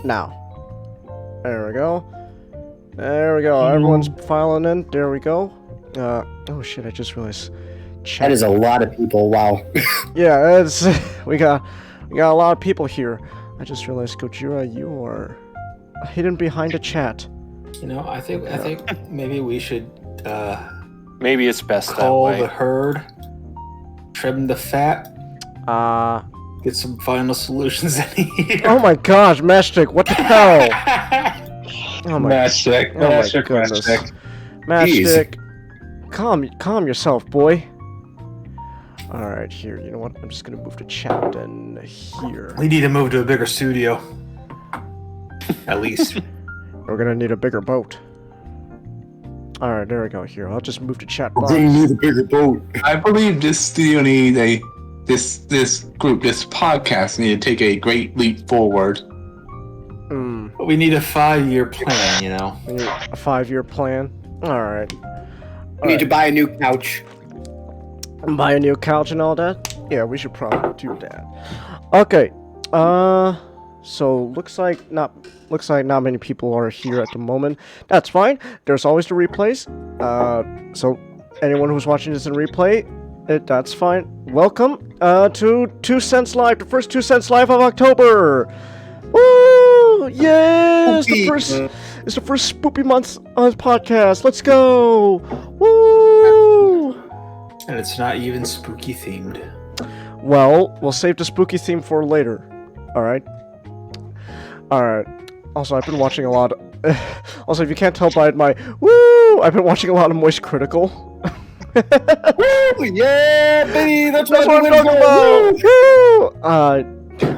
now. There we go. There we go. Everyone's filing in. There we go. Oh shit! I just realized. Chat. That is a lot of people. Wow. Yeah, it's we got a lot of people here. I just realized, Gojira, you are hidden behind a chat. You know, I think maybe we should maybe it's best call that way. the herd, trim the fat, get some final solutions in here. Oh my gosh, Matchstick, what the hell? Oh my, Matchstick, oh my goodness. Matchstick, calm yourself, boy. Alright, here, you know what? I'm just gonna move the chat in here. We need to move to a bigger studio. At least. We're gonna need a bigger boat. Alright, there we go. Here, I'll just move the chat box. We're gonna need a bigger boat. I believe this studio needs this podcast need to take a great leap forward. We need a 5-year plan, you know. We need a 5-year plan. Alright. We need to buy a new couch. Buy a new couch and all that? Yeah, we should probably do that. Okay. So looks like not many people are here at the moment. That's fine. There's always the replays. So anyone who's watching this in replay, that's fine. Welcome to 2 Cents Live, the first 2 Cents Live of October. Woo! Yay! It's the first spoopy month on this podcast. Let's go! Woo! And it's not even spooky themed. Well, we'll save the spooky theme for later. Alright? Alright. Also, I've been watching a lot also, if you can't tell by my woo! I've been watching a lot of Moist Critical. Woo! Yeah, baby! That's what I'm talking about! Woo!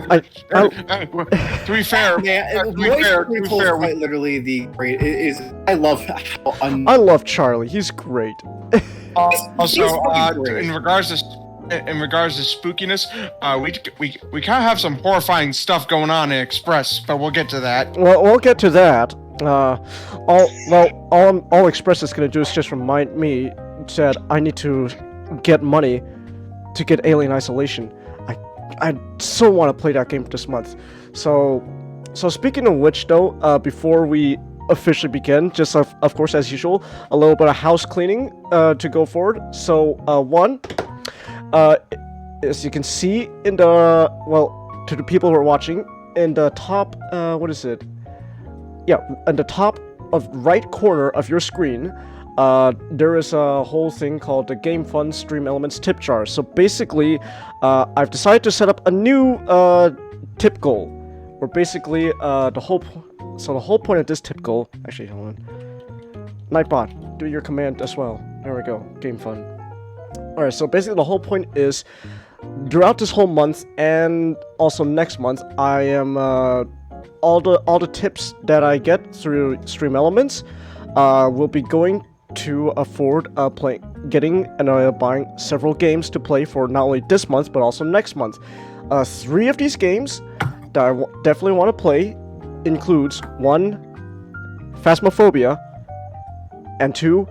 To be fair, quite literally the great. I love how I love Charlie. He's great. Also, in regards to spookiness, we kind of have some horrifying stuff going on in Express, but we'll get to that. Well, we'll get to that. All Express is gonna do is just remind me that I need to get money to get Alien Isolation. I so want to play that game this month. So speaking of which, though, before we officially begin, just of course as usual, a little bit of house cleaning to go forward. So one, as you can see in the to the people who are watching, in the top what is it? Yeah, in the top of right corner of your screen, there is a whole thing called the Game Fun Stream Elements tip jar. So basically, I've decided to set up a new tip goal, where basically the whole point of this tip goal. Actually, hold on. Nightbot, do your command as well. There we go. Game Fun. All right. So basically, the whole point is, throughout this whole month and also next month, I am all the tips that I get through Stream Elements will be going to afford getting and buying several games to play for not only this month but also next month. 3 of these games that I definitely want to play includes 1, Phasmophobia, and 2,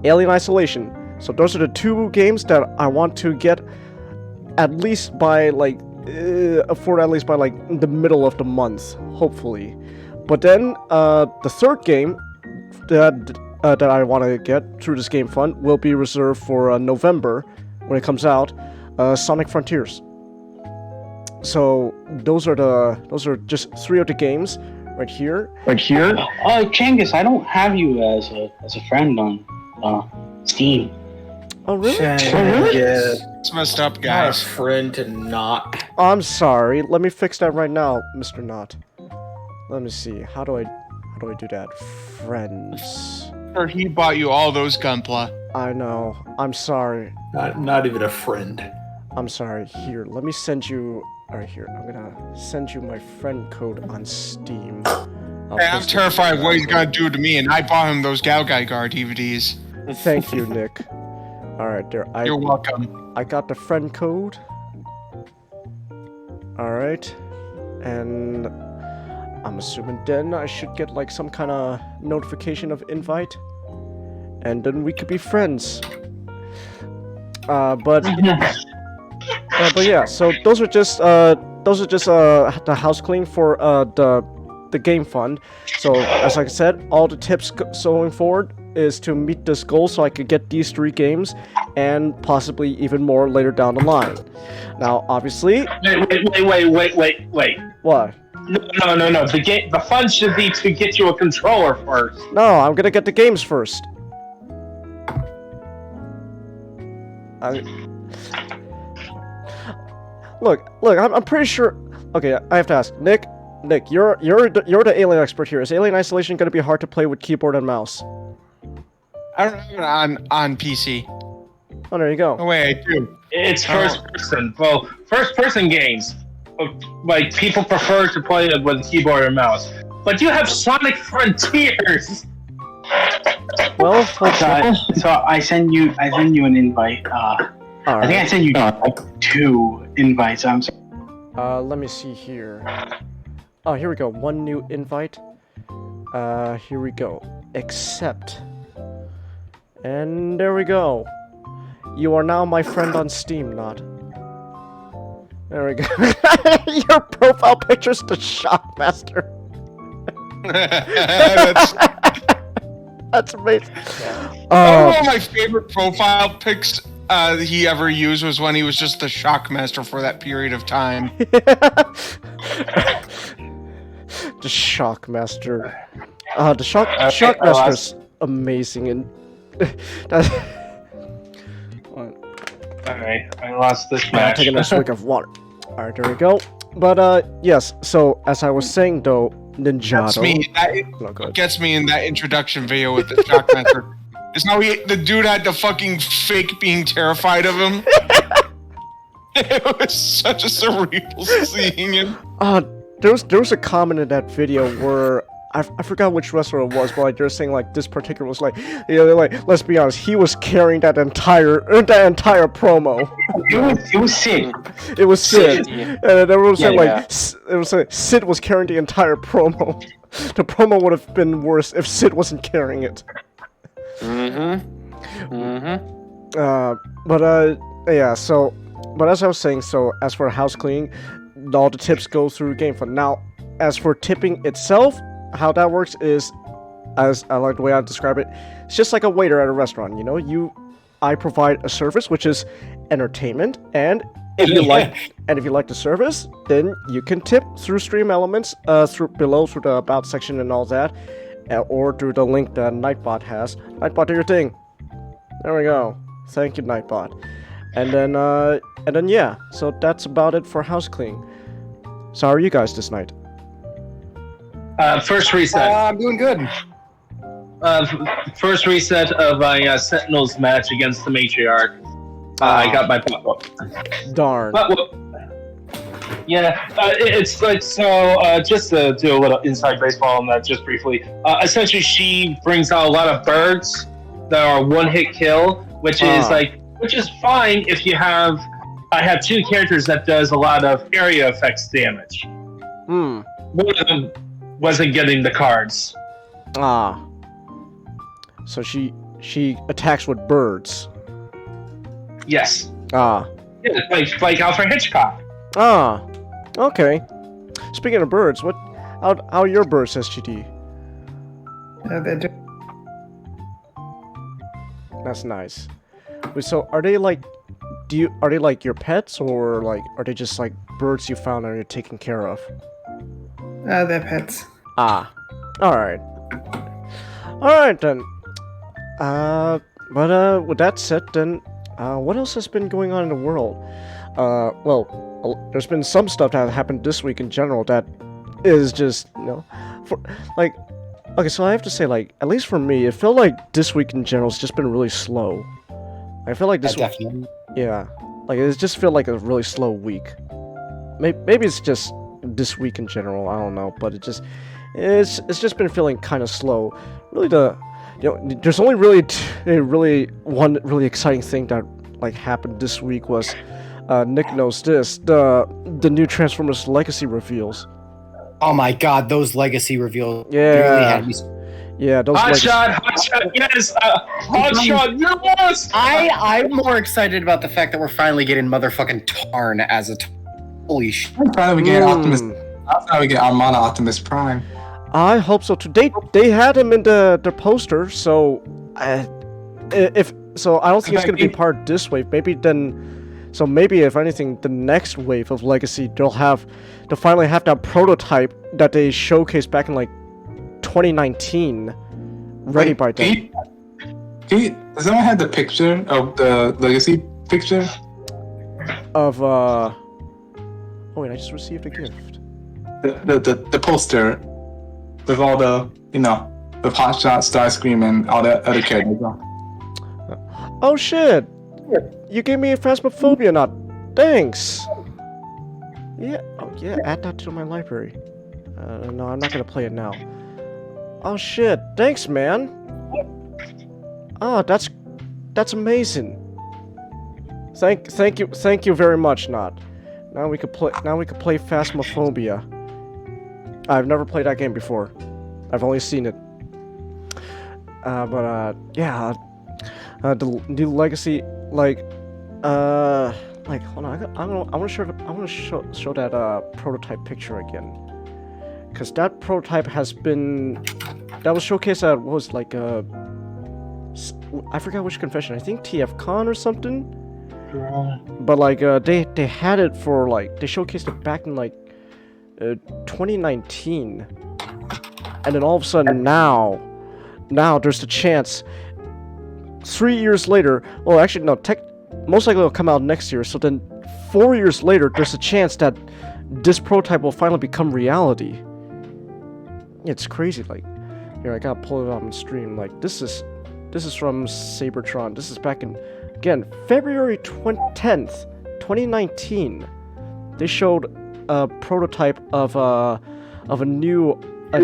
Alien Isolation. So those are the 2 games that I want to get at least by afford at least by the middle of the month, hopefully. But then the 3rd game that I want to get through this Game Fund will be reserved for November when it comes out, Sonic Frontiers. So those are just 3 of the games right here. Changus, I don't have you as a friend on Steam. Oh really? It's messed up, Not a guys. friend to not. I'm sorry. Let me fix that right now, Mr. Knot. Let me see. How do I do that? Friends. Or he bought you all those Gunpla. I know. I'm sorry. Not even a friend. I'm sorry. Here, let me send you. Alright, here. I'm gonna send you my friend code on Steam. Hey, I'm terrified of what he's gonna do to me, and I bought him those Galgai Guard DVDs. Thank you, Nick. Alright, there. You're welcome. I got the friend code. Alright. And I'm assuming then I should get some kind of notification of invite. And then we could be friends. But yeah, so those are just the house clean for the game fund. So as I said, all the tips going forward is to meet this goal so I could get these 3 games and possibly even more later down the line. Now, obviously... Wait. What? No. The fund should be to get you a controller first. No, I'm gonna get the games first. Look, I'm pretty sure... Okay, I have to ask. Nick, you're the alien expert here. Is Alien Isolation gonna be hard to play with keyboard and mouse? I don't have it on PC. Oh, there you go. Oh, wait, I do. It's first person. Well, first person games, like people prefer to play it with keyboard and mouse. But you have Sonic Frontiers. Well, so I send you an invite. I think I sent you 2 invites. I'm sorry. Let me see here. Oh, here we go. 1 new invite. Here we go. Accept. And there we go. You are now my friend on Steam, Not. There we go. Your profile picture's the Shockmaster. That's amazing. One of my favorite profile pics he ever used was when he was just the Shockmaster for that period of time. The Shockmaster. The Shockmaster's amazing and Alright, I lost this I'm match. taking a swig of water. Alright, there we go. But yes, so as I was saying though, Ninjago. What gets me in that introduction video with the Shockmaster is how the dude had to fucking fake being terrified of him. It was such a cerebral seeing him. There was a comment in that video where I forgot which wrestler it was, but like they're saying like this particular was like, they're like, let's be honest, he was carrying that entire promo. It was Sid. It was Sid. Yeah. And everyone was saying like, it was like Sid was carrying the entire promo. The promo would have been worse if Sid wasn't carrying it. Yeah. So, but as I was saying, so as for house cleaning, all the tips go through Game Fund. Now, as for tipping itself, how that works is, as I like the way I describe it, it's just like a waiter at a restaurant. You know, I provide a service which is entertainment, and if you like the service, then you can tip through Stream Elements, through the About section and all that, or through the link that Nightbot has. Nightbot, do your thing. There we go. Thank you, Nightbot. And then yeah. So that's about it for house cleaning. So how are you guys this night? First reset. I'm doing good. First reset of a Sentinels match against the Matriarch. I got my pop-up. Darn. Yeah, it's like, so, just to do a little inside baseball on that just briefly. Essentially, she brings out a lot of birds that are one-hit kill, which is fine if you have... I have 2 characters that does a lot of area effects damage. One of them wasn't getting the cards. So she attacks with birds. Yes. Yeah, like Alfred Hitchcock. Okay. Speaking of birds, how are your birds, SGD? That's nice. Wait, so are they like your pets, or like are they just like birds you found and you're taking care of? They're pets. Alright then. But with that said, then, what else has been going on in the world? Well, there's been some stuff that happened this week in general that is just, okay, so I have to say, like, at least for me, it felt like this week in general has just been really slow. I feel like this week, yeah, like, it just felt like a really slow week. Maybe it's just this week in general, I don't know, but it's just been feeling kind of slow. Really, there's only really one really exciting thing that like happened this week was, Nick knows this, the new Transformers Legacy reveals. Oh my god, those Legacy reveals. Yeah. Yeah, those Hotshot, yes! Hotshot, yes! I'm more excited about the fact that we're finally getting motherfucking Tarn as a... Holy shit. I'm trying to get Optimus. I'm trying to get Armada Optimus Prime. I hope so too. They had him in the poster, so I don't think it's gonna be part of this wave. Maybe if anything, the next wave of Legacy, they'll finally have that prototype that they showcased back in like 2019 ready by then. Does someone have the picture of the Legacy picture? Of oh wait, I just received a gift. The poster with all the with Hotshot, Starscream, and all the other characters. Oh shit! You gave me a Phasmophobia nut. Thanks. Yeah. Oh yeah. Add that to my library. No, I'm not gonna play it now. Oh shit! Thanks, man. Oh, that's amazing. Thank you very much, Not. Now we could play Phasmophobia. I've never played that game before. I've only seen it. Yeah. The new Legacy, hold on. I want to show that prototype picture again, because that prototype was showcased at I forgot which convention. I think TFCon or something. But they had it for they showcased it back in 2019, and then all of a sudden now there's the chance 3 years later. Well, actually no, most likely it'll come out next year. So then 4 years later, there's a chance that this prototype will finally become reality. It's crazy. Here, I gotta pull it up on stream. This is from Sabertron. This is back in, again, February 10th, 2019. They showed a prototype of a new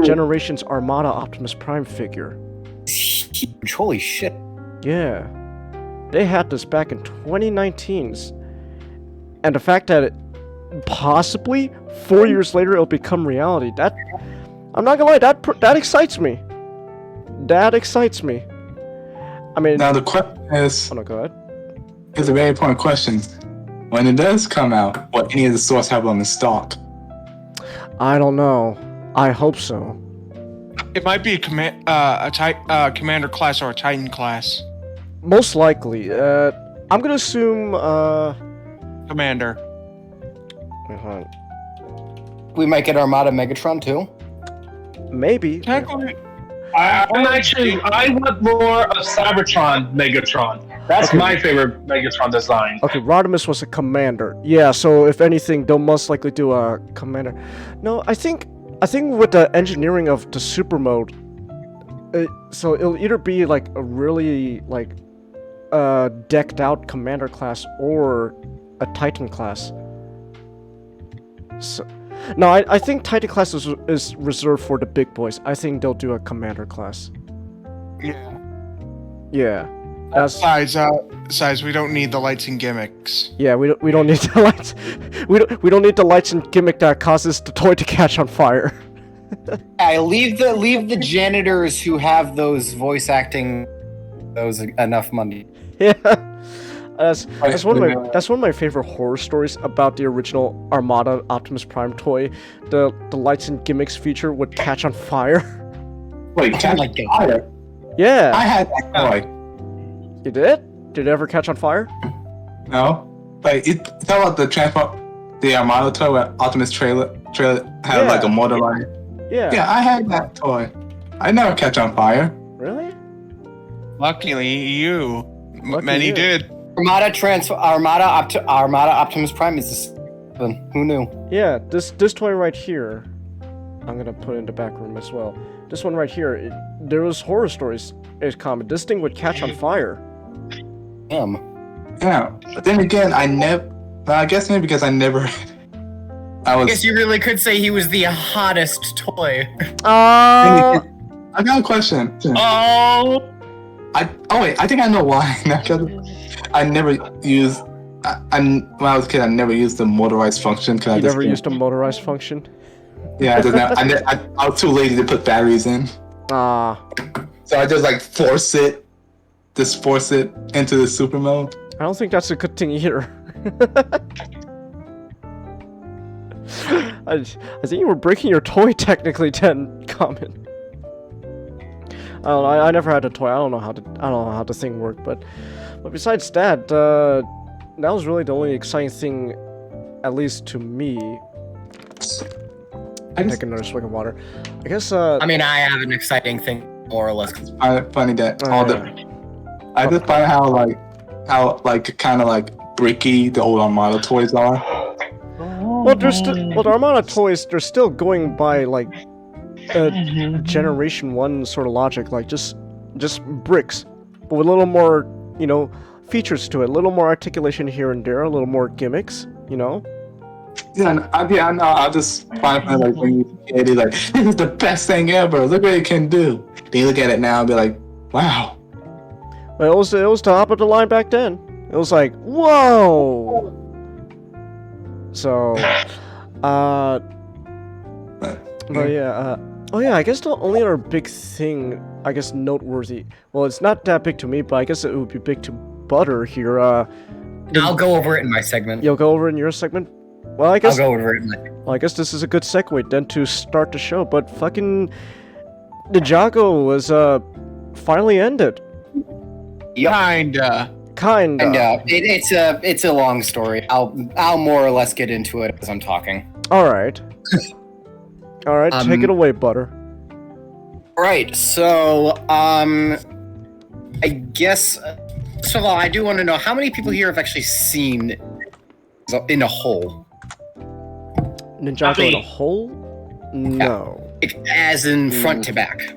Generations Armada Optimus Prime figure. Huge. Holy shit. Yeah. They had this back in 2019. And the fact that it possibly 4 years later it'll become reality, that, I'm not gonna lie, that excites me. That excites me. I mean, now the question is, oh no, go ahead. It's a very important question. When it does come out, will any of the stores have them in stock? I don't know. I hope so. It might be a commander class or a Titan class. Most likely. I'm gonna assume Commander. We might get Armada Megatron too. Maybe. Technically, I want more of Cybertron Megatron. That's my favorite Megatron design. Okay, Rodimus was a commander. Yeah, so if anything, they'll most likely do a commander. No, I think with the engineering of the super mode, so it'll either be a really decked out commander class or a Titan class. So, no, I think Titan class is reserved for the big boys. I think they'll do a commander class. yeah. Yeah. Besides, we don't need the lights and gimmicks. Yeah, we don't need the lights. We don't need the lights and gimmick that causes the toy to catch on fire. Leave the janitors who have those voice acting those enough money. Yeah. That's one of my favorite horror stories about the original Armada Optimus Prime toy. The lights and gimmicks feature would catch on fire. Wait, catch on fire? Yeah. I had that toy. You did? Did it ever catch on fire? No. It's about the Armada toy where Optimus trailer had a motor line. Yeah. Yeah, I had that toy. I never catch on fire. Really? Luckily, you. Lucky Many you. did. Armada Optimus Prime is who knew? Yeah, this toy right here, I'm gonna put in the back room as well. This one right here, there was horror stories. It's common. This thing would catch on fire. Yeah, but then again, I guess maybe because I guess you really could say he was the hottest toy. I got a question. Oh. Wait, I think I know why. I never used. When I was a kid, I never used the motorized function. You never used a motorized function? Yeah, I was too lazy to put batteries in. So I just force it into the super mode. I don't think that's a good thing either. I think you were breaking your toy technically, then. common. I don't know. I never had a toy. I don't know how the thing worked, but besides that, that was really the only exciting thing, at least to me. Take another swig of water. I guess. I mean, I have an exciting thing, more or less. It's funny that all the. I just find how kind of like bricky the old Armada toys are. Well, the Armada toys, they're still going by like Generation 1 sort of logic, like just bricks, but with a little more, features to it, a little more articulation here and there, a little more gimmicks, Yeah, I know. I just find it like when you get it, like, this is the best thing ever. Look what it can do. Then you look at it now and be like, wow. But it was top of the line back then. It was like, whoa. So, but yeah. Oh yeah, I guess the only other big thing, I guess noteworthy. Well, it's not that big to me, but I guess it would be big to Butter here. I'll go over it in my segment. You'll go over in your segment. Well, I guess I'll go over it in my. Well, I guess this is a good segue then to start the show. But fucking Ninjago was finally ended. Kinda. It's a long story. I'll more or less get into it as I'm talking. All right. All right, take it away, Butter. Right. So, I guess first of all, I do want to know how many people here have actually seen in a hole. Ninjago in a hole? No. As in front to back.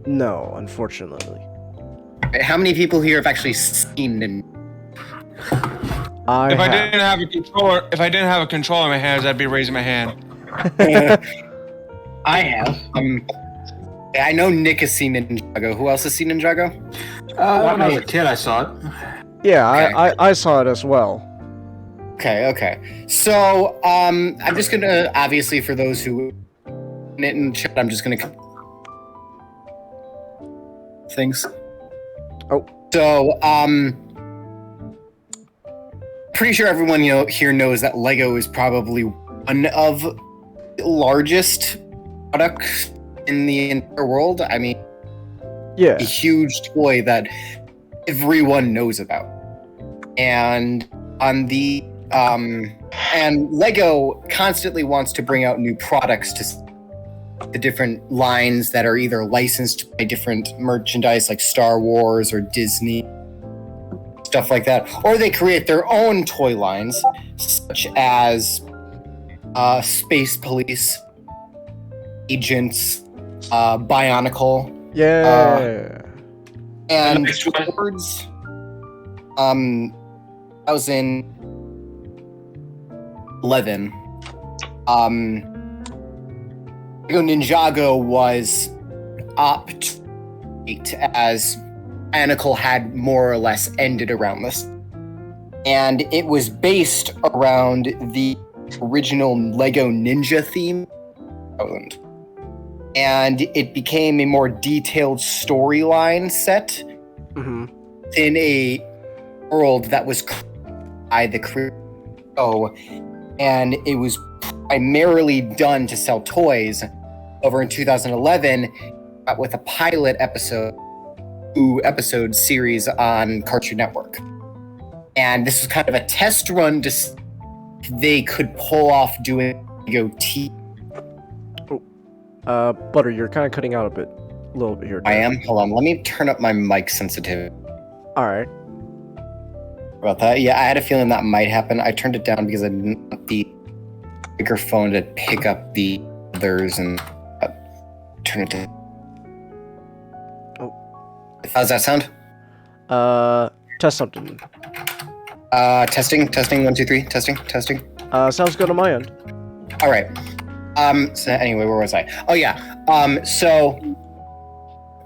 No, unfortunately. How many people here have actually seen it? If I didn't have a controller in my hands, I'd be raising my hand. I have. I know Nick has seen Ninjago. Who else has seen Ninjago? When I was a kid, I saw it. Yeah, Okay. I saw it as well. Okay. So, I'm just gonna, obviously, for those who in chat, I'm just gonna things. Oh. So, pretty sure everyone here knows that Lego is probably one of the largest products in the entire world. I mean, Yeah. a huge toy that everyone knows about. And on the and Lego constantly wants to bring out new products to the different lines that are either licensed by different merchandise like Star Wars or Disney, stuff like that, or they create their own toy lines such as Space Police, Agents, Bionicle, Yeah. and next one. towards I was in 11. Ninjago was up to 8 as Bionicle had more or less ended around this. And it was based around the original Lego Ninja theme. And it became a more detailed storyline set Mm-hmm. in a world that was by the creator. And it was primarily done to sell toys. Over in 2011, with a pilot episode series on Cartoon Network. And this was kind of a test run to see if they could pull off doing Lego TV. Butter, you're kind of cutting out a little bit here. I am? Hold on, let me turn up my mic sensitivity All right. about that. Yeah, I had a feeling that might happen. I turned it down because I didn't want the microphone to pick up the others and turn it down. Oh. How's that sound? Test something. Testing, 1, 2, 3, testing. Sounds good on my end. All right. So anyway, where was I? Oh yeah. So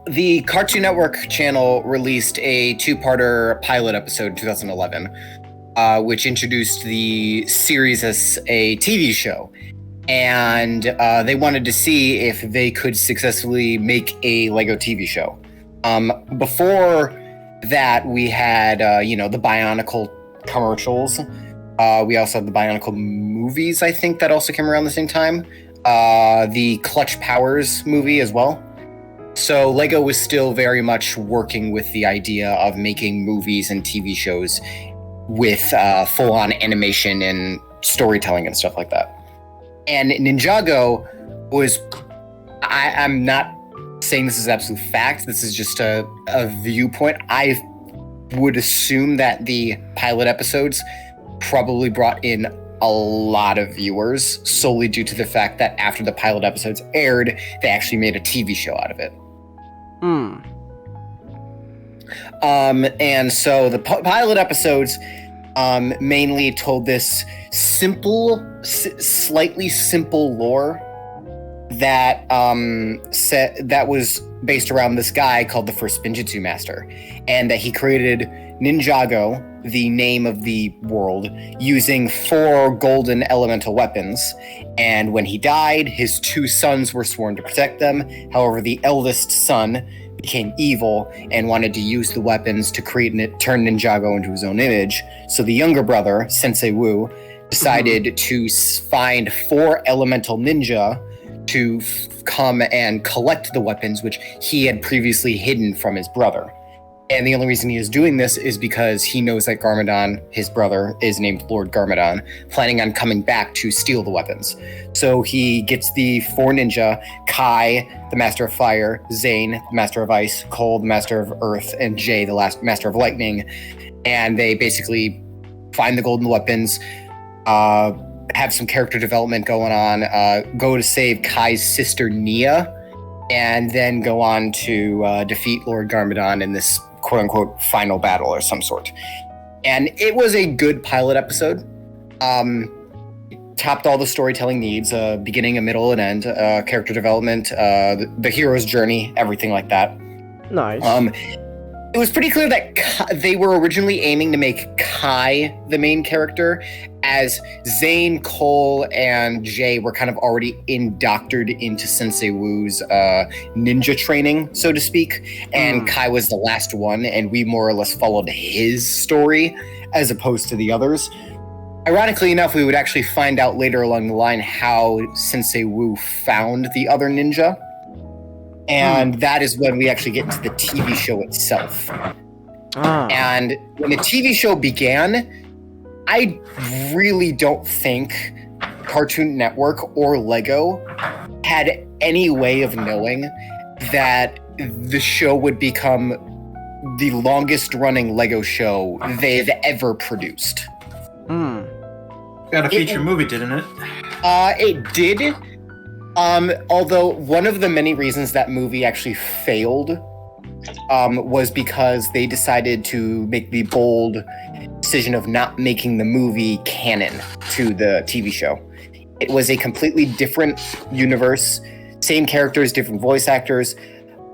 the Cartoon Network channel released a 2-parter pilot episode in 2011, which introduced the series as a TV show. And they wanted to see if they could successfully make a Lego TV show. Before that, we had, the Bionicle commercials. We also had the Bionicle movies, I think, that also came around the same time. the Clutch Powers movie as well. So Lego was still very much working with the idea of making movies and TV shows with full-on animation and storytelling and stuff like that. And Ninjago was, I'm not saying this is absolute fact, this is just a viewpoint. I would assume that the pilot episodes probably brought in a lot of viewers solely due to the fact that after the pilot episodes aired, they actually made a TV show out of it. And so the pilot episodes mainly told this simple, slightly simple lore that that was based around this guy called the first pngtuber master, and that he created Ninjago, the name of the world, using 4 golden elemental weapons. And when he died, his 2 sons were sworn to protect them. However, the eldest son became evil and wanted to use the weapons to turn Ninjago into his own image. So the younger brother, Sensei Wu, decided to find 4 elemental ninja to come and collect the weapons which he had previously hidden from his brother. And the only reason he is doing this is because he knows that Garmadon, his brother, is named Lord Garmadon, planning on coming back to steal the weapons. So he gets the 4 ninja, Kai, the Master of Fire, Zane, the Master of Ice, Cole, the Master of Earth, and Jay, the last Master of Lightning. And they basically find the golden weapons, have some character development going on, go to save Kai's sister Nia, and then go on to defeat Lord Garmadon in this quote-unquote final battle or some sort. And it was a good pilot episode. Topped all the storytelling needs, beginning, a middle, and end, character development, the hero's journey, everything like that. Nice. It was pretty clear that they were originally aiming to make Kai the main character, as Zane, Cole, and Jay were kind of already indoctored into Sensei Wu's ninja training, so to speak, and Kai was the last one, and we more or less followed his story as opposed to the others. Ironically enough, we would actually find out later along the line how Sensei Wu found the other ninja. And that is when we actually get into the TV show itself. And when the TV show began, I really don't think Cartoon Network or Lego had any way of knowing that the show would become the longest running Lego show they've ever produced. Got a feature movie, didn't it? It did. Although one of the many reasons that movie actually failed was because they decided to make the bold decision of not making the movie canon to the TV show. It was a completely different universe, same characters, different voice actors,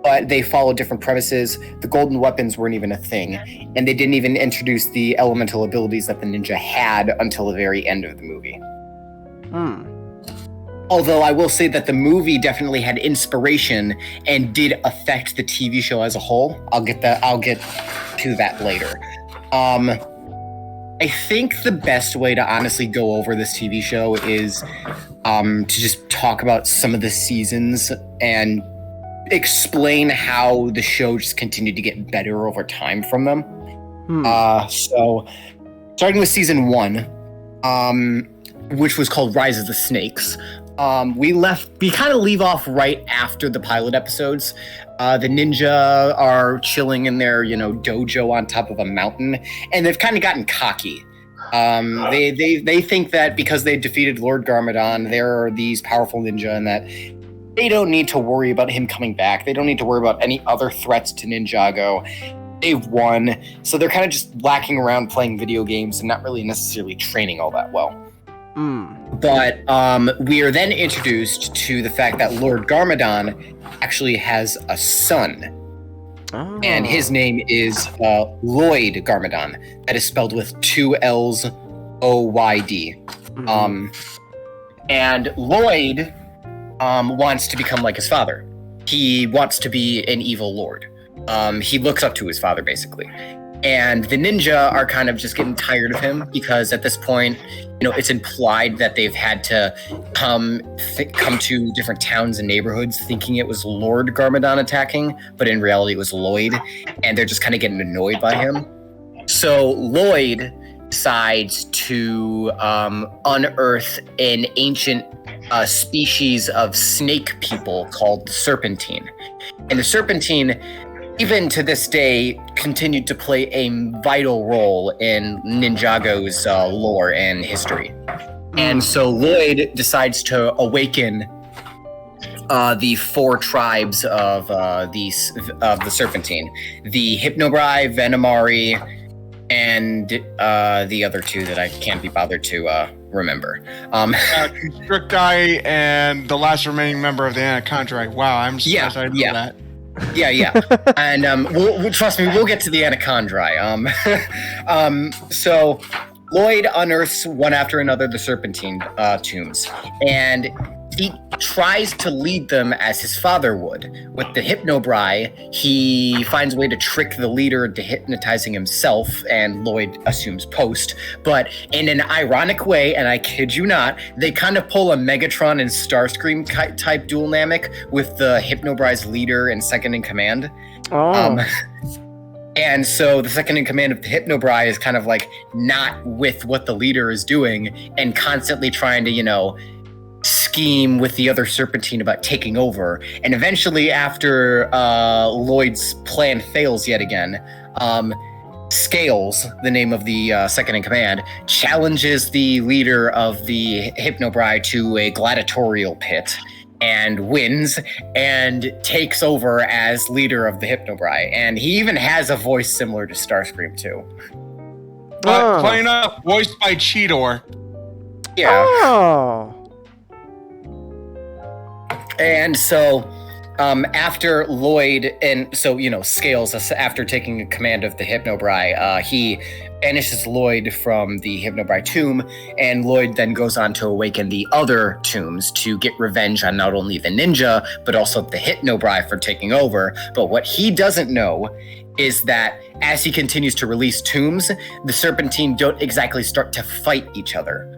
but they followed different premises. The golden weapons weren't even a thing, and they didn't even introduce the elemental abilities that the ninja had until the very end of the movie. Although I will say that the movie definitely had inspiration and did affect the TV show as a whole. I'll get to that later. I think the best way to honestly go over this TV show is to just talk about some of the seasons and explain how the show just continued to get better over time from them. So starting with season 1, which was called Rise of the Snakes. We kind of leave off right after the pilot episodes. The ninja are chilling in their, dojo on top of a mountain, and they've kind of gotten cocky. They think that because they defeated Lord Garmadon, they're these powerful ninja, and that they don't need to worry about him coming back. They don't need to worry about any other threats to Ninjago. They've won, so they're kind of just lacking around playing video games and not really necessarily training all that well. But we are then introduced to the fact that Lord Garmadon actually has a son. And his name is Lloyd Garmadon. That is spelled with 2 L's, O-Y-D. And Lloyd wants to become like his father. He wants to be an evil lord. He looks up to his father, basically. And the ninja are kind of just getting tired of him because at this point, it's implied that they've had to come to different towns and neighborhoods thinking it was Lord Garmadon attacking, but in reality it was Lloyd, and they're just kind of getting annoyed by him. So Lloyd decides to unearth an ancient species of snake people called the Serpentine. And the Serpentine, even to this day, continued to play a vital role in Ninjago's lore and history. And so Lloyd decides to awaken the 4 tribes of the Serpentine: the Hypnobrai, Venomari, and the other 2 that I can't be bothered to remember. Constricti and the last remaining member of the Anaconda. Wow, I'm surprised I didn't know that. Yeah. And we'll trust me, we'll get to the Anaconda. So Lloyd unearths one after another the Serpentine tombs, and he tries to lead them as his father would. With the Hypnobrai, he finds a way to trick the leader into hypnotizing himself, and Lloyd assumes Post. But in an ironic way, and I kid you not, they kind of pull a Megatron and Starscream type dual dynamic with the Hypnobrai's leader and second in command. And so the second in command of the Hypnobrai is kind of like not with what the leader is doing and constantly trying to, scheme with the other Serpentine about taking over. And eventually, after Lloyd's plan fails yet again, Scales, the name of the second in command, challenges the leader of the Hypnobrai to a gladiatorial pit and wins and takes over as leader of the Hypnobrai. And he even has a voice similar to Starscream too. Playing up, voiced by Cheetor. Yeah. Oh. And so after Lloyd, and so, Scales, after taking command of the Hypnobrai, he banishes Lloyd from the Hypnobrai tomb, and Lloyd then goes on to awaken the other tombs to get revenge on not only the ninja, but also the Hypnobrai for taking over. But what he doesn't know is that as he continues to release tombs, the Serpentine don't exactly start to fight each other.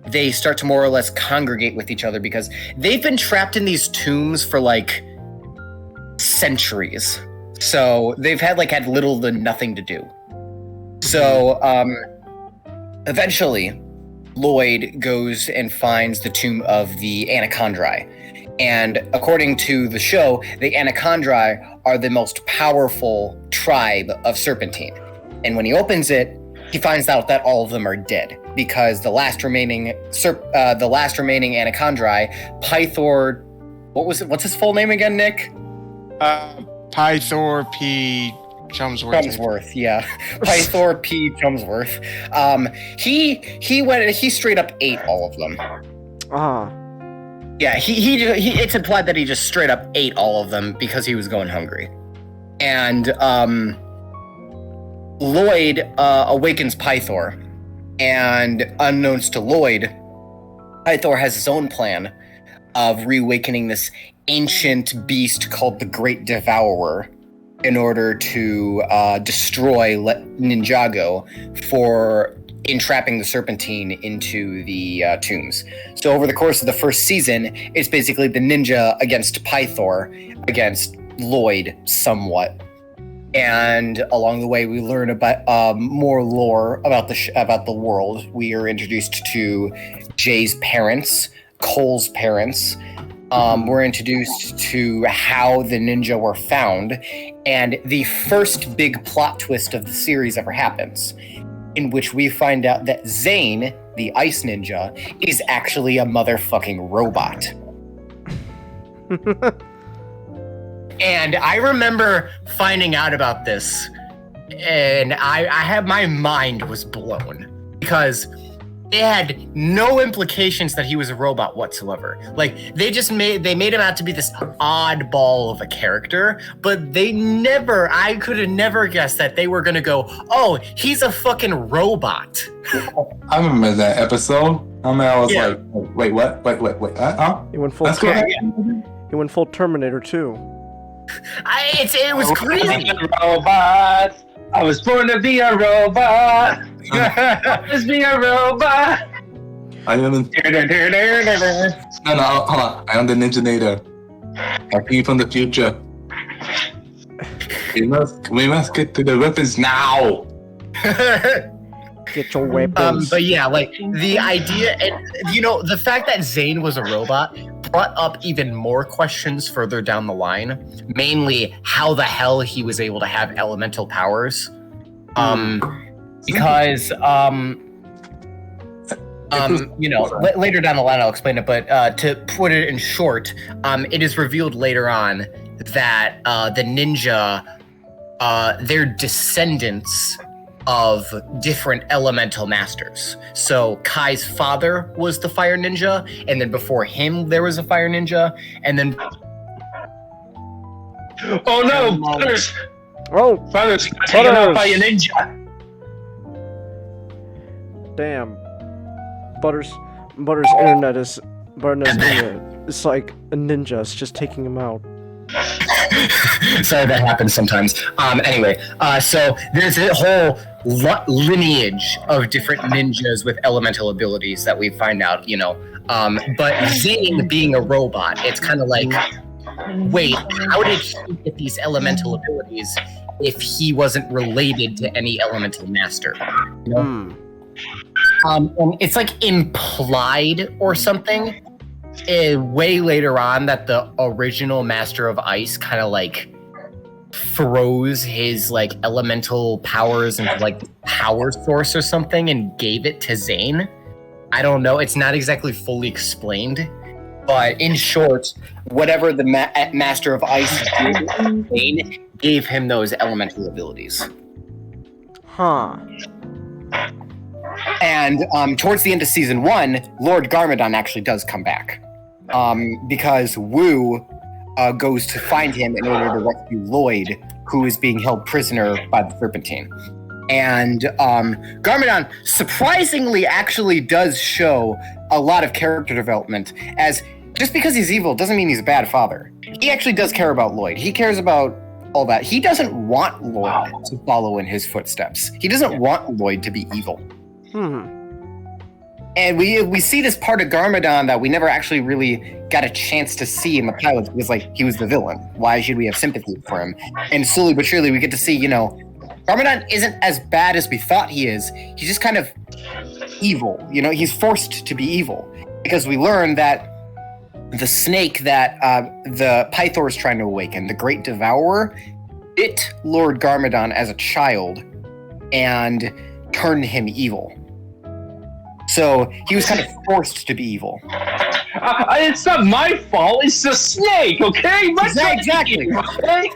They start to more or less congregate with each other because they've been trapped in these tombs for centuries. So they've had little to nothing to do. So eventually Lloyd goes and finds the tomb of the Anaconda. And according to the show, the Anaconda are the most powerful tribe of Serpentine. And when he opens it, he finds out that all of them are dead because the last remaining Anaconda, Pythor, what's his full name again, Nick? Pythor P. Chumsworth, yeah. Pythor P. Chumsworth. He straight up ate all of them. Yeah, he it's implied that he just straight up ate all of them because he was going hungry. And Lloyd awakens Pythor, and unbeknownst to Lloyd, Pythor has his own plan of reawakening this ancient beast called the Great Devourer in order to destroy Ninjago for entrapping the Serpentine into the tombs. So over the course of the first season, it's basically the ninja against Pythor against Lloyd somewhat. And along the way, we learn about more lore about the world. We are introduced to Jay's parents, Cole's parents. We're introduced to how the ninja were found, and the first big plot twist of the series ever happens, in which we find out that Zane, the ice ninja, is actually a motherfucking robot. And I remember finding out about this, and my mind was blown because it had no implications that he was a robot whatsoever. They made him out to be this oddball of a character, but I could have never guessed that they were gonna go, oh, he's a fucking robot. I remember that episode. I was like, wait, what? Wait, He went full. He went full Terminator 2. It was crazy. Robots. I was born to be a robot. Let's be a robot. I am the... No, hold on. I am the Ninjanator. I came from the future. We must get to the weapons now. Get your weapons. But yeah, like the idea, and the fact that Zane was a robot brought up even more questions further down the line. Mainly, how the hell he was able to have elemental powers. Because later down the line I'll explain it. But to put it in short, it is revealed later on that the ninja, they're descendants of different elemental masters. So Kai's father was the fire ninja, and then before him there was a fire ninja, and then oh no, Butters! Oh, Butters got taken out by a ninja. Damn. Butters' internet is it's like a ninja. It's just taking him out. Sorry, that happens sometimes. Anyway, so there's a whole lineage of different ninjas with elemental abilities that we find out, but Zane being a robot, it's kind of like, wait, how did he get these elemental abilities if he wasn't related to any elemental master? And it's like implied or something way later on that the original Master of Ice kind of like froze his like elemental powers into like power source or something and gave it to Zane. I don't know. It's not exactly fully explained, but in short, whatever the Master of Ice did, Zane gave him those elemental abilities. Huh. And towards the end of season 1, Lord Garmadon actually does come back. Because Wu goes to find him in order to rescue Lloyd, who is being held prisoner by the Serpentine. And Garmadon surprisingly actually does show a lot of character development, as just because he's evil doesn't mean he's a bad father. He actually does care about Lloyd. He cares about all that. He doesn't want Lloyd to follow in his footsteps. He doesn't want Lloyd to be evil. And we see this part of Garmadon that we never actually really got a chance to see in the pilots, because like he was the villain. Why should we have sympathy for him? And slowly but surely we get to see, Garmadon isn't as bad as we thought he is. He's just kind of evil. He's forced to be evil, because we learn that the snake that the Pythor is trying to awaken, the Great Devourer, bit Lord Garmadon as a child and turned him evil. So he was kind of forced to be evil. It's not my fault. It's the snake, okay? Exactly. Okay?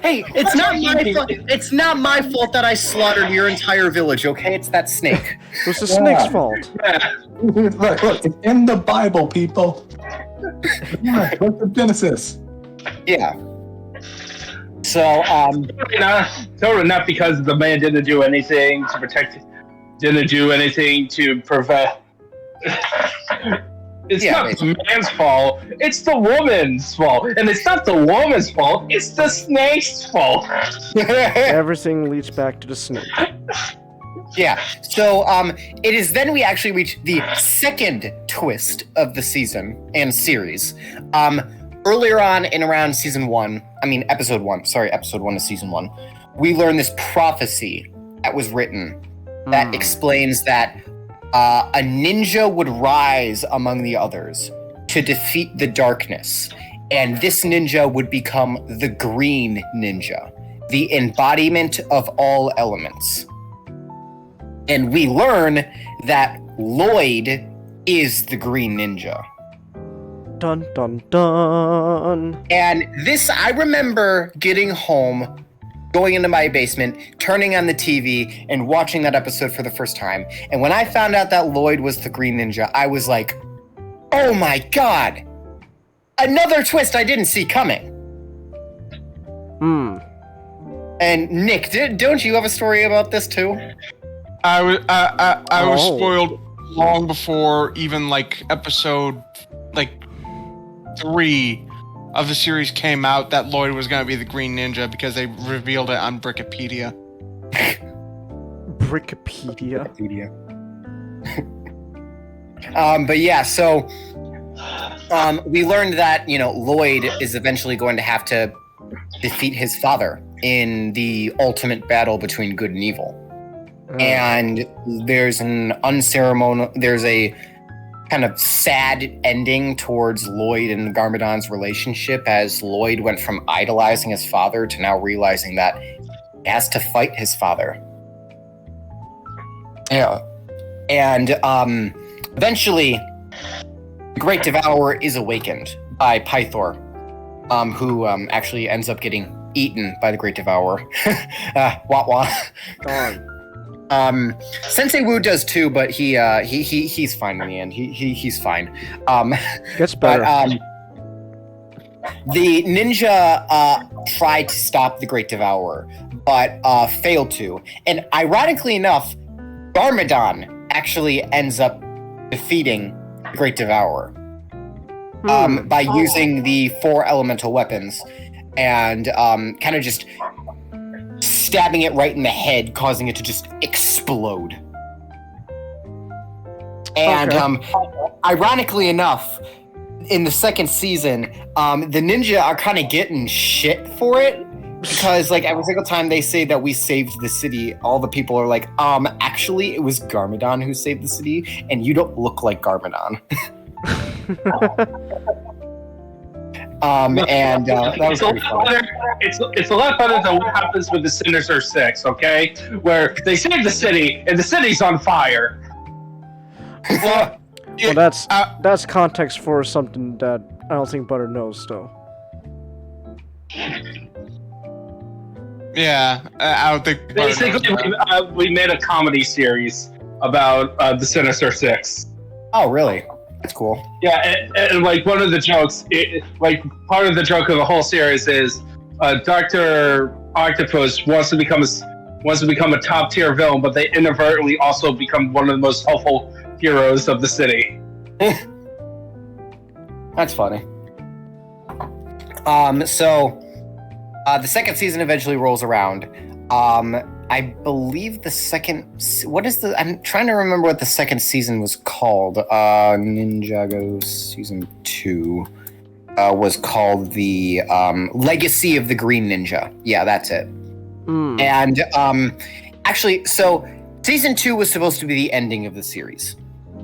Hey, it's not my fault. It's not my fault that I slaughtered your entire village, okay? It's that snake. It was the snake's fault. Look, it's in the Bible, people. Yeah, look at Genesis. Yeah. So, totally not because the man didn't do anything to protect, didn't do anything to prevent. It's not the man's fault. It's the woman's fault, and it's not the woman's fault. It's the snake's fault. Everything leads back to the snake. Yeah. So, it is then we actually reach the second twist of the season and series. Earlier on in around episode 1 of season 1, we learn this prophecy that was written that explains that a ninja would rise among the others to defeat the darkness, and this ninja would become the Green Ninja, the embodiment of all elements. And we learn that Lloyd is the Green Ninja. Dun dun dun. And this, I remember getting home, going into my basement, turning on the TV, and watching that episode for the first time. And when I found out that Lloyd was the Green Ninja, I was like, oh my god! Another twist I didn't see coming. And Nick, don't you have a story about this too? I was spoiled long before even like episode 3 of the series came out that Lloyd was going to be the Green Ninja, because they revealed it on Wikipedia. Brickopedia. But yeah, so we learned that, Lloyd is eventually going to have to defeat his father in the ultimate battle between good and evil. And there's there's a kind of sad ending towards Lloyd and Garmadon's relationship, as Lloyd went from idolizing his father to now realizing that he has to fight his father. Yeah. And eventually, the Great Devourer is awakened by Pythor, who actually ends up getting eaten by the Great Devourer. Wah wah. Sensei Wu does too, but he's fine in the end. He's fine. Gets better. But, the ninja tried to stop the Great Devourer, but failed to. And ironically enough, Garmadon actually ends up defeating the Great Devourer by using the 4 elemental weapons and kind of just stabbing it right in the head, causing it to just explode. And ironically enough, in the second season, the ninja are kind of getting shit for it, because like every single time they say that we saved the city, all the people are like, actually it was Garmadon who saved the city, and you don't look like Garmadon. That was pretty fun. It's a lot better than what happens with the Sinister Six, okay? Where they save the city and the city's on fire. Well, that's context for something that I don't think Butter knows, though. Yeah, I don't think. Basically, we made a comedy series about the Sinister Six. Oh, really? That's cool. Yeah, and like one of the jokes, part of the joke of the whole series is Dr. Octopus wants to become a top tier villain, but they inadvertently also become one of the most helpful heroes of the city. That's funny. So the second season eventually rolls around. I believe the second. I'm trying to remember what the second season was called. Ninjago season 2 was called the Legacy of the Green Ninja. Yeah, that's it. And actually, so season 2 was supposed to be the ending of the series.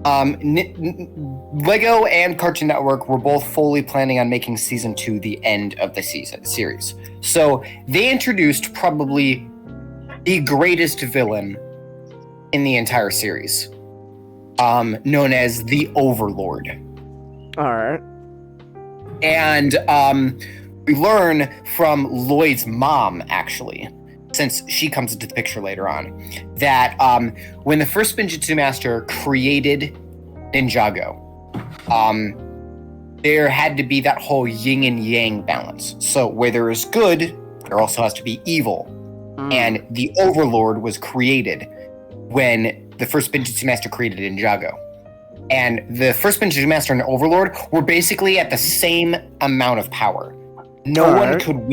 Lego and Cartoon Network were both fully planning on making season 2 the end of the series. So they introduced probably the greatest villain in the entire series, known as the Overlord. All right. And we learn from Lloyd's mom, actually, since she comes into the picture later on, that when the first Pngtu Master created Ninjago, there had to be that whole yin and yang balance. So where there is good, there also has to be evil. And the Overlord was created when the first Pngtu Master created Ninjago. And the first Pngtu Master and Overlord were basically at the same amount of power. No one could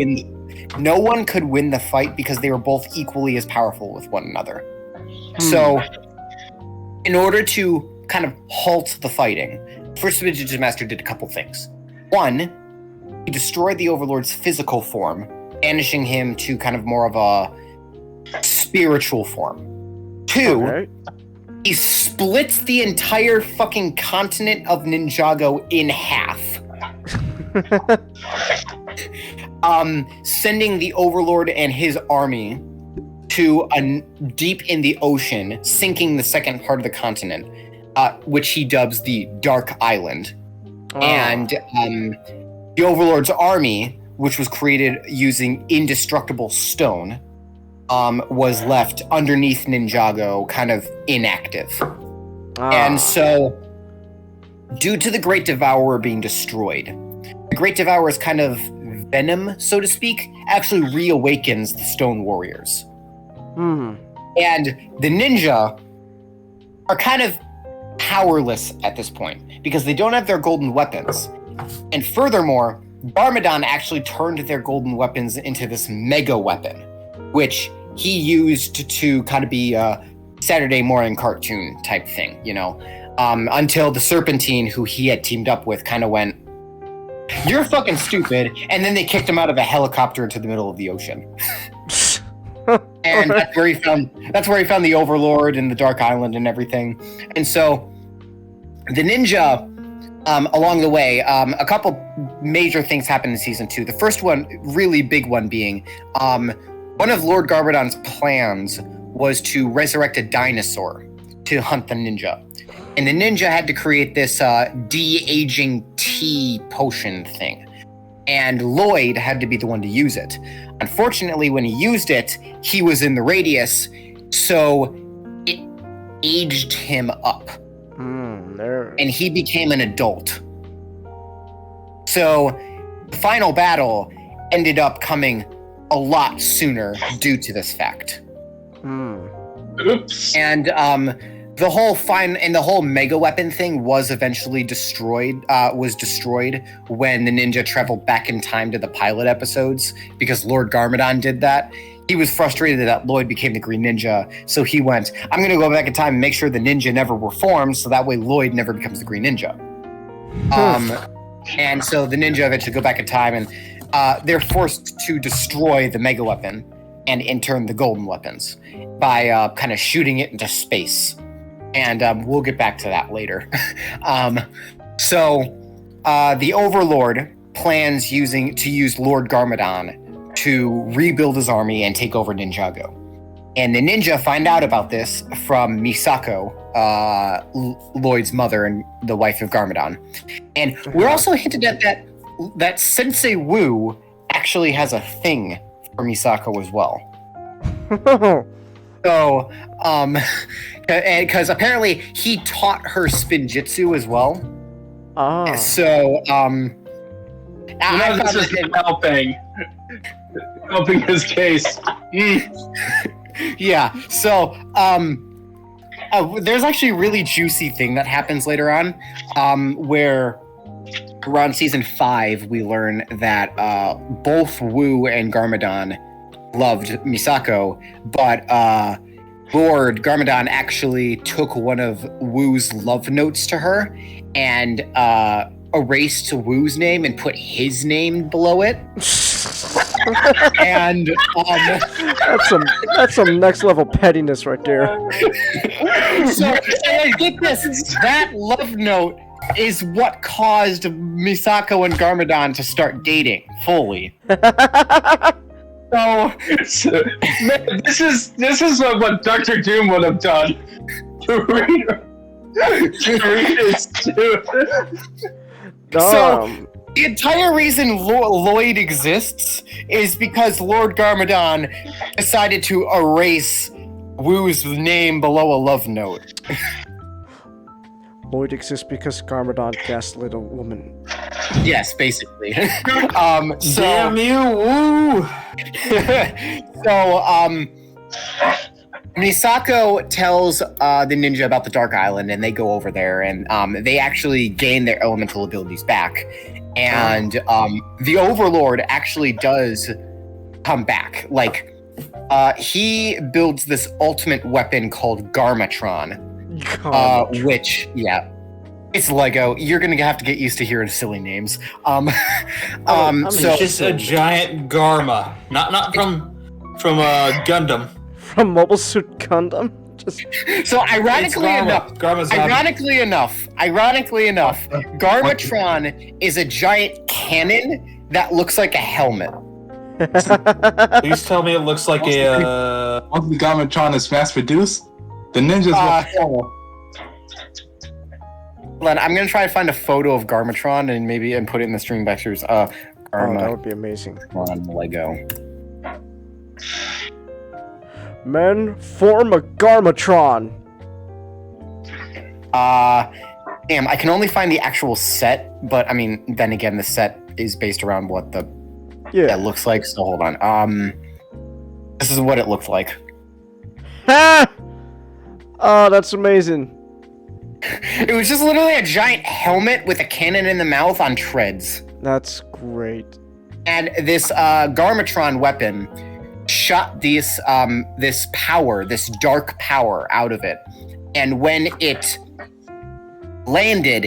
win the fight because they were both equally as powerful with one another. So, in order to kind of halt the fighting, first Pngtu Master did a couple things. One, he destroyed the Overlord's physical form, banishing him to kind of more of a spiritual form. 2, he splits the entire fucking continent of Ninjago in half. Sending the Overlord and his army to deep in the ocean, sinking the second part of the continent, which he dubs the Dark Island. And the Overlord's army, which was created using indestructible stone, was left underneath Ninjago, kind of inactive. And so, due to the Great Devourer being destroyed, the Great Devourer's kind of venom, so to speak, actually reawakens the Stone Warriors. And the ninja are kind of powerless at this point, because they don't have their golden weapons. And furthermore, Garmadon actually turned their golden weapons into this mega weapon, which he used to kind of be a Saturday morning cartoon type thing, you know, until the Serpentine, who he had teamed up with, kind of went, "You're fucking stupid," and then they kicked him out of a helicopter into the middle of the ocean. And that's where he found the Overlord and the Dark Island and everything. And so the ninja, along the way, a couple major things happened in season 2. The first one, really big one, being one of Lord Garmadon's plans was to resurrect a dinosaur to hunt the ninja. And the ninja had to create this de-aging tea potion thing. And Lloyd had to be the one to use it. Unfortunately, when he used it, he was in the radius, so it aged him up. And he became an adult. So the final battle ended up coming a lot sooner due to this fact. Oops. And the whole mega weapon thing was eventually destroyed when the ninja traveled back in time to the pilot episodes, because Lord Garmadon did that. He was frustrated that Lloyd became the Green Ninja, so he went, "I'm going to go back in time and make sure the ninja never were formed, so that way Lloyd never becomes the Green Ninja." And so the ninja eventually go back in time, and they're forced to destroy the mega weapon and in turn the golden weapons by kind of shooting it into space. And we'll get back to that later. So the Overlord plans to use Lord Garmadon to rebuild his army and take over Ninjago. And the ninja find out about this from Misako, Lloyd's mother and the wife of Garmadon. And we're also hinted at that Sensei Wu actually has a thing for Misako as well. So, because apparently he taught her spinjitzu as well. So, this is helping his case. Yeah. So, there's actually a really juicy thing that happens later on, where around season 5 we learn that both Wu and Garmadon loved Misako, but Lord Garmadon actually took one of Wu's love notes to her and erased Wu's name and put his name below it. And that's some next level pettiness right there. So get this, that love note is what caused Misako and Garmadon to start dating fully. So man, this is what Dr. Doom would have done to read his So the entire reason Lloyd exists is because Lord Garmadon decided to erase Wu's name below a love note. Lloyd exists because Garmadon gaslit a woman. Yes, basically. Damn you, Woo! So, Misako tells the ninja about the Dark Island, and they go over there, and they actually gain their elemental abilities back. And the Overlord actually does come back. Like, he builds this ultimate weapon called Garmatron, which, yeah, it's Lego. You're gonna have to get used to hearing silly names. So It's just a giant Garma, not from Gundam. From Mobile Suit Gundam. So ironically enough, Garmatron is a giant cannon that looks like a helmet. Please tell me it looks like Once the Garmatron is mass produced, the ninjas will. I'm gonna try to find a photo of Garmatron and put it in the stream pictures. That would be amazing. On Lego. Men, form a Garmatron. Damn, I can only find the actual set, but I mean, then again, the set is based around what it looks like. So hold on. This is what it looks like. Ha! Oh, that's amazing. It was just literally a giant helmet with a cannon in the mouth on treads. That's great. And this Garmatron weapon shot this power, this dark power out of it. And when it landed,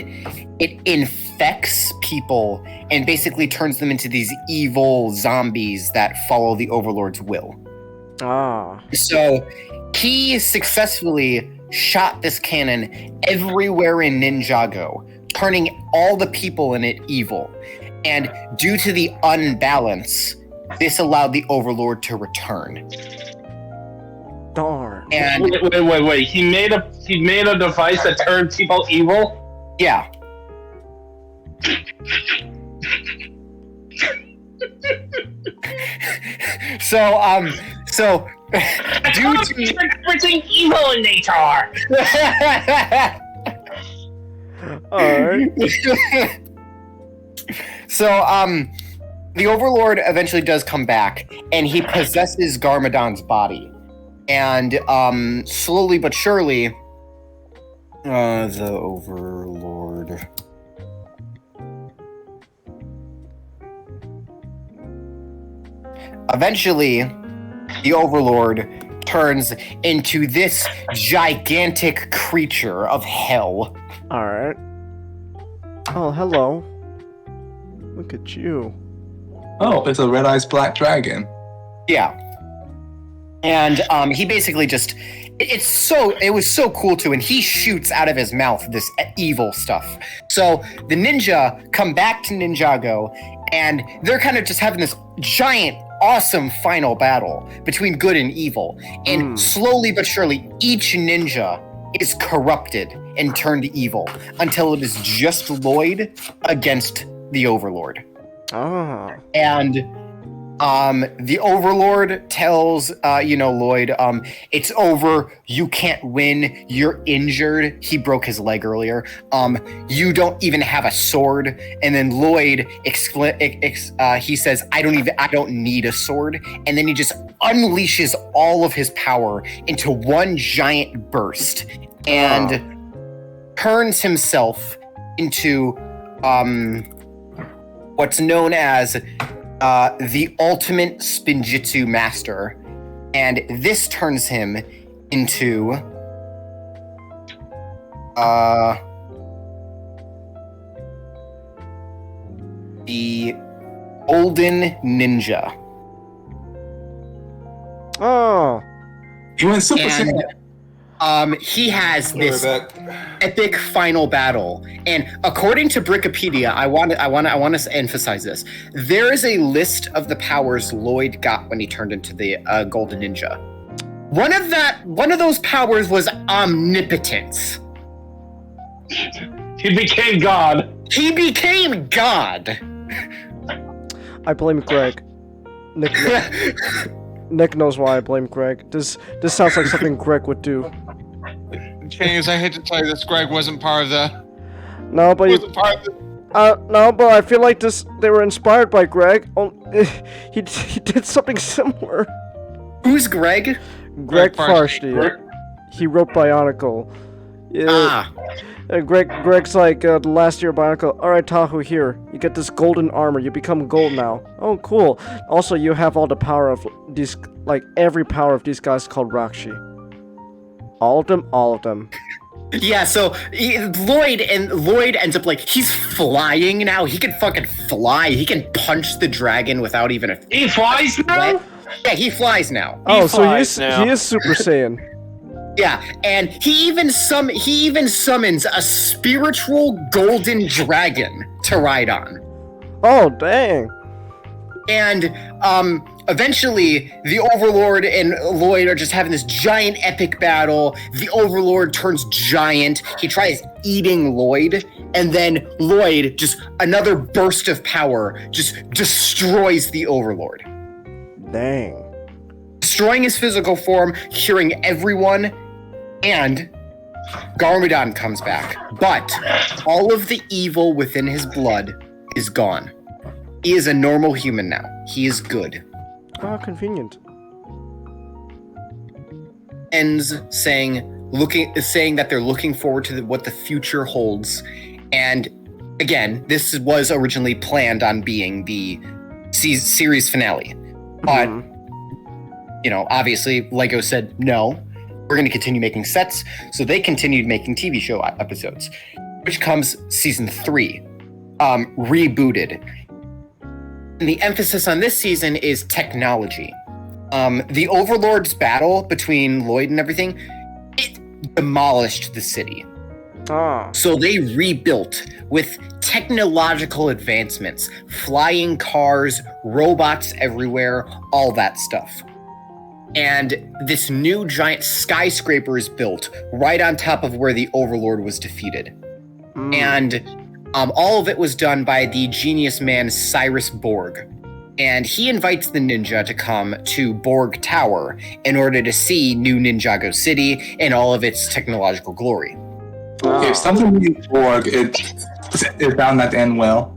it infects people and basically turns them into these evil zombies that follow the Overlord's will. So he successfully shot this cannon everywhere in Ninjago, turning all the people in it evil. And due to the unbalance, this allowed the Overlord to return. Darn. And wait. He made a device that turned people evil? Yeah. So due to everything evil in nature. Alright. So the Overlord eventually does come back, and he possesses Garmadon's body. And slowly but surely, the Overlord. Eventually, the Overlord turns into this gigantic creature of hell. Alright. Oh, hello. Look at you. Oh, it's a red-eyed black dragon. Yeah. And he basically just, it was so cool too, and he shoots out of his mouth this evil stuff. So the ninja come back to Ninjago, and they're kind of just having this giant, awesome final battle between good and evil. And slowly but surely, each ninja is corrupted and turned evil until it is just Lloyd against the Overlord. And the Overlord tells Lloyd, it's over, you can't win, you're injured. He broke his leg earlier. You don't even have a sword. And then Lloyd he says, I don't need a sword. And then he just unleashes all of his power into one giant burst and turns himself into what's known as the ultimate Spinjitzu master, and this turns him into the Golden Ninja. Oh, He went Super Saiyan. He has this epic final battle, and according to Brickopedia, I want to emphasize this. There is a list of the powers Lloyd got when he turned into the Golden Ninja. One of those powers was omnipotence. He became God. He became God. I blame Greg. Nick knows why I blame Greg. This sounds like something Greg would do. James, I hate to tell you this, Greg wasn't part of the... No, but no, but I feel like they were inspired by Greg. He did something similar. Who's Greg? Greg Farshty. He wrote Bionicle. Yeah. Greg's like, the last year of Bionicle. Alright, Tahu, here. You get this golden armor. You become gold now. Oh, cool. Also, you have all the power of these, like, every power of these guys called Rakshi. All of them? All of them. Yeah, so Lloyd ends up like, he's flying now. He can fucking fly. He can punch the dragon without even a... He flies now? Yeah, he flies now. Oh, so he is Super Saiyan. Yeah, and he even summons a spiritual golden dragon to ride on. Oh, dang. And eventually, the Overlord and Lloyd are just having this giant epic battle. The Overlord turns giant. He tries eating Lloyd, and then Lloyd, just another burst of power, just destroys the Overlord. Dang. Destroying his physical form, curing everyone, and Garmadon comes back. But all of the evil within his blood is gone. He is a normal human now. He is good. Oh, convenient. Ends saying that they're looking forward to what the future holds. And again, this was originally planned on being the series finale. But obviously Lego said, no, we're going to continue making sets. So they continued making TV show episodes, which comes season 3, rebooted. And the emphasis on this season is technology. The Overlord's battle between Lloyd and everything, it demolished the city. So they rebuilt with technological advancements, flying cars, robots everywhere, all that stuff. And this new giant skyscraper is built right on top of where the Overlord was defeated. And all of it was done by the genius man Cyrus Borg. And he invites the ninja to come to Borg Tower in order to see new Ninjago City and all of its technological glory. If something is Borg, it's bound not to end well.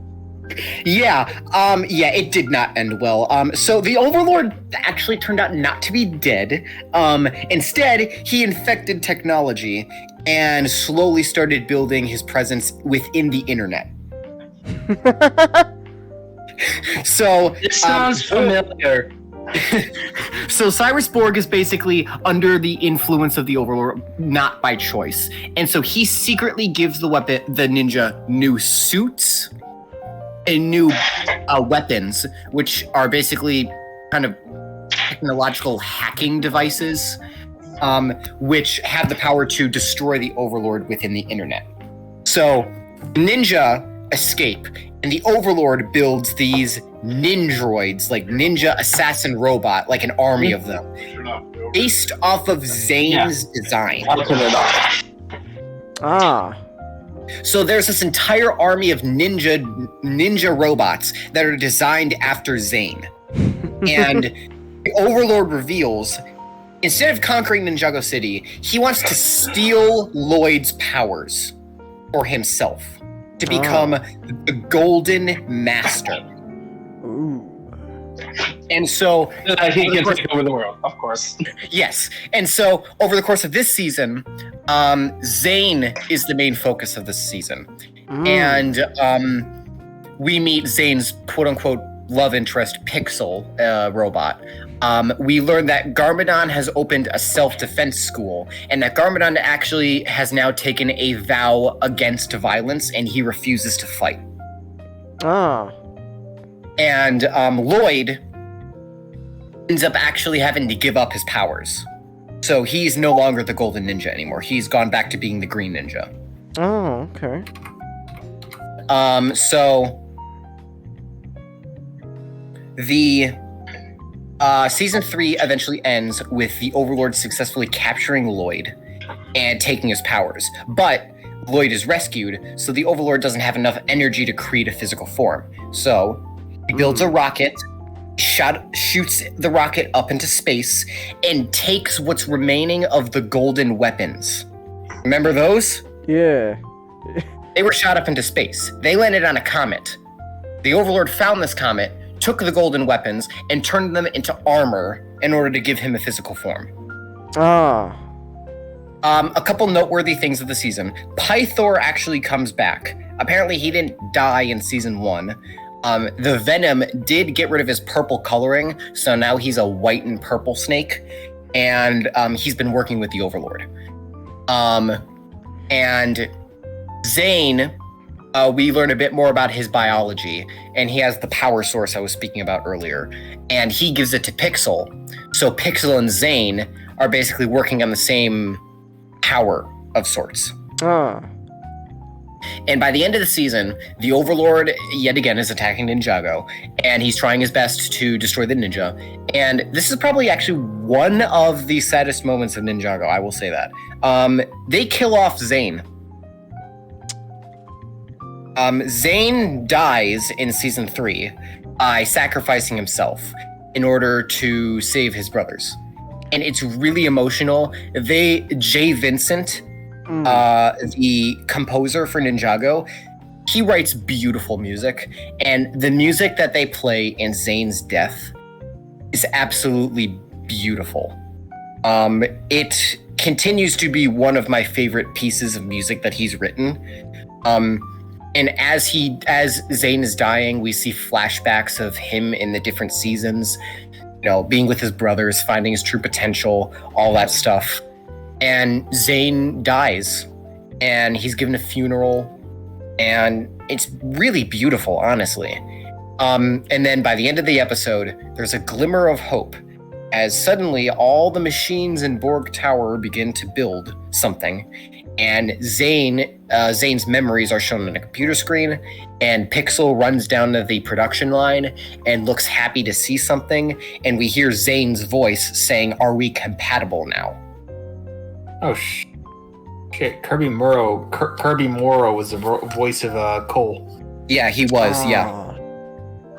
Yeah, it did not end well. So the Overlord actually turned out not to be dead. Instead, he infected technology and slowly started building his presence within the internet. So it sounds familiar. So Cyrus Borg is basically under the influence of the Overlord, not by choice. And so he secretly gives the ninja new suits and new weapons, which are basically kind of technological hacking devices, which have the power to destroy the Overlord within the internet. So ninja escape, and the Overlord builds these ninjroids, like ninja assassin robot, like an army of them, based off of Zane's design. So there's this entire army of ninja robots that are designed after Zane. And the Overlord reveals, instead of conquering Ninjago City, he wants to steal Lloyd's powers for himself to become the Golden Master. And so he can take over the world, of course. Yes. And so over the course of this season, Zane is the main focus of this season. And we meet Zane's quote-unquote love interest, Pixel robot. We learn that Garmadon has opened a self-defense school, and that Garmadon actually has now taken a vow against violence, and he refuses to fight. And Lloyd ends up actually having to give up his powers. So he's no longer the Golden Ninja anymore. He's gone back to being the Green Ninja. Oh, okay. So the season 3 eventually ends with the Overlord successfully capturing Lloyd and taking his powers. But Lloyd is rescued, so the Overlord doesn't have enough energy to create a physical form. So he builds a rocket, shoots the rocket up into space, and takes what's remaining of the golden weapons. Remember those? Yeah. They were shot up into space. They landed on a comet. The Overlord found this comet, took the golden weapons, and turned them into armor in order to give him a physical form. A couple noteworthy things of the season. Pythor actually comes back. Apparently he didn't die in season 1. The Venom did get rid of his purple coloring, so now he's a white and purple snake, and he's been working with the Overlord. And Zane, we learn a bit more about his biology, and he has the power source I was speaking about earlier, and he gives it to Pixel. So Pixel and Zane are basically working on the same power of sorts. And by the end of the season, the Overlord yet again is attacking Ninjago, and he's trying his best to destroy the ninja. And this is probably actually one of the saddest moments of Ninjago, I will say that. They kill off Zane. Zane dies in season 3 by sacrificing himself in order to save his brothers. And it's really emotional. Jay Vincent, the composer for Ninjago, he writes beautiful music, and the music that they play in Zane's death is absolutely beautiful. It continues to be one of my favorite pieces of music that he's written. And as Zane is dying, we see flashbacks of him in the different seasons. being with his brothers, finding his true potential, all that stuff. And Zane dies, and he's given a funeral, and it's really beautiful, honestly. And then by the end of the episode, there's a glimmer of hope, as suddenly all the machines in Borg Tower begin to build something, and Zane's memories are shown on a computer screen, and Pixel runs down to the production line and looks happy to see something, and we hear Zane's voice saying, "Are we compatible now?" Oh shit! Kirby Morrow was the voice of Cole. Yeah, he was.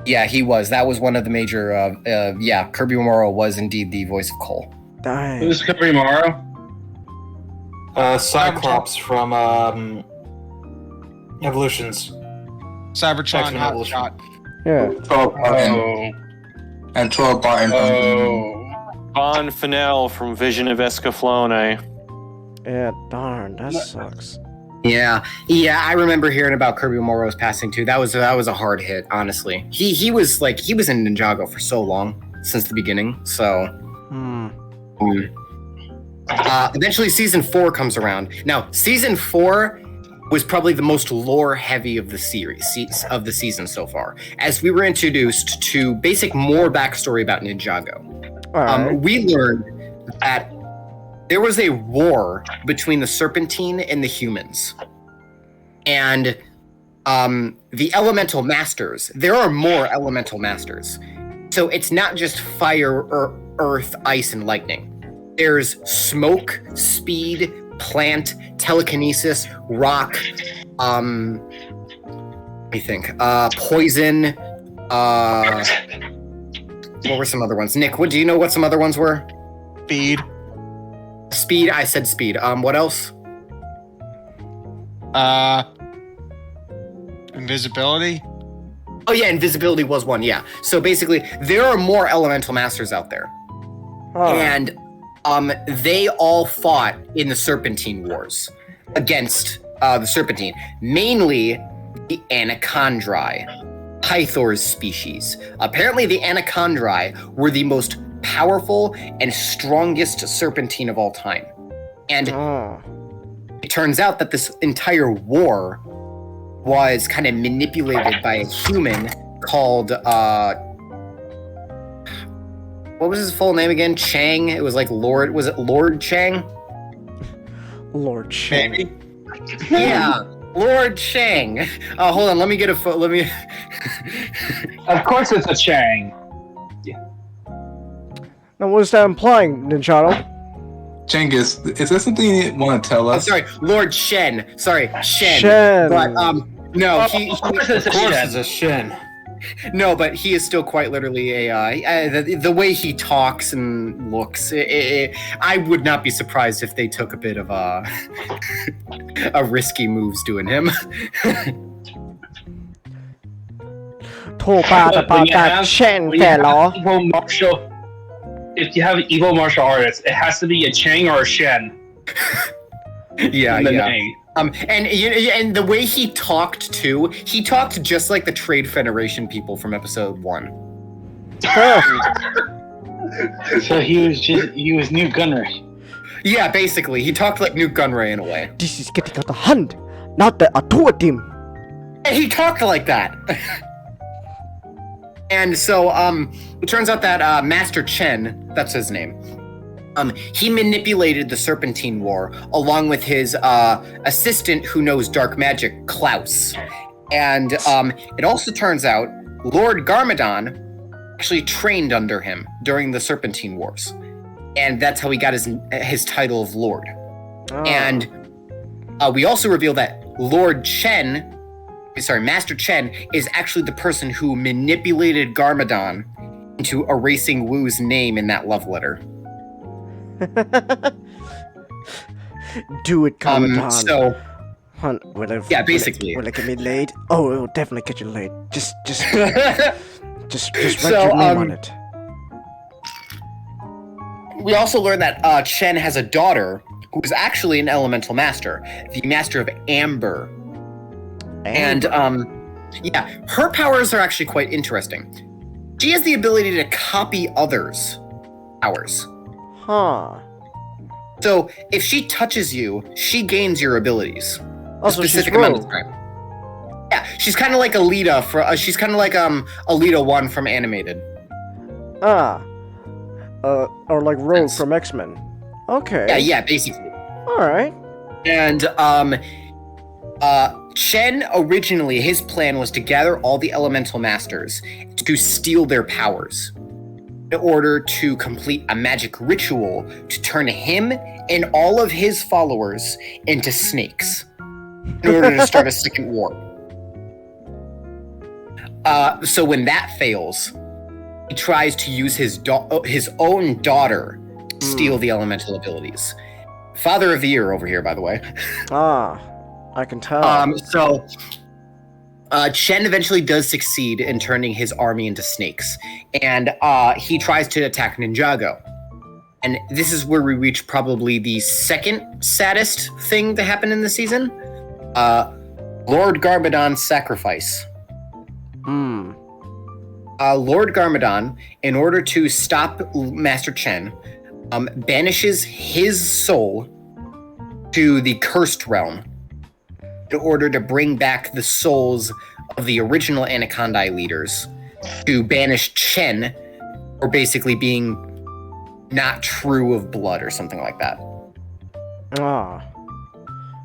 Yeah, he was. That was one of the major. Kirby Morrow was indeed the voice of Cole. Dang. Who's Kirby Morrow? Cyclops from Evolutions. Cybertron Hotshot. Yeah. And Troy Barton. Von Fennell from Vision of Escaflowne. Yeah, darn, that sucks. Yeah, I remember hearing about Kirby Morrow's passing too. That was a hard hit, honestly. He was in Ninjago for so long, since the beginning. So, eventually season 4 comes around. Now, season 4 was probably the most lore heavy of the season so far, as we were introduced to more backstory about Ninjago. Right. We learned that there was a war between the Serpentine and the humans. And the Elemental Masters, there are more Elemental Masters. So it's not just fire, earth, ice, and lightning. There's smoke, speed, plant, telekinesis, rock, poison, what were some other ones? Nick, do you know what some other ones were? Speed, I said speed. What else? Invisibility? Oh yeah, invisibility was one, yeah. So basically, there are more elemental masters out there. Oh. And they all fought in the Serpentine Wars against the Serpentine. Mainly the Anachondri, Pythor's species. Apparently the Anachondri were the most powerful and strongest Serpentine of all time. And it turns out that this entire war was kind of manipulated by a human called, what was his full name again? Chang? It was like Lord, was it Lord Chang? Lord Chang. Maybe. Yeah, Lord Chang. Hold on, let me get a let me... Of course it's a Chang. Now, what is that implying, Ninjago? Genghis, is that something you want to tell us? Sorry, Lord Shen. Sorry, Shen. Shen. But, no, of course it's a Shen. No, but he is still quite literally the way he talks and looks. I would not be surprised if they took a bit of a risky moves doing him. Talk about that Shen fellow. If you have an evil martial artist, it has to be a Chang or a Shen. Yeah. Name. And the way he talked too, he talked just like the Trade Federation people from episode 1. So he was Newt Gunray. Yeah, basically, he talked like Newt Gunray in a way. This is getting out of hand, not the Atua team. And he talked like that. And so, it turns out that Master Chen, that's his name, he manipulated the Serpentine War along with his assistant who knows dark magic, Klaus. And it also turns out Lord Garmadon actually trained under him during the Serpentine Wars. And that's how he got his title of Lord. Oh. And we also reveal that Master Chen is actually the person who manipulated Garmadon into erasing Wu's name in that love letter. Do it, Garmadon. So, basically. Will it get me laid? Oh, it will definitely get you laid. Just write So, your name on it. We also learned that Chen has a daughter who is actually an elemental master, the master of Amber. And her powers are actually quite interesting. she has the ability to copy others' powers. Huh. So if she touches you, she gains your abilities. Also, a she's specific amount of rogue. time. Yeah, she's kind of like Alita. She's kind of like Alita 1 from Animated. Or like Rogue from X-Men. Okay. Yeah, basically. Alright. And Chen originally, his plan was to gather all the elemental masters to steal their powers in order to complete a magic ritual to turn him and all of his followers into snakes in order to start a second war. So when that fails, he tries to use his own daughter to steal the elemental abilities. Father of the Year over here, by the way. I can tell. So Chen eventually does succeed in turning his army into snakes, and he tries to attack Ninjago. And this is where we reach probably the second saddest thing to happen in the season. Lord Garmadon's sacrifice. Lord Garmadon, in order to stop Master Chen, banishes his soul to the Cursed Realm in order to bring back the souls of the original Anacondae leaders to banish Chen for basically being not true of blood or something like that.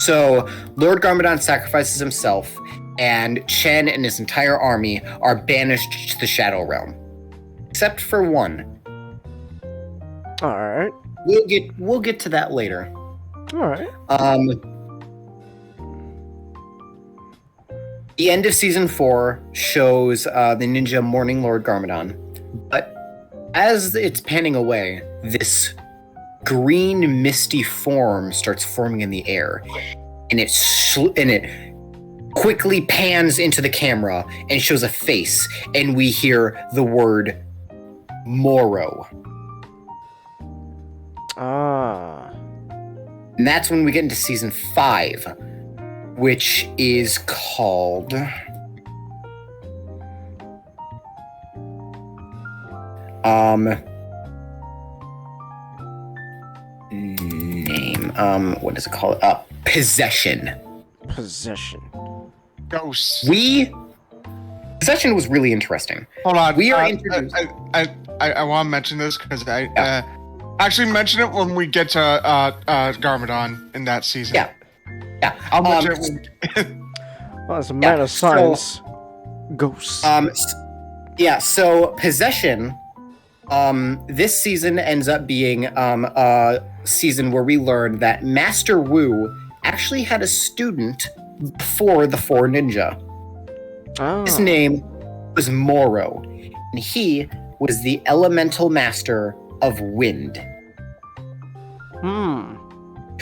So Lord Garmadon sacrifices himself, and Chen and his entire army are banished to the Shadow Realm, except for one. All right. We'll get to that later. All right. The end of season 4 shows the ninja mourning Lord Garmadon, but as it's panning away, this green misty form starts forming in the air, and it quickly pans into the camera and shows a face, and we hear the word Moro. And that's when we get into season 5, which is called what is it called? Possession. Possession. Ghosts. Possession was really interesting. Hold on. We are introduced. I want to mention this because I actually mention it when we get to Garmadon in that season. Yeah. I'll mention it. Well, as a man of science, ghosts. So Possession, this season ends up being a season where we learn that Master Wu actually had a student before the 4 ninja. His name was Moro, and he was the elemental master of wind.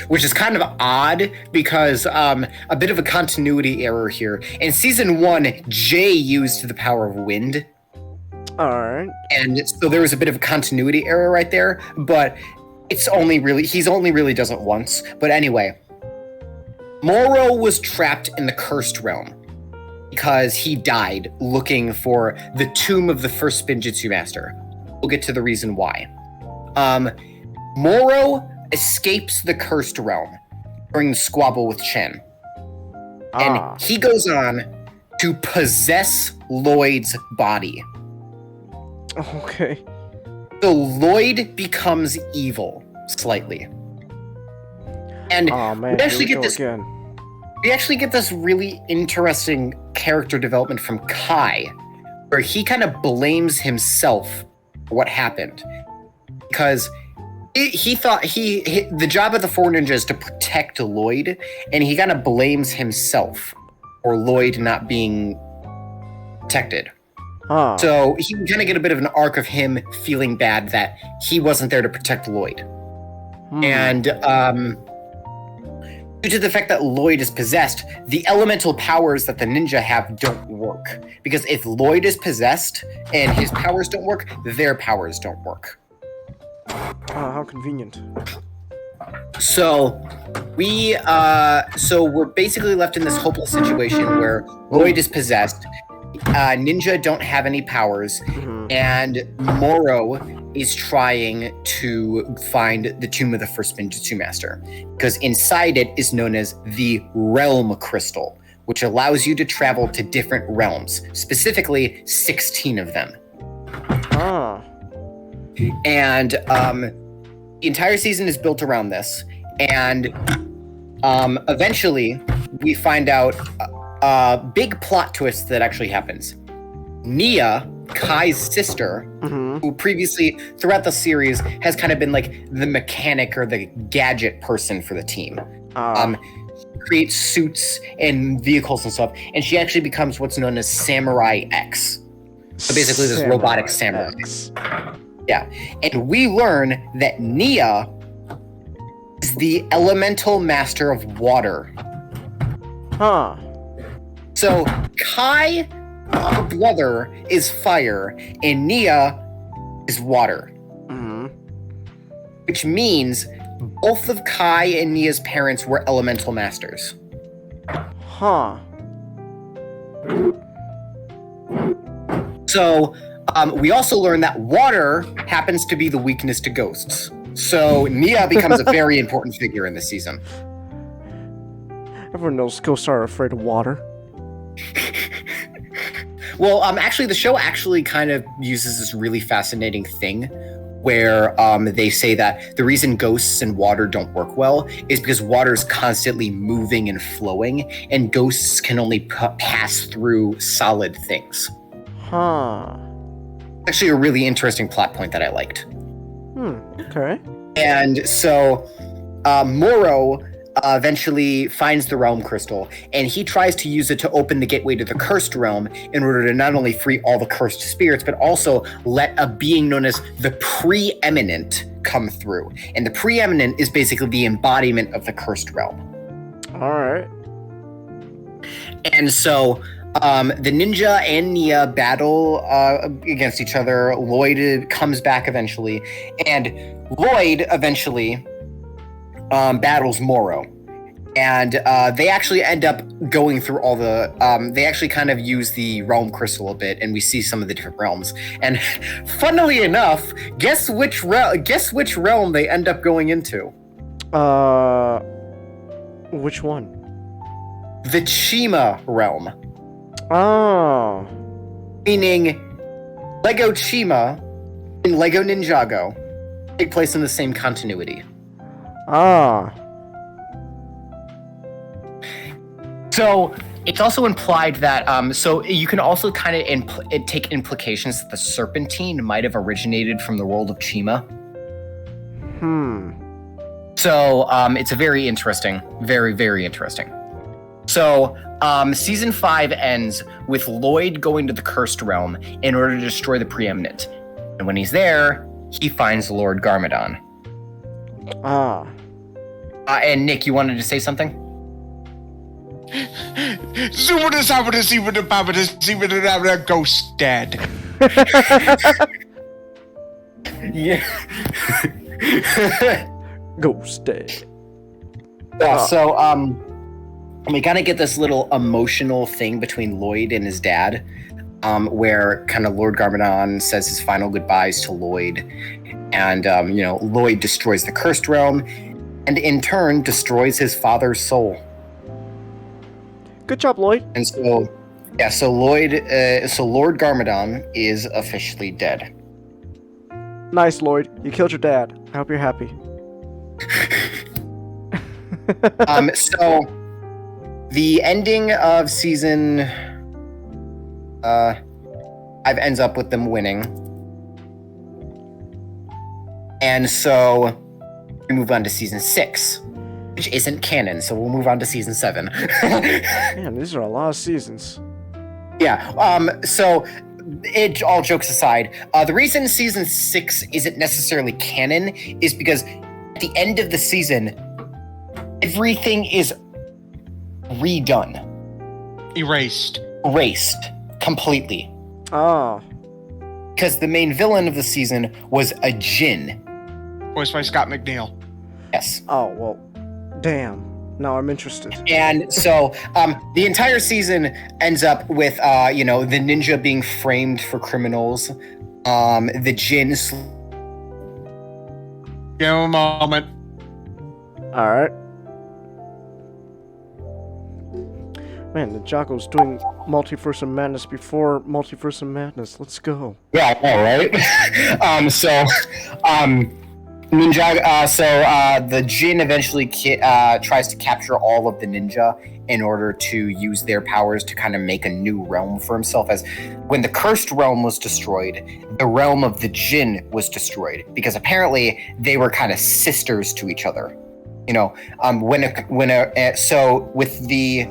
Which is kind of odd because a bit of a continuity error here. In season 1, Jay used the power of wind. Alright. And so there was a bit of a continuity error right there, but he's only really does it once. But anyway, Moro was trapped in the Cursed Realm because he died looking for the tomb of the first Spinjitzu master. We'll get to the reason why. Moro escapes the Cursed Realm during the squabble with Chen. And he goes on to possess Lloyd's body. Okay. So Lloyd becomes evil, slightly. And man, we actually here we get go this again. We actually get this really interesting character development from Kai, where he kind of blames himself for what happened. Because he thought the job of the 4 ninjas is to protect Lloyd, and he kind of blames himself for Lloyd not being protected. So he kind of get a bit of an arc of him feeling bad that he wasn't there to protect Lloyd. And due to the fact that Lloyd is possessed, the elemental powers that the ninja have don't work. Because if Lloyd is possessed and his powers don't work, their powers don't work. How convenient. So we're basically left in this hopeless situation where Lloyd is possessed. Ninja don't have any powers, and Moro is trying to find the tomb of the first Ninjutsu master, because inside it is known as the Realm Crystal, which allows you to travel to different realms, specifically 16 of them. And the entire season is built around this, and eventually we find out a big plot twist that actually happens. Nia, Kai's sister, who previously throughout the series has kind of been like the mechanic or the gadget person for the team. Creates suits and vehicles and stuff, and she actually becomes what's known as Samurai X. So basically this robotic samurai. Yeah. And we learn that Nia is the elemental master of water. So Kai, her brother, is fire, and Nia is water. Which means both of Kai and Nia's parents were elemental masters. So we also learn that water happens to be the weakness to ghosts. So Nia becomes a very important figure in this season. Everyone knows ghosts are afraid of water. Well, actually, the show actually kind of uses this really fascinating thing where they say that the reason ghosts and water don't work well is because water is constantly moving and flowing, and ghosts can only pass through solid things. Actually, a really interesting plot point that I liked. Okay. And so Moro eventually finds the Realm Crystal, and he tries to use it to open the gateway to the Cursed Realm in order to not only free all the cursed spirits, but also let a being known as the Preeminent come through. And the Preeminent is basically the embodiment of the Cursed Realm. All right. And so the Ninja and Nia battle against each other. Lloyd comes back eventually, and Lloyd eventually battles Moro, and they actually end up going through all the they actually kind of use the Realm Crystal a bit, and we see some of the different realms. And funnily enough, guess which realm they end up going into? Which one? The Chima realm. Meaning Lego Chima and Lego Ninjago take place in the same continuity. So it's also implied that so you can also kind of take implications that the Serpentine might have originated from the world of Chima. So it's a very interesting, very, very interesting. So season 5 ends with Lloyd going to the Cursed Realm in order to destroy the Preeminent. And when he's there, he finds Lord Garmadon. And Nick, you wanted to say something? Ghost dead. Yeah. Ghost dead. Yeah, so we kind of get this little emotional thing between Lloyd and his dad, where kind of Lord Garmadon says his final goodbyes to Lloyd, and Lloyd destroys the Cursed Realm, and in turn destroys his father's soul. Good job, Lloyd. And so, yeah, so Lord Garmadon is officially dead. Nice, Lloyd. You killed your dad. I hope you're happy. So the ending of season 5 ends up with them winning. And so we move on to season 6, which isn't canon, so we'll move on to season 7. Man, these are a lot of seasons. Yeah, so it, all jokes aside, the reason season 6 isn't necessarily canon is because at the end of the season, everything is redone. Erased completely. Because the main villain of the season was a djinn. Voiced by Scott McNeil. Yes. Oh, well, damn. Now I'm interested. And so the entire season ends up with, the ninja being framed for criminals. The Jin. Give him a moment. All right. Man, Ninjago's doing Multiverse of Madness before Multiverse of Madness. Let's go. Yeah, I know, right? Ninjago. The Jin eventually tries to capture all of the ninja in order to use their powers to kind of make a new realm for himself. As when the cursed realm was destroyed, the realm of the Jin was destroyed because apparently they were kind of sisters to each other. So with the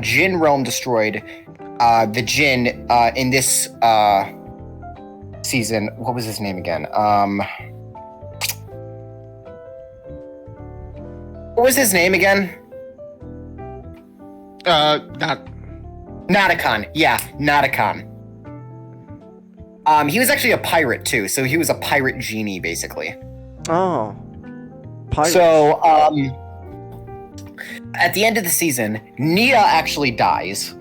Jin realm destroyed, the Jin in this season, what was his name again? What was his name again? Nadakon. Yeah, Nadakon. He was actually a pirate too, so he was a pirate genie basically. Oh. Pirate. So, at the end of the season, Nia actually dies.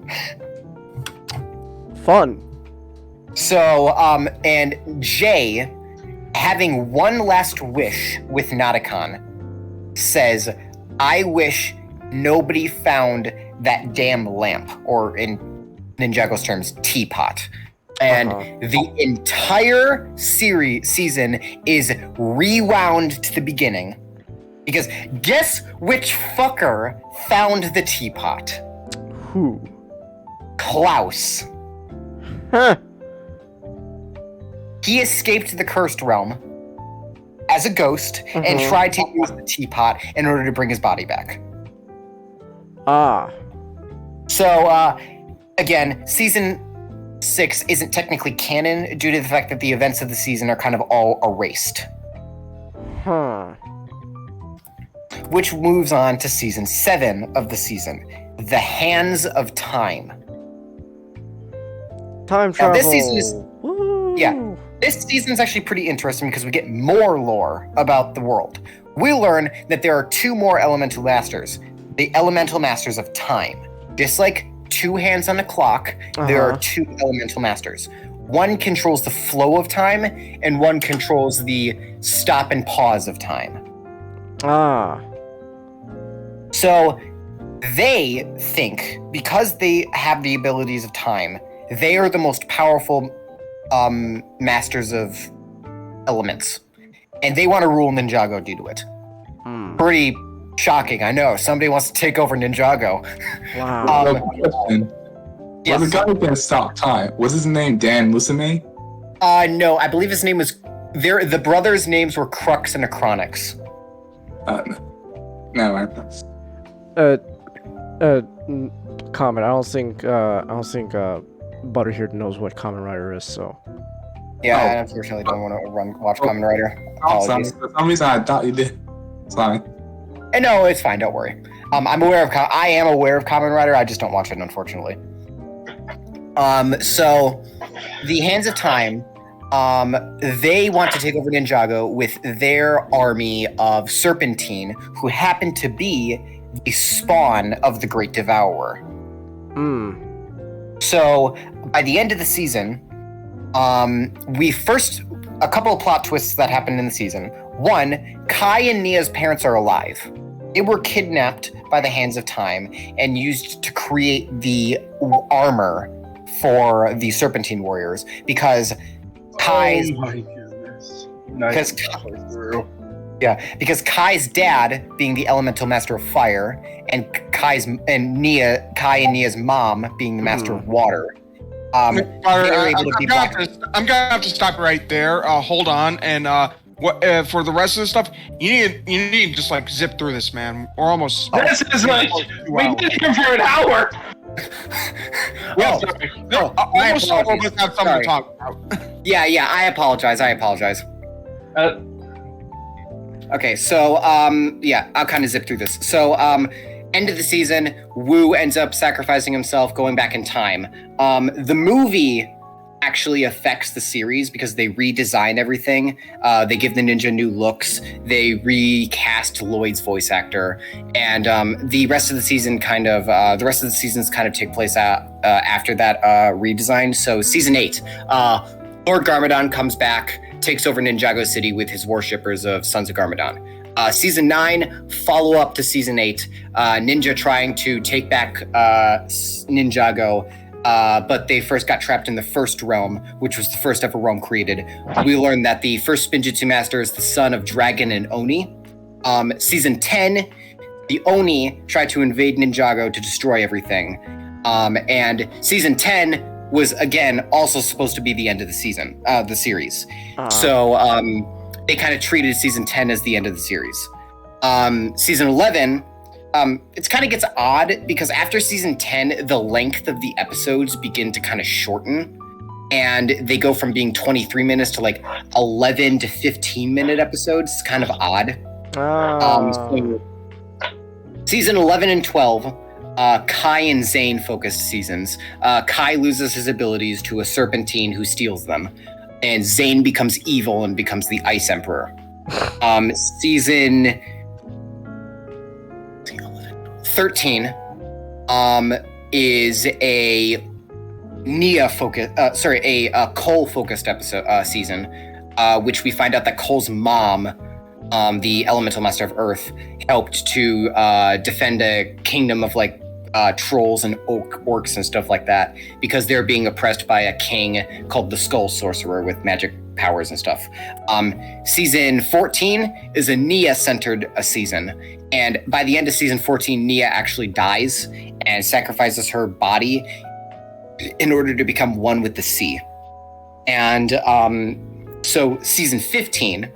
Fun. So, and Jay, having one last wish with Nadakon, says, I wish nobody found that damn lamp, or in Ninjago's terms, teapot. And the entire season is rewound to the beginning. Because guess which fucker found the teapot? Who? Klaus. Huh. He escaped the cursed realm as a ghost and tried to use the teapot in order to bring his body back. Ah. So, again, season 6 isn't technically canon due to the fact that the events of the season are kind of all erased. Huh. Which moves on to season 7 of the season, The Hands of Time. Time travel. Now, this season is... Woo. Yeah. This season is actually pretty interesting because we get more lore about the world. We learn that there are 2 more elemental masters, the elemental masters of time. Just like 2 hands on a clock, there are 2 elemental masters. One controls the flow of time, and one controls the stop and pause of time. Ah. So they think, because they have the abilities of time, they are the most powerful masters of elements, and they want to rule Ninjago due to it. Pretty shocking, I know. Somebody wants to take over Ninjago. Wow. Question. Yes. Well, the guy who can stop time, was his name Dan Musume? No, I believe his name was... The brothers' names were Crux and Acronix. Never mind. Comment. I don't think Butterhead knows what Kamen Rider is, so. Yeah, I unfortunately don't want to watch Kamen Rider. Apologies. For some reason, I thought you did. Sorry. No, it's fine. Don't worry. I am aware of Kamen Rider. I just don't watch it, unfortunately. So, the Hands of Time, they want to take over Ninjago with their army of Serpentine, who happen to be the spawn of the Great Devourer. So, by the end of the season, a couple of plot twists that happened in the season. One, Kai and Nia's parents are alive. They were kidnapped by the Hands of Time and used to create the armor for the Serpentine warriors because Kai's... Oh my goodness. Because Kai's dad, being the elemental master of fire, and Kai and Nia's mom being the master of water. I'm gonna have to stop right there. Hold on, and for the rest of the stuff, you need to just like zip through this, man. We're almost. This is like we did here for an hour. Almost all of us have something to talk about. Yeah. I apologize. Okay, so I'll kind of zip through this. So end of the season, Wu ends up sacrificing himself, going back in time. The movie actually affects the series because they redesign everything. They give the ninja new looks. They recast Lloyd's voice actor, and the rest of the seasons kind of take place after that redesign. So season 8, Lord Garmadon comes back, takes over Ninjago City with his worshippers of Sons of Garmadon. Season 9, follow up to season 8, Ninja trying to take back Ninjago. But they first got trapped in the first realm, which was the first ever realm created. We learned that the first Spinjitzu master is the son of Dragon and Oni. Season 10, the Oni tried to invade Ninjago to destroy everything. And season 10 was, again, also supposed to be the end of the season, the series. So they kind of treated season 10 as the end of the series. Season 11... it kind of gets odd because after season 10, the length of the episodes begin to kind of shorten, and they go from being 23 minutes to like 11 to 15 minute episodes. It's kind of odd. So season 11 and 12, Kai and Zane focused seasons. Kai loses his abilities to a serpentine who steals them, and Zane becomes evil and becomes the Ice Emperor. Season 13 is a Cole-focused season, which we find out that Cole's mom, the Elemental Master of Earth, helped to defend a kingdom of like trolls and orcs and stuff like that because they're being oppressed by a king called the Skull Sorcerer with magic powers and stuff. Season 14 is a Nia-centered season. And by the end of season 14, Nia actually dies and sacrifices her body in order to become one with the sea. And so season 15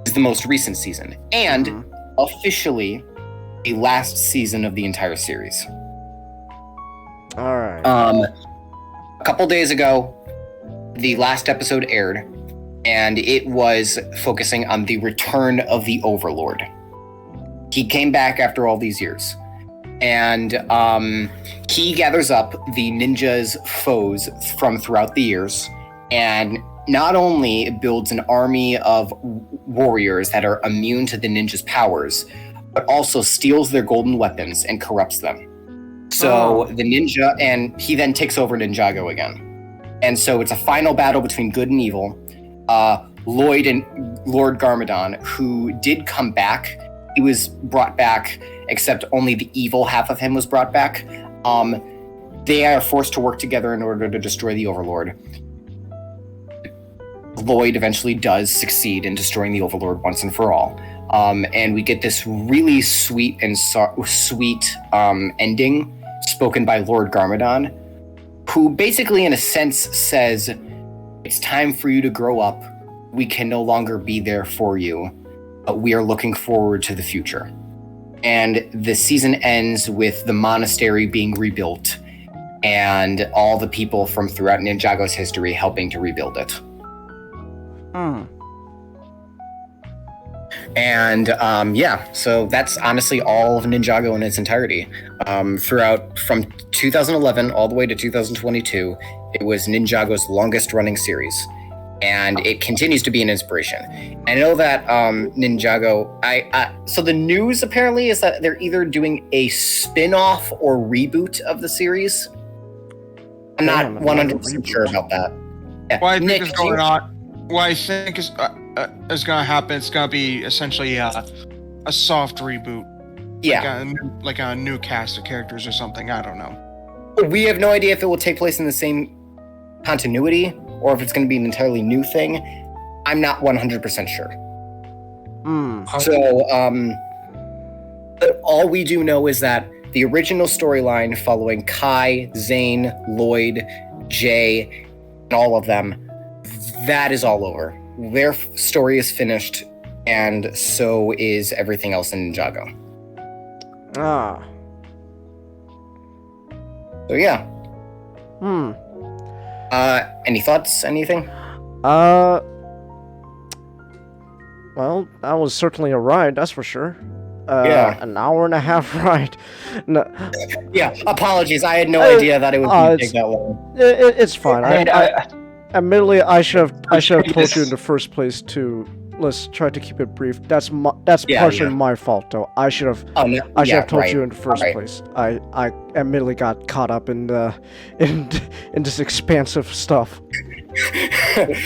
is the most recent season and officially a last season of the entire series. All right. A couple days ago, the last episode aired, and it was focusing on the return of the Overlord. He came back after all these years, and he gathers up the ninjas' foes from throughout the years, and not only builds an army of warriors that are immune to the ninjas' powers, but also steals their golden weapons and corrupts them. So the ninja, and he then takes over Ninjago again. And so it's a final battle between good and evil. Lloyd and Lord Garmadon, who did come back, he was brought back, except only the evil half of him was brought back. They are forced to work together in order to destroy the Overlord. Lloyd eventually does succeed in destroying the Overlord once and for all. And we get this really sweet and sweet ending spoken by Lord Garmadon, who basically, in a sense, says, "It's time for you to grow up. We can no longer be there for you, but we are looking forward to the future." And the season ends with the monastery being rebuilt and all the people from throughout Ninjago's history helping to rebuild it. And so that's honestly all of Ninjago in its entirety. Throughout from 2011 all the way to 2022, it was Ninjago's longest running series, and it continues to be an inspiration. I know that Ninjago, so the news apparently is that they're either doing a spin-off or reboot of the series. I'm not 100% sure about that. Yeah. What I think is going on, what I think is going to happen, it's going to be essentially a soft reboot. Yeah. Like a new cast of characters or something. I don't know. We have no idea if it will take place in the same continuity or if it's going to be an entirely new thing. I'm not 100% sure. So, but all we do know is that the original storyline following Kai, Zane, Lloyd, Jay, and all of them, that is all over. Their story is finished, and so is everything else in Ninjago. So yeah. Any thoughts? Anything? Well, that was certainly a ride, that's for sure. Yeah. An hour and a half ride. No. Yeah, apologies. I had no idea that it would take that long. It's fine. Admittedly, I should have told you in the first place to. Let's try to keep it brief. That's partially my fault, though. I should have told you in the first place. I admittedly got caught up in this expansive stuff.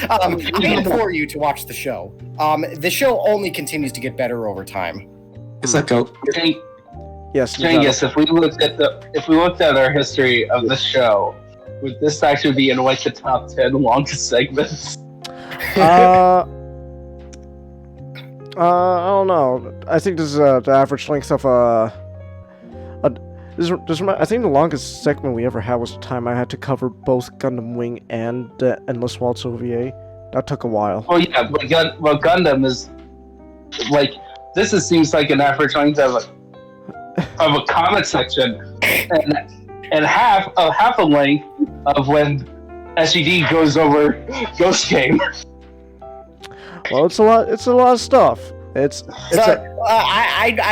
I implore you to watch the show. The show only continues to get better over time. It's like a yes. If we looked at our history of the show, would this actually be in like the top 10 longest segments? I don't know. I think this is the average length of I think the longest segment we ever had was the time I had to cover both Gundam Wing and the Endless Waltz OVA. That took a while. Oh yeah, but Gundam is like seems like an average length of a comment section, and half a length of when SED goes over Ghost Game. Well, it's a lot of stuff. I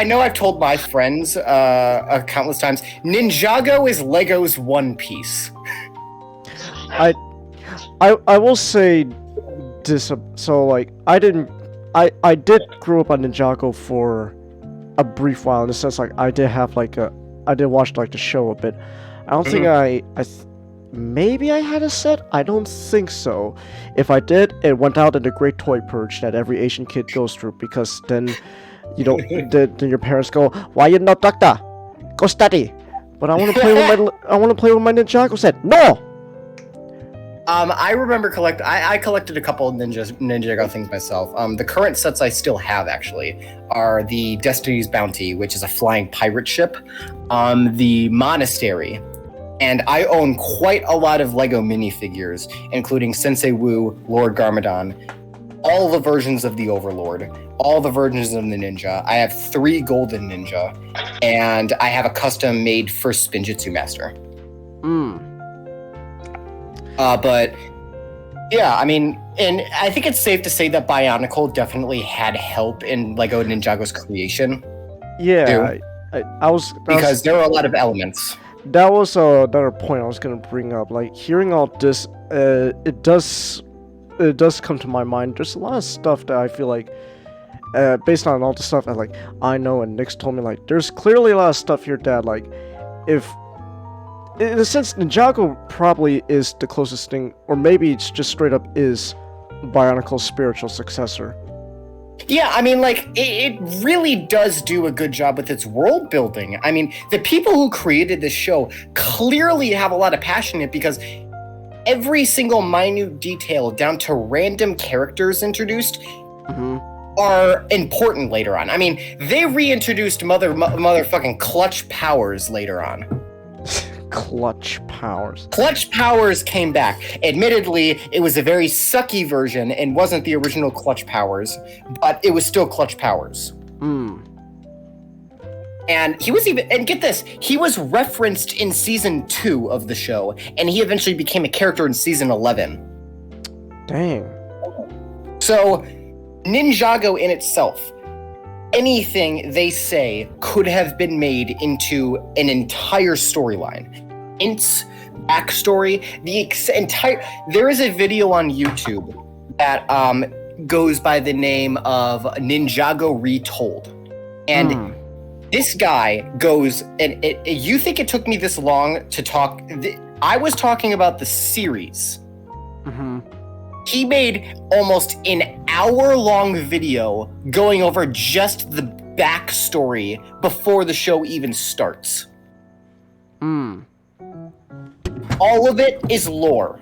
know I've told my friends countless times. Ninjago is Lego's One Piece. I will say this. So like I did grow up on Ninjago for a brief while, in the sense like I did watch like the show a bit. I don't think maybe I had a set? I don't think so. If I did, it went out in the great toy purge that every Asian kid goes through, because then you don't then your parents go, "Why you not doctor? Go study." But I want to play with my Ninjago set. No. I remember I collected a couple of Ninjago things myself. The current sets I still have actually are the Destiny's Bounty, which is a flying pirate ship, the Monastery. And I own quite a lot of Lego minifigures, including Sensei Wu, Lord Garmadon, all the versions of the Overlord, all the versions of the Ninja. I have 3 Golden Ninja, and I have a custom-made first Spinjitzu Master. But yeah, I mean, and I think it's safe to say that Bionicle definitely had help in Lego Ninjago's creation. Yeah, because there are a lot of elements. That was another point I was gonna bring up. Like, hearing all this, it does come to my mind. There's a lot of stuff that I feel like, based on all the stuff that like I know and Nick's told me, like there's clearly a lot of stuff here that like, if in a sense Ninjago probably is the closest thing, or maybe it's just straight up is Bionicle's spiritual successor. Yeah, I mean, like, it really does do a good job with its world building. I mean, the people who created this show clearly have a lot of passion in it, because every single minute detail, down to random characters introduced, are important later on. I mean, they reintroduced motherfucking Clutch Powers later on. Clutch Powers. Clutch Powers came back. Admittedly, it was a very sucky version and wasn't the original Clutch Powers, but it was still Clutch Powers. And he was and get this, he was referenced in season 2 of the show, and he eventually became a character in season 11. Dang. So, Ninjago in itself, anything they say could have been made into an entire storyline. Int's backstory, there is a video on YouTube that goes by the name of Ninjago Retold. And this guy goes, and you think it took me this long to talk? I was talking about the series. He made almost an hour-long video going over just the backstory before the show even starts. All of it is lore.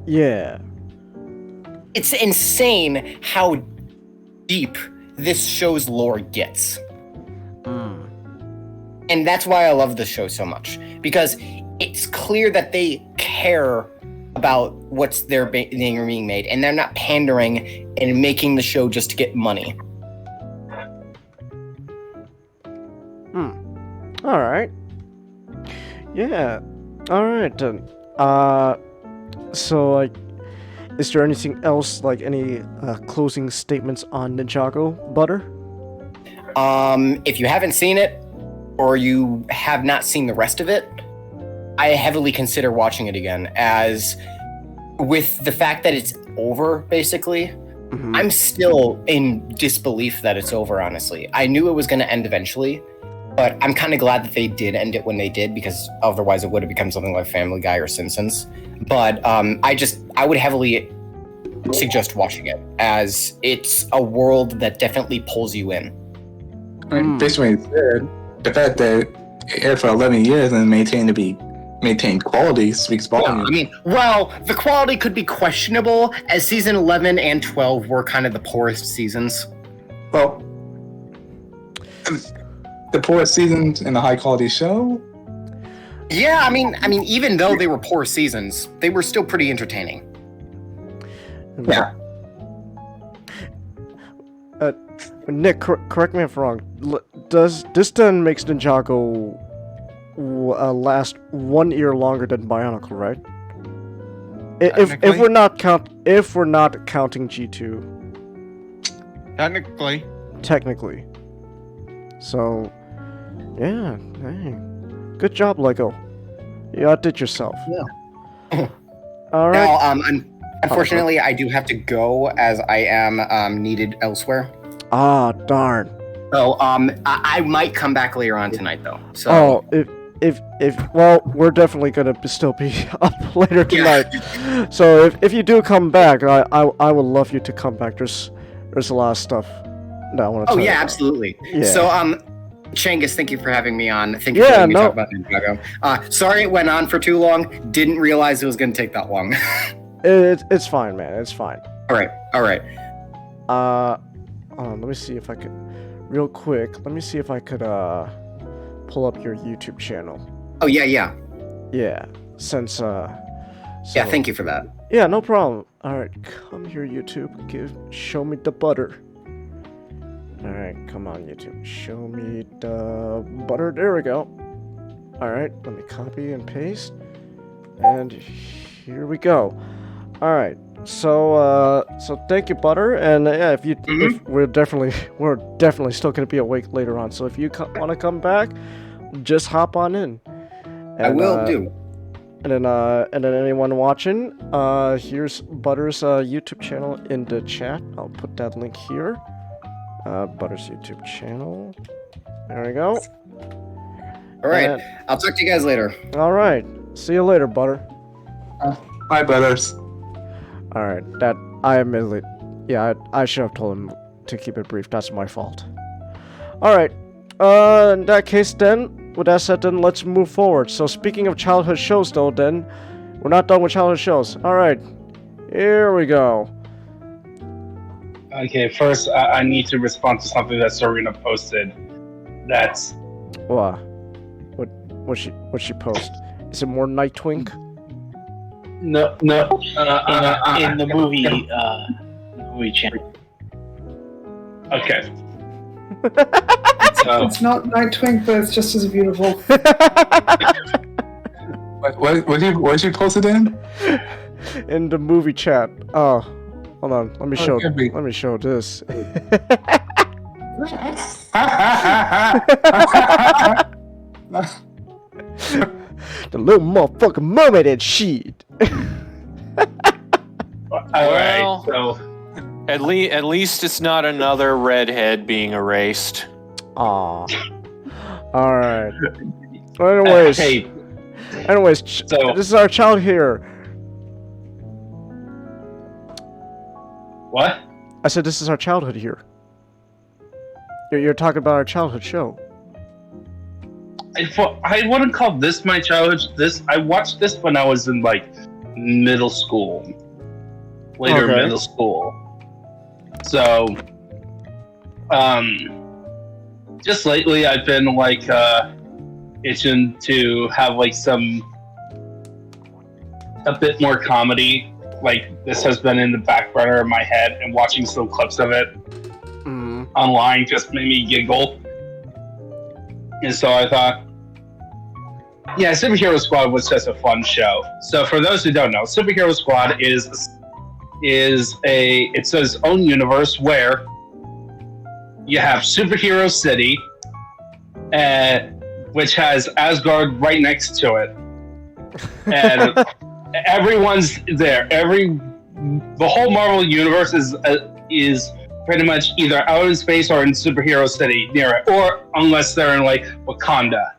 Yeah. It's insane how deep this show's lore gets. And that's why I love the show so much, because it's clear that they care about what's being made, and they're not pandering and making the show just to get money. All right. Yeah. All right then. So like, is there anything else, like any closing statements on Ninjago, Butter? If you haven't seen it, or you have not seen the rest of it, I heavily consider watching it again, as with the fact that it's over, basically, I'm still in disbelief that it's over, honestly. I knew it was going to end eventually, but I'm kind of glad that they did end it when they did, because otherwise it would have become something like Family Guy or Simpsons. But I would heavily suggest watching it, as it's a world that definitely pulls you in. Based on what you said, the fact that it aired for 11 years and maintained quality speaks volumes. I mean, well, the quality could be questionable, as season 11 and 12 were kind of the poorest seasons. Well, the poorest seasons in a high quality show? Yeah, I mean, even though they were poor seasons, they were still pretty entertaining. Yeah. Nick, correct me if I'm wrong. Does this then makes Ninjago last 1 year longer than Bionicle, right? If we're not counting G2. Technically. So, yeah, dang. Good job, Lego. You outdid yourself. Yeah. All right. Now, unfortunately, I do have to go, as I am needed elsewhere. Ah, darn. So, I might come back later on tonight, though. So. Oh, well, we're definitely gonna still be up later tonight. Yeah. So if you do come back, I would love you to come back. There's a lot of stuff that I want to. Oh yeah, absolutely. Yeah. So Changus, thank you for having me on. Thank you for letting me talk about Ninjago. Sorry it went on for too long. Didn't realize it was gonna take that long. It's fine, man. It's fine. All right. Let me see if I could, real quick. Let me see if I could pull up your YouTube channel. Oh yeah. Yeah. Since yeah, thank you for that. Yeah, no problem. All right, come here, YouTube. Show me the butter. All right, come on, YouTube. Show me the butter. There we go. All right, let me copy and paste, and here we go. All right. So thank you, Butter, and yeah, if we're definitely still gonna be awake later on. So if you want to come back, just hop on in. And, I will do. And then anyone watching, here's Butter's YouTube channel in the chat. I'll put that link here. Butter's YouTube channel. There we go. All right, I'll talk to you guys later. All right, see you later, Butter. Bye, Butters. Alright, that I admittedly, yeah, I should have told him to keep it brief. That's my fault. Alright, in that case then, with that said then, let's move forward. So speaking of childhood shows though then, we're not done with childhood shows. Alright, here we go. Okay, first I need to respond to something that Serena posted. That's... What? What she post? Is it more Nightwing? No. In the movie channel. Okay. It's not Nightwing, but it's just as beautiful. What you posted in? In the movie chat. Oh, hold on. Let me show. Let me show this. The little motherfucking mermaid and shit. Well, so at least it's not another redhead being erased. Aw. Alright. Anyways. So this is our child here. What? I said this is our childhood here. You're talking about our childhood show. I wouldn't call this my childhood. I watched this when I was in like middle school, later middle school. So, just lately I've been like itching to have like a bit more comedy. Like this has been in the back burner of my head, and watching some clips of it online just made me giggle. And so I thought, yeah, Superhero Squad was just a fun show. So for those who don't know, Superhero Squad is it's its own universe where you have Superhero City, which has Asgard right next to it, and everyone's there. The whole Marvel universe is pretty much either out in space or in superhero city near it, or unless they're in like Wakanda,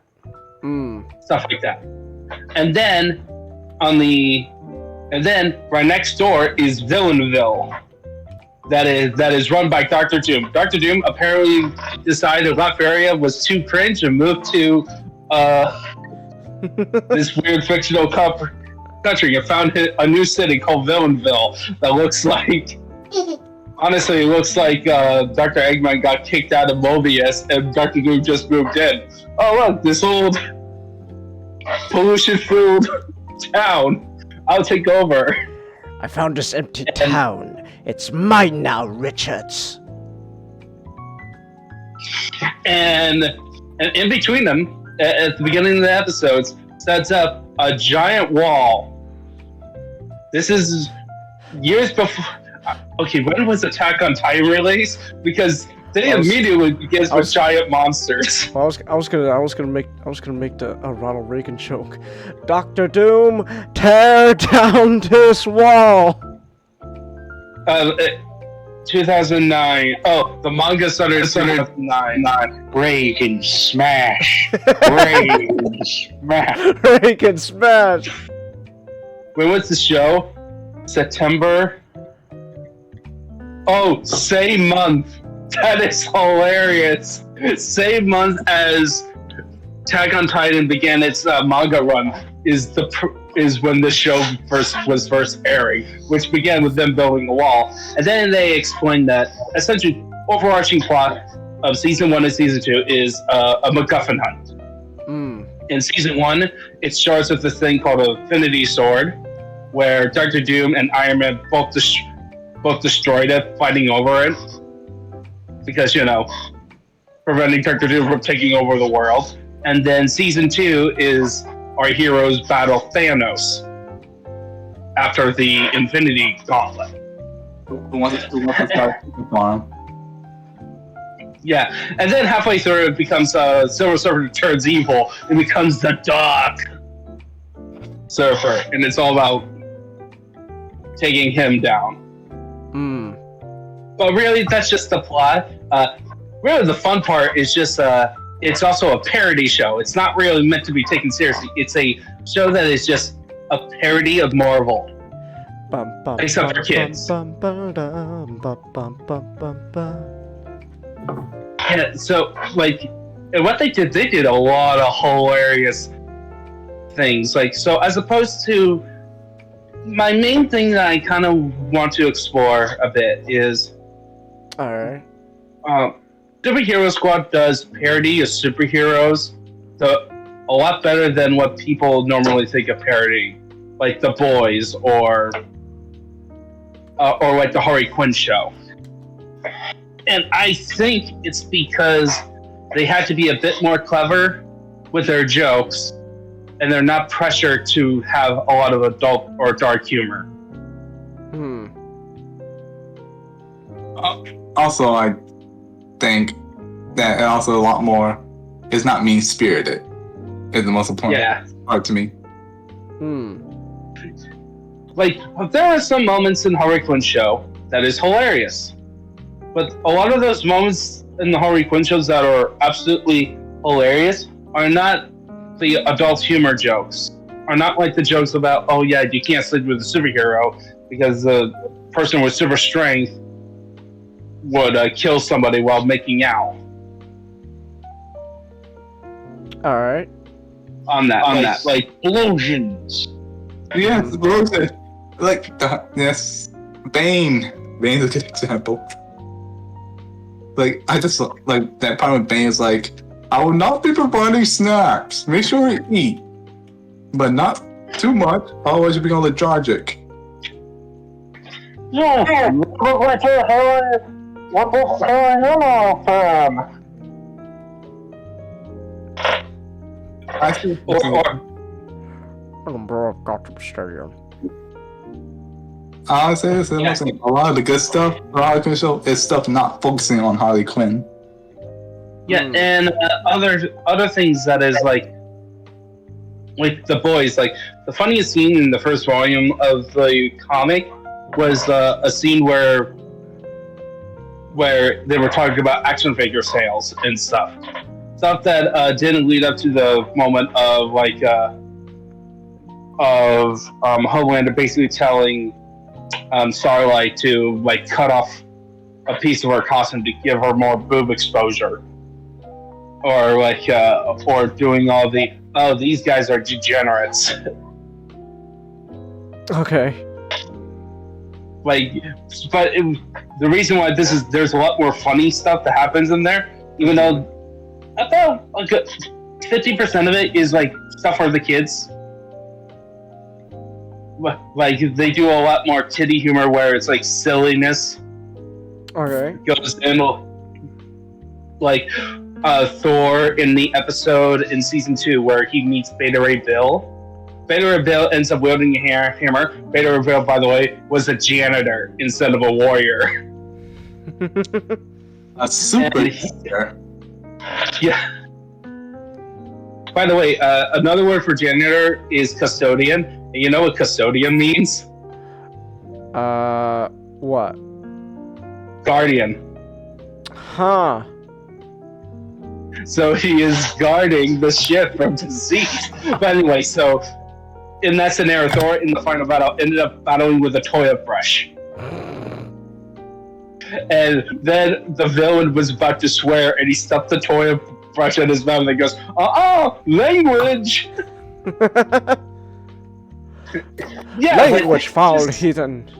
stuff like that. And then right next door is Villainville. That is run by Dr. Doom. Dr. Doom apparently decided Latveria was too cringe and moved to this weird fictional country and found a new city called Villainville that looks like, honestly, it looks like Dr. Eggman got kicked out of Mobius and Dr. Doom just moved in. Oh look, this old pollution-filled town. I'll take over. I found this empty town. It's mine now, Richards. And in between them, at the beginning of the episodes, sets up a giant wall. This is years before. Okay, when was Attack on Titan released? Because they immediately begins with giant monsters. I was gonna make a Ronald Reagan joke. Dr. Doom, tear down this wall. 2009. Oh, the manga started in 2009. Reagan smash. Reagan smash. Reagan smash. When was the show? September. Oh, same month. That is hilarious. Same month as Attack on Titan began its manga run is when the show was first airing, which began with them building a wall. And then they explained that essentially overarching plot of season 1 and season 2 is a MacGuffin hunt. In season 1, it starts with this thing called Infinity Sword, where Dr. Doom and Iron Man both destroyed it, fighting over it. Because, preventing Dr. Doom from taking over the world. And then season 2 is our heroes battle Thanos after the Infinity Gauntlet. Yeah, and then halfway through it becomes Silver Surfer turns evil and becomes the Dark Surfer, and it's all about taking him down. But really, that's just the plot. Really, the fun part is just it's also a parody show. It's not really meant to be taken seriously. It's a show that is just a parody of Marvel. Except for kids. Yeah, so, what they did a lot of hilarious things. So as opposed to, my main thing that I kind of want to explore a bit is... Alright. Superhero Squad does parody of superheroes a lot better than what people normally think of parody, like The Boys or like the Harley Quinn show. And I think it's because they had to be a bit more clever with their jokes, and they're not pressured to have a lot of adult or dark humor. Also, I think that also a lot more is not mean-spirited is the most important part to me. There are some moments in Harley Quinn show that is hilarious, but a lot of those moments in the Harley Quinn shows that are absolutely hilarious are not the adult humor jokes, are not like the jokes about, oh yeah, you can't sleep with a superhero because the person with super strength would kill somebody while making out. All right. On that, illusions. Yeah, explosion. Yes, Bane. Bane's a good example. I just that part with Bane is I will not be providing snacks. Make sure you eat, but not too much. Otherwise, you'll become lethargic. Yeah, what the hell from? Actually, honestly, a lot of the good stuff for Harley Quinn show is stuff not focusing on Harley Quinn. Yeah, and other things that is like the boys. Like the funniest scene in the first volume of the comic was a scene where they were talking about action figure sales and stuff that didn't lead up to the moment of Homelander basically telling Starlight to like cut off a piece of her costume to give her more boob exposure, or or doing all the these guys are degenerates. Okay. The reason why there's a lot more funny stuff that happens in there, even though about 50% of it is like stuff for the kids. Like they do a lot more titty humor where it's like silliness. Okay. Goes in like Thor in the episode in season 2 where he meets Beta Ray Bill. Beta Ray Bill ends up wielding a hammer. Beta Ray Bill, by the way, was a janitor instead of a warrior. A super janitor. Yeah. By the way, another word for janitor is custodian. And you know what custodian means? What? Guardian. Huh. So he is guarding the ship from disease. But anyway, so in that scenario, Thor in the final battle ended up battling with a toilet brush. And then the villain was about to swear, and he stuffed the toilet brush in his mouth, and he goes, language! Yeah, language foul heathen.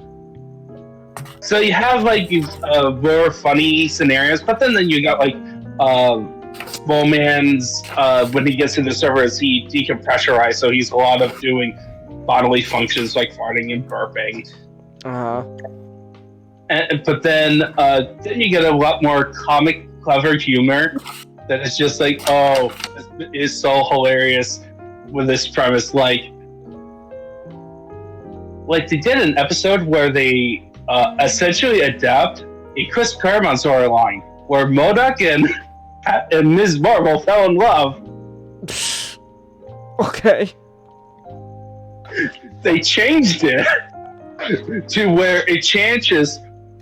So you have like more funny scenarios, but then you got like Bowman's when he gets to the servers, he decompressurized, so he's a lot of doing bodily functions like farting and burping. But then you get a lot more comic, clever humor that is just like, oh, it is so hilarious with this premise. Like they did an episode where they essentially adapt a Chris Claremont storyline where MODOK and Ms. Marvel fell in love. Okay. They changed it to where Enchantress,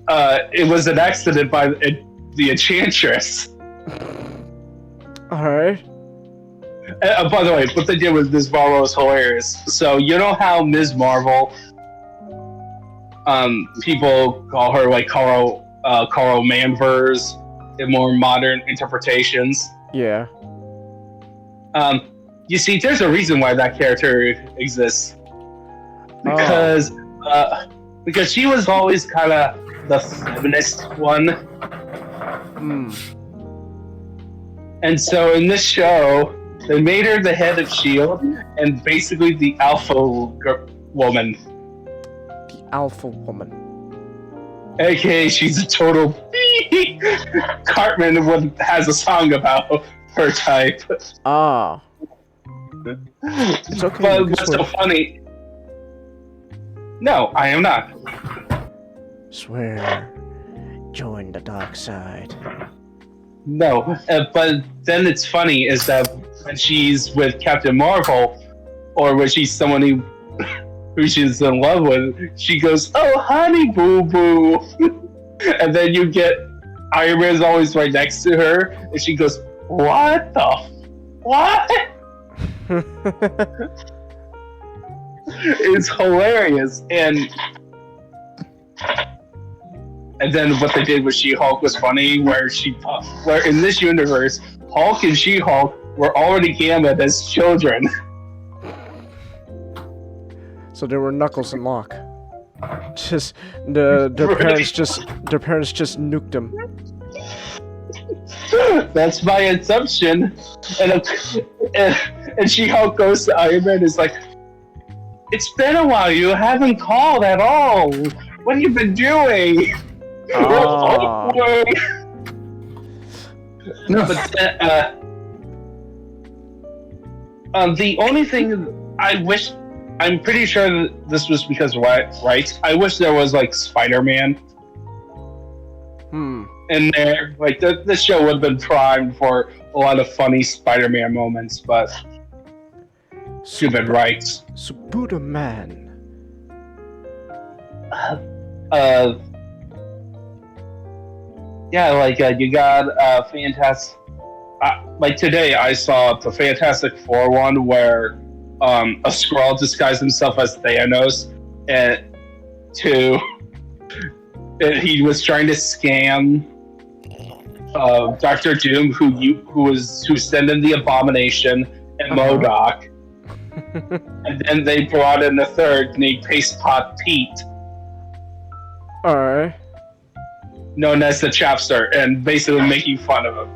it was an accident by the Enchantress. Alright. By the way, what they did with Ms. Marvel was hilarious. So, you know how Ms. Marvel, people call her like Carl Manvers in more modern interpretations? Yeah. You see, there's a reason why that character exists. Because she was always kind of the feminist one. And so in this show, they made her the head of S.H.I.E.L.D. and basically the alpha woman. The alpha woman. AKA, she's a total Cartman has a song about her type. Ah. It's okay. But what's so funny... No, I am not. Swear. Join the dark side. No, but then it's funny is that when she's with Captain Marvel, or when she's someone who she's in love with, she goes, "Oh, honey, boo boo," and then you get Iron Man's always right next to her, and she goes, "What the what?" It's hilarious, and then what they did with She-Hulk was funny, where in this universe, Hulk and She-Hulk were already gammed as children. So they were Knuckles and Locke. Just their parents just nuked them. That's my assumption. And She-Hulk goes to Iron Man and is like, "It's been a while. You haven't called at all. What have you been doing?" Oh. But the only thing I wish, I'm pretty sure that this was because of rights. I wish there was like Spider-Man in there. Like this show would have been primed for a lot of funny Spider-Man moments, but human rights. Superman. Yeah, like you got fantastic. Like today, I saw the Fantastic Four one where a Skrull disguised himself as Thanos, and he was trying to scam Doctor Doom, who sent in the Abomination and MODOK, and then they brought in a third named Paste Pot Pete. All right. Known as the Chapster, and basically making fun of him.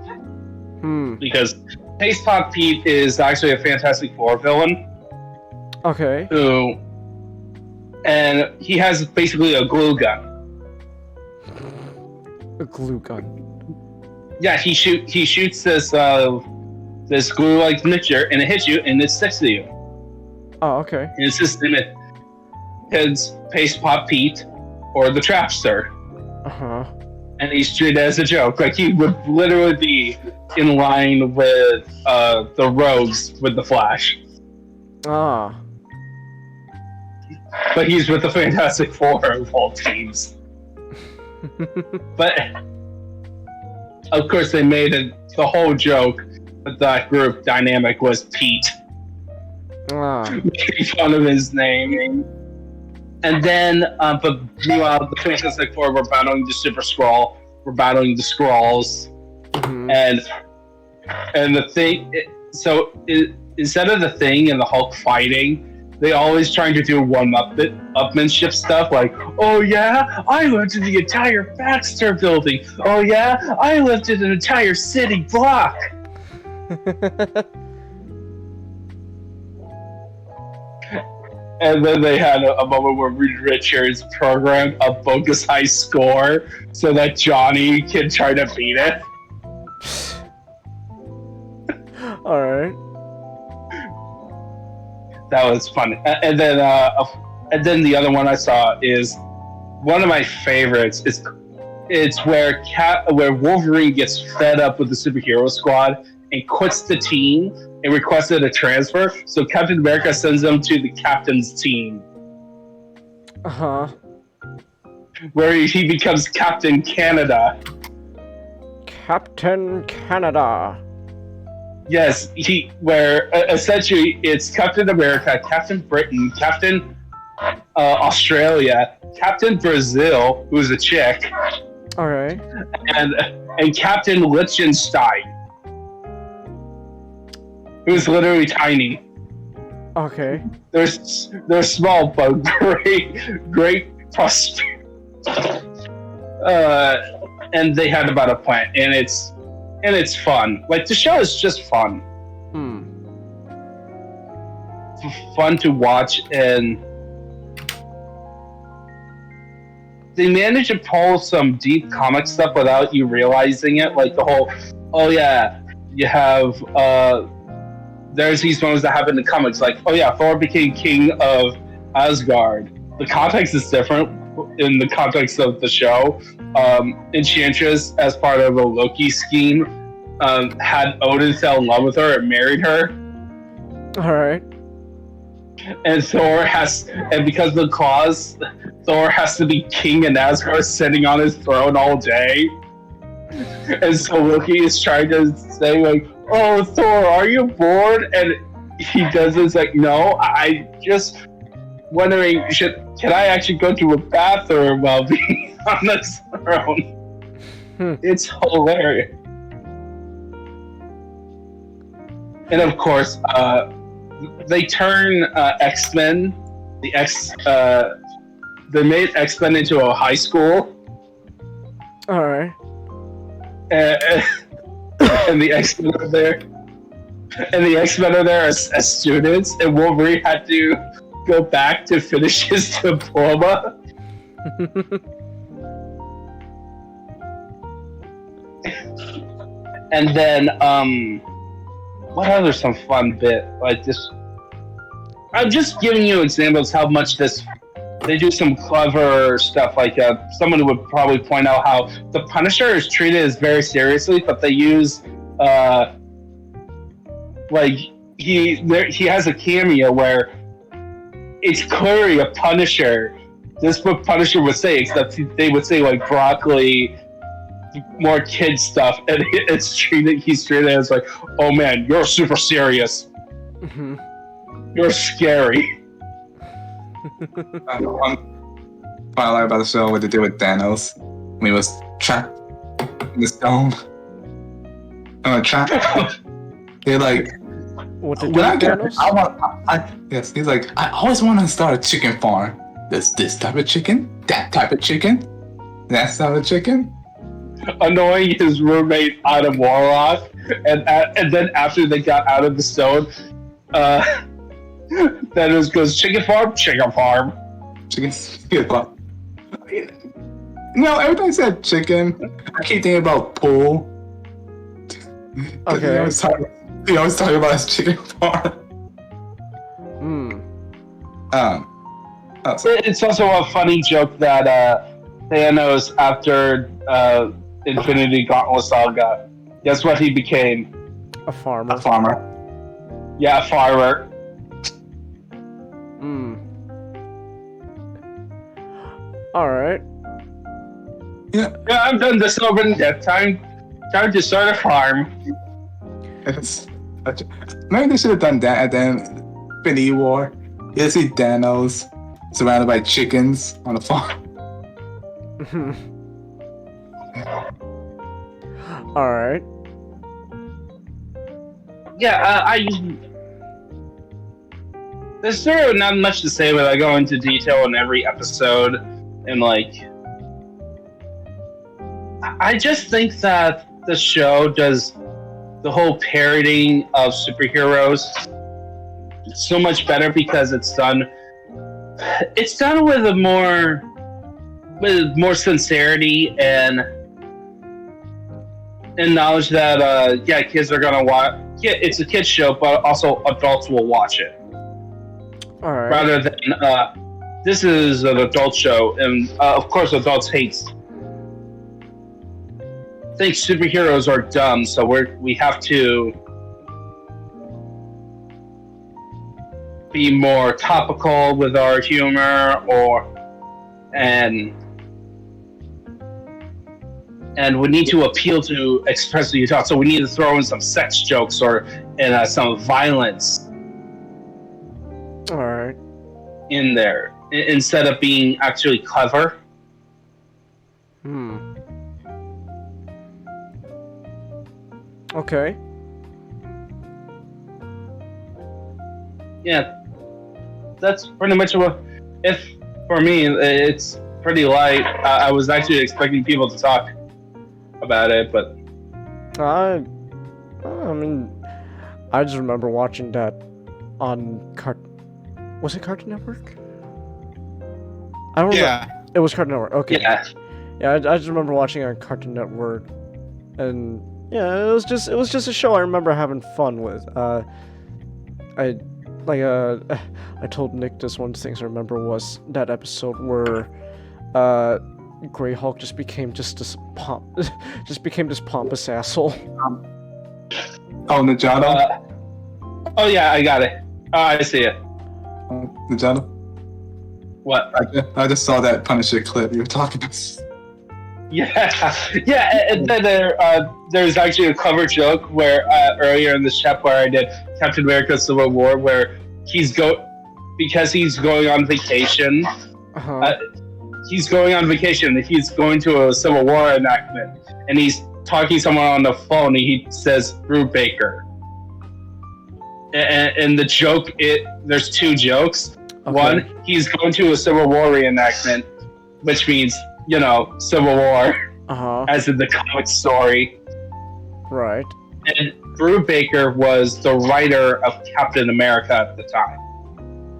Because Paste Pot Pete is actually a Fantastic Four villain. Okay. And he has basically a glue gun. A glue gun. Yeah, he shoots this glue-like mixture, and it hits you, and it sticks to you. Oh, okay. And it's just his Paste Pot Pete or the Trapster. And he's treated as a joke. Like, he would literally be in line with the Rogues with the Flash. Ah. But he's with the Fantastic Four of all teams. But, of course, they made it the whole joke that that group dynamic was Pete. Making fun of his name. And then, but meanwhile, the Fantastic Four were battling the Super Skrull. We're battling the Skrulls, and the Thing. Instead of the Thing and the Hulk fighting, they always trying to do upmanship stuff. Like, oh yeah, I lived in the entire Baxter building. Oh yeah, I lived in an entire city block. And then they had a moment where Reed Richards programmed a bogus high score so that Johnny can try to beat it. Alright. That was funny. And then the other one I saw is one of my favorites. It's where Wolverine gets fed up with the superhero squad and quits the team and requested a transfer, so Captain America sends him to the captain's team. Where he becomes Captain Canada. Captain Canada. Yes, where essentially it's Captain America, Captain Britain, Captain Australia, Captain Brazil, who's a chick. Alright. And Captain Liechtenstein, who's literally tiny. Okay. They're small, but great prosperity. And they had about a plant, and it's fun. Like, the show is just fun. Fun to watch, and they manage to pull some deep comic stuff without you realizing it. Like the whole, oh yeah, you have there's these moments that happen in the comics, like, oh yeah, Thor became king of Asgard. The context is different in the context of the show. Enchantress, as part of a Loki scheme, had Odin fell in love with her and married her. Alright. And because of the clause, Thor has to be king in Asgard, sitting on his throne all day. And so Loki is trying to say, like, oh, Thor, are you bored? And he does this, like, no, I just wondering, can I actually go to a bathroom while being on this throne? It's hilarious. And of course, they turn X-Men, they made X-Men into a high school. Alright. And the X-Men are there. And the X-Men are there as students, and Wolverine had to go back to finish his diploma. And then, what other some fun bit like this? I'm just giving you examples how much they do some clever stuff. Like someone would probably point out how the Punisher is treated as very seriously, but they use like he has a cameo where it's clearly a Punisher. This is what Punisher would say, except they would say like broccoli, more kid stuff, and he's treated as like, oh man, you're super serious. Mm-hmm. You're scary. One part I like about the show what they did with Thanos when he was trapped in the stone. Trapped. They're like, What did when I get, Thanos? yes, he's like, I always want to start a chicken farm. There's this type of chicken, that type of chicken, that type of chicken. Annoying his roommate out of Warlock, and then after they got out of the stone, Thanos goes, chicken farm, chicken farm. Chicken farm. No, every time I said chicken, I keep thinking about pool. Okay. He always talk about his chicken farm. It's also a funny joke that Thanos, after Infinity Gauntlet Saga, guess what he became? A farmer. A farmer. Yeah, a farmer. Alright. Yeah, I'm done this over in death time. Time to start a farm. Maybe they should have done that at the Infinity War. You see Thanos surrounded by chickens on a farm. Alright. Yeah, there's sort of not much to say, but I go into detail in every episode, and like, I just think that the show does the whole parodying of superheroes so much better because it's done with more sincerity and knowledge that kids are gonna watch. Yeah, it's a kids show, but also adults will watch it. All right. Rather than this is an adult show, and of course adults think superheroes are dumb, so we have to be more topical with our humor, and we need to appeal to express the thought. So we need to throw in some sex jokes and some violence. All right. In there instead of being actually clever. Okay. Yeah, that's pretty much what. If for me, it's pretty light. I was actually expecting people to talk about it, but I mean, I just remember watching that on Was it Cartoon Network? I don't remember. It was Cartoon Network. Okay. Yeah. Yeah, I just remember watching it on Cartoon Network, and yeah, it was just a show I remember having fun with. I told Nick this one of the things I remember was that episode where Grey Hulk just became this pompous asshole. Ninjago? Oh yeah, I got it. I see it. Ninjago? What? I just saw that Punisher clip you were talking about. Yeah, and then there's actually a clever joke where earlier in this chapter where I did Captain America: Civil War, where because he's going on vacation. He's going on vacation. He's going to a Civil War enactment, and he's talking to someone on the phone. And he says Brubaker, and the joke there's two jokes. Okay. One, he's going to a Civil War reenactment, which means Civil War, as in the comic story. Right. And Brubaker was the writer of Captain America at the time.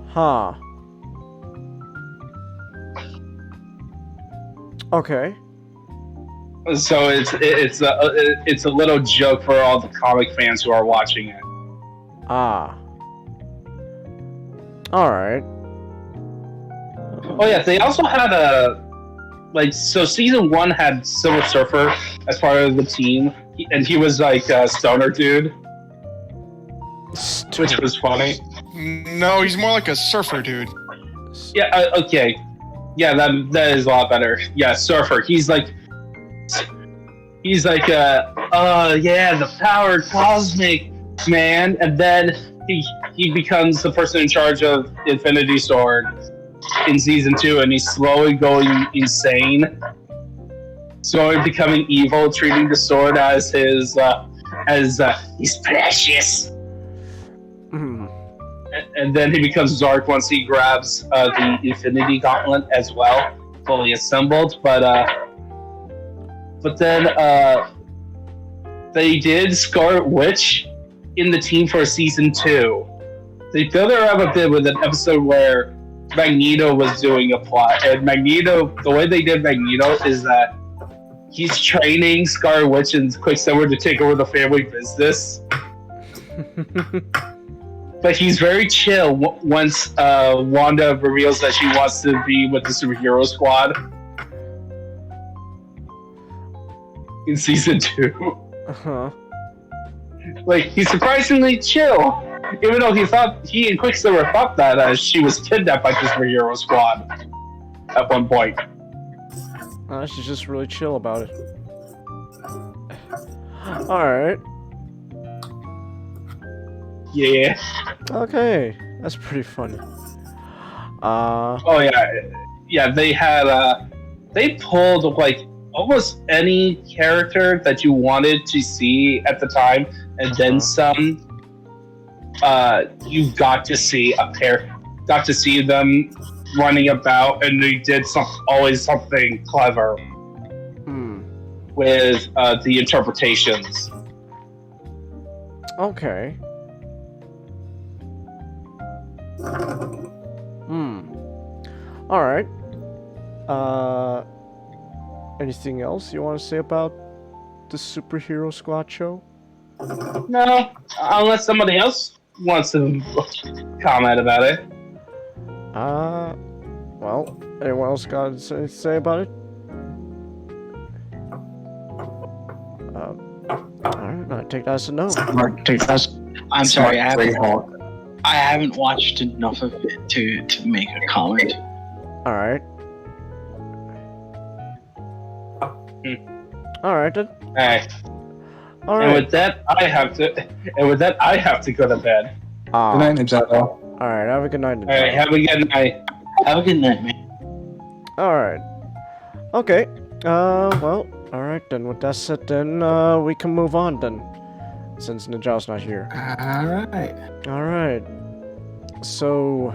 Huh. Okay. So it's a little joke for all the comic fans who are watching it. Ah. All right. Oh yeah, they also had so season 1 had Silver Surfer as part of the team, and he was like a stoner dude. which was funny. No, he's more like a surfer dude. Yeah. Okay. Yeah, that is a lot better. Yeah, surfer. He's like, yeah, the power cosmic man, and then he becomes the person in charge of Infinity Sword in season 2, and he's slowly going insane, slowly becoming evil, treating the sword as his he's precious. And then he becomes Zark once he grabs the Infinity Gauntlet as well, fully assembled. But then they did Scarlet Witch in the team for season 2. They built her up a bit with an episode where Magneto was doing a plot, and Magneto, the way they did Magneto is that he's training Scarlet Witch and Quicksilver to take over the family business. But he's very chill once Wanda reveals that she wants to be with the superhero squad in season 2. Uh-huh. Like, he's surprisingly chill, even though he and Quicksilver thought that she was kidnapped by the superhero squad at one point. She's just really chill about it. Alright. Yeah. Okay, that's pretty funny. Oh yeah. They had they pulled like almost any character that you wanted to see at the time, and then some. You got to see them running about, and they did always something clever with the interpretations. Okay. Alright. Anything else you want to say about the Superhero Squad show? No, unless somebody else wants to comment about it. Well, anyone else got anything to say about it? Alright, I take that as a no. I'm sorry, I haven't watched enough of it to make a comment. Alright. Alright then. Alright. Alright. And with that, I have to go to bed. Good night, Ninjago. Alright, have a good night. Alright, have a good night. Have a good night, man. Alright. Okay. Well, alright then. With that said, then, we can move on then. Since Ninjago's not here. Alright. Alright. So...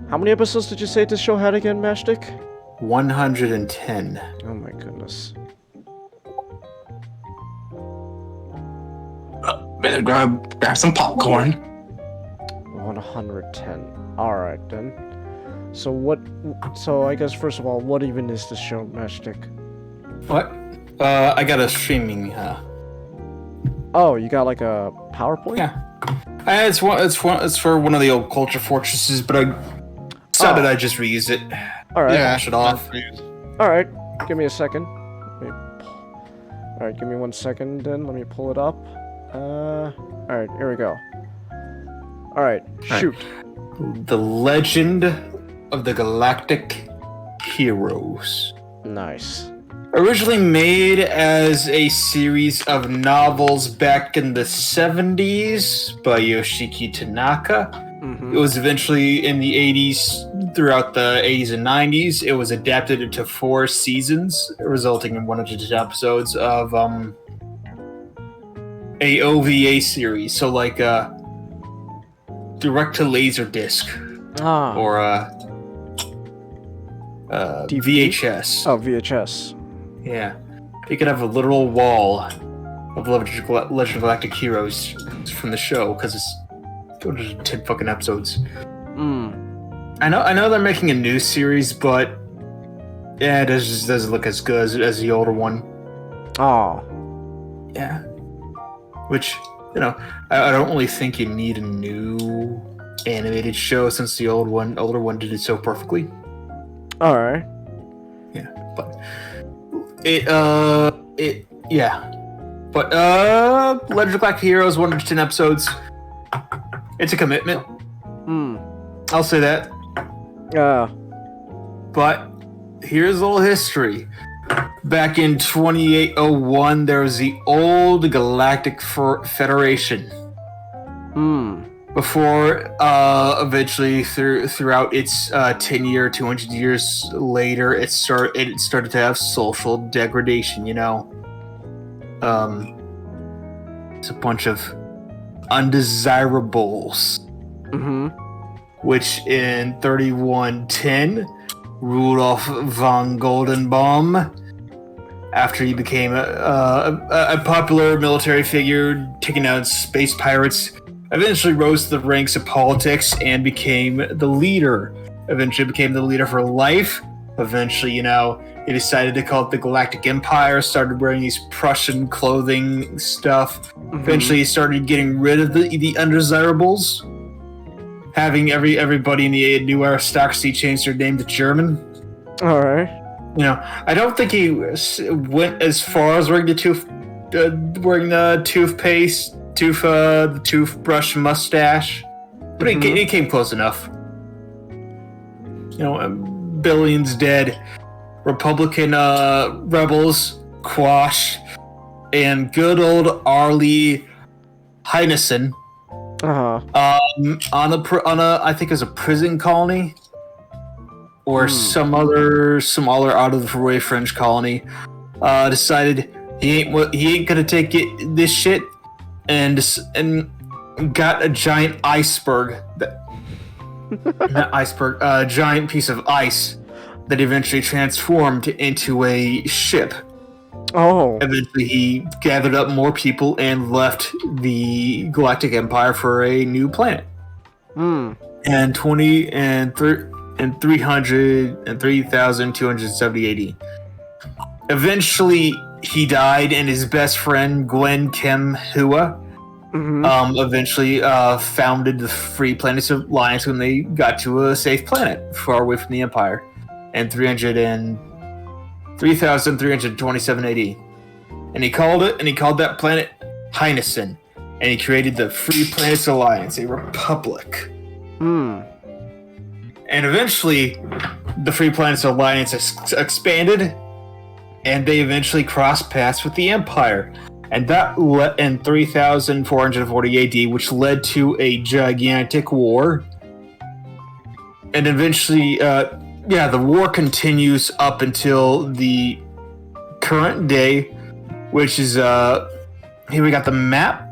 how many episodes did you say this show had again, Mashtik? 110. Oh my goodness. Better grab some popcorn. 110. Alright then. So I guess first of all, what even is this show, Mashtik? What? I got a streaming. Oh, you got like a PowerPoint? Yeah. It's for one of the old culture fortresses, but I decided I'd just reuse it. Alright. Yeah, wash it off. Alright, give me a second. Alright, give me 1 second then. Let me pull it up. Alright, here we go. Alright, shoot. The Legend of the Galactic Heroes. Nice. Originally made as a series of novels back in the 70s by Yoshiki Tanaka. It was eventually in the 80s, throughout the 80s and 90s, it was adapted into 4 seasons, resulting in 100 episodes of a OVA series. So like direct to Laserdisc or VHS. Oh, VHS. Yeah. You could have a literal wall of Legend of Galactic Heroes from the show, because it's 210 fucking episodes. I know they're making a new series, but yeah, it just doesn't look as good as the older one. Yeah. Which, I don't really think you need a new animated show, since the older one did it so perfectly. Alright. Yeah, but it But Legend of Galactic Heroes 1 to 10 episodes. It's a commitment. I'll say that. But here's a little history. Back in 2801, there was the old Galactic Federation. Before, eventually, throughout its 10-year, 200 years later, it started to have social degradation. You know, it's a bunch of undesirables. Which in 3110, Rudolf von Goldenbaum, after he became a popular military figure, taking out space pirates, eventually rose to the ranks of politics and became the leader. Eventually became the leader for life. Eventually, you know, he decided to call it the Galactic Empire, started wearing these Prussian clothing stuff. Eventually, he started getting rid of the undesirables, having everybody in the new aristocracy change their name to German. All right. You know, I don't think he went as far as wearing the toothpaste, the toothbrush mustache, but he came close enough. You know, billions dead, Republican rebels quashed, and good old Arlie Heinesen on a I think it was a prison colony or some other out of the way French colony, decided he ain't gonna take this shit, and got a giant iceberg a giant piece of ice that eventually transformed into a ship. Eventually he gathered up more people and left the Galactic Empire for a new planet. And 3,270 AD. Eventually he died, and his best friend Gwen Kim Hua eventually founded the Free Planets Alliance when they got to a safe planet far away from the Empire in 3,327 AD. And he called that planet Heinesen, and he created the Free Planets Alliance, a republic. And eventually the Free Planets Alliance expanded, and they eventually crossed paths with the Empire. And that in 3,440 AD, which led to a gigantic war. And eventually, the war continues up until the current day, which is here we got the map.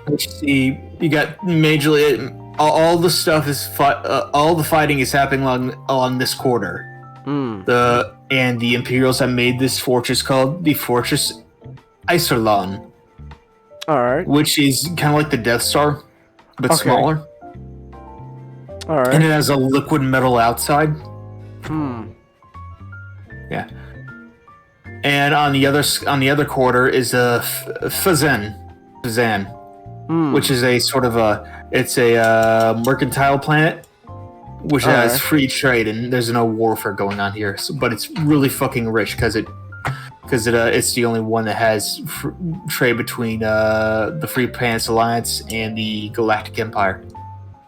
Which you got majorly all the stuff is all the fighting is happening along this corridor. The Imperials have made this fortress called the Fortress Iserlon. Alright. Which is kind of like the Death Star, but smaller. Alright. And it has a liquid metal outside. Yeah. And on the other quarter is a Fazan, which is a sort of a mercantile planet, which has free trade, and there's no warfare going on here. But it's really fucking rich because it's the only one that has trade between the Free Planets Alliance and the Galactic Empire.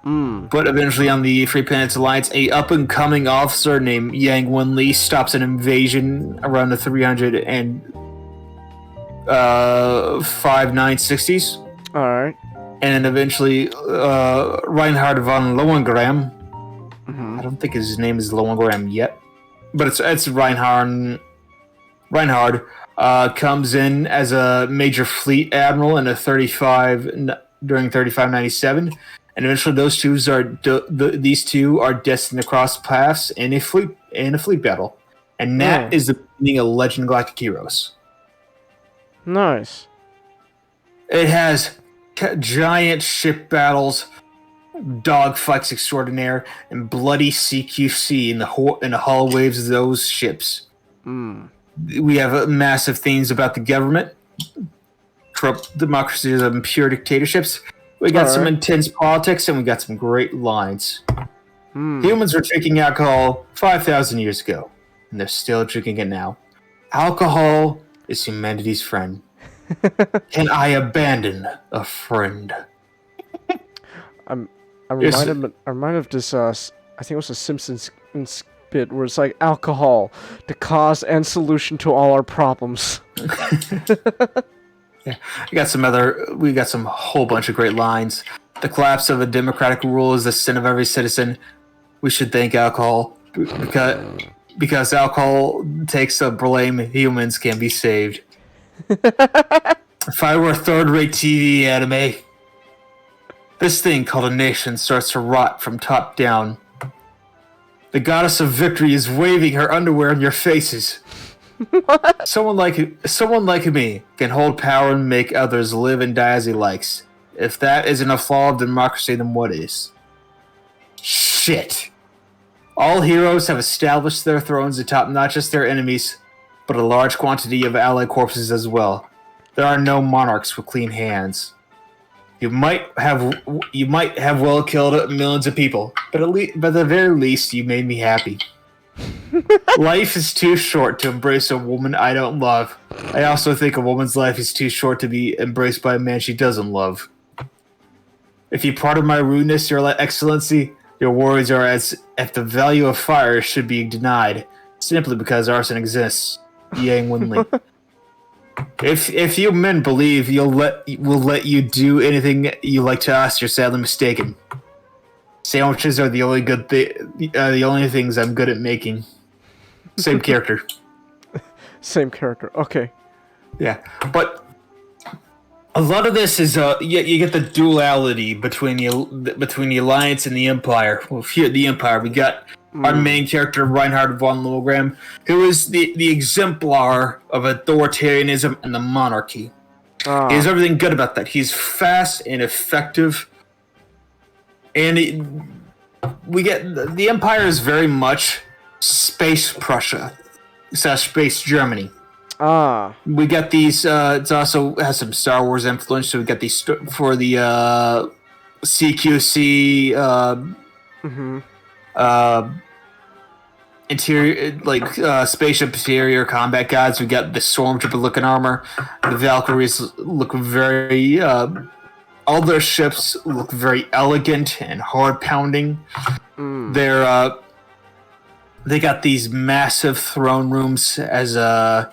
But eventually, on the Free Planets Alliance, a up-and-coming officer named Yang Wen-Li stops an invasion around the 359-60s. All right. And then eventually, Reinhard von Lohengram. I don't think his name is Lohengram yet, but it's Reinhard. Reinhard comes in as a major fleet admiral in during 3597. And eventually, these two are destined to cross paths in a fleet battle, and that is the beginning of Legend of Galactic Heroes. Nice. It has giant ship battles, dogfights extraordinaire, and bloody CQC in the hull waves of those ships. We have massive themes about the government, corrupt democracies, and pure dictatorships. We got some intense politics, and we got some great lines. Humans were drinking alcohol 5,000 years ago, and they're still drinking it now. Alcohol is humanity's friend. Can I abandon a friend? I'm reminded of this. I think it was a Simpsons bit where it's like alcohol, the cause and solution to all our problems. Yeah, we got some whole bunch of great lines. The collapse of a democratic rule is the sin of every citizen. We should thank alcohol because alcohol takes the blame. Humans can be saved. If I were a third-rate TV anime, this thing called a nation starts to rot from top down. The goddess of victory is waving her underwear in your faces. What? Someone like me can hold power and make others live and die as he likes. If that isn't a flaw of democracy, then what is? Shit. All heroes have established their thrones atop not just their enemies, but a large quantity of allied corpses as well. There are no monarchs with clean hands. You might have well killed millions of people, but at the very least, you made me happy. Life is too short to embrace a woman I don't love. I also think a woman's life is too short to be embraced by a man she doesn't love. If you pardon my rudeness, Your Excellency, your words are as if the value of fire should be denied, simply because arson exists. Yang Winley. If you men believe we'll let you do anything you like to us, you're sadly mistaken. Sandwiches are the only things I'm good at making. Same character. Same character. Okay. Yeah, but a lot of this is you get the duality between the Alliance and the Empire. Well, here at the Empire, we got our main character Reinhard von Logram, who is the exemplar of authoritarianism and the monarchy. He has everything good about that. He's fast and effective, and we get the Empire is very much space Prussia, space Germany. We got these. It also has some Star Wars influence. So we got these for the CQC. Interior, spaceship interior combat guides. We got the stormtrooper looking armor. The Valkyries look very. All their ships look very elegant and hard pounding. They got these massive throne rooms as a.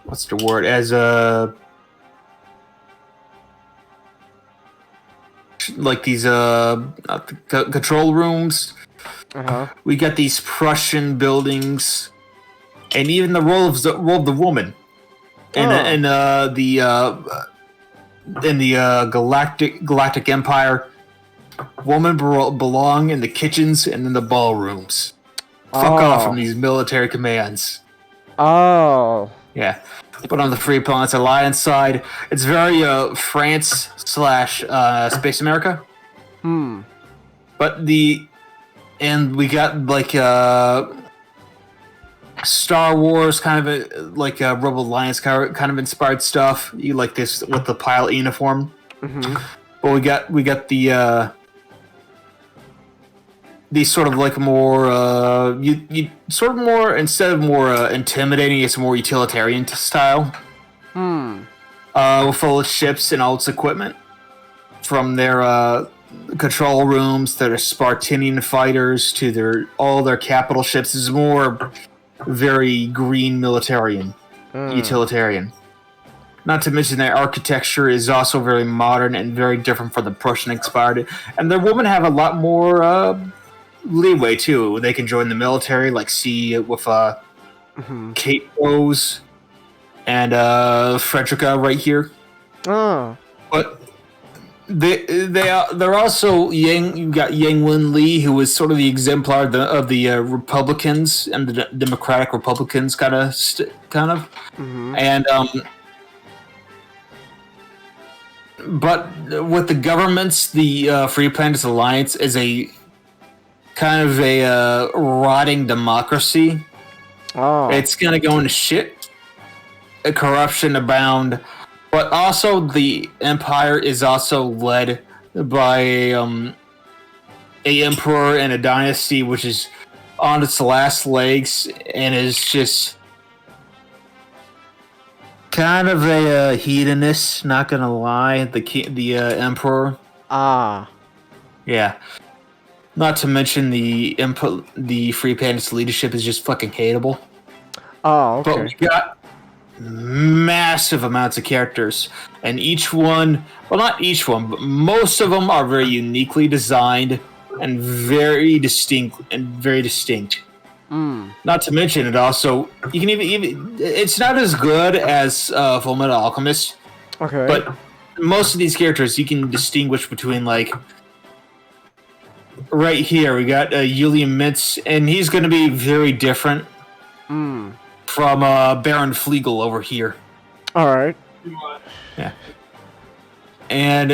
What's the word? As a. Like these control rooms. We got these Prussian buildings, and even the role of the woman, in the Galactic Empire, women belong in the kitchens and in the ballrooms. Fuck off from these military commands. Yeah, but on the Free Planets Alliance side, it's very France / Space America. But and we got like Star Wars kind of like Rebel Alliance kind of inspired stuff. You like this with the pilot uniform. But we got the these sort of like more you sort of more, instead of more intimidating, it's more utilitarian style. Full of ships and all its equipment, from their control rooms to their Spartanian fighters to all their capital ships. Is more very green utilitarian. Not to mention their architecture is also very modern and very different from the Prussian inspired. And their women have a lot more leeway too. They can join the military, like see with Kate Rose and Frederica right here. But they're also You got Yang Wen Lee, who is sort of the exemplar of the Republicans and the Democratic Republicans, kind of. And but with the governments, the Free Planets Alliance is a kind of a rotting democracy. It's gonna go into shit. Corruption abound. But also, the Empire is also led by a emperor and a dynasty which is on its last legs and is just kind of a hedonist. Not gonna lie, the emperor. Ah. Yeah. Not to mention the Free Planet's leadership is just fucking hateable. Oh, okay. But we got massive amounts of characters, and each one, well, not each one, but most of them are very uniquely designed and very distinct. Not to mention, it also you can even it's not as good as Fullmetal Alchemist. Okay. But most of these characters you can distinguish between, like, right here we got Julian Mintz, and he's going to be very different from Baron Flegel over here. All right. Yeah. And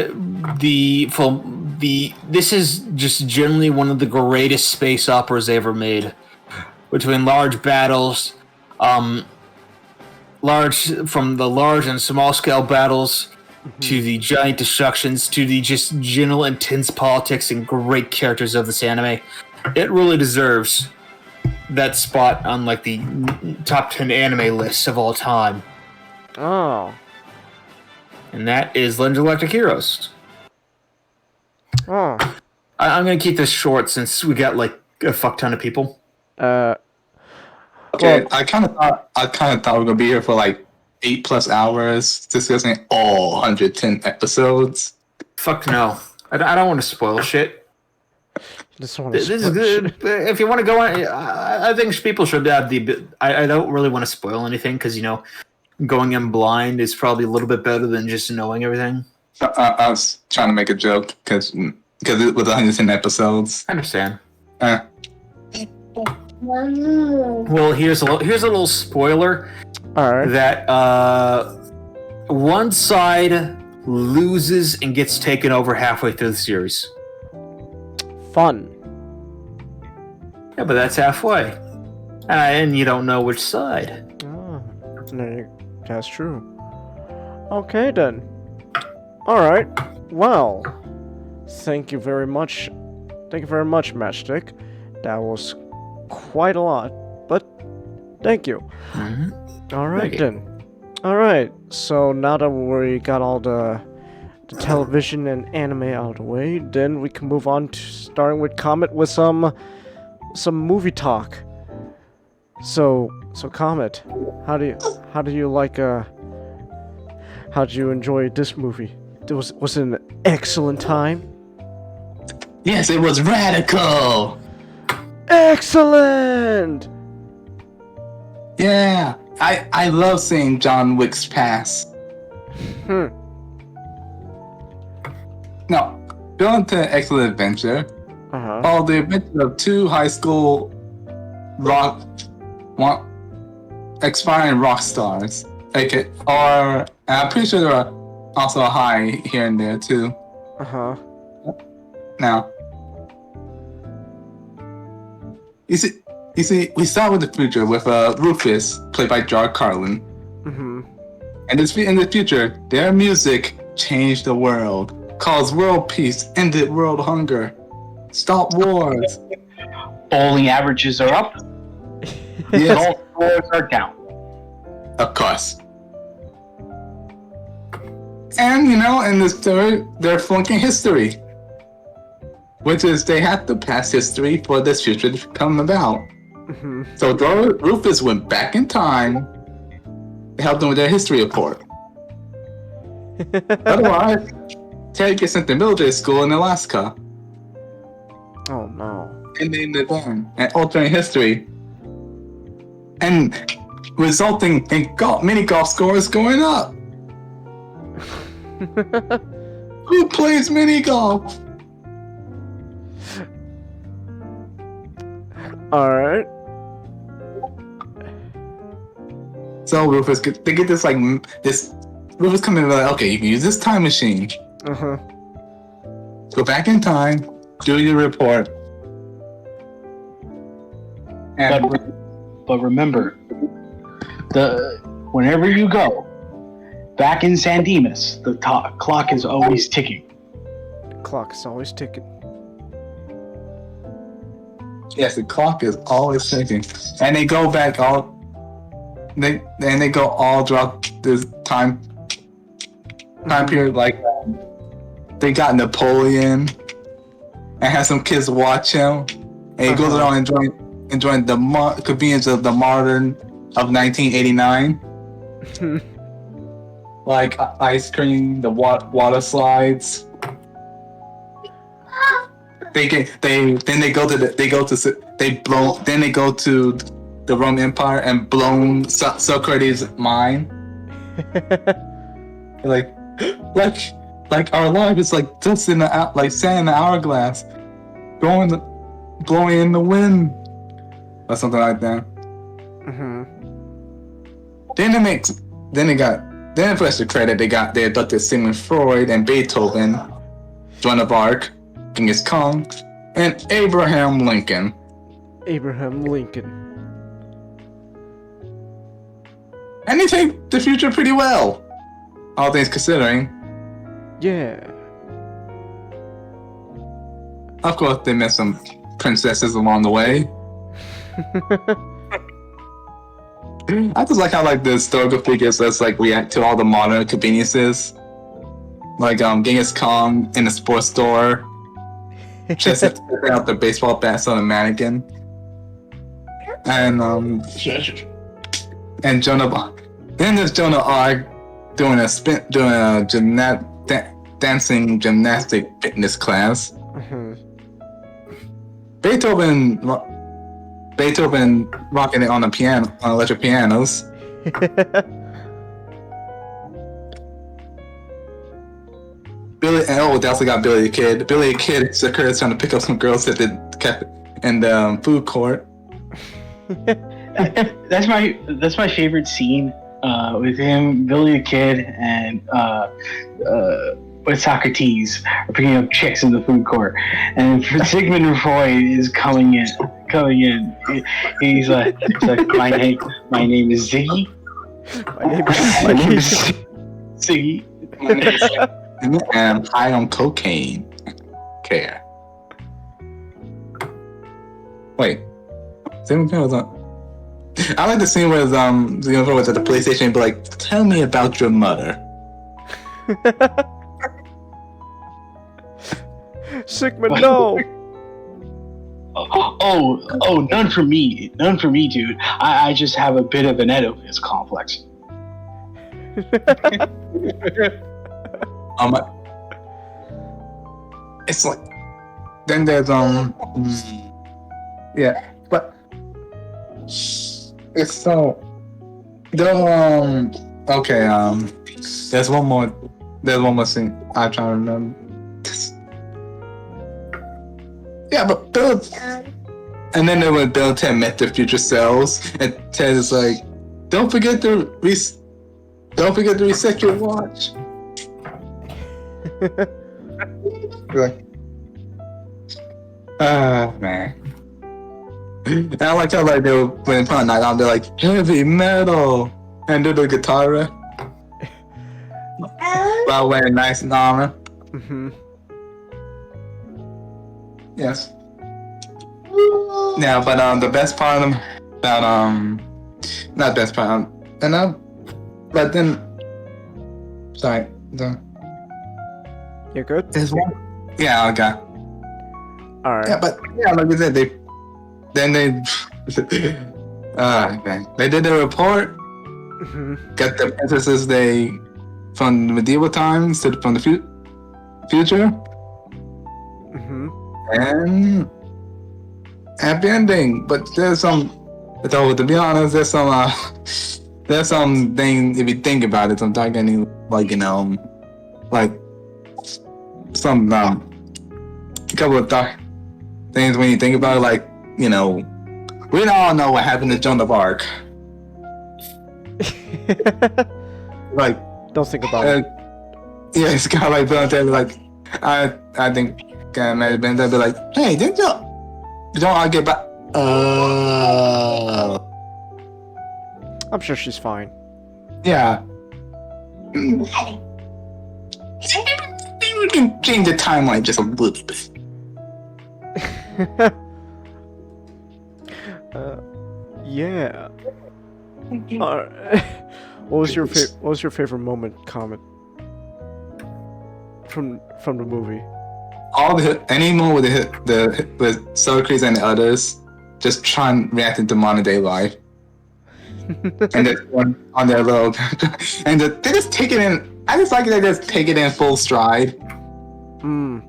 this is just generally one of the greatest space operas ever made. Between large battles, from the large and small scale battles, to the giant destructions, to the just general intense politics and great characters of this anime, it really deserves that spot on, like, the top 10 anime lists of all time. Oh. And that is Legend of Galactic Heroes. Oh. I'm gonna keep this short since we got, like, a fuck ton of people. Okay, Well, I kind of thought we were gonna be here for like 8+ hours discussing all 110 episodes. Fuck no. I don't want to spoil shit. Just want to This is good. If you want to go on, I think people should have the. I don't really want to spoil anything because, you know, going in blind is probably a little bit better than just knowing everything. I was trying to make a joke because it was 110 episodes. I understand. Well, here's a little spoiler. all right. That one side loses and gets taken over halfway through the series. Fun. Yeah, but that's halfway, and you don't know which side. Oh, no, that's true. Okay then. All right. Well, thank you very much. Thank you very much, Matchstick. That was quite a lot, but thank you. All right then. All right. So now that we got all the television and anime out of the way, then we can move on to starting with Comet with some movie talk. So Comet, how do you like how did you enjoy this movie? Was it an excellent time? Yes, it was radical. Excellent. Yeah, I love seeing John Wick's past. Now, going to Excellent Adventure. Uh-huh. The adventure of two high school aspiring rock stars. Okay, or I'm pretty sure there are also a high here and there too. Uh-huh. Now, you see, we start with the future with Rufus, played by Jar Carlin. Mm-hmm. And in the future, their music changed the world, caused world peace, ended world hunger, stopped wars. Bowling averages are up. Yes, All scores are down. of course. And, you know, in this story, they're flunking history. Which is, they have to pass history for this future to come about. Mm-hmm. So Rufus went back in time to help them with their history report. Otherwise, Terry gets sent to military school in Alaska. Oh no. And they live on and altering history. And resulting in mini golf scores going up. Who plays mini golf? Alright. So Rufus, they get this Rufus coming in like, okay, you can use this time machine. Uh-huh. Go back in time, do your report. And But remember, whenever you go back in San Dimas, the clock is always ticking. The clock is always ticking. yes, the clock is always ticking. And they go back all throughout this time period, like they got Napoleon and had some kids watch him, and he goes around enjoying the convenience of the modern of 1989. Like ice cream, the water slides. They go to the Roman Empire and blown Socrates' mind. like our life is like dust in the like sand in the hourglass, blowing in the wind, or something like that. Then for extra credit, they abducted Sigmund Freud and Beethoven, Joan of Arc, Genghis Khan, and Abraham Lincoln. And they take the future pretty well, all things considering. Yeah. Of course, they met some princesses along the way. I just like how like the historical figures that's like react to all the modern conveniences, like Genghis Khan in a sports store, just out the baseball bats on a mannequin, and Joan of Arc. Then there's Joan of Arc doing a dancing gymnastic fitness class. Beethoven rocking it on electric pianos. They also got Billy the Kid. Billy the Kid is trying to pick up some girls at the food court. That's my favorite scene with him, Billy the Kid, and with Socrates are picking up chicks in the food court, and Sigmund Freud is coming in. He's like, my name is Ziggy. My name is Ziggy. And I'm high on cocaine. Care. Wait. Sigmund Freud was on. I like the scene where Sigmund Freud was at the PlayStation and be like, "Tell me about your mother." Sigmund, no. Oh, none for me, dude. I just have a bit of an Oedipus complex. It's like, then there's yeah, but it's so okay, there's one more thing I'm trying to remember. Yeah, but Bill, and then when Bill and Ted met their future selves, and Ted is like, "Don't forget to reset your watch." Like, man. And I like how like they were when they put on night on, they're like heavy metal and do the guitar riff while wearing nice armor. Yes. Yeah, but the best part of them about not best part but then sorry. You're good? There's one. Yeah, okay. Alright. Yeah, but yeah, like I said, they did the report. Got the princesses from the medieval times from the future. And happy ending. But there's some. So to be honest, there's some thing if you think about it. Sometimes like like some couple of things when you think about it, like we all know what happened to Joan of Arc. Like, don't think about it. Yeah, it's kind of like Bill and Ted, like I think maybe Ben Ted be like, "Hey, didn't you don't I get back?" I'm sure she's fine. Yeah. We can change the timeline just a little bit. Yeah. What was your favorite moment, Comet? From the movie. Any moment with Socrates and the others just try and react into modern day life. And this one on their little and they just take it in. I just like they just take it in full stride. And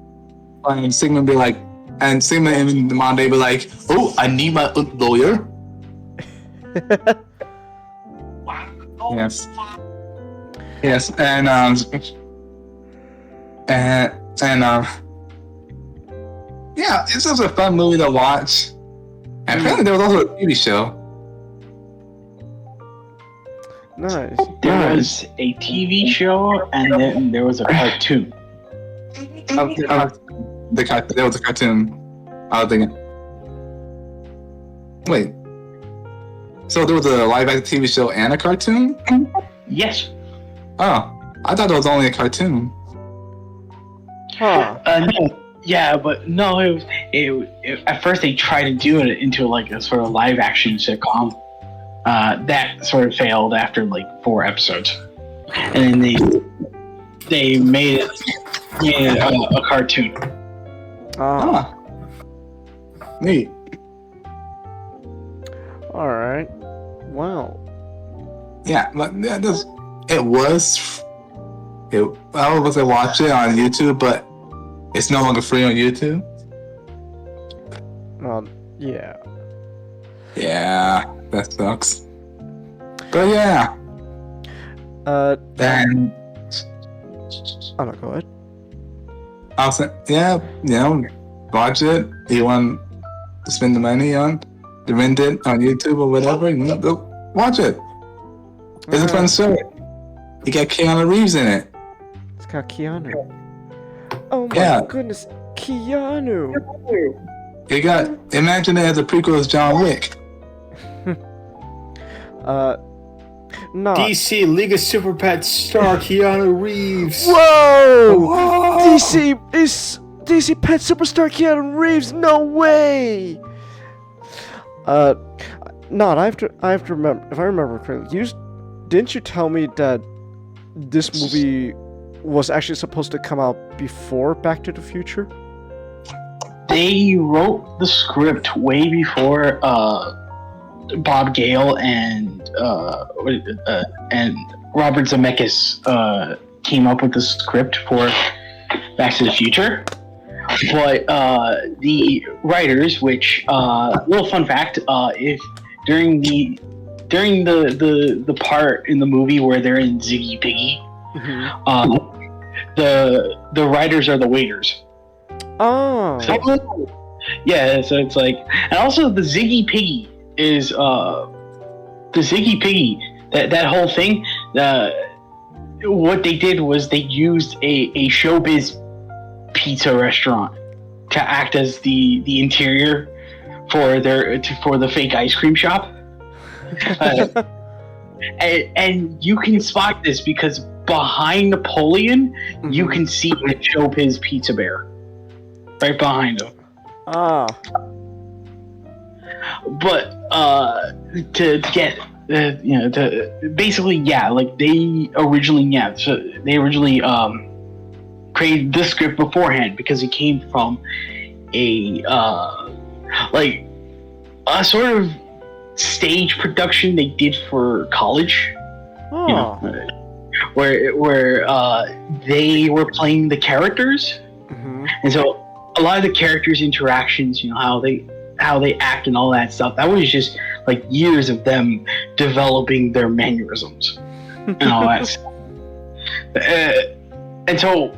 Sigmund be like, and Sigmund in the modern day be like, "Oh, I need my lawyer." Yes, and yeah, it's just a fun movie to watch. And apparently there was also a TV show. Nice. There was a TV show, and then there was a cartoon. There was a cartoon. I was thinking. Wait. So there was a live action TV show and a cartoon? Yes. Oh, I thought it was only a cartoon. Huh. No. Yeah, but no, it at first they tried to do it into like a sort of live action sitcom. That sort of failed after like 4 episodes, and then they made it a cartoon. Ah. Neat. All right. Wow. Yeah, but I was able to watch it on YouTube, but it's no longer free on YouTube. Yeah. Yeah, that sucks. But yeah. Then Oh no, go ahead. I'll say, yeah, watch it. You want to spend the money on to rent it on YouTube or whatever? Go watch it. It's a fun story. You got Keanu Reeves in it. It's got Keanu. Oh my goodness, Keanu. Imagine it as a prequel as John Wick. No. DC League of Super Pets star Keanu Reeves. Whoa! DC Pet Superstar Keanu Reeves. No way. No, I have to remember. If I remember correctly, didn't you tell me that this movie was actually supposed to come out before Back to the Future? They wrote the script way before Bob Gale and Robert Zemeckis came up with the script for Back to the Future. But the writers, which little fun fact, if during the part in the movie where they're in Ziggy Piggy, the writers are the waiters. Oh. Yeah, so it's like, and also the Ziggy Piggy is that whole thing. What they did was they used a showbiz pizza restaurant to act as the interior for the fake ice cream shop. And you can spot this because behind Napoleon, you can see the Showbiz Pizza Bear right behind him. Ah. But to get to basically like they originally created this script beforehand because it came from a sort of stage production they did for college. Oh. Where they were playing the characters, and so a lot of the characters' interactions, how they act and all that stuff, that was just like years of them developing their mannerisms and all that stuff. And so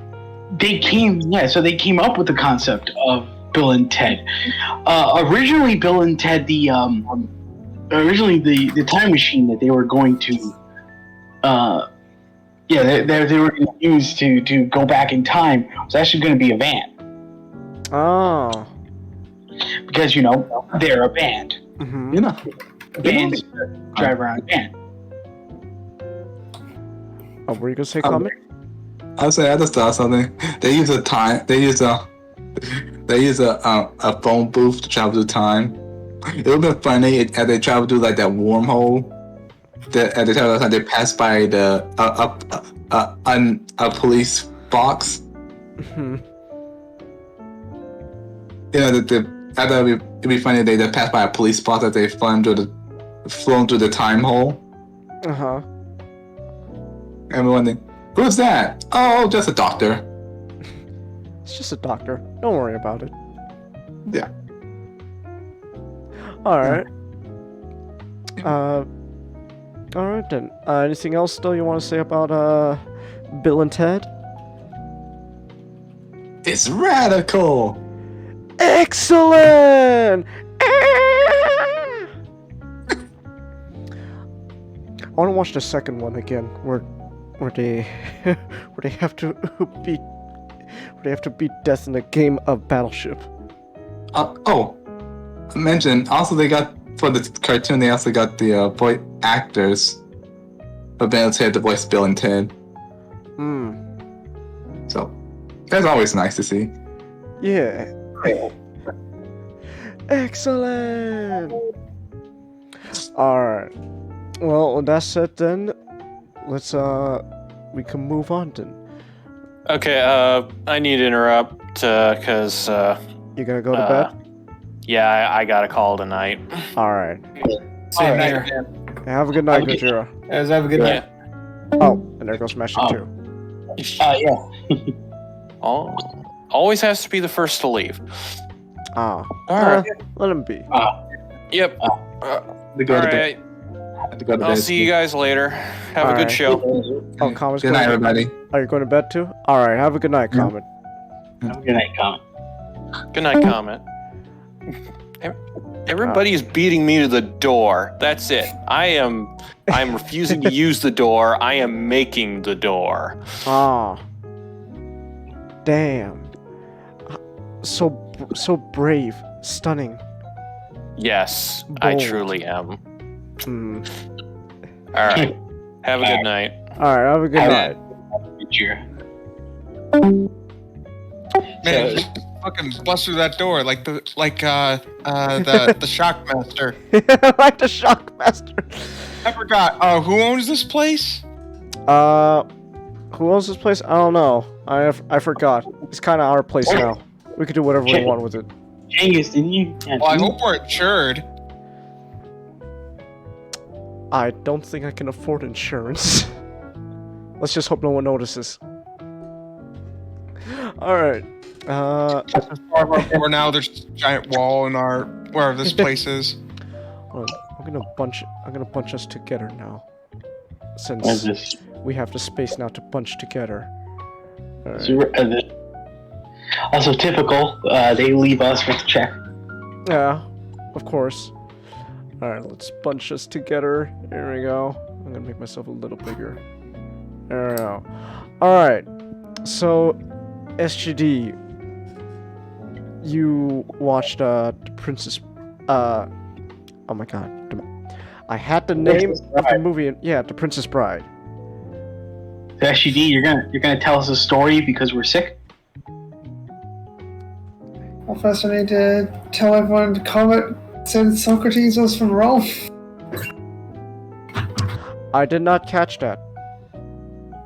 they came up with the concept of Bill and Ted. Originally, Bill and Ted, the time machine that they were going to they were going to use to go back in time was actually going to be a van. Oh. Because they're a band. Bands drive around a van. Oh, were you gonna say comment? I just thought something. They use a phone booth to travel through time. It would have been funny as they travel through like that wormhole at the time they passed by the a police box. Mhm. I thought it'd be funny if they passed by a police box that they flown through the time hole. Uh-huh. Everyone think, who's that? Oh, just a doctor. It's just a doctor. Don't worry about it. Yeah. Alright. Alright then. Anything else though you want to say about Bill and Ted? It's radical. Excellent! I want to watch the second one again, where they have to beat death in a game of Battleship. Mention also they got for the cartoon they also got the voice actors of Bill and Ted to voice Bill and Ted. So that's always nice to see. Yeah. Excellent. All right. Well, that's it then. Let's we can move on then. Okay, I need to interrupt because You gonna go to bed? yeah, I got a call tonight. All right. Same here. Have a good night, Gojira. Guys, have a good night. Oh, and there goes Smashing too. Yeah. Always has to be the first to leave. Ah. All right. Let him be. Yep. To go All to right. bed. To go to I'll bed. see you guys later. Have a All good right. show. Oh, Comet's Good going night, to everybody. Are you going to bed too? All right. Have a good night, Comet. Have a good night, Comet. Good night, Comet. Everybody is beating me to the door. That's it. I'm refusing to use the door. I am making the door. Ah. Damn. So brave, stunning. Yes, I Bold. truly am. Hmm. All right. Have a good night. All right. Have a good night. Man, you fucking bust through that door like the Shockmaster. Like the Shockmaster. I forgot. Who owns this place? Who owns this place? I don't know. I forgot. It's kind of our place now. We could do whatever we want with it. Genghis, didn't you? Well, I hope we're insured. I don't think I can afford insurance. Let's just hope no one notices. Alright. Or now there's a giant wall in our where this place is. Hold on. I'm gonna bunch us together now. What is Since this? we have the space now to bunch together. Alright. Also typical, they leave us with the check. Yeah, of course. Alright, let's bunch us together. There we go. I'm gonna make myself a little bigger. There we go. Alright, so SGD, you watched the Princess. Oh my god. I had the name of the movie. Yeah, The Princess Bride. SGD, you're gonna tell us a story because we're sick? Well, first I need to tell everyone Comet said Socrates was from Rome. I did not catch that.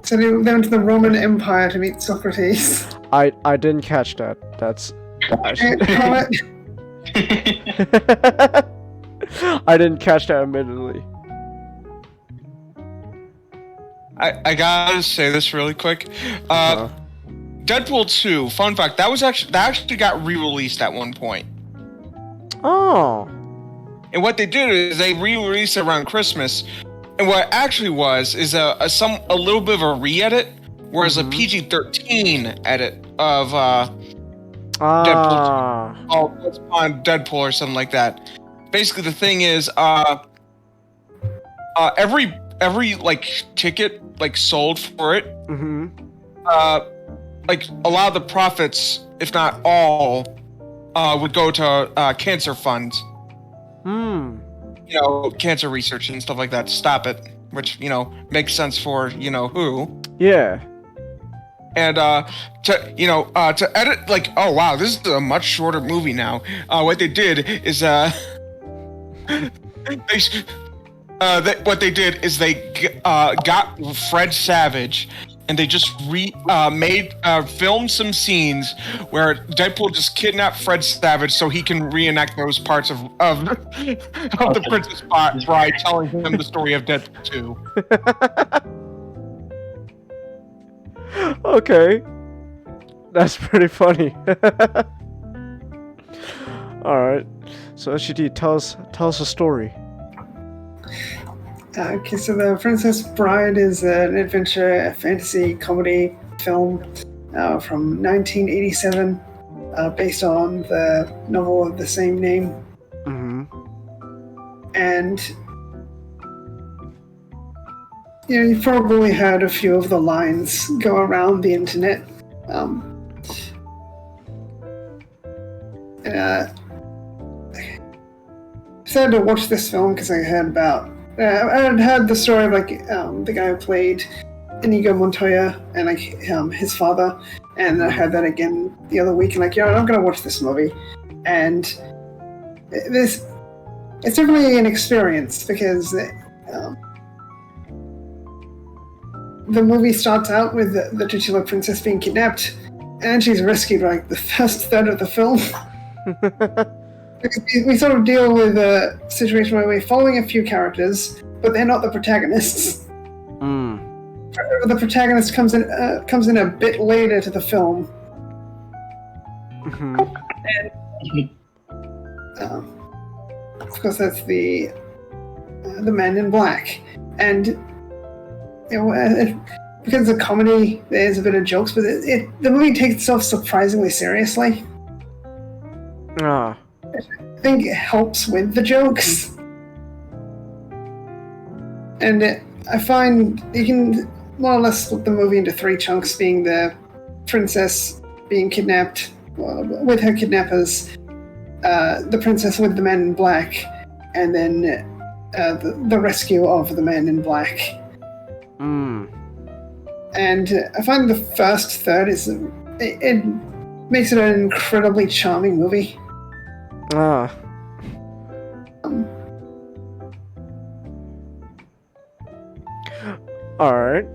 So he went to the Roman Empire to meet Socrates. I didn't catch that. That's. Comet, I didn't catch that admittedly. I gotta say this really quick. Deadpool 2, fun fact, that actually got re-released at one point. Oh. And what they did is they re-released it around Christmas. And what it actually was is a little bit of a re-edit, whereas a PG-13 edit of Deadpool 2. Oh, what's on Deadpool or something like that. Basically, the thing is, every like ticket like sold for it, like a lot of the profits, if not all, would go to cancer funds. You know, cancer research and stuff like that. Stop it, which makes sense for who. Yeah. And to edit, like, oh wow, this is a much shorter movie now. What they did is what they did is they got Fred Savage, and they just filmed some scenes where Deadpool just kidnapped Fred Savage so he can reenact those parts of the Princess Bride, telling him the story of Deadpool 2. Okay. That's pretty funny. Alright. So SGD, tell us a story. Okay, so The Princess Bride is an adventure fantasy comedy film from 1987, based on the novel of the same name. Mm-hmm. And you've probably heard a few of the lines go around the internet. I decided to watch this film because I heard about. I had heard the story of the guy who played Inigo Montoya and his father, and I heard that again the other week. And I'm gonna watch this movie, and it's definitely an experience because the movie starts out with the titular princess being kidnapped, and she's rescued the first third of the film. We sort of deal with a situation where we're following a few characters, but they're not the protagonists. The protagonist comes in a bit later to the film. Mm-hmm. And of course, that's the Man in Black, and because it's a comedy, there's a bit of jokes, but the movie takes itself surprisingly seriously. Ah. I think it helps with the jokes. And I find you can more or less split the movie into three chunks, being the princess being kidnapped with her kidnappers, the princess with the Man in Black, and then the rescue of the Man in Black. And I find the first third it makes it an incredibly charming movie. Ah. Alright.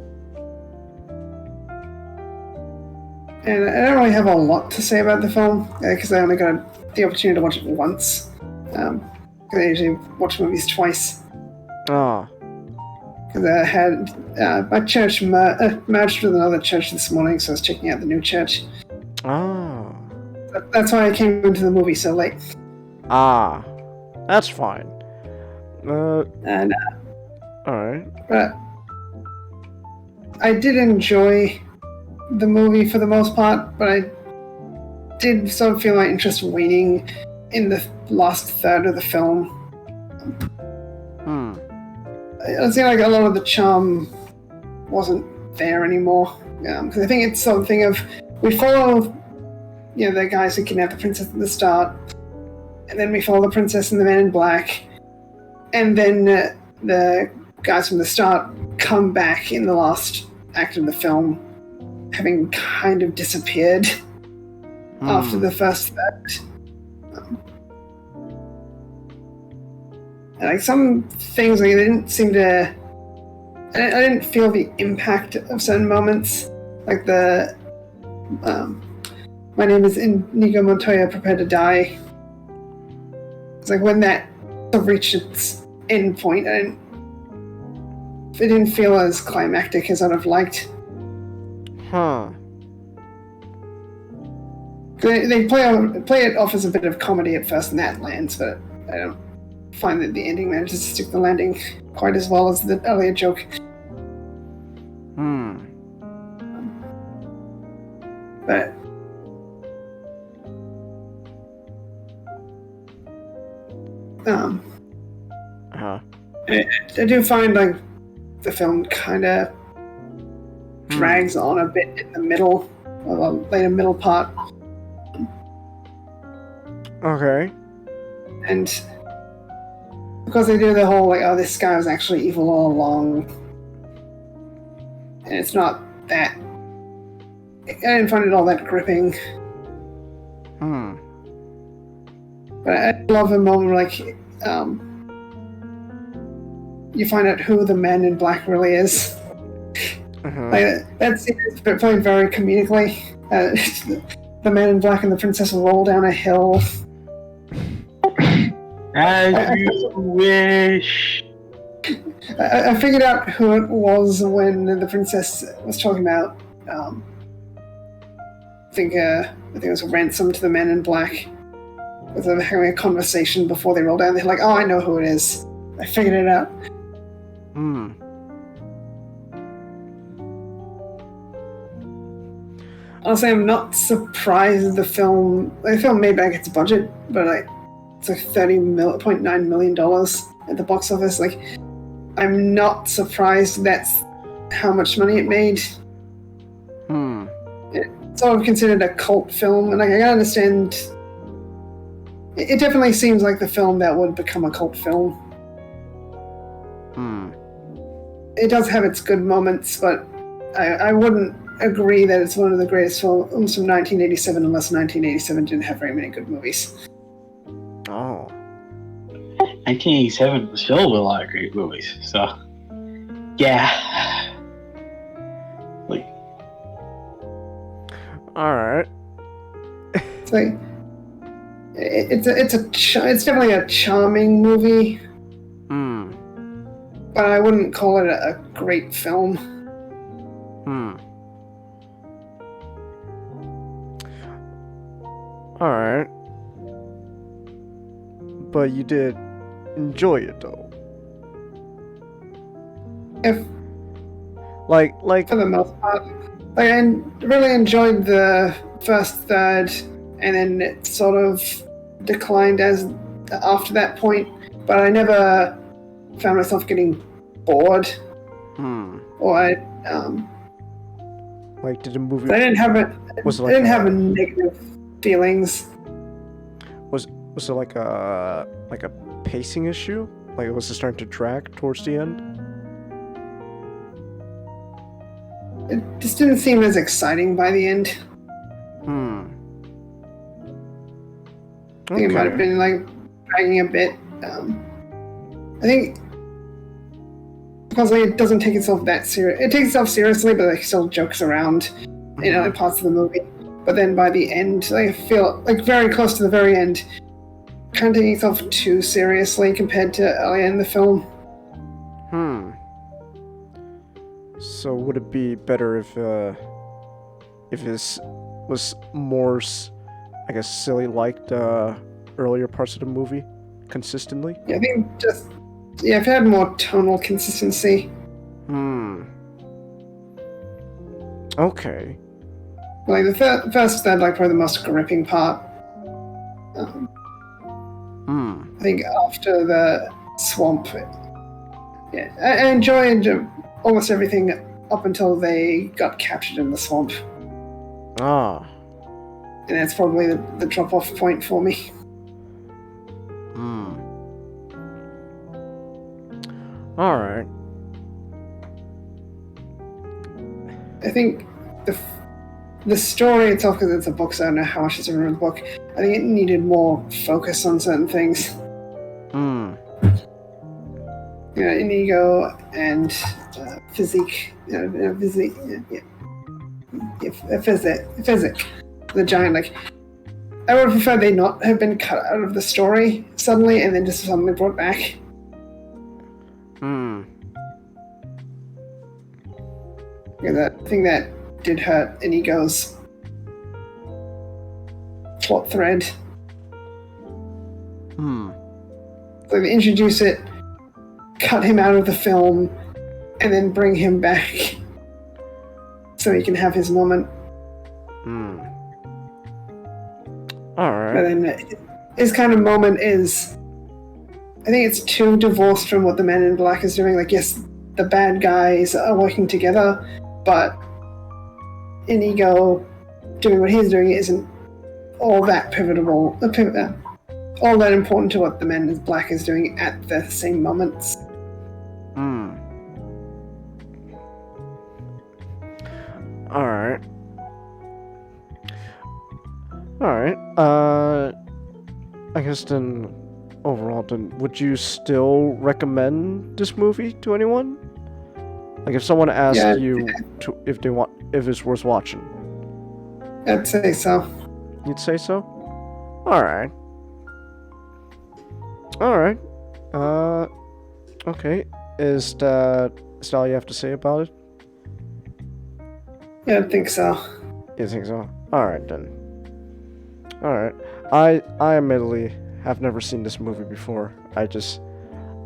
And I don't really have a lot to say about the film, because I only got the opportunity to watch it once. Because I usually watch movies twice. Ah. Because I had my church merged with another church this morning, so I was checking out the new church. Ah. That's why I came into the movie so late. Ah. That's fine. And Alright. but I did enjoy the movie for the most part, but I did sort of feel my interest waning in the last third of the film. I feel like a lot of the charm wasn't there anymore. Because I think it's something of we follow, the guys who kidnap the princess at the start, and then we follow the princess and the Man in Black, and then the guys from the start come back in the last act of the film, having kind of disappeared after the first third. And some things they didn't seem to. I didn't feel the impact of certain moments, like the. My name is Inigo Montoya, prepare to die. It's like when that reached its end point, it didn't feel as climactic as I'd have liked. Huh. They play it off as a bit of comedy at first, and that lands, but I don't find that the ending manages to stick the landing quite as well as the earlier joke. But I do find the film kind of drags on a bit in the middle, or the later middle part. Okay. And because they do the whole this guy was actually evil all along, and it's not that. I didn't find it all that gripping. But I love a moment you find out who the man in black really is. Like, that scene is played very comedically. The man in black and the princess roll down a hill. As you wish. I figured out who it was when the princess was talking about. I think it was a ransom to the man in black. With them having a conversation before they roll down. They're like, "Oh, I know who it is. I figured it out." Honestly, I'm not surprised the film made back its budget, but it's like $30.9 million at the box office. Like, I'm not surprised that's how much money it made. It's sort of considered a cult film, and I can understand. It definitely seems like the film that would become a cult film. It does have its good moments, but I wouldn't agree that it's one of the greatest films from 1987 unless 1987 didn't have very many good movies. Oh. 1987 was filled with a lot of great movies, so yeah. Like, All right. It's like it's definitely a charming movie, but I wouldn't call it a great film. All right. But you did enjoy it though. If Like for the most part, like, I really enjoyed the first third, and then it sort of declined as after that point. But I never found myself getting bored, or like did the movie I didn't have it. Was it I like didn't have a negative feelings. was it like a pacing issue? Like, was it starting to drag towards the end? It just didn't seem as exciting by the end. I think it might have been like dragging a bit. I think because like, it doesn't take itself that serious. It takes itself seriously, but like still jokes around in other parts of the movie. But then by the end, I feel like very close to the very end, kind of taking itself too seriously compared to earlier in the film. So would it be better if this was more, I guess, silly like the earlier parts of the movie, consistently? Yeah, I think if it had more tonal consistency. Okay. Like the first third, like probably the most gripping part. I think after the swamp, yeah, I enjoyed almost everything up until they got captured in the swamp. And that's probably the drop-off point for me. All right. I think the story itself, because it's a book, so I don't know how much is in the book. I think it needed more focus on certain things. You know, Inigo and Physique. Physic. The giant, like, I would prefer they not have been cut out of the story suddenly and then just suddenly brought back. Because I think that did hurt Inigo's plot thread. So they introduce it, cut him out of the film, and then bring him back so he can have his moment. Alright. But then his kind of moment is, I think it's too divorced from what the Man in Black is doing. Like, yes, the bad guys are working together, but Inigo doing what he's doing isn't all that pivotal, all that important to what the Man in Black is doing at the same moments. Alright. Alright. I guess then overall, then would you still recommend this movie to anyone? Like if someone asked you if it's worth watching. I'd say so. You'd say so? Alright. Alright. Okay. Is that all you have to say about it? Yeah, I think so. You think so? Alright then. Alright. I admittedly have never seen this movie before. I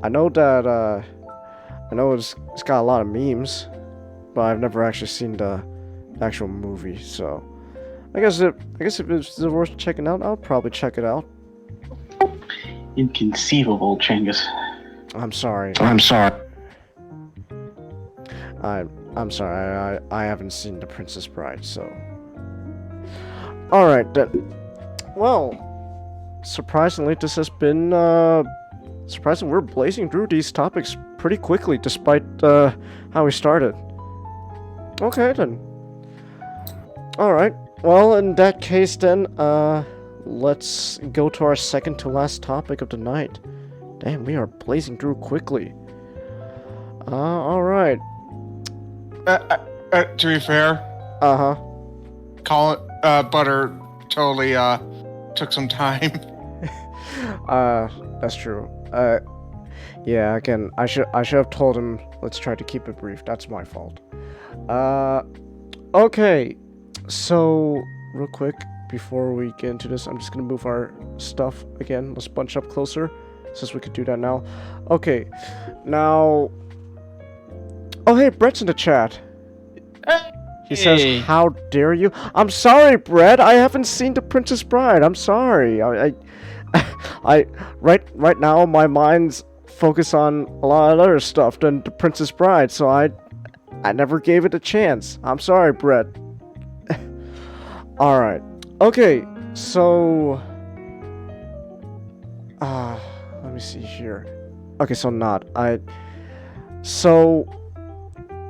know that I know it's got a lot of memes, but I've never actually seen the actual movie, so I guess if it's worth checking out, I'll probably check it out. Inconceivable, Chengus. I'm sorry. I'm sorry. I'm sorry. I haven't seen The Princess Bride, so. All right then. Well, surprisingly, this has been surprising. We're blazing through these topics pretty quickly, despite how we started. Okay then. All right. Well, in that case, then, let's go to our second to last topic of the night. Damn, we are blazing through quickly. All right. To be fair, Butter totally took some time. That's true. Yeah, again, I should have told him, let's try to keep it brief. That's my fault. Okay. So, real quick, before we get into this, I'm just gonna move our stuff again. Let's bunch up closer, since we could do that now. Okay, now... Oh, hey, Brett's in the chat. He says, how dare you? I'm sorry, Brett, I haven't seen The Princess Bride. I'm sorry. I right now, my mind's focused on a lot of other stuff than The Princess Bride, so I never gave it a chance. I'm sorry, Brett. Alright. Okay, so... let me see here. Okay, so not. So...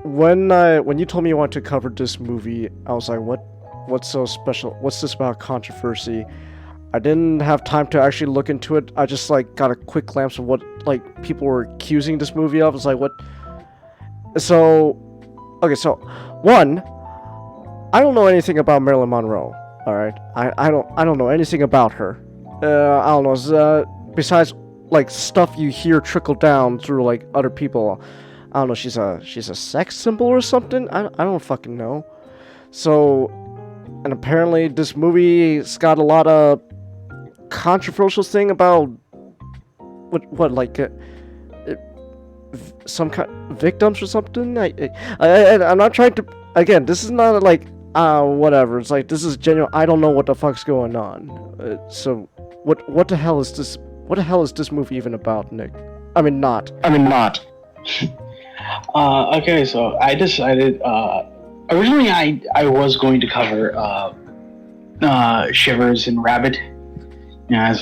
When you told me you wanted to cover this movie, I was like, what's so special? What's this about controversy? I didn't have time to actually look into it. I just, like, got a quick glance of what, like, people were accusing this movie of. I was like, what? So... Okay, so... One... I don't know anything about Marilyn Monroe. All right, I don't know anything about her. I don't know. Besides like stuff you hear trickle down through like other people. I don't know. She's a sex symbol or something. I don't fucking know. So, and apparently this movie's got a lot of controversial thing about what like some kind of victims or something. I'm not trying to. Again, this is not like whatever. It's like this is genuine. I don't know what the fuck's going on. So what the hell is this? What the hell is this movie even about, Nick? I mean not. Okay, so I decided. Originally, I was going to cover Shivers and Rabbit, you know,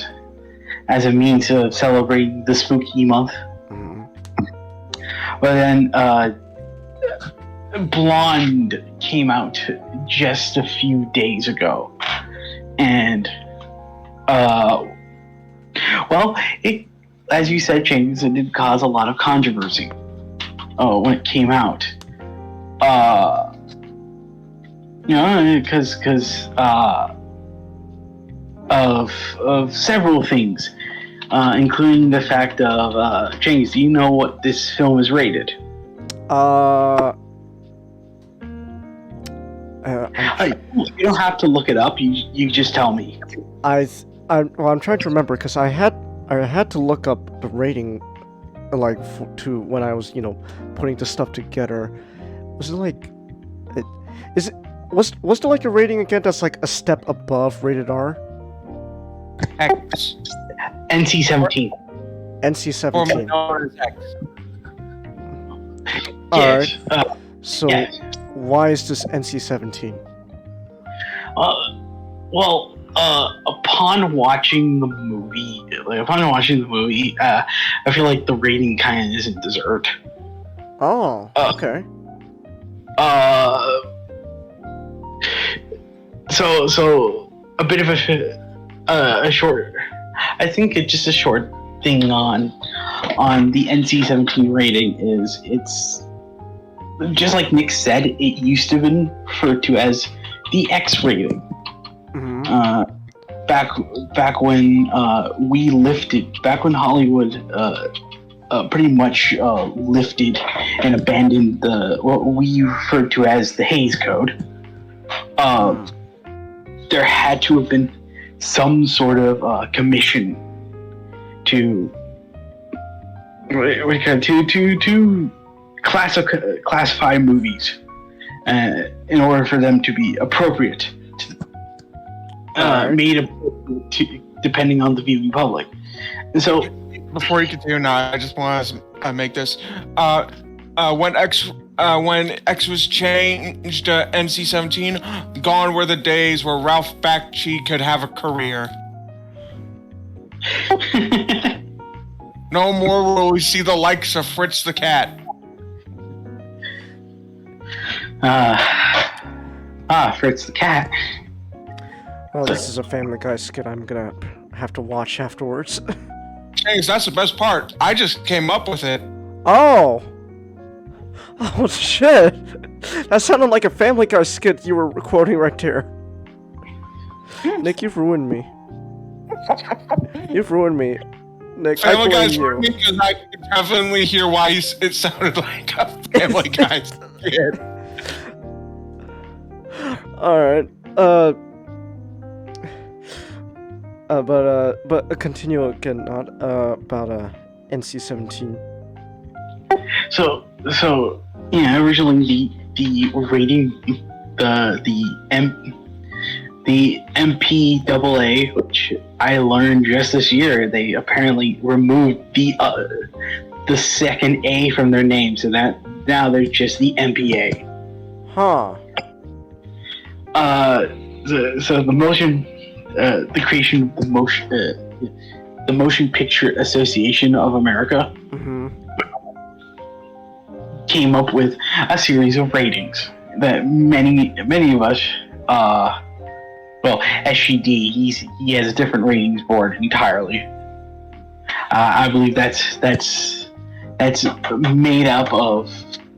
as a means of celebrating the spooky month. Mm-hmm. But then Blonde came out just a few days ago, and well, it, as you said, James, it did cause a lot of controversy when it came out. You know, because of several things, including the fact of James. Do you know what this film is rated? You don't have to look it up. You just tell me. I'm trying to remember because I had to look up the rating, like to when I was putting the stuff together. Was it like, was there like a rating again that's like a step above rated R? X. NC-17. NC-17. Yes. Alright. So, yes. Why is this NC-17? Well, upon watching the movie, I feel like the rating kind of isn't deserved. Oh, okay. So a bit of a short. I think it's just a short thing on the NC-17 rating is it's just like Nick said, it used to have been referred to as the X rating. Mm-hmm. Back when back when Hollywood pretty much lifted and abandoned what we referred to as the Hays Code. There had to have been some sort of commission to classify movies in order for them to be appropriate, made appropriate depending on the viewing public. And so, before you continue, now I just want to make this. When X was changed to NC-17, gone were the days where Ralph Bakshi could have a career. No more will we see the likes of Fritz the Cat. Fritz the Cat. Well, this is a Family Guy skit I'm gonna have to watch afterwards. James, that's the best part. I just came up with it. Oh! Oh, shit! That sounded like a Family Guy skit you were quoting right there. Nick, you've ruined me. You've ruined me. Nick, Family I Guy's blame you. because I could definitely hear why it sounded like a Family Guy skit. Alright, but continue again, not about NC-17. So originally the rating, the MPAA, which I learned just this year, they apparently removed the second A from their name, so that now there's just the MPA. Huh. So the motion, the creation of the Motion Picture Association of America came up with a series of ratings that many of us, SGD, he has a different ratings board entirely. I believe that's made up of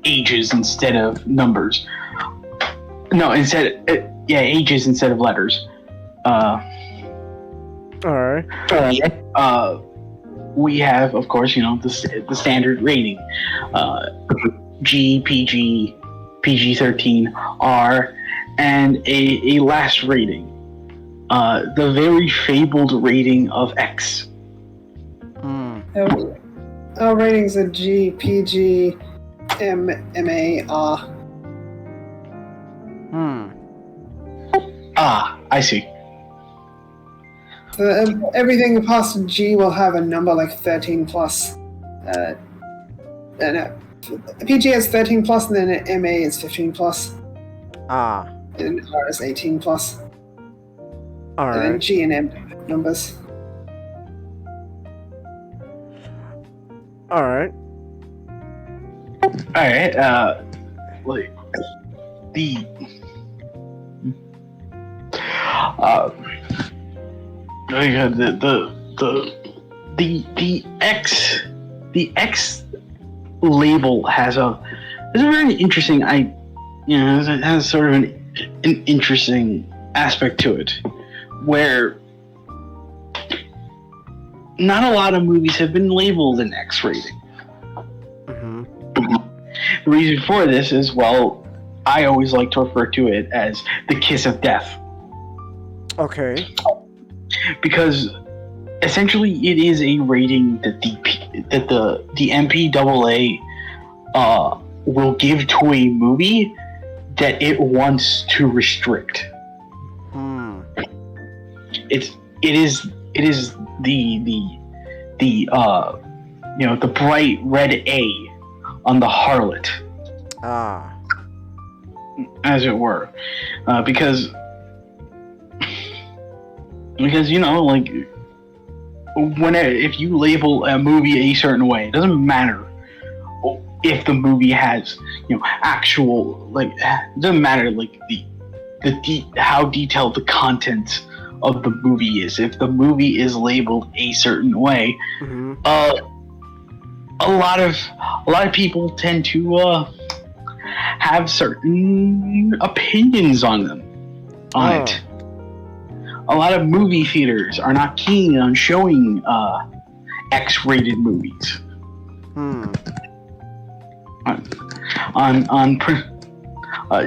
ages instead of numbers. No, ages instead of letters. Alright. We have, of course, the standard rating, G, PG, PG-13, R, and a last rating, the very fabled rating of X. Our ratings are G, PG, M, MA, R. I see. So everything past G will have a number like 13 plus. PG has 13 plus, and then MA is 15 plus. And R is 18 plus. Alright. And then G and M numbers. Alright. Alright, the X label has a very interesting it has sort of an interesting aspect to it, where not a lot of movies have been labeled an X rating. The reason for this is, I always like to refer to it as the kiss of death. Okay. Because essentially it is a rating that the MPAA will give to a movie that it wants to restrict. It is the bright red A on the harlot, as it were, because if you label a movie a certain way, it doesn't matter if the movie has actual, it doesn't matter how detailed the content of the movie is. If the movie is labeled a certain way, a lot of people tend to have certain opinions on it. A lot of movie theaters are not keen on showing X-rated movies.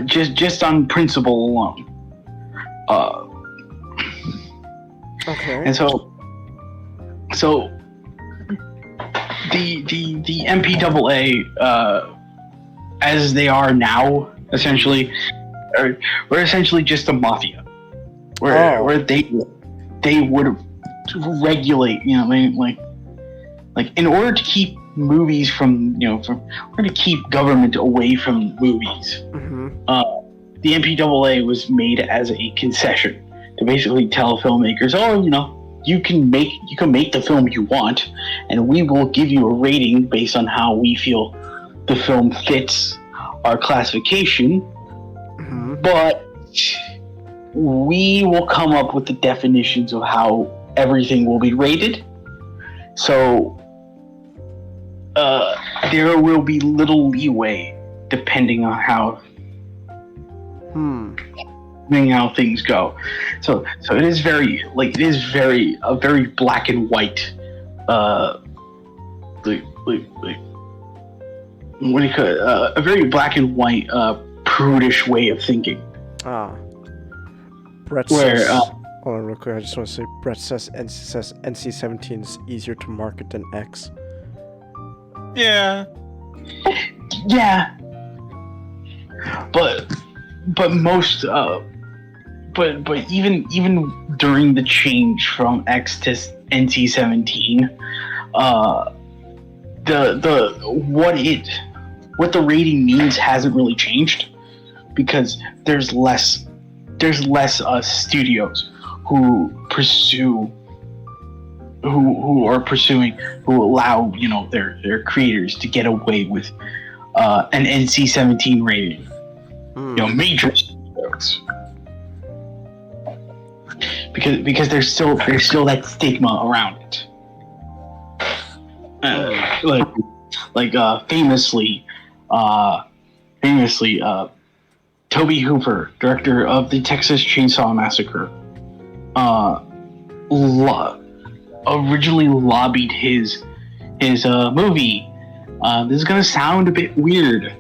Just on principle alone. Okay. And so the MPAA, as they are now, essentially, we're essentially just a mafia, where they would regulate, like in order to keep movies from to keep government away from movies. The MPAA was made as a concession to basically tell filmmakers, you can make the film you want, and we will give you a rating based on how we feel the film fits our classification, but we will come up with the definitions of how everything will be rated. So there will be little leeway depending on how things go. So it is very a very black and white a very black and white prudish way of thinking. Brett says, hold on real quick, I just want to say Brett says NC-17 is easier to market than X. Yeah. Yeah. But most but even during the change from X to NC-17, what the rating means hasn't really changed, because there's less studios who allow their creators to get away with an NC-17 rating. Major studios, because there's still that stigma around it. Famously, Tobe Hooper, director of the Texas Chainsaw Massacre, originally lobbied his movie. This is gonna sound a bit weird,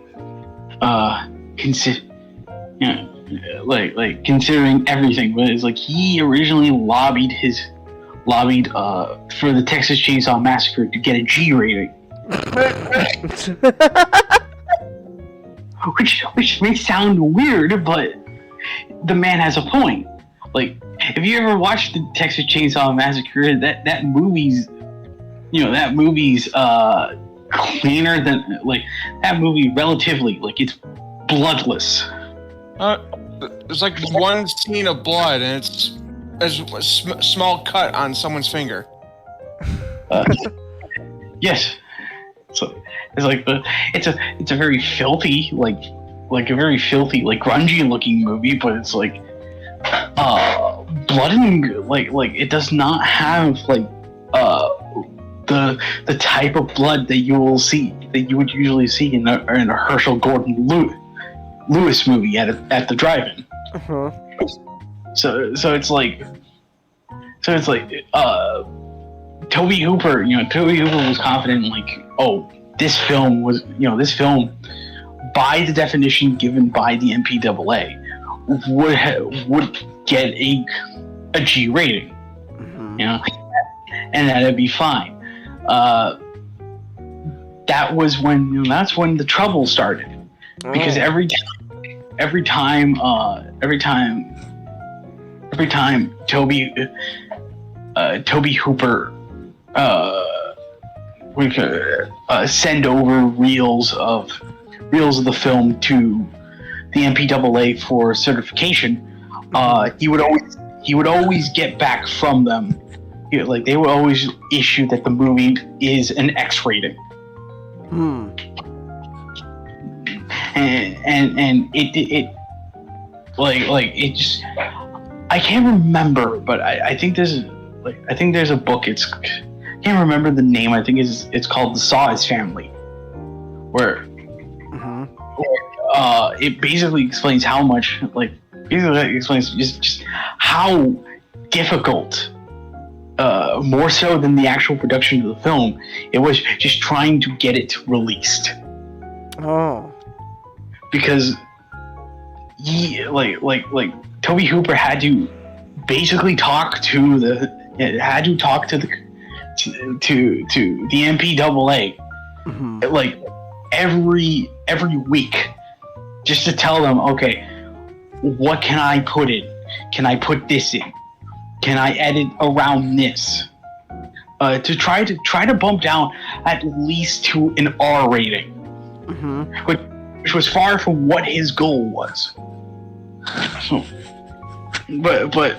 considering everything, but it's like he originally lobbied for the Texas Chainsaw Massacre to get a G rating. which may sound weird, but the man has a point. Like, if you ever watched the Texas Chainsaw Massacre, that movie's cleaner than, that movie relatively, it's bloodless. There's one scene of blood, and it's a small cut on someone's finger. Yes. So it's a very filthy, grungy looking movie, but it's blood and it does not have the type of blood that you would usually see in a Herschel Gordon Lewis movie at the drive-in. So it's Tobe Hooper was confident, this film by the definition given by the MPAA would get a G rating, and that'd be fine. That's when the trouble started, because every time Tobe Hooper we could send over reels of the film to the MPAA for certification, he would always get back from them. They would always issue that the movie is an X rating. And it just, I can't remember, but I think there's a book. I can't remember the name. I think it's called The Saws Family, where it basically explains how much just how difficult, more so than the actual production of the film, it was just trying to get it released. Oh. Because Tobe Hooper had to basically talk to the MPAA like every week, just to tell them, okay, what can I put in? Can I put this in? Can I edit around this? To try to bump down at least to an R rating, which was far from what his goal was. So, but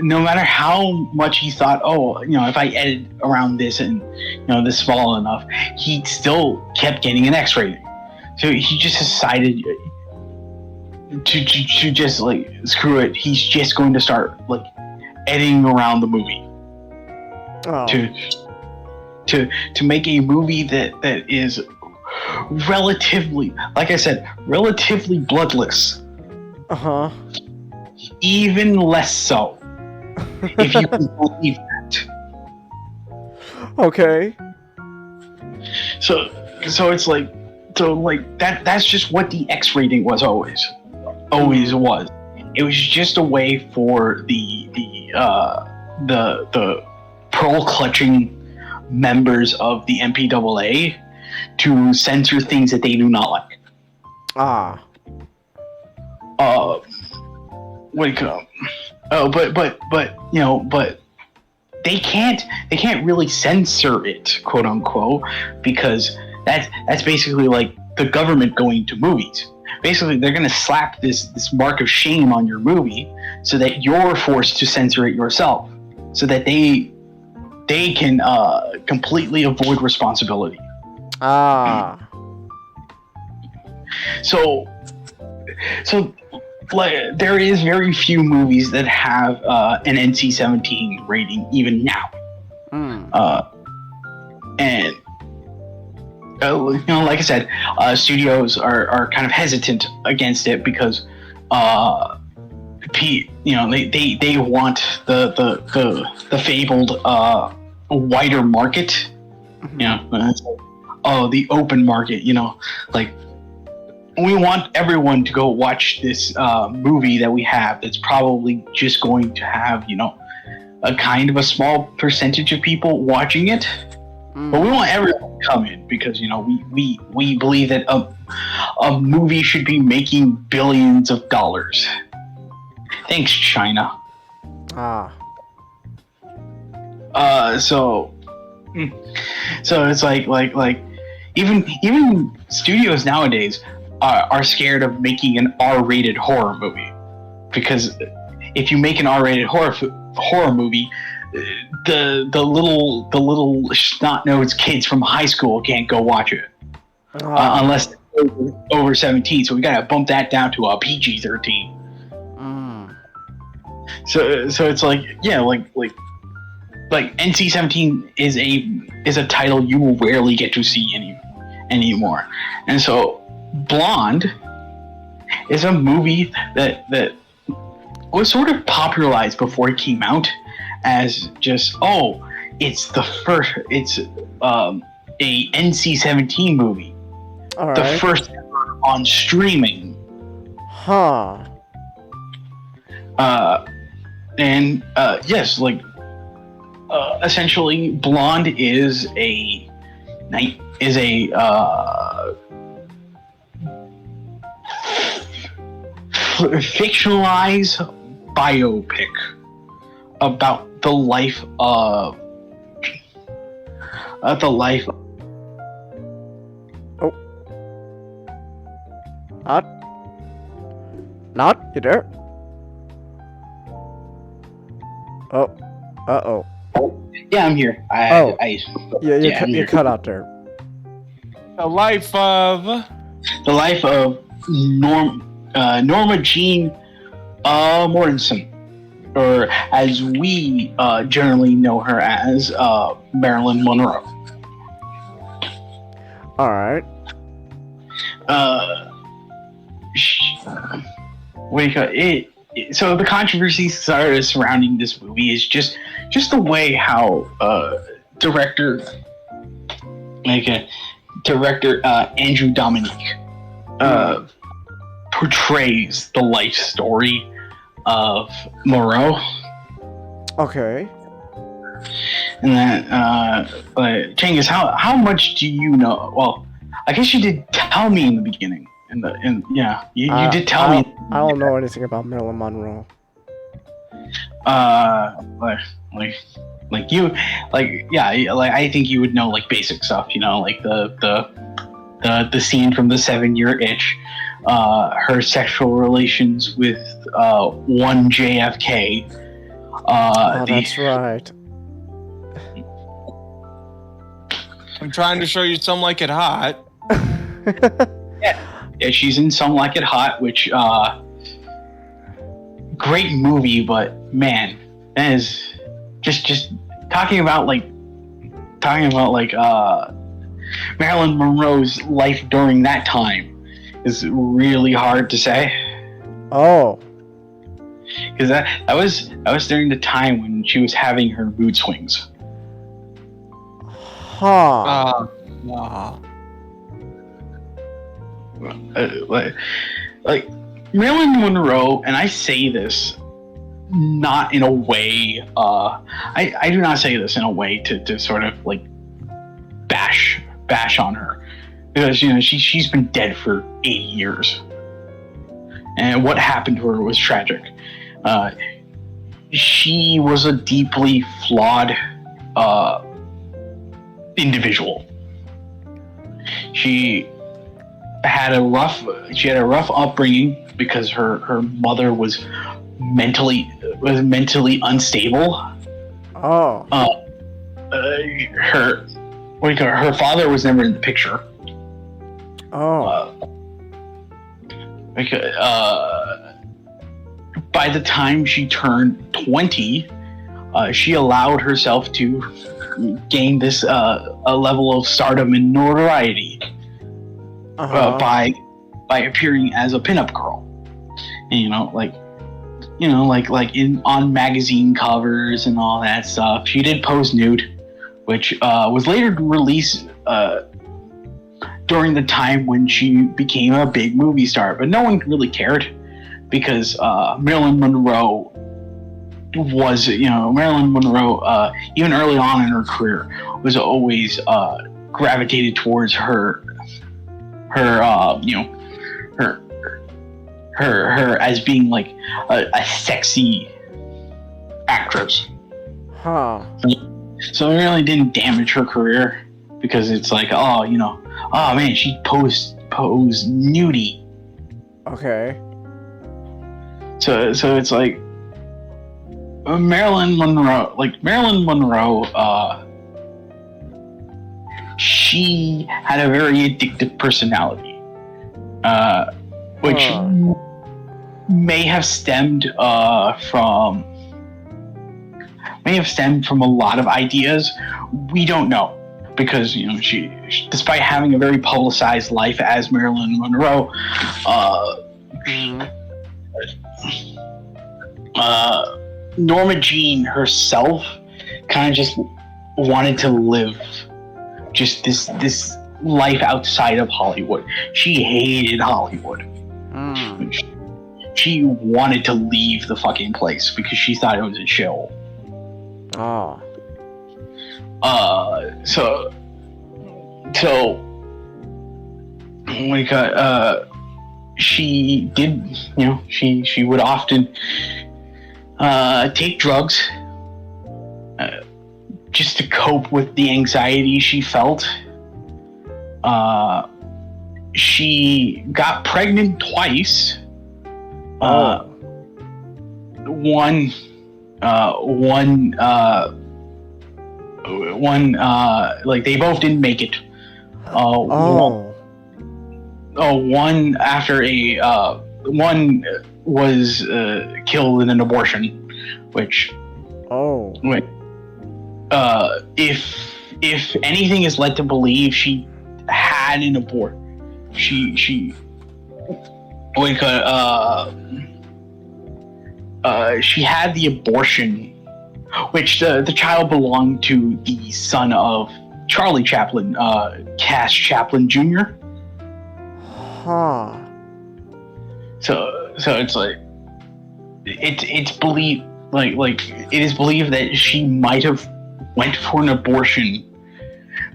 no matter how much he thought, if I edit around this and this small enough, he still kept getting an X rating. So he just decided to just screw it. He's just going to start editing around the movie to make a movie that is relatively, like I said, relatively bloodless. Even less so, if you can believe that. Okay. So it's that's just what the X rating was always was. It was just a way for the pearl clutching members of the MPAA to censor things that they do not like. But they can't really censor it, quote unquote, because that's basically like the government going to movies. Basically, they're going to slap this mark of shame on your movie so that you're forced to censor it yourself, so that they can completely avoid responsibility. So there is very few movies that have an NC-17 rating even now. And like I said, studios are kind of hesitant against it because they want the fabled wider market. The open market. We want everyone to go watch this movie that we have that's probably just going to have, a kind of a small percentage of people watching it. But we want everyone to come in because, we believe that a movie should be making billions of dollars. Thanks, China. So it's like even studios nowadays are scared of making an R-rated horror movie, because if you make an R-rated horror movie, the little snot-nosed kids from high school can't go watch it unless they're over 17. So we gotta bump that down to a PG-13. So it's like NC-17 is a title you will rarely get to see anymore, and so Blonde is a movie that was sort of popularized before it came out as just it's a NC-17 movie, the first ever on streaming. Essentially, Blonde is a fictionalized biopic about the life of Not you there? Uh-oh. Yeah, I'm here. You cut out there. The life of Norma Jean Mortensen, or as we generally know her as, Marilyn Monroe. All right. What do you call it? So the controversy started surrounding this movie is just the way how director Andrew Dominique portrays the life story of Moreau. Okay. And that, Changus, how much do you know? Well, I guess you did tell me in the beginning. You did tell me. I don't know anything about Marilyn Monroe. I think you would know like basic stuff, like the scene from the 7-Year Itch, her sexual relations with one JFK. That's right. I'm trying to show you Some Like It Hot. Yeah, she's in Some Like It Hot, which great movie, but man, that is just talking about Marilyn Monroe's life during that time is really hard to say. Oh. Because that was during the time when she was having her mood swings. Huh. Like Marilyn Monroe, and I say this not in a way. I do not say this in a way to sort of like bash on her, because she's been dead for 80 years, and what happened to her was tragic. She was a deeply flawed individual. She had a rough upbringing because her mother was mentally unstable. Oh. Her father was never in the picture. Oh. By the time she turned 20, she allowed herself to gain this a level of stardom and notoriety by appearing as a pinup girl, and on magazine covers and all that stuff. She did pose nude, which was later released during the time when she became a big movie star, but no one really cared, because Marilyn Monroe was, even early on in her career, was always gravitated towards her as being like a sexy actress. Huh. So it really didn't damage her career, because it's like, oh man, she posed nudie. Okay. So it's like Marilyn Monroe, she had a very addictive personality, which may have stemmed from a lot of ideas. We don't know, because she, despite having a very publicized life as Marilyn Monroe, Norma Jean herself kind of just wanted to live just this life outside of Hollywood. She hated Hollywood. She wanted to leave the fucking place because she thought it was a shithole. Oh. She did, she would often take drugs just to cope with the anxiety she felt. She got pregnant twice. One, like they both didn't make it. One after was killed in an abortion, which Oh. if anything is led to believe she had an abort, she she had the abortion, which the child belonged to the son of Charlie Chaplin, Cass Chaplin Jr. Huh. So it's like it's believed like it is believed that she might have went for an abortion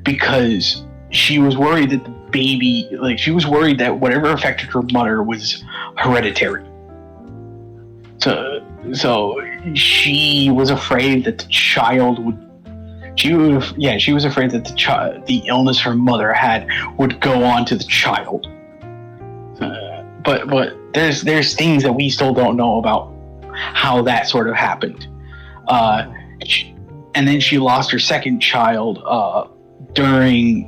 because she was worried that the baby, like she was worried that whatever affected her mother was hereditary. So she was afraid that the child would. She was afraid that the illness her mother had would go on to the child. But there's things that we still don't know about how that sort of happened. And then she lost her second child during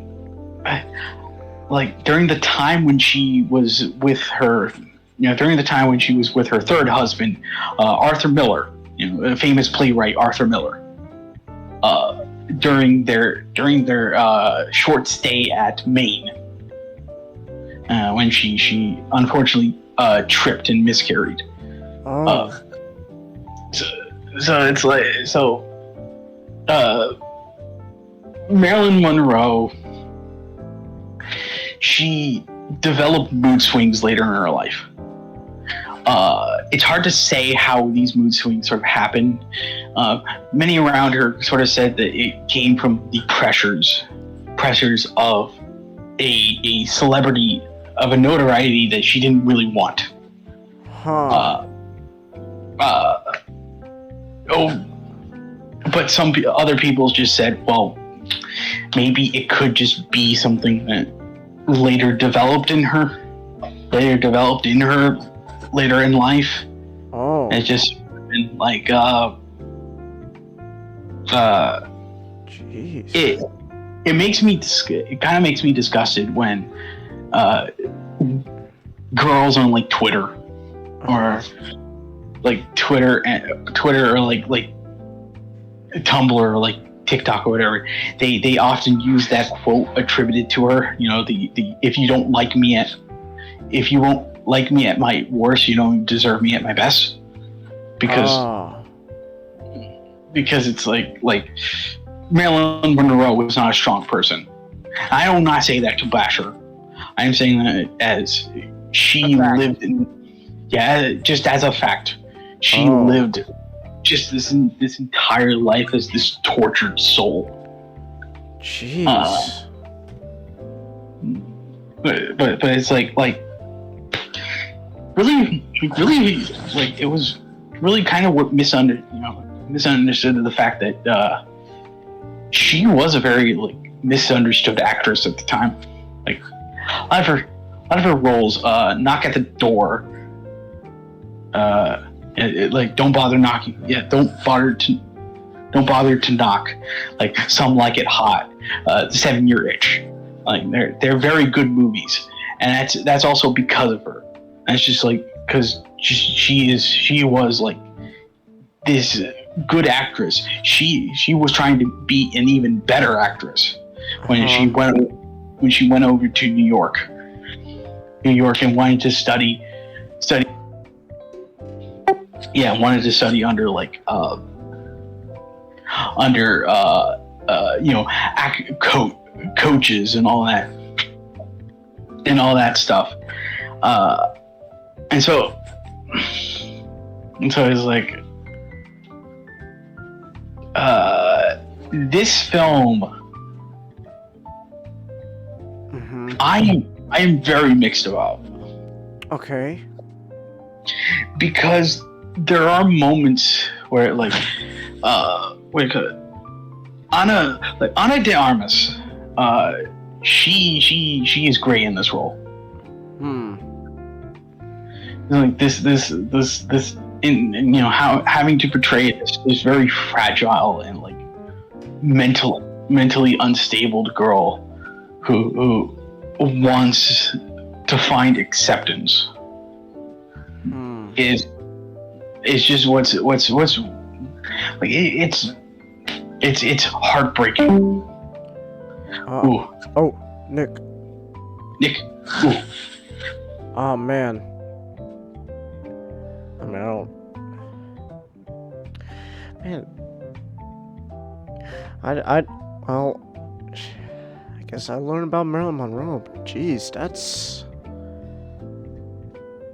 the time when she was with her. During the time when she was with her third husband, Arthur Miller, a famous playwright, Arthur Miller. During their short stay at Maine, when she unfortunately tripped and miscarried. Oh. So it's like Marilyn Monroe. She developed mood swings later in her life. It's hard to say how these mood swings sort of happened. Many around her sort of said that it came from the pressures of a celebrity, of a notoriety that she didn't really want. Huh. But other people just said, well, maybe it could just be something that later developed in her later in life. Oh. It's just been like Jeez. it kind of makes me disgusted when girls on like Twitter or like Twitter or like Tumblr or like TikTok or whatever, they often use that quote attributed to her, the if you won't like me at my worst, you don't deserve me at my best. Because it's like Marilyn Monroe was not a strong person. I do not say that to bash her. I am saying that as she lived just as a fact. She lived just this entire life as this tortured soul. Jeez. But it's like really like it was really kind of misunderstood the fact that she was a very misunderstood actress at the time. Like a lot of her roles, Knock at the Door, don't bother knocking. Yeah, don't bother to knock. Like Some Like It Hot, 7 Year Itch. Like they're very good movies, and that's also because of her. And it's just like because she was like this good actress. She was trying to be an even better actress when she went over to New York and wanted to study. Yeah, wanted to study under coaches and all that stuff. And so it's like this film. Mm-hmm. I am very mixed about. Okay. Because there are moments where Ana de Armas, she is great in this role. Like this how having to portray this very fragile and like mentally unstable girl who wants to find acceptance is just what's like it's heartbreaking. Ooh. Oh, Nick. Ooh. Oh man. I mean, I don't. Man. Well, I guess I learned about Marilyn Monroe. Jeez,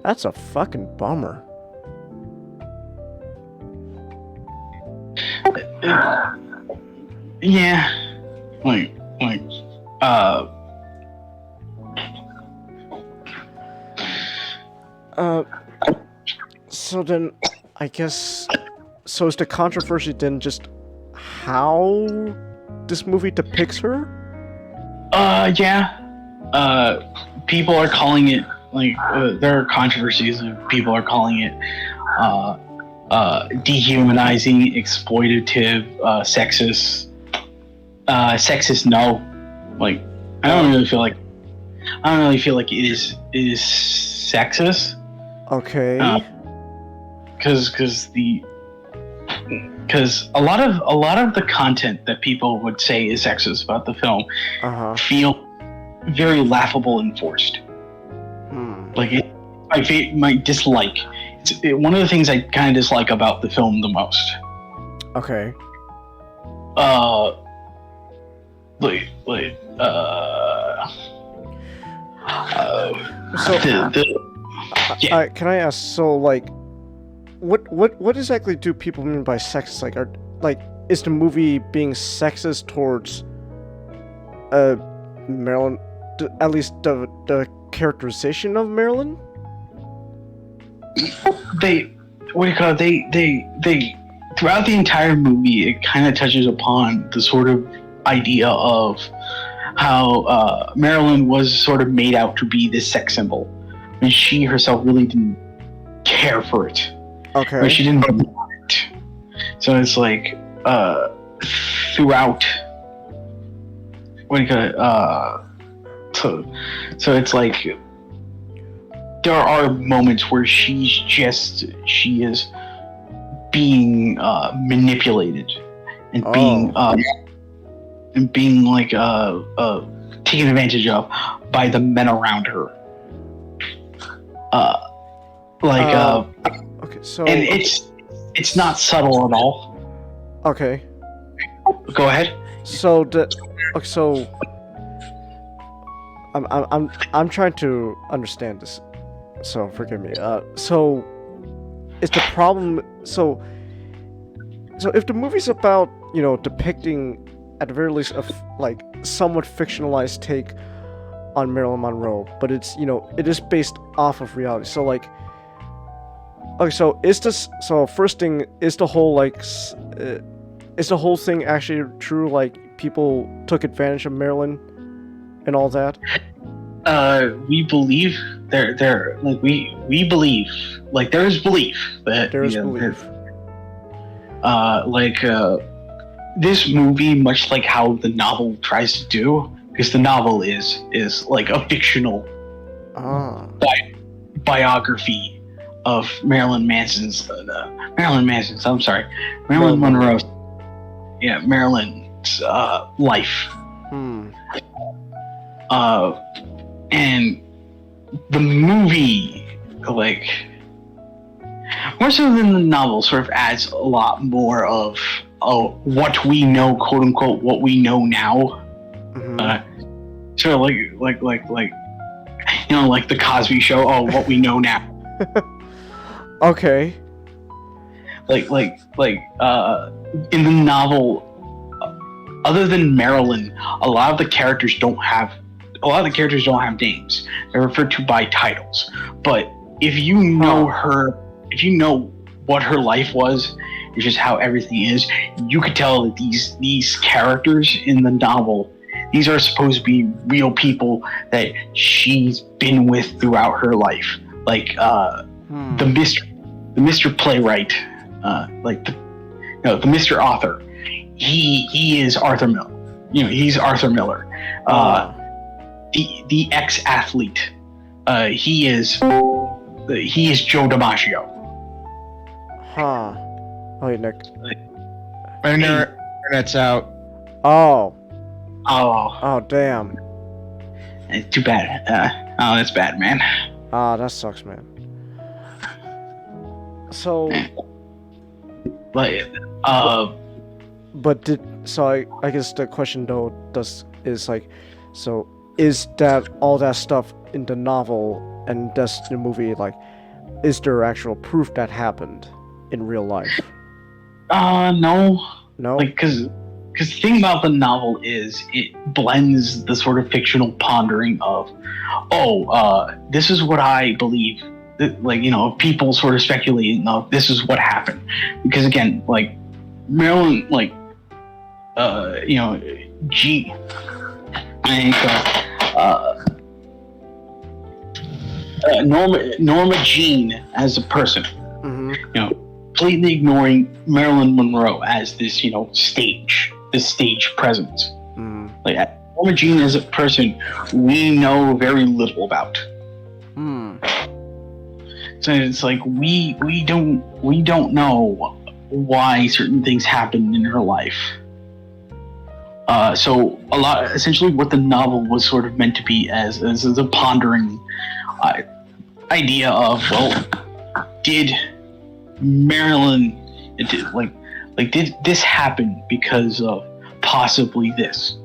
that's a fucking bummer. Yeah. So then, I guess, so is the controversy then just how this movie depicts her? Yeah. People are calling it, there are controversies and people are calling it, dehumanizing, exploitative, sexist, no. Like, I don't really feel like it is sexist. Okay. Because a lot of the content that people would say is sexist about the film feel very laughable and forced. Like my dislike. One of the things I kind of dislike about the film the most. Okay. Can I ask? So, like, what exactly do people mean by sexist? Like, is the movie being sexist towards Marilyn? At least the characterization of Marilyn? They throughout the entire movie, it kind of touches upon the sort of idea of how Marilyn was sort of made out to be this sex symbol, and she herself really didn't care for it. Okay. Or she didn't want it. So it's like throughout. So it's like there are moments where she is being manipulated and being like taken advantage of by the men around her. Okay, so and it's not subtle at all. Okay. Go ahead. So I'm trying to understand this, so forgive me. So is the problem so if the movie's about, you know, depicting at the very least a like somewhat fictionalized take on Marilyn Monroe, but it's, you know, it is based off of reality. So like, okay, so first thing, is the whole is the whole thing actually true? Like, people took advantage of Marilyn and all that? We believe we believe, like, there is belief that this movie, much like how the novel tries to do, because the novel is like a fictional biography of Marilyn Monroe's life. And the movie, like, more so than the novel, sort of adds a lot more of what we know, quote unquote, what we know now. Sort of like you know, like the Cosby Show. Oh, what we know now. Okay. In the novel, other than Marilyn, a lot of the characters don't have names. They're referred to by titles. But if you know her, if you know what her life was, and just how everything is, you could tell that these characters in the novel, these are supposed to be real people that she's been with throughout her life. Like the Mr. Playwright, the Mr. Author. He is Arthur Miller. You know, he's Arthur Miller. The ex-athlete, he is Joe DiMaggio. Huh. Oh, hey, Nick. Internet's out. Oh. Oh, Oh, damn. too bad. Oh, that's bad, man. Ah, that sucks, man. So, But I guess the question though is that all that stuff in the novel and that's the movie, like, is there actual proof that happened in real life? no. No? Like, because the thing about the novel is it blends the sort of fictional pondering of, this is what I believe. Like, people sort of speculating of this is what happened. Because again, like, Marilyn, like, G, Norma Jean as a person, completely ignoring Marilyn Monroe as this, this stage presence. Like, Norma Jean as a person, we know very little about. So it's like we don't know why certain things happened in her life. So essentially what the novel was sort of meant to be as a pondering idea of, well, did Marilyn, did this happen because of possibly this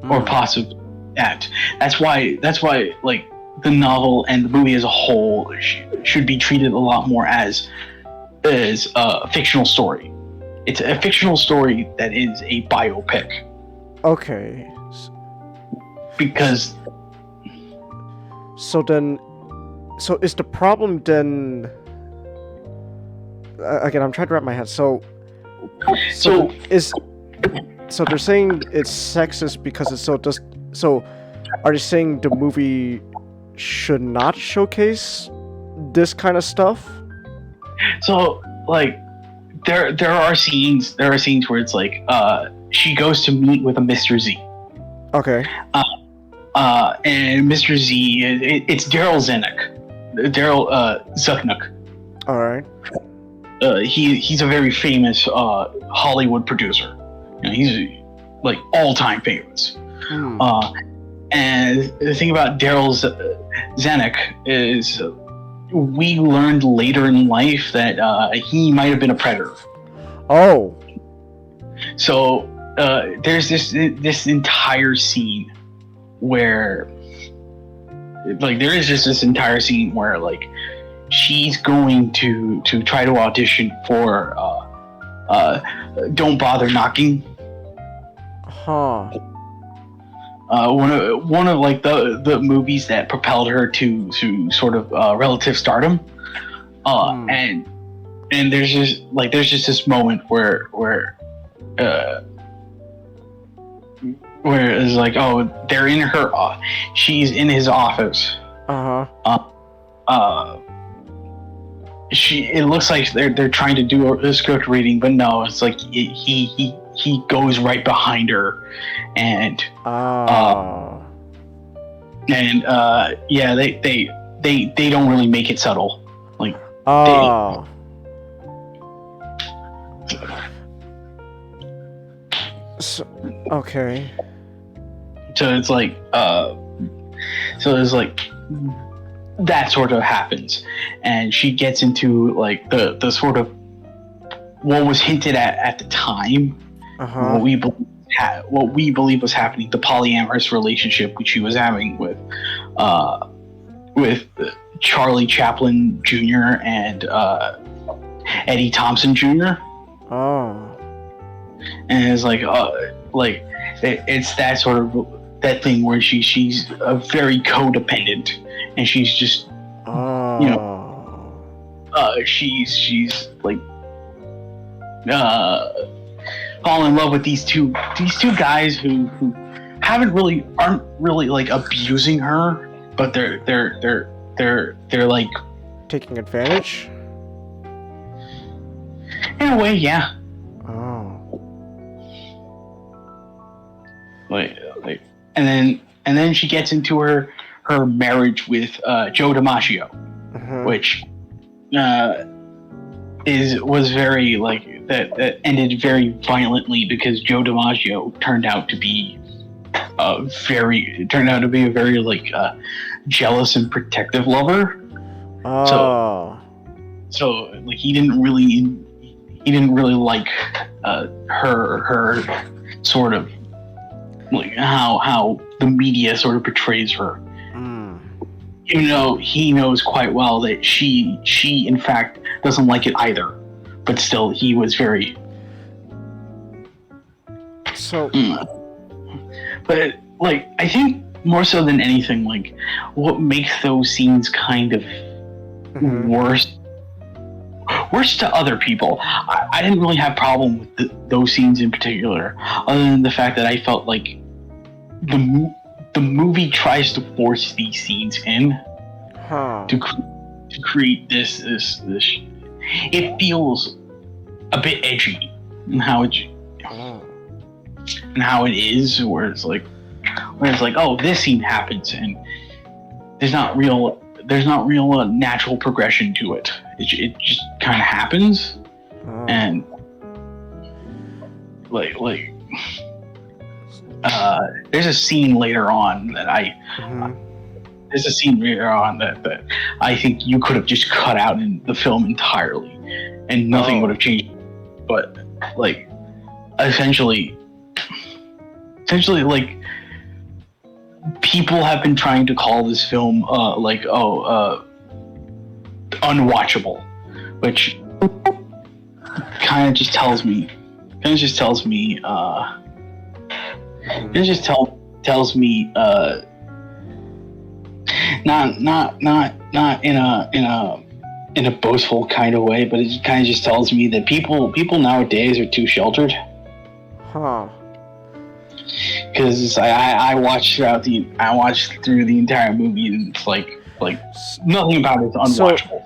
or possibly that? That's why like the novel and the movie as a whole should be treated a lot more as a fictional story. It's a fictional story that is a biopic. Okay. Because So is the problem then? Again, I'm trying to wrap my head. So they're saying it's sexist because it's so. Are they saying the movie should not showcase this kind of stuff? So, like, there are scenes where it's like she goes to meet with a Mr. Z. Okay. And Mr. Z, it's Daryl Zucknuck. All right. He's a very famous Hollywood producer. He's like all-time famous. And the thing about Daryl Zanuck is we learned later in life that he might have been a predator. Oh. So there's this entire scene where, like, there is just this entire scene where, like, she's going to try to audition for Don't Bother Knocking. Huh. One of like the movies that propelled her to sort of relative stardom. And there's just this moment where it's like, oh, they're in her she's in his office. It looks like they're trying to do a script reading, but no, it's like he goes right behind her, and yeah, they don't really make it subtle, like So, okay. So it's like that sort of happens, and she gets into like the sort of what was hinted at the time, what we believe was happening, the polyamorous relationship which she was having with Charlie Chaplin Jr. and Eddie Thompson Jr. And it's like it's that sort of that thing where she's a very codependent, and she's just she's like fall in love with these two guys who aren't really like abusing her, but they're like taking advantage in a way, yeah. Like, and then she gets into her marriage with Joe Damasio, which was very like that ended very violently because Joe DiMaggio turned out to be a very like jealous and protective lover. Oh. So like he didn't really like her sort of like how the media sort of portrays her. Even though he knows quite well that she in fact doesn't like it either, but still he was very. So. But like I think more so than anything, like what makes those scenes kind of worse to other people. I didn't really have problem with those scenes in particular, other than the fact that I felt like the movie tries to force these scenes in to create this. It feels a bit edgy in how it is, where it's like, oh, this scene happens, and there's not real natural progression to it. It just kind of happens, and there's a scene later on that that I think you could have just cut out in the film entirely, and nothing would have changed. But like, essentially, like, people have been trying to call this film unwatchable, which kind of just tells me not in a boastful kind of way, but it kind of just tells me that people nowadays are too sheltered. Because I watched through the entire movie, and it's like nothing about it is unwatchable.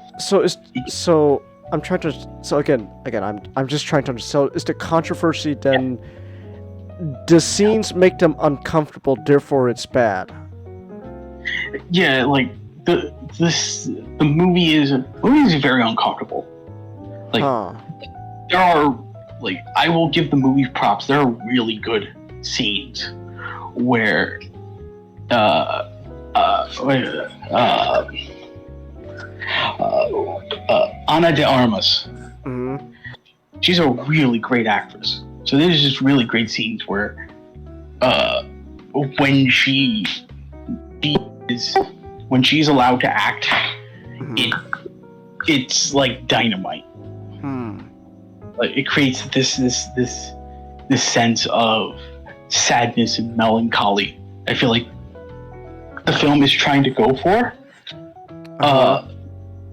So I'm trying to. So again, I'm just trying to understand. So is the controversy then? The scenes make them uncomfortable, therefore it's bad. Yeah, like the movie is very uncomfortable. Like there are, like, I will give the movie props. There are really good scenes where Ana de Armas, she's a really great actress. So there's just really great scenes where when she's allowed to act, it's like dynamite. Like, it creates this sense of sadness and melancholy. I feel like the film is trying to go for,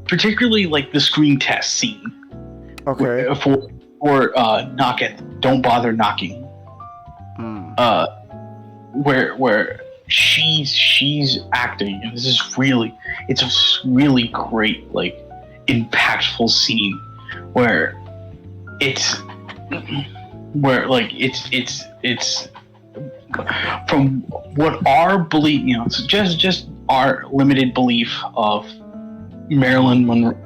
particularly like the screen test scene. Okay. Or knock it. Don't bother knocking. Where she's acting, and this is it's a really great, like, impactful scene where it's from what our belief, it's just our limited belief of Marilyn Monroe,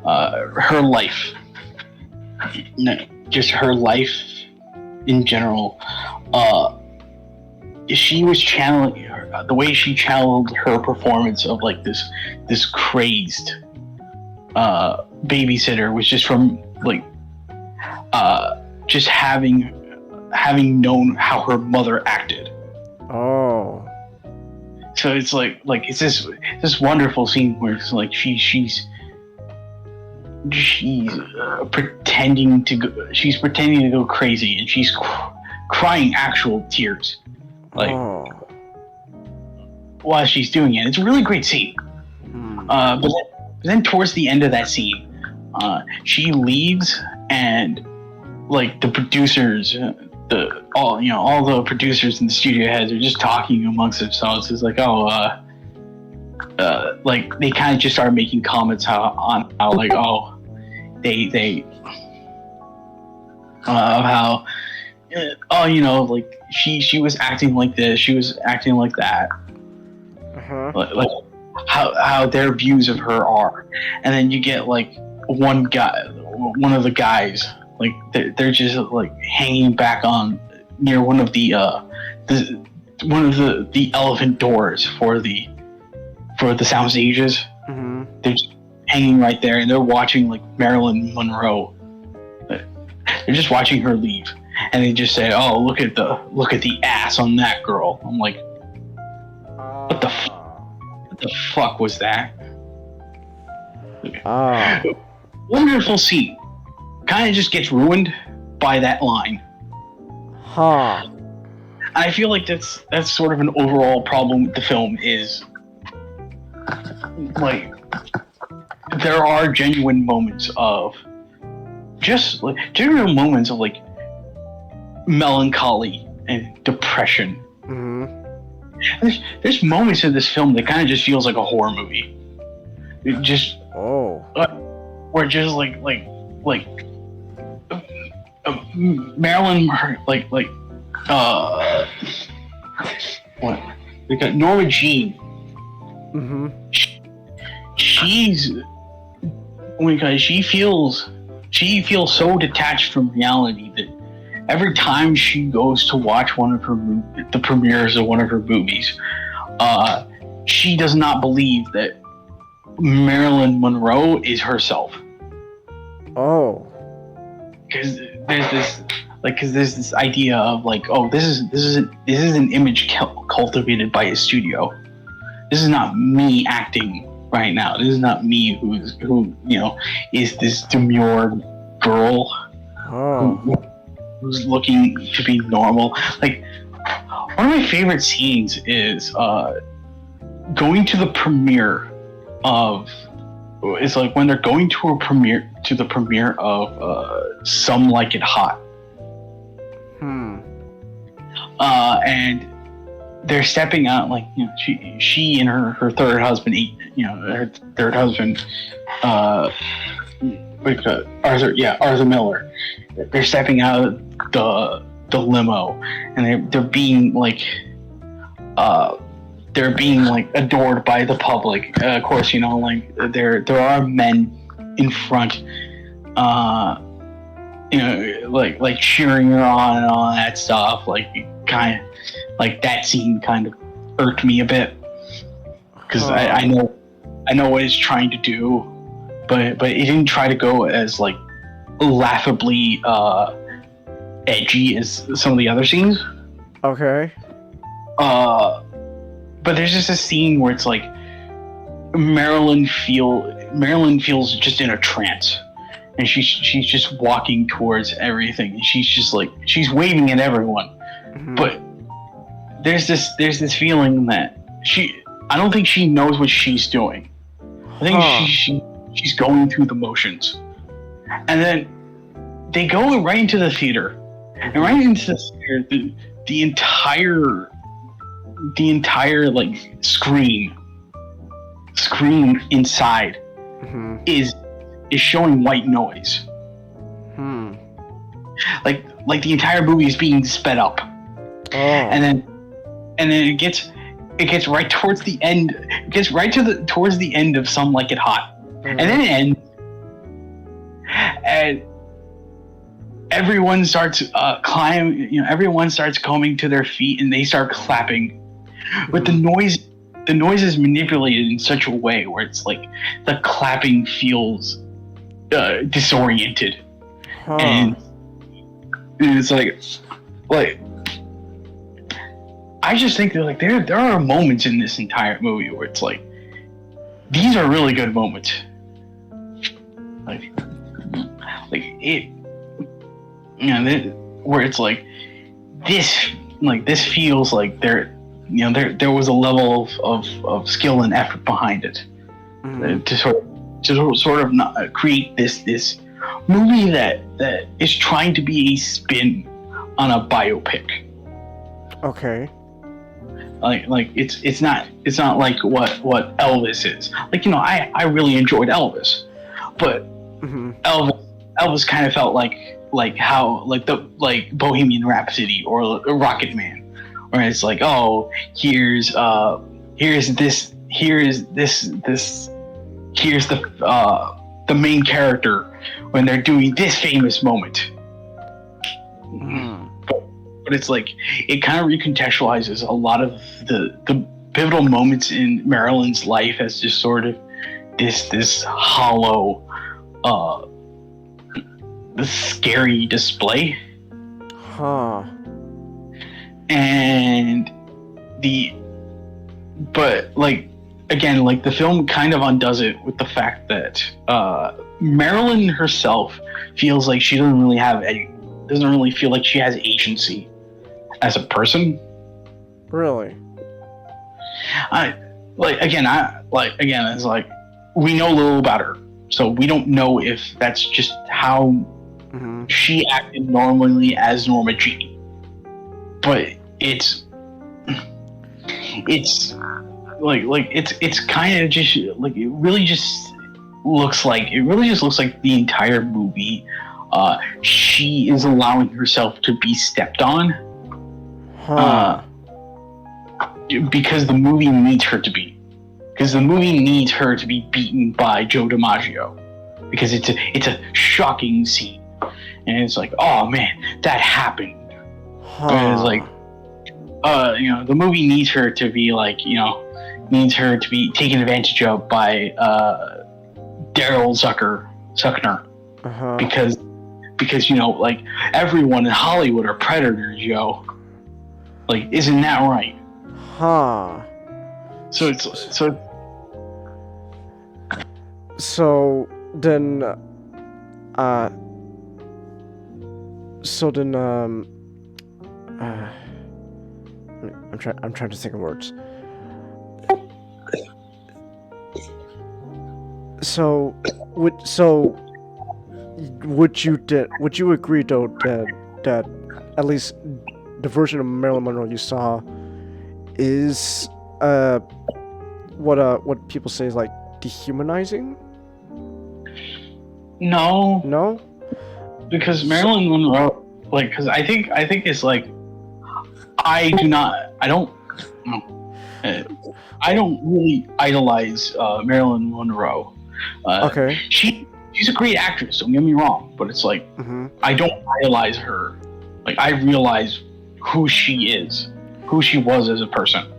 her life. Just her life in general. She was channeling the way she channeled her performance of like this crazed babysitter was just from like just having known how her mother acted. So it's like it's this wonderful scene where it's like she's pretending to go crazy, and she's crying actual tears, like while she's doing it. It's a really great scene. But then towards the end of that scene, she leaves, and like the producers, all the producers and the studio heads are just talking amongst themselves. It's like, like they kind of just start making comments like she was acting like this, she was acting like that, like how their views of her are. And then you get like one of the guys, like they're just like hanging back on near one of the elephant doors for the sound stages. Mm-hmm. They're just hanging right there, and they're watching like Marilyn Monroe. They're just watching her leave, and they just say, "Oh, look at the ass on that girl." I'm like, what the fuck was that? Wonderful scene. Kind of just gets ruined by that line. Huh. I feel like that's sort of an overall problem with the film is like there are genuine moments of like melancholy and depression. Mm-hmm. There's moments in this film that kind of just feels like a horror movie. It just where just like Marilyn what we got Norma Jean. Mm-hmm. She feels so detached from reality that every time she goes to watch the premieres of one of her movies, she does not believe that Marilyn Monroe is herself. Oh. Because there's this idea of like, oh, this is an image cultivated by a studio. This is not me acting right now. This is not me who is this demure girl who's looking to be normal. Like, one of my favorite scenes is going to the premiere of. It's like when they're going to the premiere of Some Like It Hot. And they're stepping out, like, she and her third husband, Arthur Miller. They're stepping out of the limo, and they're being like adored by the public. Of course, like there are men in front, like cheering her on and all that stuff. Like, kind of like that scene kind of irked me a bit because I know what it's trying to do, but it didn't try to go as like laughably edgy as some of the other scenes. Okay. But there's just a scene where it's like Marilyn feels just in a trance, and she's just walking towards everything, and she's just like she's waving at everyone. Mm-hmm. But there's this feeling that I don't think she knows what she's doing. I think she's going through the motions, and then they go right into the theater, and right into the theater, the entire like screen inside mm-hmm. is showing white noise. Like the entire movie is being sped up. And then it gets right towards the end. It gets right towards the end of Some Like It Hot. Mm-hmm. And then it ends, and everyone starts climbing. Everyone starts coming to their feet, and they start clapping. Mm-hmm. But the noise is manipulated in such a way where it's like the clapping feels disoriented, and it's like I just think that like there are moments in this entire movie where it's like these are really good moments, like it, where it's like this feels like there was a level of skill and effort behind it. Mm-hmm. to sort of not create this movie that is trying to be a spin on a biopic. Okay. Like it's not like what Elvis is. Like, I really enjoyed Elvis, but mm-hmm. Elvis kind of felt like how the Bohemian Rhapsody or Rocket Man, where it's like, oh, here's the the main character when they're doing this famous moment. But it's like it kind of recontextualizes a lot of the pivotal moments in Marilyn's life as just sort of this hollow, this scary display. And but like again, like the film kind of undoes it with the fact that Marilyn herself feels like she doesn't really feel like she has agency as a person. Really? It's like we know little about her, so we don't know if that's just how she acted normally as Norma Jean. But it's kind of just like it really just looks like the entire movie she is allowing herself to be stepped on because the movie needs her to be beaten by Joe DiMaggio because it's a shocking scene and it's like, oh man, that happened. And it's like the movie needs her to be taken advantage of by Daryl Zuckner because like everyone in Hollywood are predators, yo. Like, isn't that right? So then I'm trying to think of words. Would you agree though that at least the version of Marilyn Monroe you saw is what people say is like dehumanizing? No, because Marilyn Monroe, like, because I think it's like I don't really idolize Marilyn Monroe. Okay. She's a great actress, don't get me wrong, but it's like I don't idolize her. Like, I realize who she was as a person.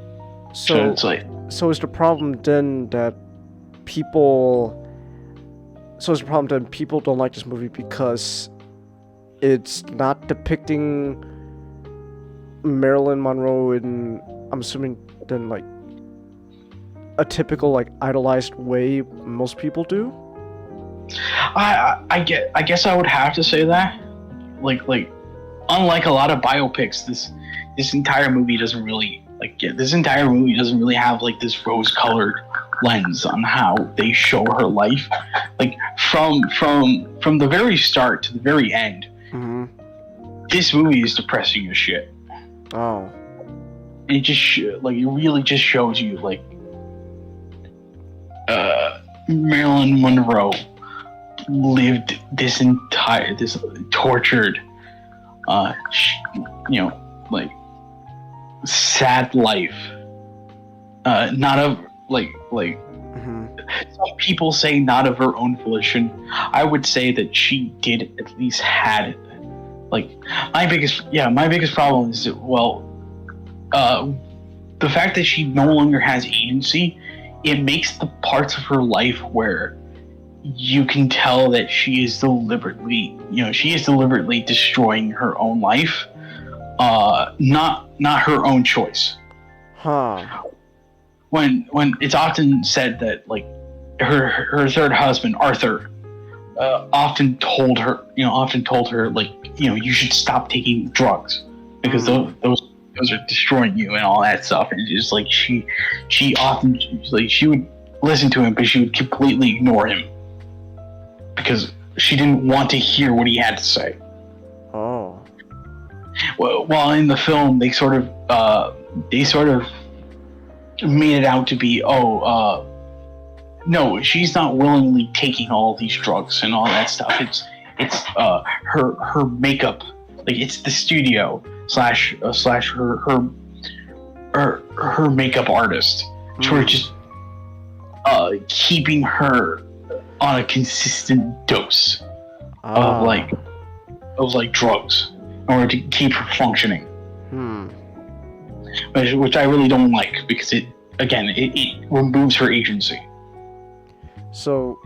So it's like, so is the problem then that people don't like this movie because it's not depicting Marilyn Monroe in, I'm assuming then, like a typical like idolized way most people do? I guess I would have to say that. Like unlike a lot of biopics, this entire movie doesn't really have like this rose-colored lens on how they show her life. Like from the very start to the very end, this movie is depressing as shit. Oh. And it just it really just shows you like Marilyn Monroe lived this tortured, like sad life. Not of some people say not of her own volition. I would say that she did at least had like my biggest problem is that the fact that she no longer has agency, it makes the parts of her life where you can tell that she is deliberately destroying her own life, not her own choice. When it's often said that like her third husband Arthur often told her like, you should stop taking drugs because those are destroying you and all that stuff. And just like she often like she would listen to him, but she would completely ignore him because she didn't want to hear what he had to say. Oh. Well, while in the film they sort of made it out to be no, she's not willingly taking all these drugs and all that stuff. It's her makeup, like it's the studio slash her makeup artist, sort of just keeping her on a consistent dose of like drugs in order to keep her functioning. Which I really don't like, because it removes her agency. So,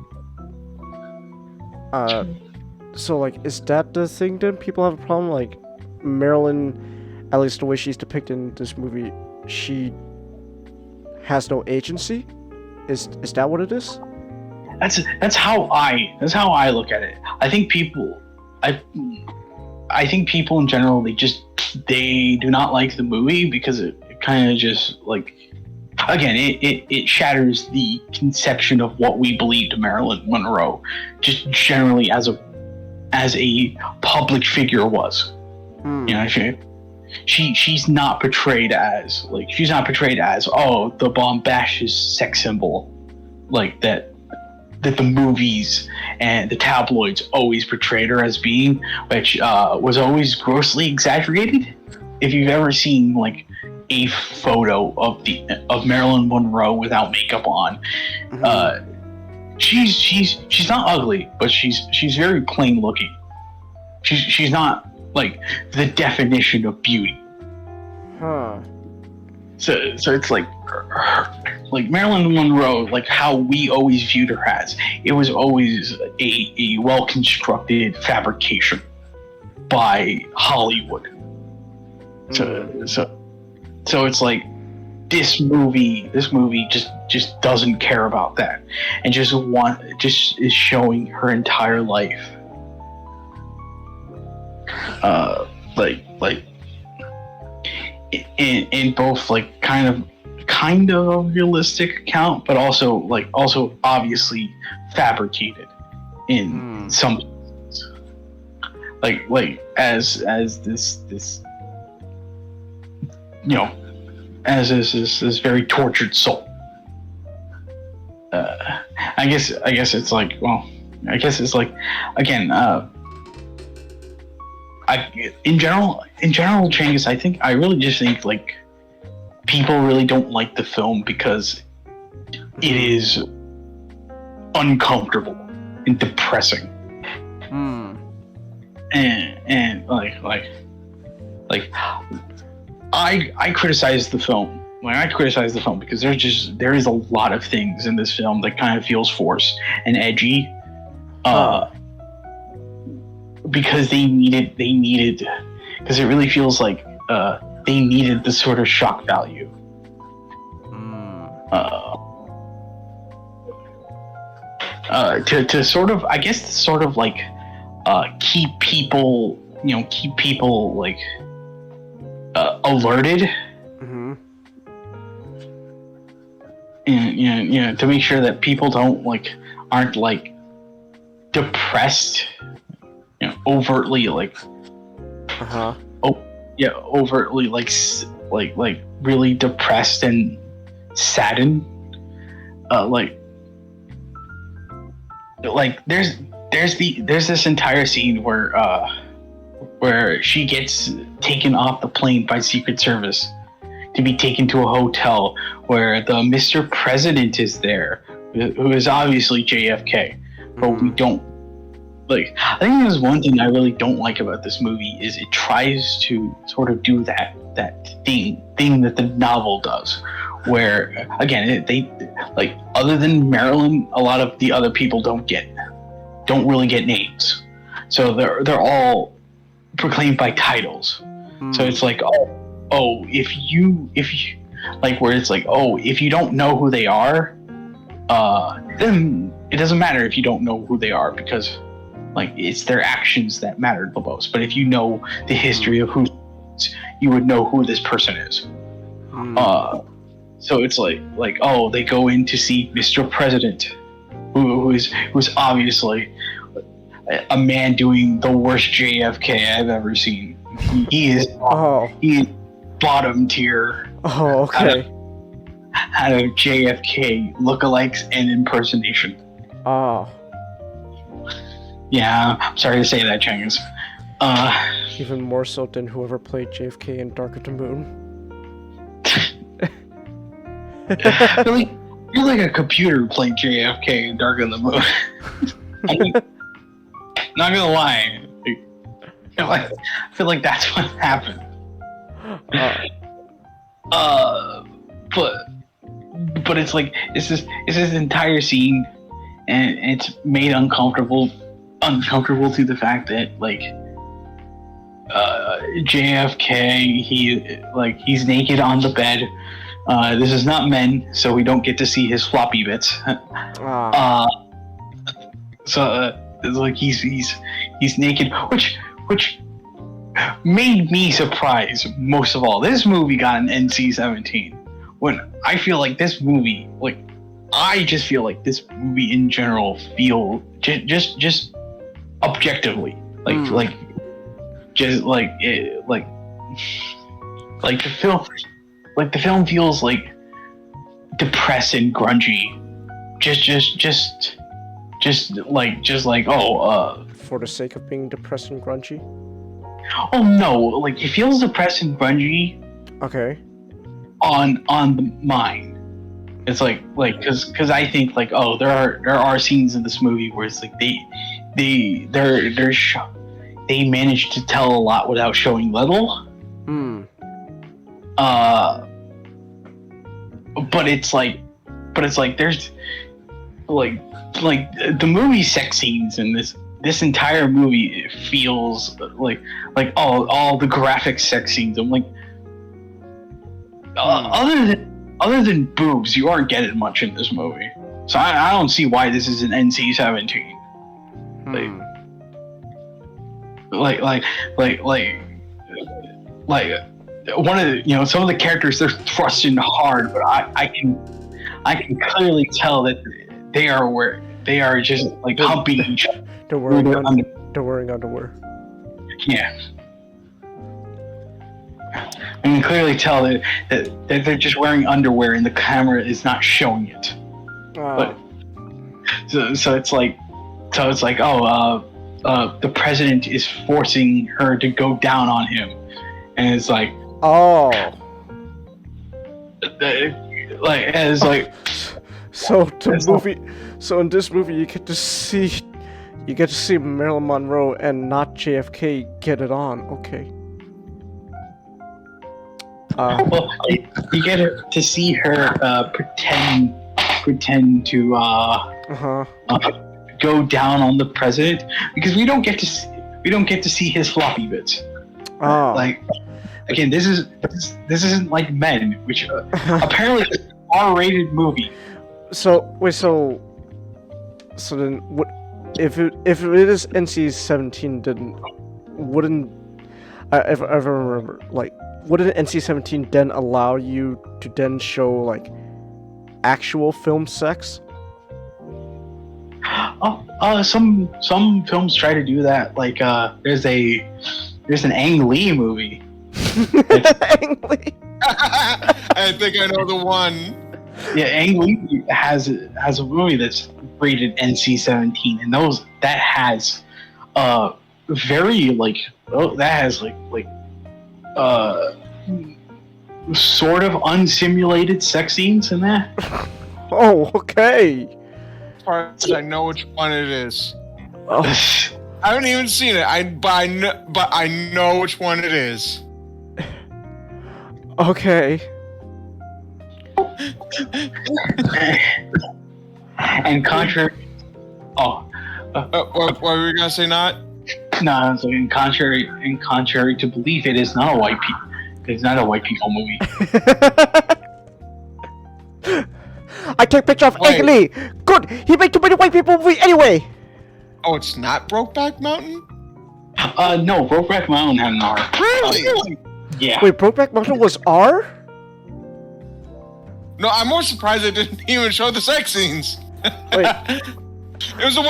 like, is that the thing then? People have a problem? Like, Marilyn, at least the way she's depicted in this movie, she has no agency? Is that what it is? That's how I look at it. I think people in general, they do not like the movie because it kind of just, like, again, it shatters the conception of what we believed Marilyn Monroe just generally as a public figure was. You know, she's not portrayed as the bombastic sex symbol like that the movies and the tabloids always portrayed her as being, which was always grossly exaggerated. If you've ever seen like a photo of Marilyn Monroe without makeup on, she's not ugly, but she's very plain looking. She's not like the definition of beauty. So it's like Marilyn Monroe, like how we always viewed her as, it was always a well-constructed fabrication by Hollywood. So it's like this movie just doesn't care about that, and just is showing her entire life, like in both like kind of a realistic account, but also obviously fabricated in some like as this you know, as this very tortured soul. I guess it's like, well, I guess it's like, again, in general, Changus, I really just think like people really don't like the film because it is uncomfortable and depressing. And like I criticize the film. When I criticize the film, because there is a lot of things in this film that kind of feels forced and edgy, because they needed, because it really feels like they needed the sort of shock value. To sort of, I guess, sort of like keep people like alerted, and to make sure that people aren't like depressed, overtly like overtly like really depressed and saddened, like there's this entire scene where she gets taken off the plane by Secret Service to be taken to a hotel where the Mr. President is there, who is obviously JFK, but we don't like. I think there's one thing I really don't like about this movie is it tries to sort of do that thing that the novel does, where again they like, other than Marilyn, a lot of the other people don't really get names, so they're all proclaimed by titles. So it's like, if you like, where it's like, if you don't know who they are, then it doesn't matter if you don't know who they are, because like it's their actions that matter the most. But if you know the history of who, you would know who this person is. So it's like they go in to see Mr. President, who's obviously a man doing the worst JFK I've ever seen. He is bottom tier. Out of JFK lookalikes and impersonation. Yeah, I'm sorry to say that, Changus. Even more so than whoever played JFK in Dark of the Moon. You're like a computer playing JFK in Dark in the Moon. I mean, not gonna lie. I feel like that's what happened. But it's like it's this entire scene, and it's made uncomfortable to the fact that like JFK, he's naked on the bed. This is not men, so we don't get to see his floppy bits. So it's like he's naked, which made me surprised most of all. This movie got an NC-17. When I feel like this movie, I just feel like this movie in general just objectively, the film feels like depressed and grungy. For the sake of being depressed and grungy? Oh no, like it feels depressed and grungy. Okay. On the mind. It's like because I think there are scenes in this movie where it's like they managed to tell a lot without showing little. But it's like there's like the movie sex scenes in this entire movie, it feels like all the graphic sex scenes. I'm like, other than boobs, you aren't getting much in this movie. So I don't see why this is an NC-17. One of the, some of the characters, they're thrusting hard, but I can clearly tell that they are just like humping each other. They're wearing underwear. Yeah. I can clearly tell that they're just wearing underwear and the camera is not showing it. But so it's like the president is forcing her to go down on him, and it's like So in this movie you get to see Marilyn Monroe and not JFK get it on. Okay. Well, you get to see her pretend to go down on the president, because we don't get to see his floppy bits. Again, this isn't like Men, which apparently is an R-rated movie. So then what if it is NC-17? Then wouldn't if I remember, wouldn't NC-17 then allow you to then show actual film sex? Some films try to do that. There's an Ang Lee movie. Ang Lee. I think I know the one. Yeah, Ang Lee has a movie that's rated NC-17, and that has very sort of unsimulated sex scenes in that. Oh, okay. As far as I know which one it is. Oh. I haven't even seen it. But I know which one it is. Okay. And contrary. What were we gonna say? Not? No, I was like, in contrary to belief, it is not a white people movie. I take picture of Ang Lee. Good. He made too many white people movie anyway. Oh, it's not Brokeback Mountain? No, Brokeback Mountain had an R. Really? Yeah. Wait, Brokeback Mountain was R? No, I'm more surprised they didn't even show the sex scenes. Wait. It was the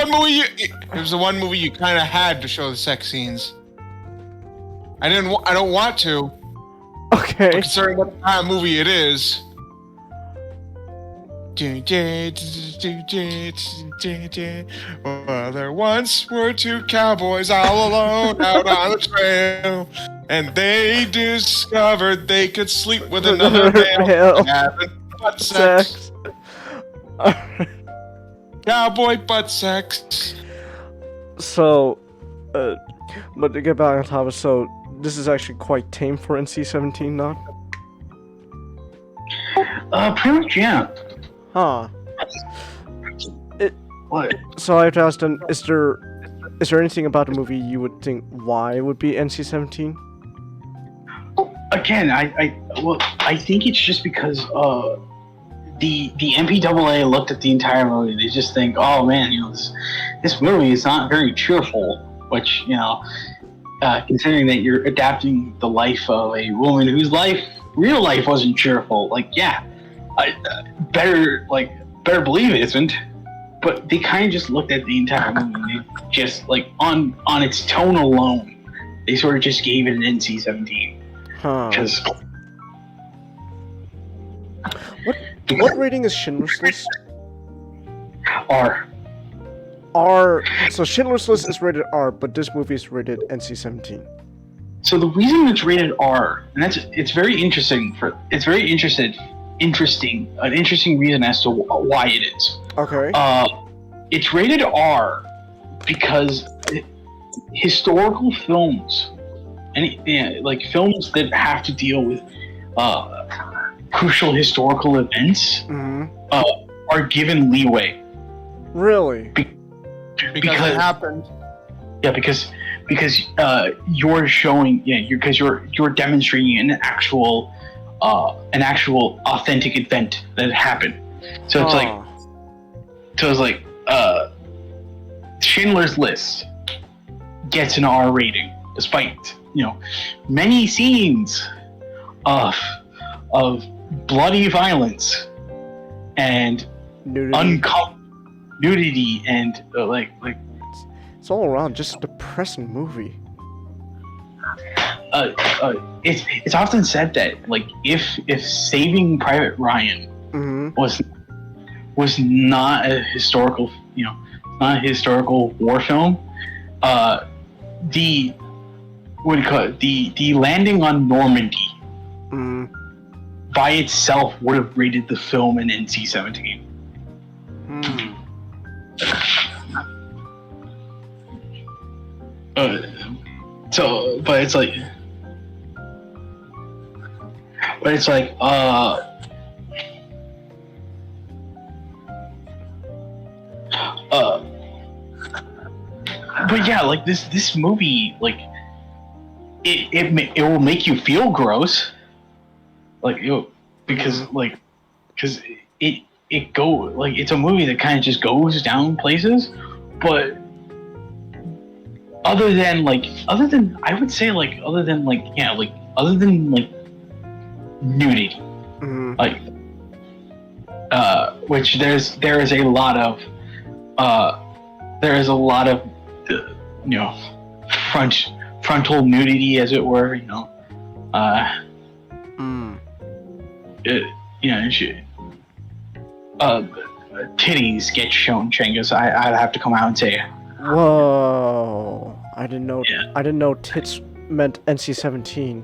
one movie you kind of had to show the sex scenes. I don't want to. Okay. But considering what kind of movie it is. Well, there once were two cowboys all alone out on the trail, and they discovered they could sleep with another male having butt sex. Cowboy butt sex. So, but to get back on topic, so this is actually quite tame for NC-17, not? Pretty much, yeah. Huh. What? So I have to ask then, is there anything about the movie you would think why it would be NC-17? Again, I think it's just because the MPAA looked at the entire movie. They just think, oh man, this movie is not very cheerful. Which considering that you're adapting the life of a woman whose real life wasn't cheerful, I better believe it isn't. But they kind of just looked at the entire movie. And they just on its tone alone, they sort of just gave it an NC-17. Huh. Because what rating is Schindler's List? R. So Schindler's List is rated R, but this movie is rated NC-17. So the reason it's rated R, and it's very interesting. An interesting reason as to why it is. Okay. It's rated R because historical films, films that have to deal with crucial historical events, are given leeway. Really? Because it happened. Yeah, because you're showing, because you're demonstrating an actual authentic event that happened. So it's like Schindler's List gets an R rating despite many scenes of bloody violence and nudity and it's all around just a depressing movie. It's often said that if Saving Private Ryan was not a historical war film, the landing on Normandy by itself would have rated the film an NC-17. But yeah, this movie, it will make you feel gross, because it's a movie that kind of just goes down places, but other than nudity, which there is a lot of frontal nudity, as it were, titties get shown, Chengus. I'd have to come out and say, whoa, I didn't know tits meant NC-17.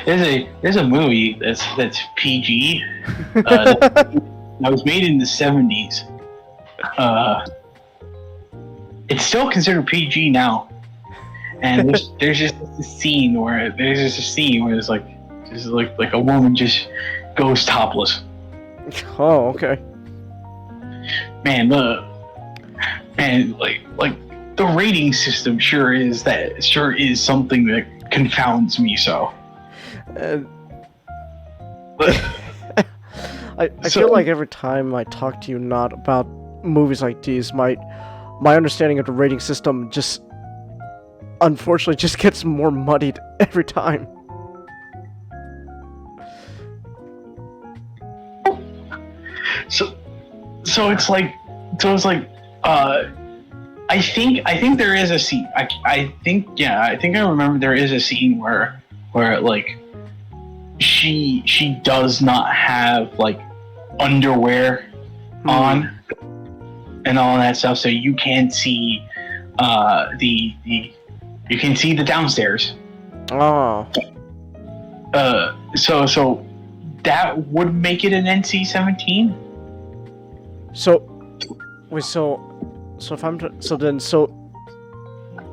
There's a movie that's PG that was made in the 70s. It's still considered PG now, and there's just a scene where it's like a woman just goes topless. Oh, okay. Man, the rating system sure is something that confounds me so. I feel like every time I talk to you not about movies like these, my understanding of the rating system just unfortunately just gets more muddied every time. So it's like I think there is a scene. I think I remember there is a scene where she does not have underwear on and all that stuff, so you can see you can see the downstairs. Oh. So that would make it an NC-17. So, wait. So if I'm so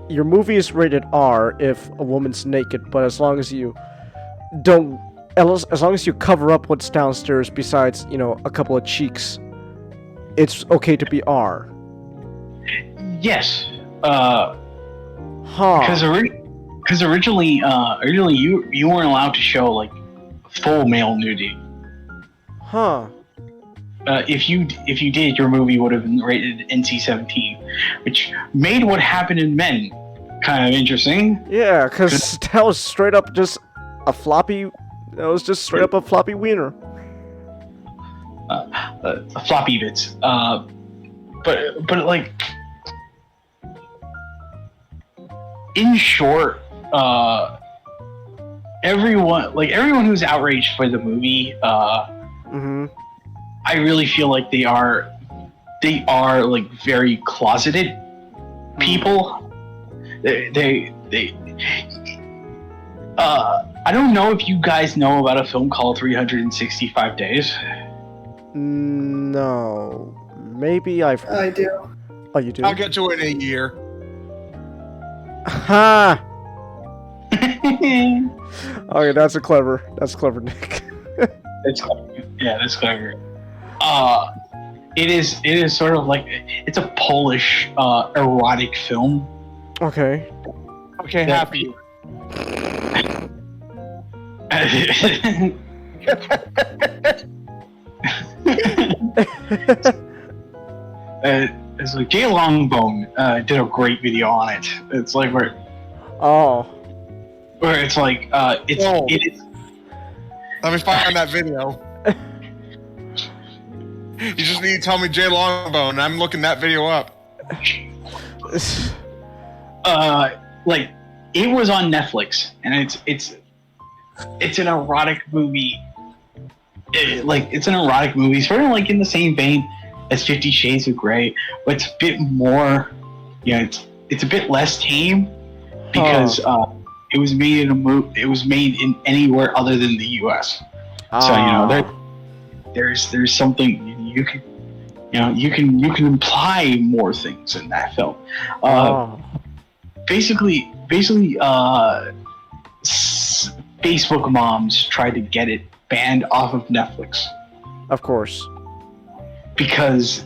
your movie is rated R if a woman's naked, but as long as you don't, as long as you cover up what's downstairs, besides a couple of cheeks, it's okay to be R. Yes. Huh. Because originally you weren't allowed to show like full male nudity. Huh. If you did, your movie would have been rated NC-17, which made What Happened in Men kind of interesting. Yeah, because that was straight up just a floppy. That was just straight up a floppy wiener. Floppy bits. But like, in short, everyone who's outraged for the movie, I really feel like they are like very closeted people. They I don't know if you guys know about a film called 365 Days. No. Maybe I've... I do. Oh, you do? I'll get to it in a year. Ha! Okay, that's clever, Nick. That's clever. It is sort of like, it's a Polish erotic film. Okay. Okay, happy. It's like Jay Longbone did a great video on it. It's like where it's like it is. Let me find that video. You just need to tell me Jay Longbone. I'm looking that video up. Like it was on Netflix, and it's an erotic movie. It's an erotic movie, sort of like in the same vein as 50 Shades of Grey, but it's a bit more. It's a bit less tame because it was made It was made in anywhere other than the U.S. So there's something you can imply more things in that film. Basically, Facebook moms tried to get it banned off of Netflix. Of course. Because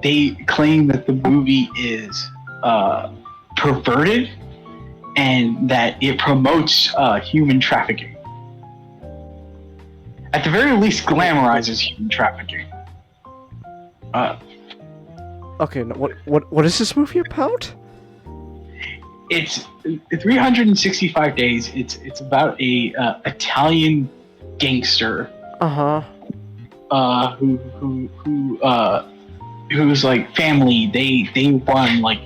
they claim that the movie is perverted and that it promotes human trafficking. At the very least, glamorizes human trafficking. Okay, what is this movie about? It's 365 Days. It's about a Italian gangster. Who's like family. They run like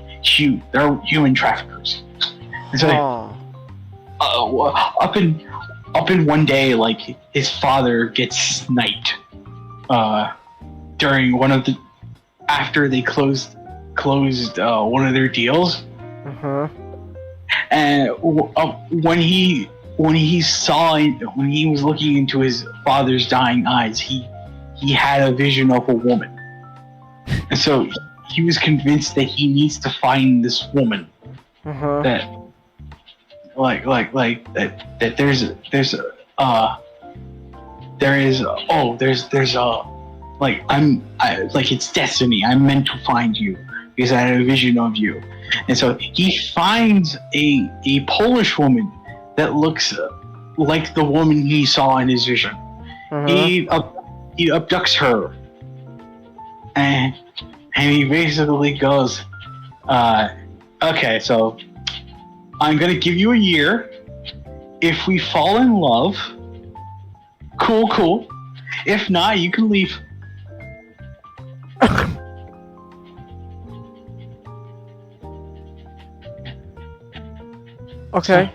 they're human traffickers. And so up in one day, like his father gets sniped during after they closed one of their deals. And when he was looking into his father's dying eyes, he had a vision of a woman, and so he was convinced that he needs to find this woman. That it's destiny. I'm meant to find you because I had a vision of you. And so he finds a Polish woman that looks like the woman he saw in his vision. He abducts her, and he basically goes, okay, so I'm gonna give you a year. If we fall in love, cool. If not, you can leave. Okay.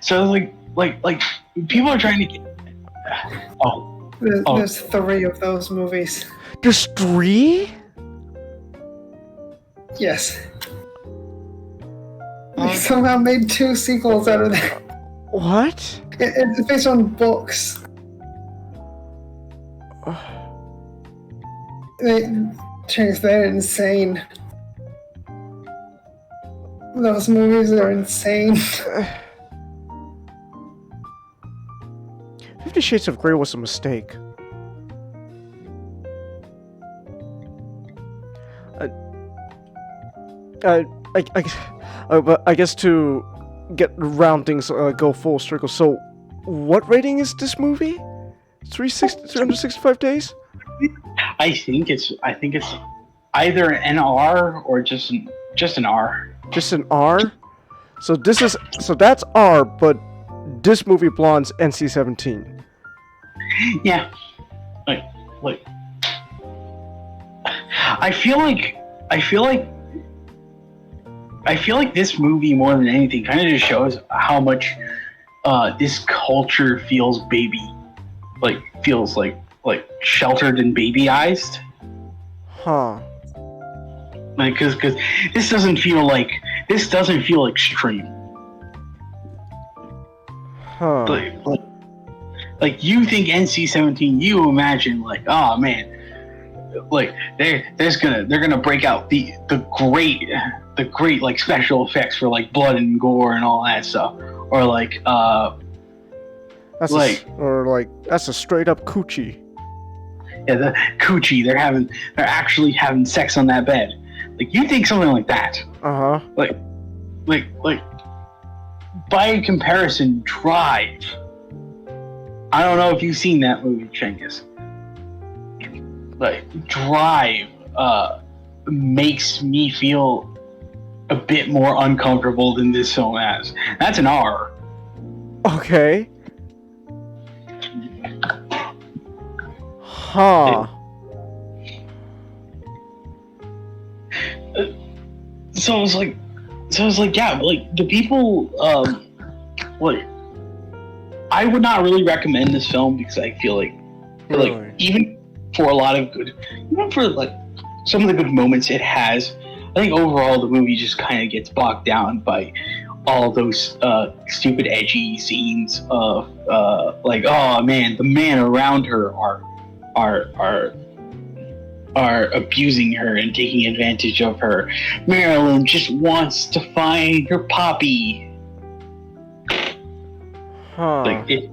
So like people are trying to get. There's 3 of those movies. There's 3? Yes. They somehow made 2 sequels out of that. What? It's based on books. They're insane. Those movies are insane. 50 Shades of Grey was a mistake. But I guess to get round things, go full circle. So, what rating is this movie? 365 days? I think it's either an R or just an R. Just an R? So that's R, but this movie belongs NC-17. Yeah. Like I feel like this movie more than anything kind of just shows how much this culture feels feels like sheltered and babyized. Huh. Like, because this doesn't feel extreme. Huh. Like you think NC-17, you imagine like, oh man, like they're gonna break out the great like special effects for like blood and gore and all that stuff, or like that's a straight up coochie. Yeah, the coochie. They're actually having sex on that bed. Like you think something like that. Uh huh. Like by comparison, Drive. I don't know if you've seen that movie, Cengiz. Like Drive makes me feel a bit more uncomfortable than this film has. That's an R. Okay. Huh. So it's like, yeah, like the people, like, I would not really recommend this film because I feel like, even for a lot of even for like some of the good moments it has, I think overall the movie just kind of gets bogged down by all those stupid edgy scenes of like, oh man, the men around her are abusing her and taking advantage of her. Marilyn just wants to find her poppy. Huh. Like it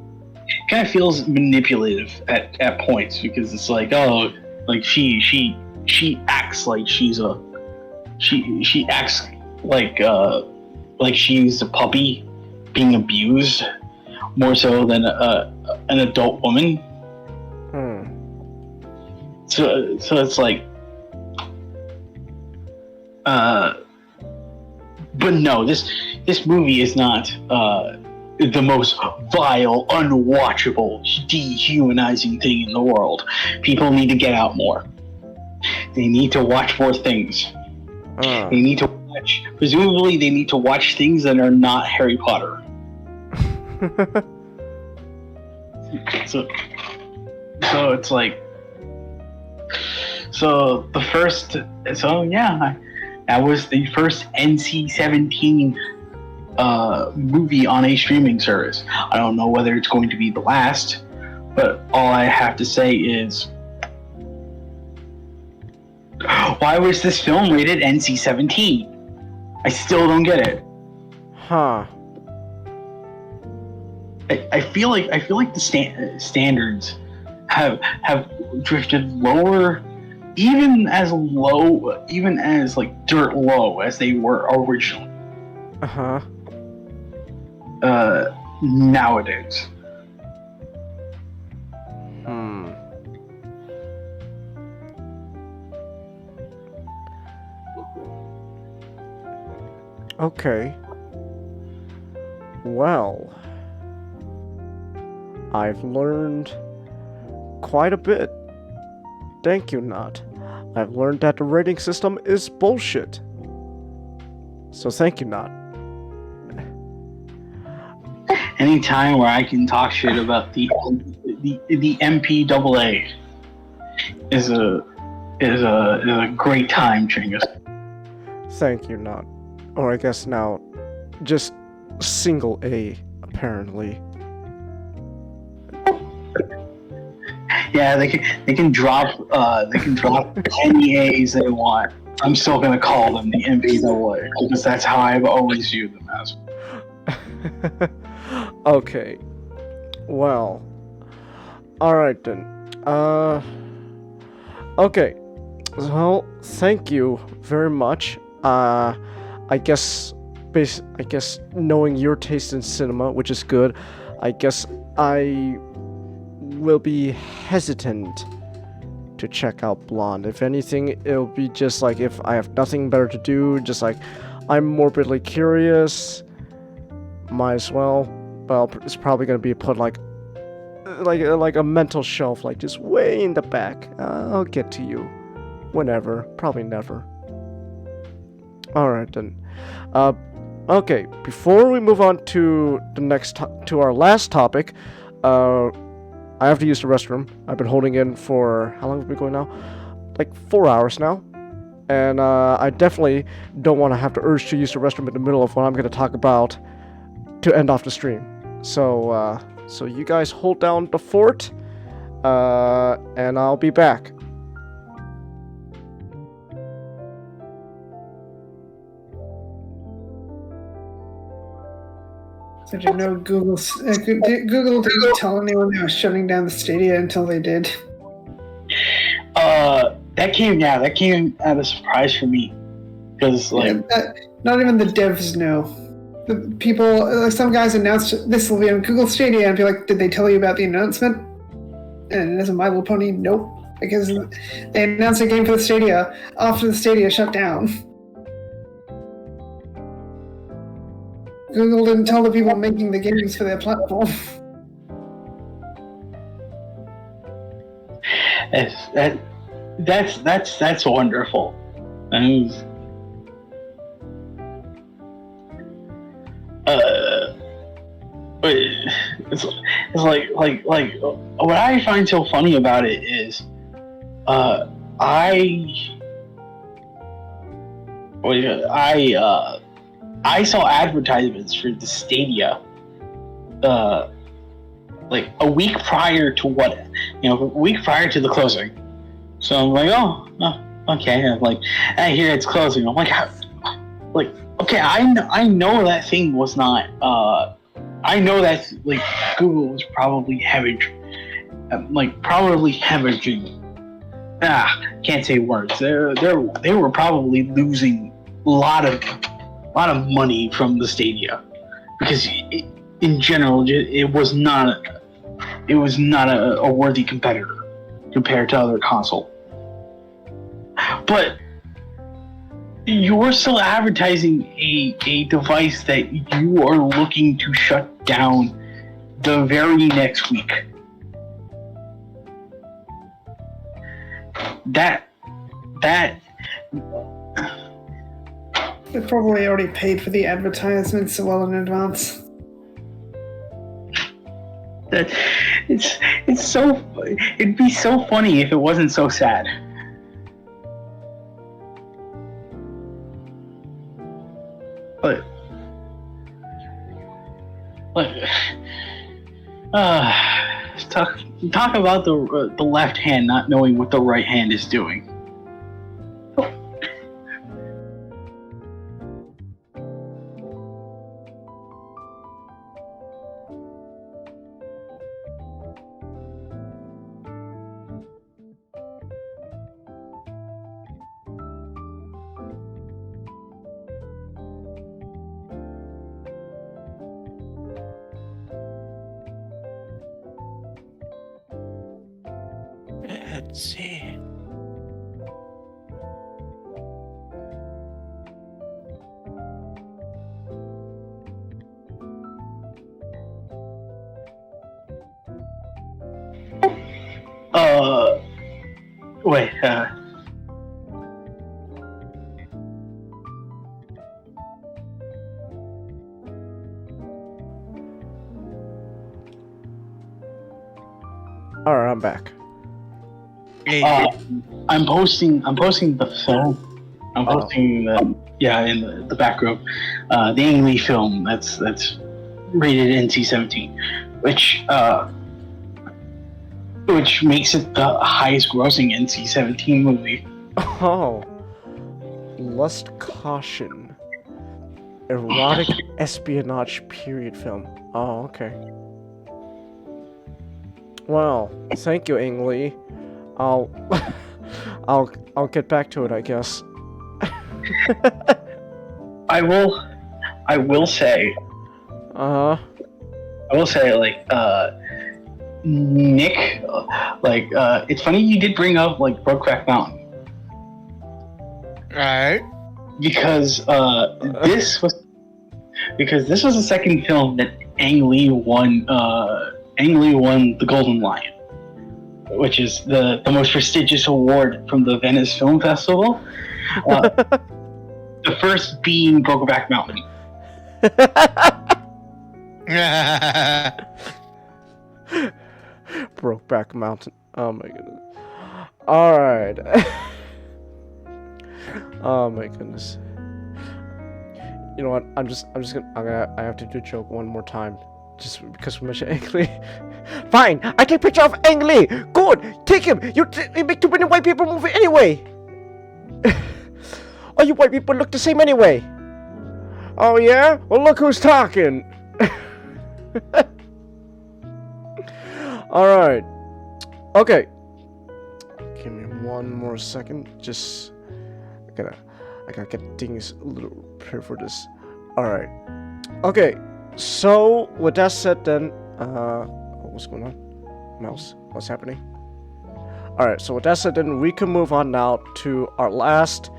kind of feels manipulative at points because it's like, oh, like she acts like she acts like she's a puppy being abused more so than an adult woman. Hmm. So it's like, but no, this movie is not the most vile, unwatchable, dehumanizing thing in the world. People need to get out more. They need to watch more things. They need to watch. Presumably, they need to watch things that are not Harry Potter. So it's like. That was the first NC-17 movie on a streaming service. I don't know whether it's going to be the last, but all I have to say is, why was this film rated NC-17? I still don't get it. Huh. I feel like the standards have drifted lower, even as like dirt low as they were originally. Uh-huh. Nowadays. Okay. Well, I've learned quite a bit. Thank you, Not. I've learned that the rating system is bullshit. So thank you, Not. Anytime where I can talk shit about the MPAA is a great time, Cengiz. Thank you, Not. Or I guess now, just single A, apparently. apparently. Yeah, they can drop any A's they want. I'm still gonna call them the NPAA because that's how I've always viewed them as. Okay. Well. Alright then. Okay. So, thank you very much. I guess knowing your taste in cinema, which is good, I guess I will be hesitant to check out Blonde. If anything, it'll be just like if I have nothing better to do, just like I'm morbidly curious, might as well. But it's probably gonna be put like a mental shelf, like just way in the back. I'll get to you whenever, probably never. Alright then. Okay, before we move on to the to our last topic, I have to use the restroom. I've been holding in for, how long have we been going now? Like 4 hours now. And I definitely don't want to have the urge to use the restroom in the middle of what I'm going to talk about to end off the stream. So you guys hold down the fort, and I'll be back. So did you know Google didn't tell anyone they were shutting down the Stadia until they did? That came as a surprise for me because not even the devs know. The people, some guys announced this will be on Google Stadia, and be like, did they tell you about the announcement? And as a My Little Pony, nope, because they announced a game for the Stadia after the Stadia shut down. Google didn't tell the people making the games for their platform. That's wonderful. It's like what I find so funny about it is, I saw advertisements for the Stadia, like a week prior to the closing. So I'm like, oh okay. I'm like, I hear it's closing. I'm like, okay, I know that thing was not. I know that like Google was probably hemorrhaging. Can't say words. They were probably losing a lot of money from the Stadia because in general it was not a worthy competitor compared to other console. But you're still advertising a device that you are looking to shut down the very next week. That They probably already paid for the advertisements well in advance. It'd be so funny if it wasn't so sad. But talk about the left hand not knowing what the right hand is doing. Let's see. Wait. All right, I'm back. I'm posting the film. I'm posting in the back room. The Ang Lee film. That's rated NC-17, which makes it the highest grossing NC-17 movie. Oh. Lust Caution. Erotic espionage period film. Oh, okay. Well, thank you, Ang Lee. I'll get back to it, I guess. I will say, Nick, it's funny you did bring up Brokeback Mountain, Right. because this was the second film that Ang Lee won the Golden Lion, which is the most prestigious award from the Venice Film Festival. The first being Brokeback Mountain. Brokeback Mountain. Oh my goodness. Alright. Oh my goodness. You know what? I have to do a joke one more time. Just because we mentioned Ang Lee. Fine! I take a picture of Ang Lee! Good! Take him! You make too many white people move it anyway! All you white people look the same anyway! Oh yeah? Well, look who's talking! Alright. Okay. Give me one more second. Just... I gotta get things a little prepared for this. Alright. Okay. So, with that said then... what's going on? Mouse? What's happening? Alright, so with that said then, we can move on now to our last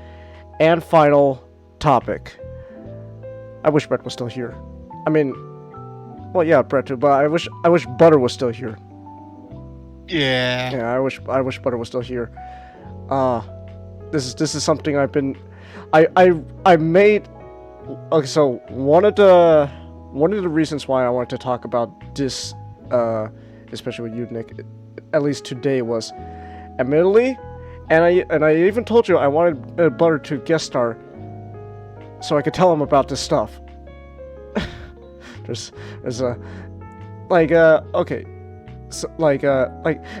and final topic. I wish Brett was still here. I mean... Well, yeah, Brett too, but I wish Butter was still here. Yeah. Yeah, I wish Butter was still here. This is something I've been... I made... Okay, so one of the reasons why I wanted to talk about this, especially with you, Nick, at least today, was admittedly, and I even told you I wanted Butter to guest star, so I could tell him about this stuff. there's a okay, so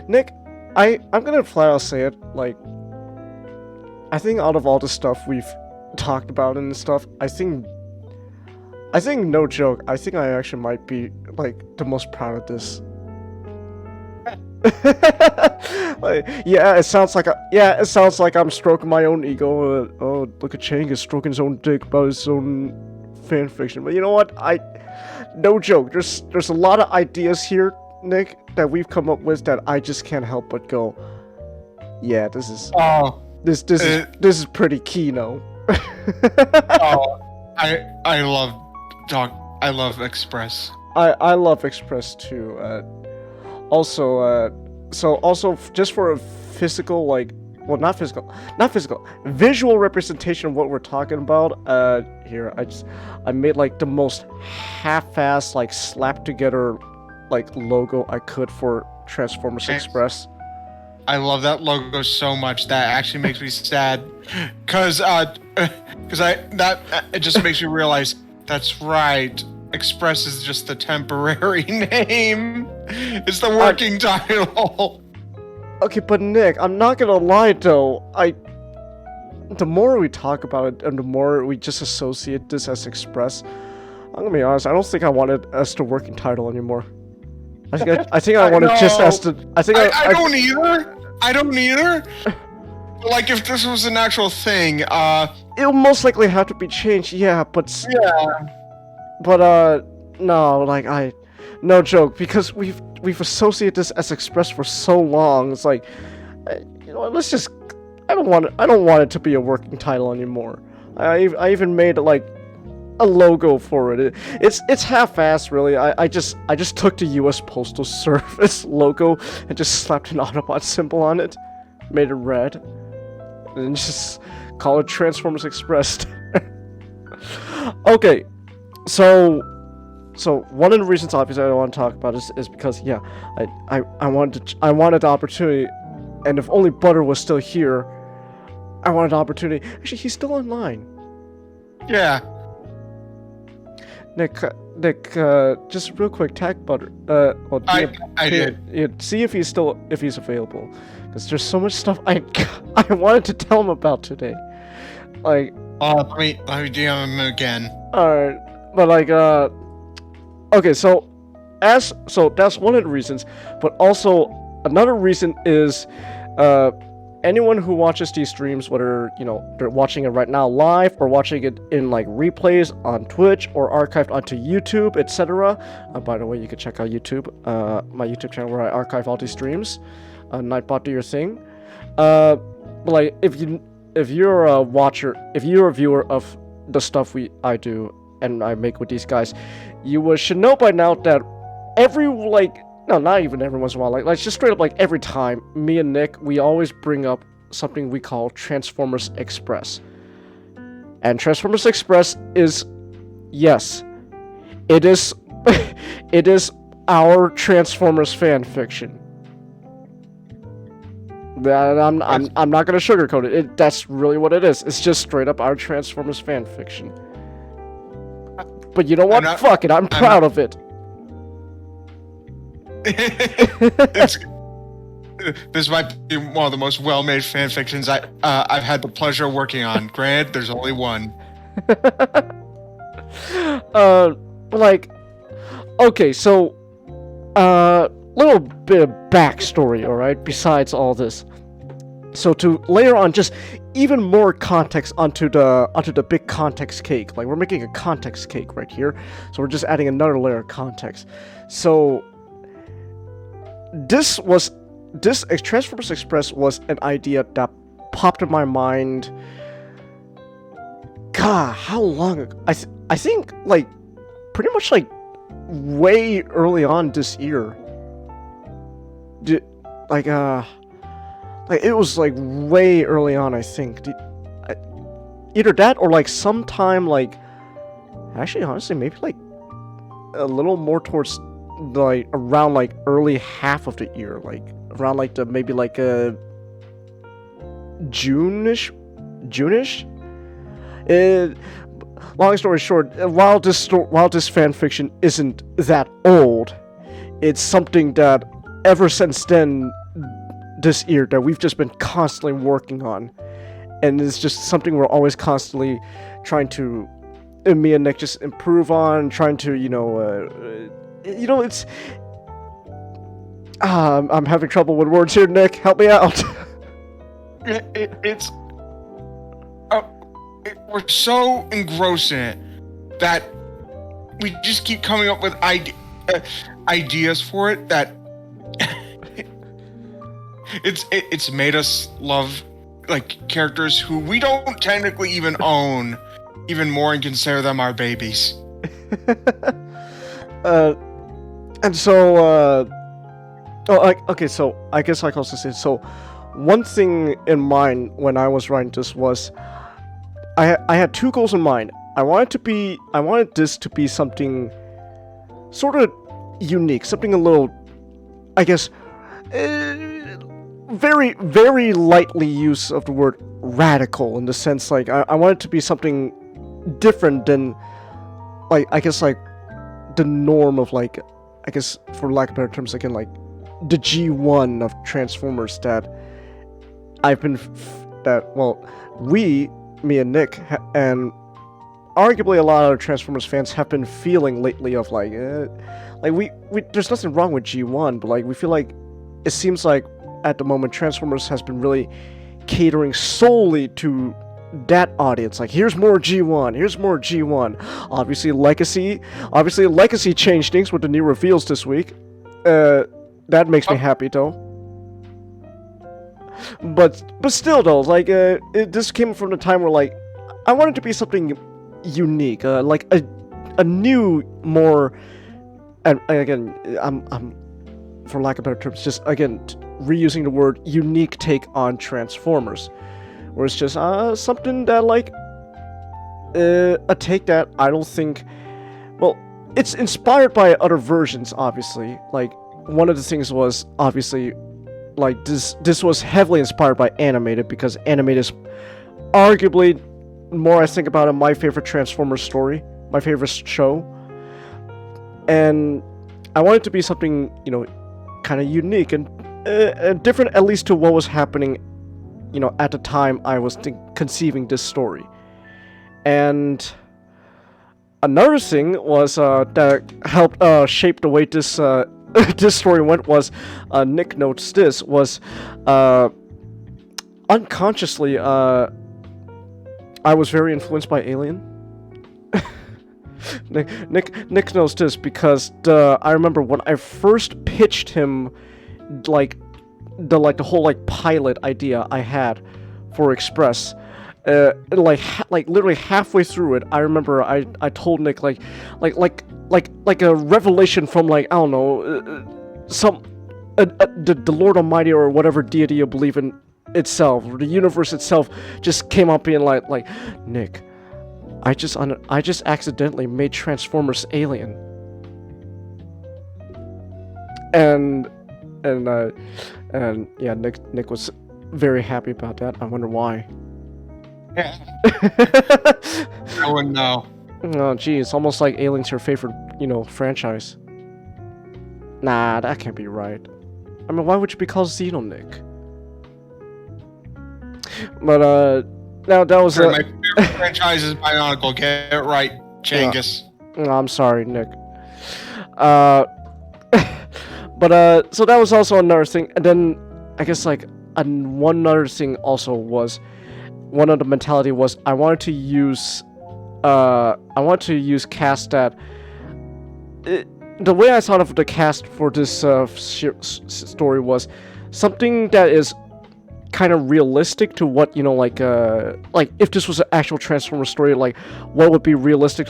Nick, I'm gonna flat out say it, I think out of all the stuff we've talked about and stuff, I think no joke, I think I actually might be the most proud of this. It sounds like I'm stroking my own ego. Oh, look at Chang is stroking his own dick about his own fan fiction. But you know what? No joke. There's a lot of ideas here, Nick, that we've come up with that I just can't help but go, yeah, this is pretty keyno. I love Express. I love Express too. Also, just for a physical, not physical, visual representation of what we're talking about, here, I made, the most half-ass, slapped together, logo I could for Transformers Express. I love that logo so much, that actually makes me sad, cause it just makes you realize, that's right, Express is just the temporary name. It's the working title. Okay, but Nick, I'm not gonna lie though. The more we talk about it and the more we just associate this as Express, I'm gonna be honest, I don't think I want it as the working title anymore. I think I want it just as the. I don't either. I don't either. If this was an actual thing, it'll most likely have to be changed. Yeah, but. Yeah. But no, no joke, because we've associated this as Express for so long. It's let's just. I don't want it to be a working title anymore. I even made a logo for it. It's half-assed, really. I just took the U.S. Postal Service logo and just slapped an Autobot symbol on it, made it red, and just call it Transformers Express. Okay. So one of the reasons, obviously, I want to talk about this is because, yeah, I wanted the opportunity, and if only Butter was still here, I wanted the opportunity. Actually, he's still online. Yeah. Nick, just real quick, tag Butter. Well, I did. Yeah, see if he's available, because there's so much stuff I wanted to tell him about today. Like, Let me DM him again. alright, but like, okay, so that's one of the reasons, but also another reason is, anyone who watches these streams, whether, you know, they're watching it right now live or watching it in like replays on Twitch or archived onto YouTube, etc. By the way, you can check out YouTube, my YouTube channel where I archive all these streams. Nightbot, do your thing. But like, if you're a watcher, if you're a viewer of the stuff I do and I make with these guys, you should know by now that not even every once in a while, like just straight up, like every time, me and Nick, we always bring up something we call Transformers Express. And Transformers Express is, yes, it is, it is our Transformers fan fiction. I'm not gonna sugarcoat it. That's really what it is. It's just straight up our Transformers fan fiction. But you know what? Fuck it. I'm proud of it. This might be one of the most well-made fan fictions I've had the pleasure of working on. Granted, there's only one. Like, okay, so, little bit of backstory, alright, besides all this. So to layer on just even more context onto the big context cake, like we're making a context cake right here, so we're just adding another layer of context. So this Transformers Express was an idea that popped in my mind. God, how long ago? I think like pretty much like way early on this year. Like it was like way early on, I think. Either that or like sometime like, actually honestly maybe like a little more towards like around like early half of the year, like around like the maybe like June-ish. Long story short, while this fan fiction isn't that old, it's something that ever since then, this year, that we've just been constantly working on, and it's just something we're always constantly trying to, me and Nick, just improve on, trying to, it's. I'm having trouble with words here, Nick. Help me out. We're so engrossed in it that we just keep coming up with ideas for it that it's made us love like characters who we don't technically even own even more and consider them our babies. And so, okay, so I guess I can also say, so one thing in mind when I was writing this was, I had two goals in mind. I wanted this to be something sort of unique, something a little, I guess, very, very lightly use of the word radical, in the sense, like, I want it to be something different than, like, I guess, like, the norm of, like, I guess, for lack of better terms, again, like, the G1 of Transformers that I've been, me and Nick, and arguably a lot of Transformers fans have been feeling lately of, like, we there's nothing wrong with G1, but, like, we feel like, it seems like, at the moment, Transformers has been really catering solely to that audience. Like, here's more G1, here's more G1. Obviously, Legacy changed things with the new reveals this week. That makes me happy, though. But still, though, like, this came from the time where, like, I wanted to be something unique, like a new, more, and again, I'm for lack of better terms, just again reusing the word unique take on Transformers, where it's just something that, like, a take that I don't think, well, it's inspired by other versions, obviously. Like, one of the things was obviously, like, this was heavily inspired by Animated, because Animated is arguably, more I think about it, my favorite Transformers story, my favorite show. and I wanted it to be something, kind of unique and different, at least to what was happening, at the time I was conceiving this story. And another thing was that helped shape the way this this story went was Nick notes this was unconsciously I was very influenced by Alien. Nick knows this because I remember when I first pitched him the whole pilot idea I had for Express. Literally halfway through it, I remember I told Nick like a revelation from I don't know the Lord Almighty or whatever deity you believe in itself, or the universe itself, just came up being like Nick, I just accidentally made Transformers Alien, and yeah, Nick was very happy about that. I wonder why. Yeah. I wouldn't know. Oh, gee, it's almost like Alien's her favorite, franchise. Nah, that can't be right. I mean, why would you be called Xeno, Nick? But, now that was... My favorite franchise is Bionicle. Get it right, Changus. No, I'm sorry, Nick. But, so that was also another thing. And then, I guess, one other thing also was... One of the mentality was I wanted to use cast that... the way I thought of the cast for this story was something that is kind of realistic to what, if this was an actual Transformers story, what would be realistic,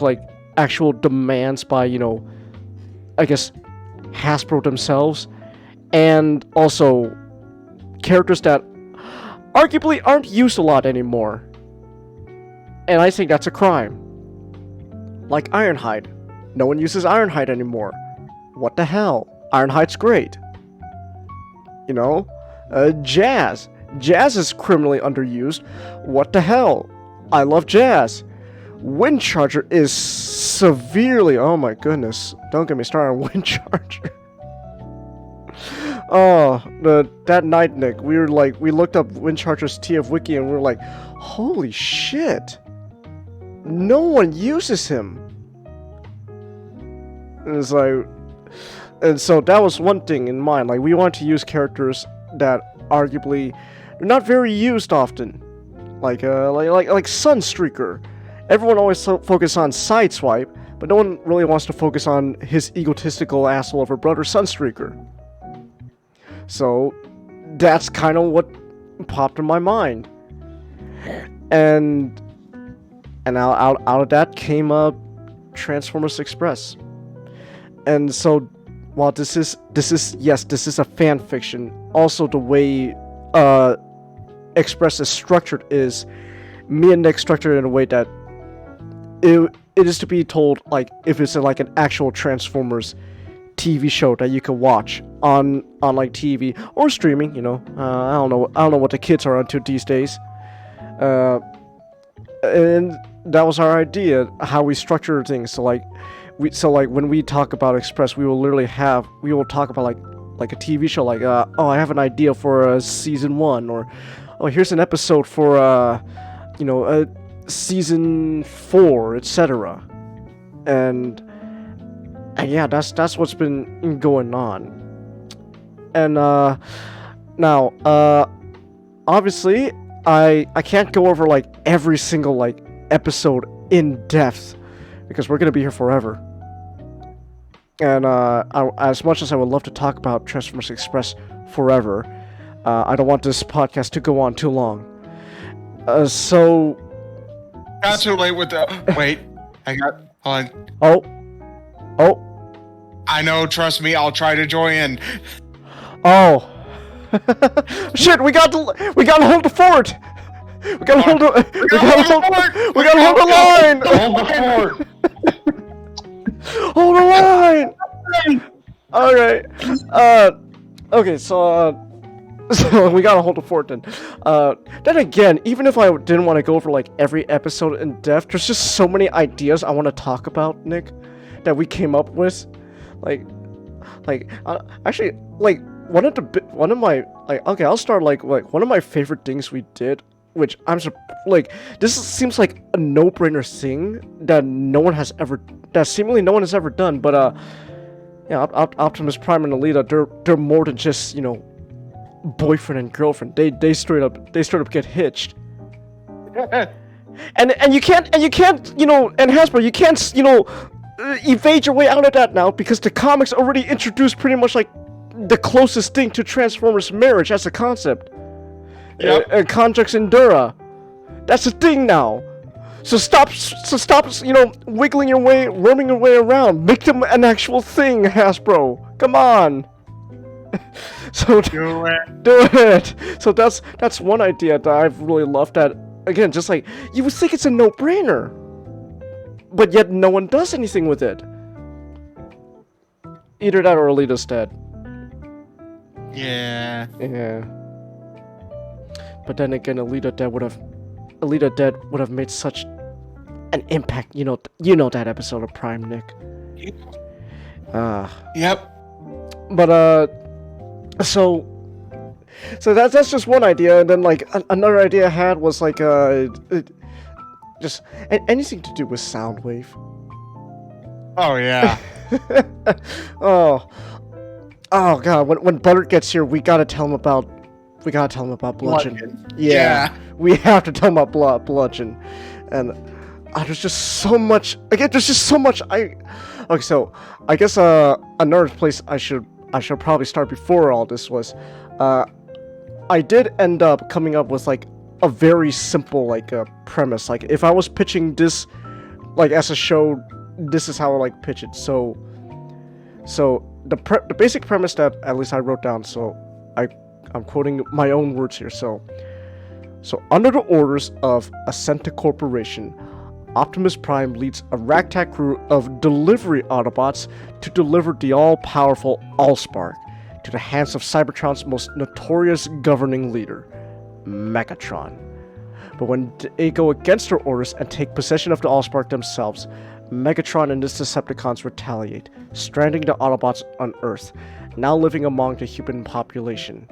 actual demands by, I guess, Hasbro themselves, and also characters that arguably aren't used a lot anymore. And I think that's a crime. Like Ironhide. No one uses Ironhide anymore. What the hell? Ironhide's great. Jazz. Jazz is criminally underused. What the hell? I love Jazz. Windcharger is severely... Oh my goodness. Don't get me started on Windcharger. Oh, that night, Nick, we looked up Windcharger's TF Wiki and we were like, holy shit. No one uses him. And it's and so that was one thing in mind. We wanted to use characters that arguably they're not very used often. Like Sunstreaker. Everyone always focuses on Sideswipe, but no one really wants to focus on his egotistical asshole of a brother, Sunstreaker. So that's kind of what popped in my mind, and out of that came Transformers Express. And so while this is a fan fiction, also the way Express is structured is me and Nick structured it in a way that it is to be told if it's an actual Transformers TV show that you can watch on TV or streaming. I don't know what the kids are into these days. And that was our idea, how we structure things. So when we talk about Express, we will talk about a TV show, I have an idea for season 1, or here's an episode for season 4, etc. And yeah, that's what's been going on. And now obviously I can't go over every single episode in depth because we're gonna be here forever. And as much as I would love to talk about Transformers Express forever, I don't want this podcast to go on too long. So Not too late with the wait. Hold on. Oh. I know, trust me, I'll try to join. Oh. Shit, we gotta hold the fort. We gotta hold the line. Hold the fort. Hold the line. All right. Okay. So we gotta hold the fort then. Then again, even if I didn't want to go over every episode in depth, there's just so many ideas I want to talk about, Nick, that we came up with. Actually, like one of my like okay, I'll start like one of my favorite things we did, which this seems like a no-brainer thing that seemingly no one has ever done, but yeah, Optimus Prime and Alita, they're more than just, boyfriend and girlfriend. They straight up get hitched. and you can't, and Hasbro, you can't, evade your way out of that now, because the comics already introduced pretty much like the closest thing to Transformers marriage as a concept. Yep. Conjux Endura. That's a thing now. So stop, wiggling your way, roaming your way around. Make them an actual thing, Hasbro. Come on. So Do it. do it. So that's one idea that I've really loved. That again, just like you would think it's a no-brainer, but yet no one does anything with it. Either that or Alita's dead. Yeah. Yeah. But then again, Alita dead would have made such an impact. You know that episode of Prime, Nick. Yep. But so that's just one idea, and then like another idea I had was like just anything to do with Soundwave. Oh yeah. oh god, when Butter gets here, we gotta tell him about Bludgeon. Yeah, we have to tell him about Bludgeon, and there's just so much. Again, there's just so much. Okay, so I guess another place I should probably start before all this was, I did end up coming up with like a very simple premise. Like if I was pitching this like as a show, this is how I like pitch it. So the basic premise that at least I wrote down. So I'm quoting my own words here. So under the orders of Ascenta Corporation, Optimus Prime leads a ragtag crew of delivery Autobots to deliver the all-powerful Allspark to the hands of Cybertron's most notorious governing leader, Megatron. But when they go against their orders and take possession of the Allspark themselves, Megatron and his Decepticons retaliate, stranding the Autobots on Earth, now living among the human population.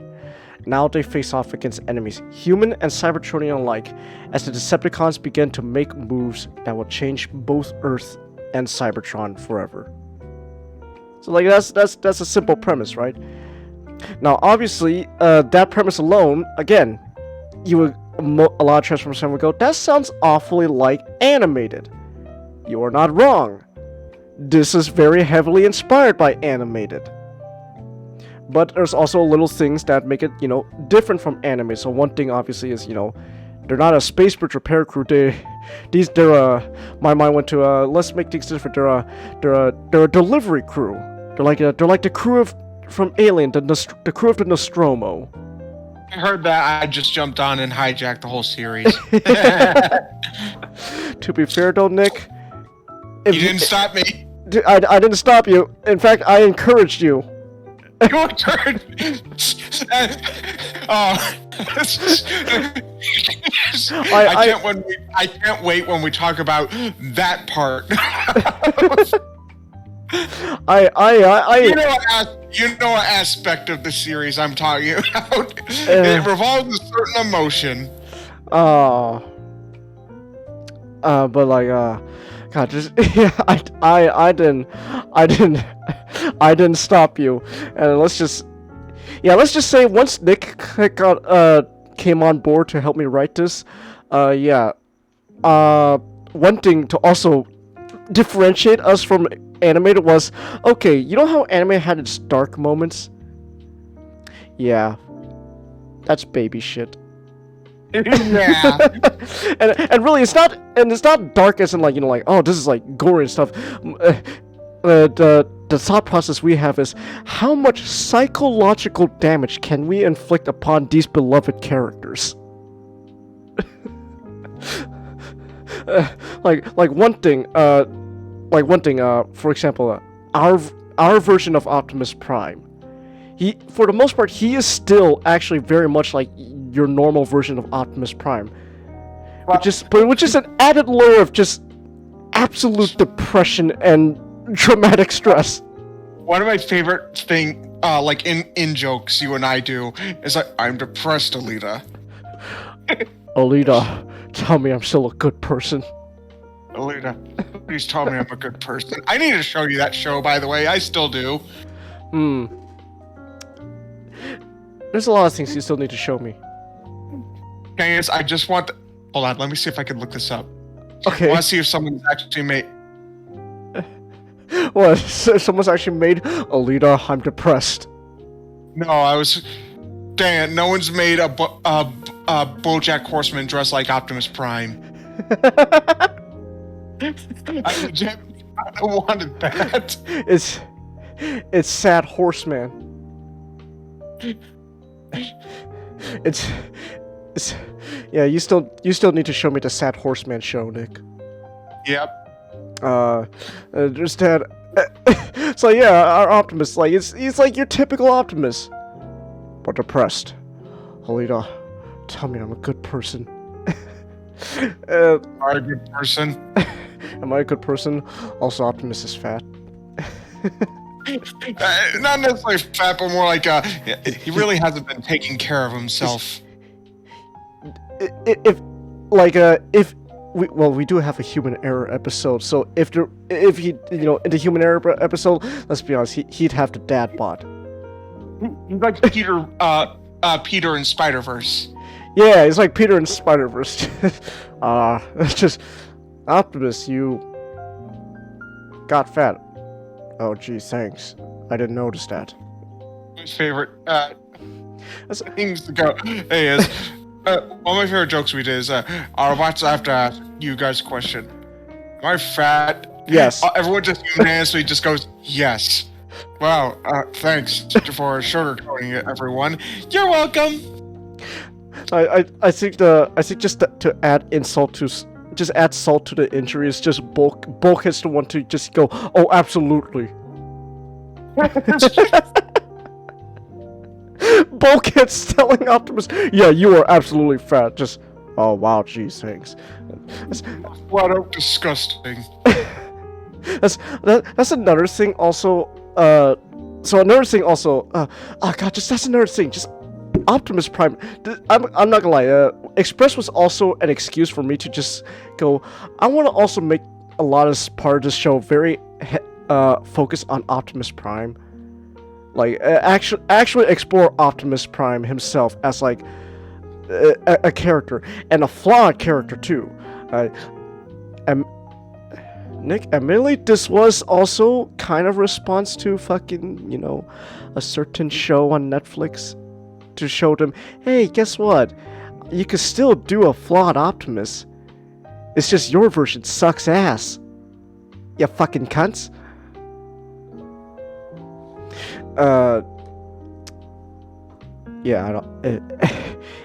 Now they face off against enemies, human and Cybertronian alike, as the Decepticons begin to make moves that will change both Earth and Cybertron forever. So like that's a simple premise, right? Now obviously, that premise alone, again, a lot of Transformers fans would go, that sounds awfully like animated. You are not wrong. This is very heavily inspired by animated. But there's also little things that make it, different from anime. So one thing obviously is, they're not a space bridge repair crew. My mind went to let's make things different. They're a delivery crew. They're like the crew from Alien, the crew of the Nostromo. I heard that. I just jumped on and hijacked the whole series. To be fair though, Nick, you didn't stop me. I didn't stop you. In fact, I encouraged you. Your turn. I can't wait when we talk about that part. You know what aspect of the series I'm talking about. It revolves a certain emotion. But like God, just I didn't stop you, and let's just say once Nick came on board to help me write this, one thing to also differentiate us from animated was, okay, you know how anime had its dark moments? Yeah, that's baby shit. Yeah. and really it's not dark as in like oh, this is like gory and stuff. The thought process we have is, how much psychological damage can we inflict upon these beloved characters? Like one thing, for example, our version of Optimus Prime, for the most part, he is still actually very much like your normal version of Optimus Prime, which is an added layer of just absolute depression and traumatic stress. one of my favorite thing, like in jokes you and I do, is like, I'm depressed, Alita. Alita, tell me I'm still a good person. Alita, please tell me I'm a good person. I need to show you that show, by the way. I still do. There's a lot of things you still need to show me. Guys, I just want to... Hold on, let me see if I can look this up. Okay. I want to see if someone's actually made... What? So someone's actually made Alita, I'm depressed. No, I was... Dang it, no one's made a BoJack Horseman dressed like Optimus Prime. I legit wanted that. It's Sad Horseman. It's yeah. You still need to show me the Sad Horseman show, Nick. Yep. Just that. So yeah, our Optimus, like he's like your typical Optimus, but depressed. Alita, tell me I'm a good person. Are a good person? Am I a good person? Also, Optimus is fat. Not necessarily fat, but more like he really hasn't been taking care of himself. If we do have a human error episode, so if he in the human error episode, let's be honest, he'd have the dad bod. He's like Peter in Spider-Verse. Yeah, he's like Peter in Spider-Verse. It's just Optimus, you got fat. Oh, gee, thanks. I didn't notice that. My favorite things to go. Hey, is one of my favorite jokes we did is I have to ask you guys a question. Am I fat? Yes. Everyone just unanimously just goes yes. Wow. Thanks for sugarcoating it, everyone. You're welcome. I think just to add insult to. Just add salt to the injury. It's just Bulk has to want to just go, oh, absolutely. Bulkhead's telling Optimus, yeah, you are absolutely fat. Just, oh, wow, geez, thanks. Flat out disgusting. That's another thing also, that's another thing, just Optimus Prime. I'm not gonna lie. Express was also an excuse for me to just go. I want to also make a lot of part of the show very focused on Optimus Prime, like actually explore Optimus Prime himself as like a character and a flawed character too. Nick, admittedly, this was also kind of a response to fucking a certain show on Netflix. To show them, hey, guess what? You could still do a flawed Optimus. It's just your version sucks ass. You fucking cunts. Yeah, I don't.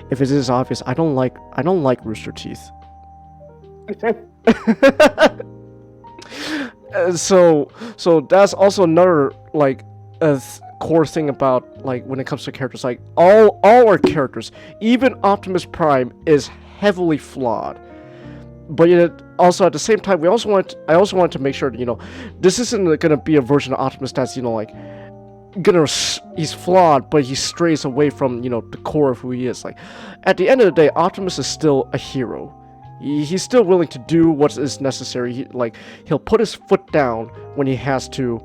If it is obvious, I don't like Rooster Teeth. So that's also another core thing about like when it comes to characters, like all our characters, even Optimus Prime is heavily flawed, but yet also at the same time I also wanted to make sure that this isn't gonna be a version of Optimus that's he's flawed but he strays away from the core of who he is. Like at the end of the day, Optimus is still a hero. He's still willing to do what is necessary. He'll put his foot down when he has to,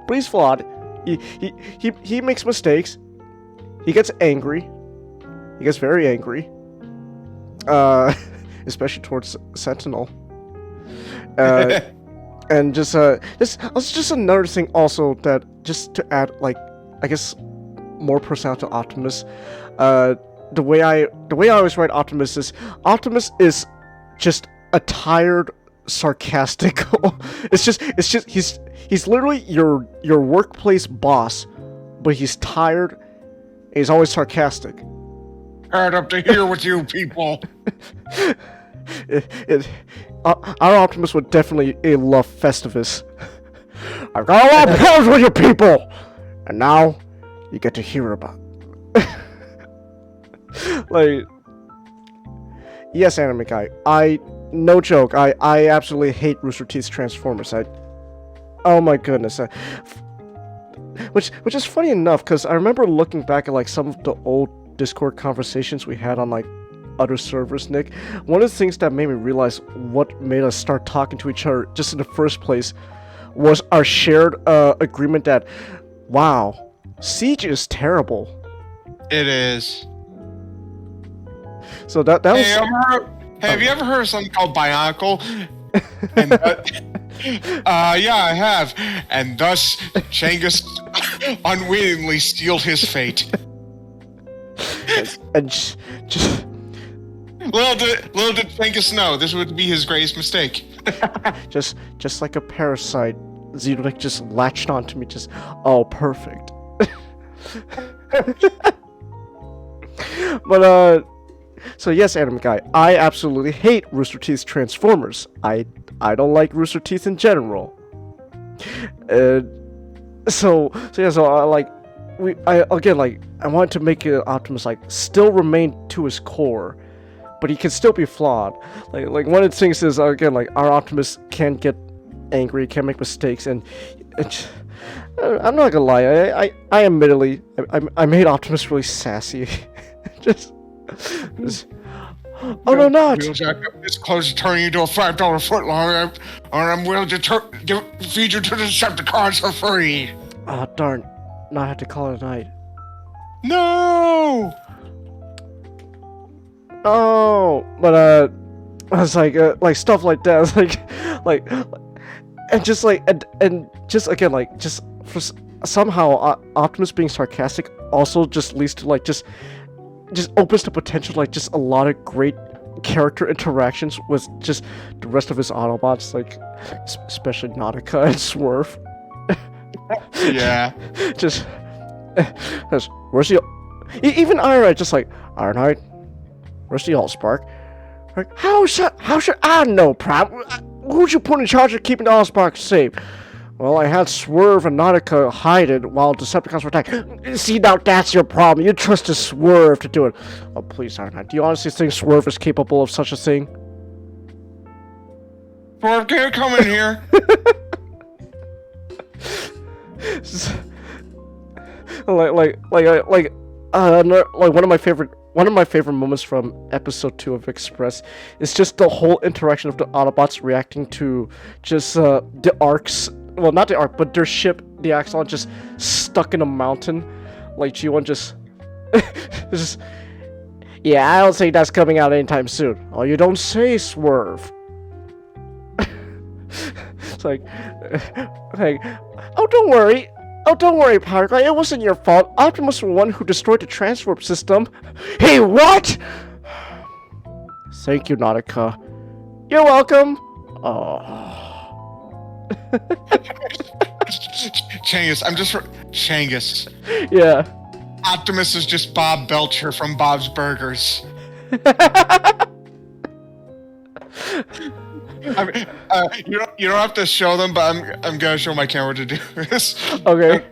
but he's flawed. He makes mistakes. He gets angry. He gets very angry. Especially towards Sentinel. And just another thing also that just to add I guess more personality to Optimus. The way I always write Optimus is just a tired, sarcastic. He's literally your workplace boss, but he's tired and he's always sarcastic. Hard up to here with you people. Our Optimus would definitely love Festivus. I've got a lot of problems with you people, and now you get to hear about. Yes, anime guy. No joke. I absolutely hate Rooster Teeth's Transformers. Oh my goodness. which is funny enough, because I remember looking back at like some of the old Discord conversations we had on like other servers, Nick. One of the things that made me realize what made us start talking to each other just in the first place was our shared agreement that, wow, Siege is terrible. It is. So that Hey, was. have you ever heard of something called Bionicle? And yeah, I have. And thus, Changus unwittingly sealed his fate. And just Little did Changus know this would be his greatest mistake. just like a parasite, Xenonic just latched onto me. Just perfect. But so yes, Anime Guy, I absolutely hate Rooster Teeth's Transformers. I don't like Rooster Teeth in general. So I wanted to make Optimus like still remain to his core, but he can still be flawed. Like one of the things is again like our Optimus can get angry, can make mistakes, and I'm not gonna lie, I admittedly I made Optimus really sassy. just oh no, not! Wheeljack up this close to turning you into a $5 footlong, or I'm willing to feed you to the Decepticons for free. Ah, darn. Now I have to call it a night. No! Oh, but I was like stuff like that. It's like, and just like, and just again, like, just for somehow Optimus being sarcastic also just leads to like just opens the potential like just a lot of great character interactions with just the rest of his Autobots, like especially Nautica and Swerve. Yeah. just where's the even Ironhide, just like Ironhide, where's the Allspark? Like how should I know, Prime? Who'd you put in charge of keeping the Allspark safe? Well, I had Swerve and Nautica hide it while Decepticons were attacking. See, now that's your problem. You trusted Swerve to do it. Oh, please, Ironhide. Do you honestly think Swerve is capable of such a thing? Swerve, can't come in here. like one of my favorite moments from episode 2 of Express is just the whole interaction of the Autobots reacting to just the Arcs. Well, not the Ark, but their ship, the Axon, just stuck in a mountain. Like G1 just yeah, I don't think that's coming out anytime soon. Oh, you don't say, Swerve. It's like, oh, don't worry, Powerglide, it wasn't your fault. Optimus was the one who destroyed the transwarp system. Hey, what? Thank you, Nautica. You're welcome. Oh. Changus, Changus. Yeah. Optimus is just Bob Belcher from Bob's Burgers. You don't have to show them, but I'm gonna show my camera to do this. Okay.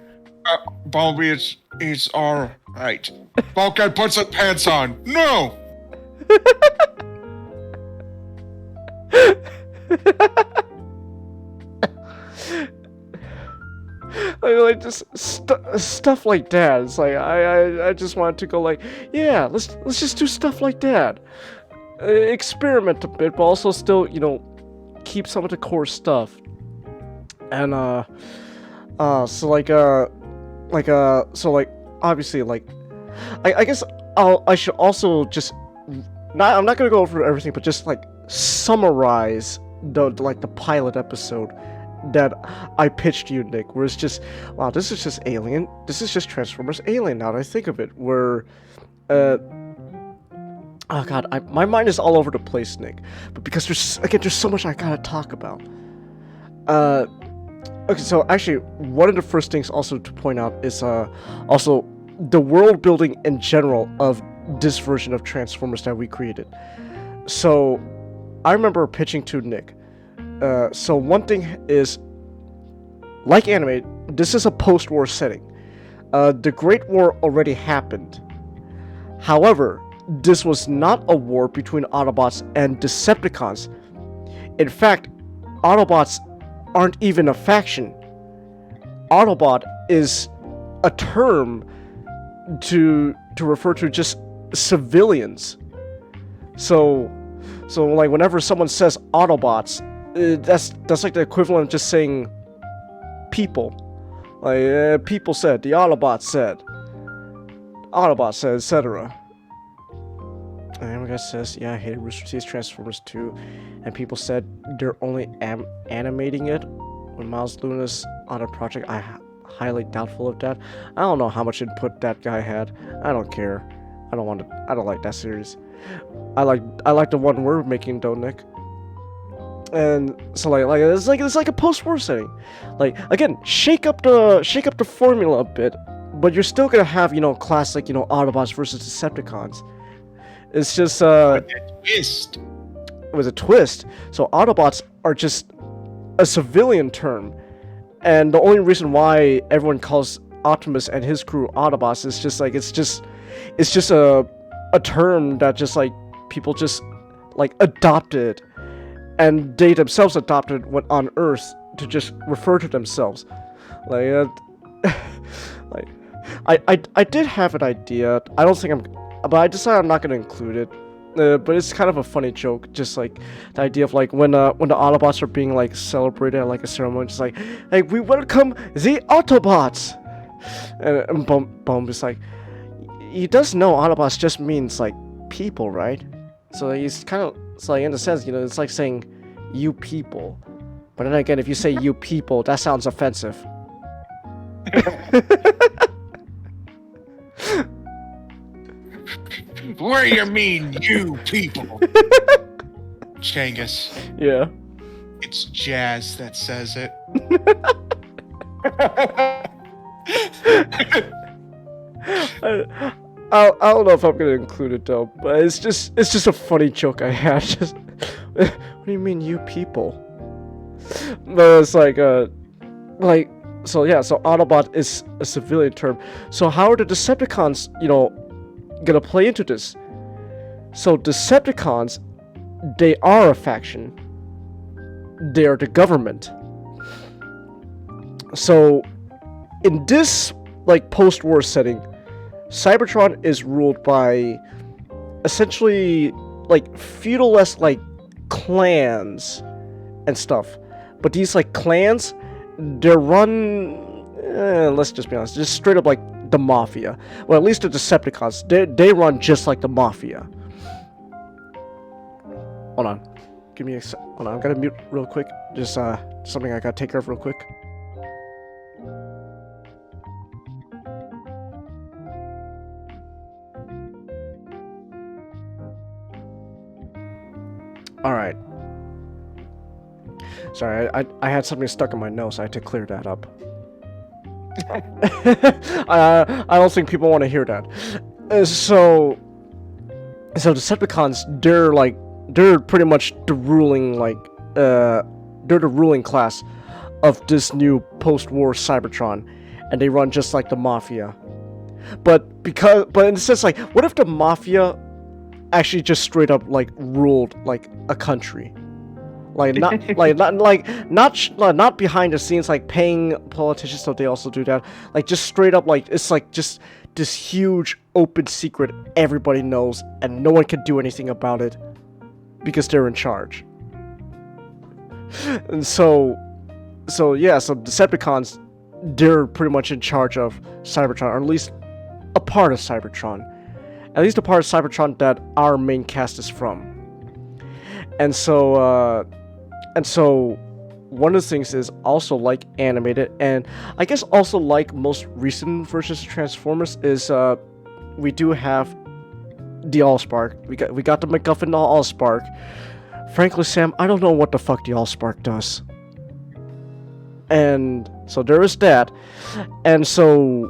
Bumblebee, it's all right. Bulkhead, put some pants on. No. Like just stuff like that. It's like I just wanted to go like, yeah, let's just do stuff like that. Experiment a bit, but also still, keep some of the core stuff. And obviously, like, I guess I should also just I'm not gonna go over everything, but just like summarize the pilot episode that I pitched you, Nick, where it's just, wow, this is just Alien. This is just Transformers Alien now that I think of it, where, oh god, my mind is all over the place, Nick, but because there's so much I gotta talk about. Okay, so actually, one of the first things also to point out is, also the world building in general of this version of Transformers that we created. So, I remember pitching to Nick, so one thing is, like anime, this is a post-war setting. The Great War already happened. However, this was not a war between Autobots and Decepticons. In fact, Autobots aren't even a faction. Autobot is a term to refer to just civilians. So like whenever someone says Autobots, that's like the equivalent of just saying people. Like people said, the Autobots said, etc. And one guy says, yeah, I hated Rooster Teeth's Transformers 2, and people said they're only animating it when Miles Luna's on a project. Highly doubtful of that. I don't know how much input that guy had. I don't care. I don't like that series. I like the one we're making though, Nick. And so like it's like a post-war setting. Like again, shake up the formula a bit, but you're still gonna have, you know, classic, you know, Autobots versus Decepticons. It's just twist. It was a twist. So Autobots are just a civilian term. And the only reason why everyone calls Optimus and his crew Autobots is just like it's just a term that just like people just like adopted, and they themselves adopted when on Earth to just refer to themselves. Like like I did have an idea. I don't think but I decided I'm not gonna include it. But it's kind of a funny joke, just like the idea of like when the Autobots are being like celebrated at like a ceremony, just like, hey, we welcome the Autobots, and Bum is like, he does know Autobots just means like people, right? So he's kind of, it's like in a sense, you know, it's like saying you people, but then again, if you say you people, that sounds offensive. What do you mean, you people? Changus. Yeah. It's Jazz that says it. I don't know if I'm gonna include it though, but it's just a funny joke I had. Just, what do you mean, you people? But it's like so yeah. So Autobot is a civilian term. So how are the Decepticons, you know, gonna play into this? So Decepticons, they are a faction. They are the government. So in this like post-war setting, Cybertron is ruled by essentially like feudal-esque like clans and stuff. But these like clans, they're run, let's just be honest, just straight up like the mafia. Well, at least the Decepticons, they run just like the mafia. Hold on. Give me a sec. Hold on, I'm gonna mute real quick. Just something I gotta take care of real quick. Alright. Sorry, I had something stuck in my nose, so I had to clear that up. I don't think people want to hear that. So Decepticons, they're pretty much the ruling they're the ruling class of this new post-war Cybertron, and they run just like the mafia. But in a sense, like, what if the mafia actually just straight up like ruled like a country? Like not behind the scenes, like paying politicians so they also do that. Like just straight up, like it's like just this huge open secret everybody knows, and no one can do anything about it because they're in charge. And so Decepticons, they're pretty much in charge of Cybertron, or at least a part of Cybertron. At least a part of Cybertron that our main cast is from. And so one of the things is also like animated, and I guess also like most recent versions of Transformers is we do have the Allspark. We got the MacGuffin Allspark. Frankly, Sam, I don't know what the fuck the Allspark does. And so there is that. And so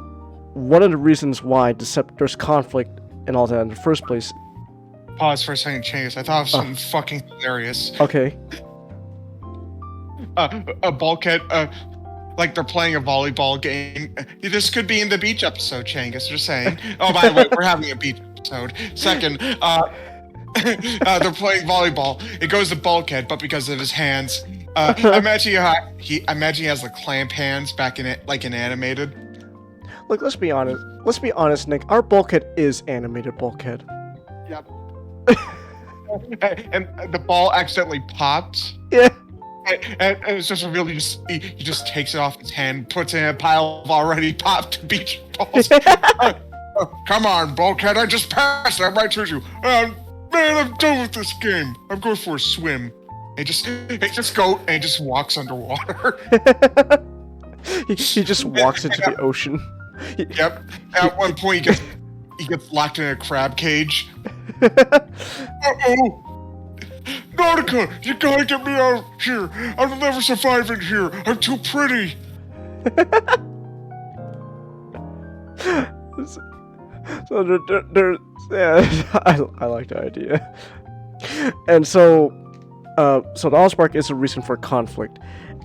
one of the reasons why there's conflict and all that in the first place. Pause for a second, Chase. I thought of something fucking hilarious. Okay. A bulkhead, like they're playing a volleyball game. This could be in the beach episode, Changus, just saying. Oh, by the way, we're having a beach episode. Second, they're playing volleyball. It goes to bulkhead, but because of his hands, imagine he has the clamp hands back in it, like in animated. Look, let's be honest. Let's be honest, Nick. Our bulkhead is animated bulkhead. Yep. and the ball accidentally popped. Yeah. And it's just revealed he just takes it off his hand, puts it in a pile of already popped beach balls. Come on, bulkhead, I just passed it right towards you. Man, I'm done with this game. I'm going for a swim. He just walks underwater. he just walks into the ocean. Yep. At one point, he gets locked in a crab cage. Uh-oh! Nautica, you gotta get me out of here! I'll never survive in here! I'm too pretty! So yeah, I like the idea. And so the Allspark is a reason for conflict.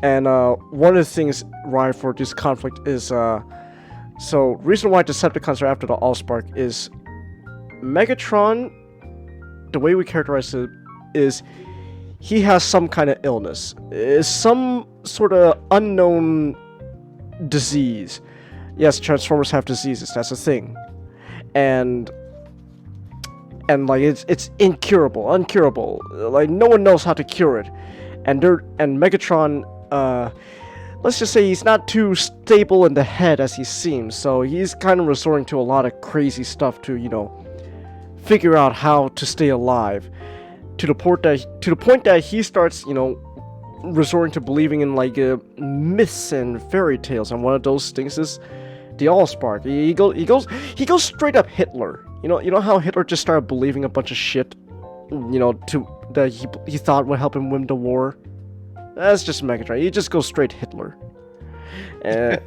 And one of the things right for this conflict is so reason why Decepticons are after the Allspark is Megatron, the way we characterize it is he has some kind of illness. Is some sort of unknown disease. Yes, Transformers have diseases, that's a thing. And like it's uncurable. Like no one knows how to cure it. And Megatron let's just say he's not too stable in the head as he seems, so he's kind of resorting to a lot of crazy stuff to, figure out how to stay alive. To the point that he starts, resorting to believing in like myths and fairy tales, and one of those things is the Allspark. He goes straight up Hitler. You know how Hitler just started believing a bunch of shit, that he thought would help him win the war. That's just Megatron. He just goes straight Hitler. And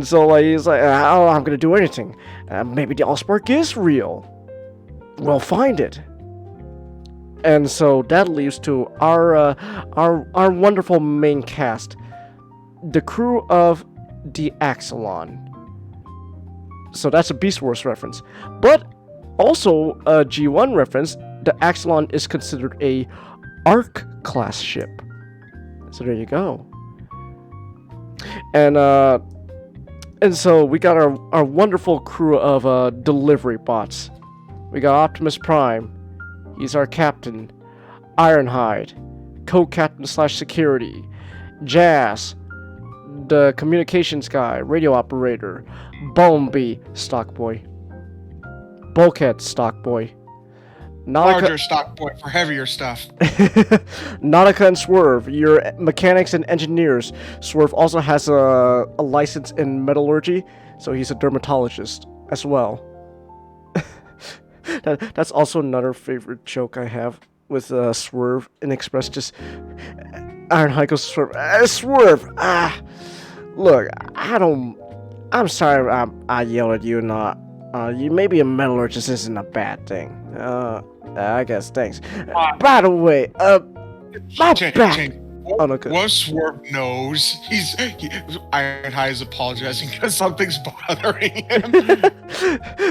so like he's like, oh, I'm gonna do anything. Maybe the Allspark is real. We'll find it. And so that leads to our wonderful main cast, the crew of the Axelon. So that's a Beast Wars reference, but also a G1 reference. The Axelon is considered a Ark class ship. So there you go. And so we got our wonderful crew of delivery bots. We got Optimus Prime. He's our captain. Ironhide, co-captain / security. Jazz, the communications guy, radio operator. Bumblebee, stock boy. Bulkhead, stock boy. Larger stock boy for heavier stuff. Nautica and Swerve, your mechanics and engineers. Swerve also has a license in metallurgy, so he's a dermatologist as well. That's also another favorite joke I have with Swerve in Express. Just Ironhide goes to Swerve. Swerve! Look, I'm sorry I yelled at you. You maybe a metallurgist isn't a bad thing. I guess thanks. By the way, my back. Oh, no, once Swerve knows, Ironhide is apologizing because something's bothering him.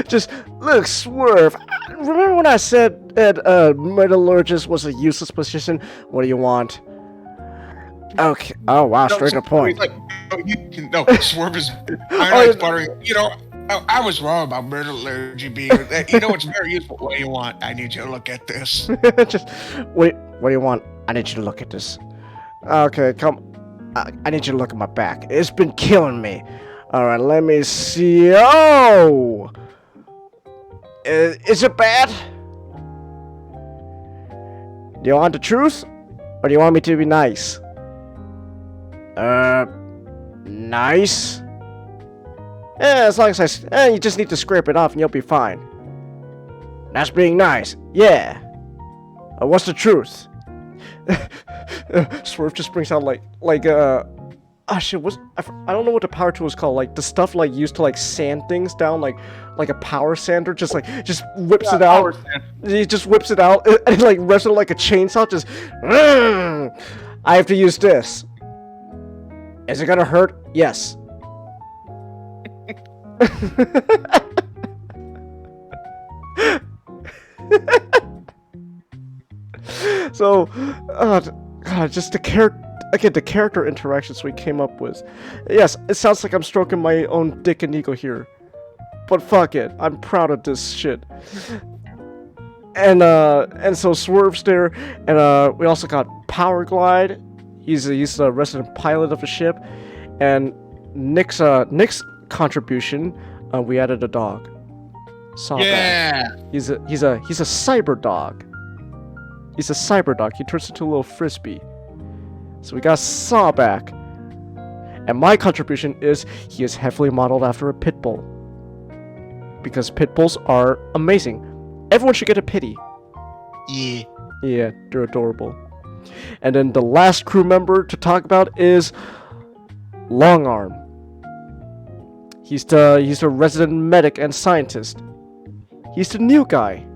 Just look, Swerve. Remember when I said that metallurgist was a useless position? What do you want? Okay. Oh wow, straight to the point. Like, no, Swerve is Ironhide's bothering. I was wrong about metallurgy being. It's very useful. What do you want? I need you to look at this. Just wait. What do you want? I need you to look at this. Okay, come. I need you to look at my back. It's been killing me. All right, let me see. Oh, is it bad? Do you want the truth, or do you want me to be nice? Nice. Yeah, as long as you just need to scrape it off and you'll be fine. That's being nice. Yeah. What's the truth? Swerve just brings out shit, I don't know what the power tool is called. Like the stuff like used to like sand things down, like a power sander. Just whips it out. He just whips it out and like rests it like a chainsaw. Just. I have to use this. Is it gonna hurt? Yes. So, God, just the again, the character interactions we came up with. Yes, it sounds like I'm stroking my own dick and ego here, but fuck it, I'm proud of this shit. And so Swerve's there, and we also got Power Glide. He's the resident pilot of the ship, and Nick's contribution. We added a dog. Sawback. Yeah. He's a cyber dog. He's a cyber dog. He turns into a little frisbee. So we got Sawback. And my contribution is he is heavily modeled after a pit bull. Because pit bulls are amazing. Everyone should get a pity. Yeah. Yeah, they're adorable. And then the last crew member to talk about is Longarm. He's the resident medic and scientist. He's the new guy.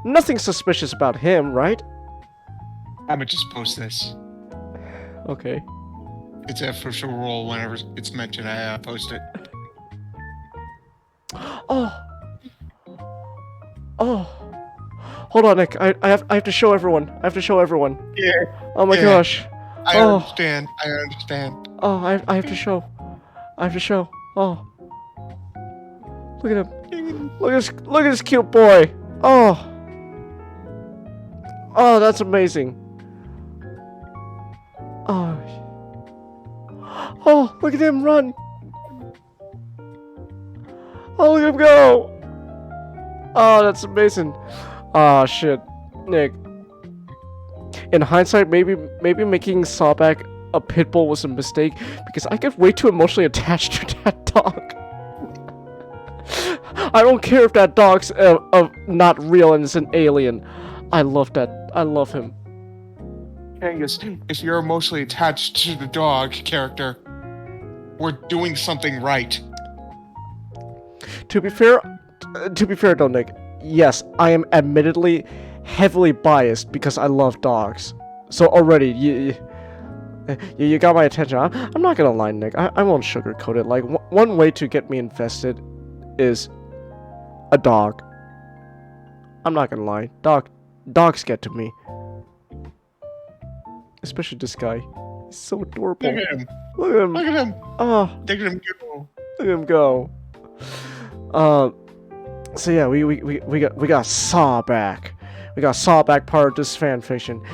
Nothing suspicious about him, right? I'm gonna just post this. Okay. It's an official role whenever it's mentioned. I post it. Oh. Hold on, Nick. I have to show everyone. Yeah. Oh my Yeah. gosh. I Oh. understand. I understand. Oh, I have to show. Oh. Look at him. Look at this cute boy. Oh. Oh, that's amazing. Oh. Oh, look at him run. Oh, look at him go. Oh, that's amazing. Oh, shit. Nick. In hindsight, maybe making Sawback a pit bull was a mistake because I get way too emotionally attached to that dog. I don't care if that dog's not real and is an alien. I love that. I love him. Angus, if you're emotionally attached to the dog character, we're doing something right. To be fair, though, Nick, yes, I am admittedly heavily biased because I love dogs. So already, you got my attention. I'm not gonna lie, Nick. I won't sugarcoat it. Like, one way to get me invested is a dog. I'm not gonna lie. Dogs get to me. Especially this guy. He's so adorable. Look at him. Look at him. Look at him. Oh, Look at him go. look at him go. So yeah, we got Sawback. We got Sawback part of this fanfiction.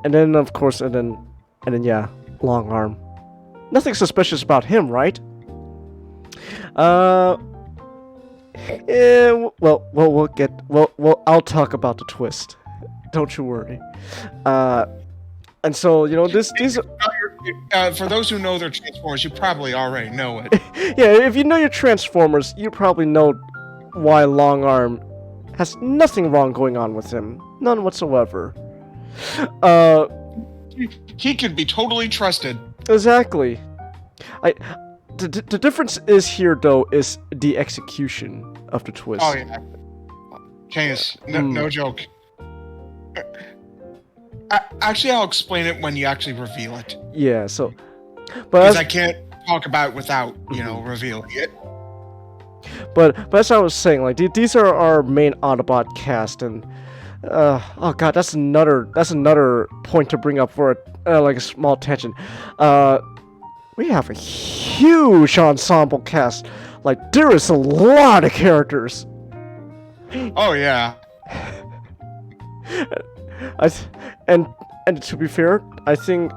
And then of course and then yeah, Longarm. Nothing suspicious about him, right? Yeah, well, I'll talk about the twist. Don't you worry. And so, you know, these For those who know their Transformers, you probably already know it. yeah, if you know your Transformers, you probably know why Longarm has nothing wrong going on with him. None whatsoever. He could be totally trusted. Exactly. The difference is here, though, is the execution of the twist. Oh yeah. Candace, no joke. Actually, I'll explain it when you actually reveal it. Yeah, so... Because I can't talk about it without, revealing it. But as I was saying, like, these are our main Autobot cast, and... oh god, that's another point to bring up for like a small tangent. We have a huge ensemble cast. Like, there is a lot of characters. Oh yeah. And to be fair, I think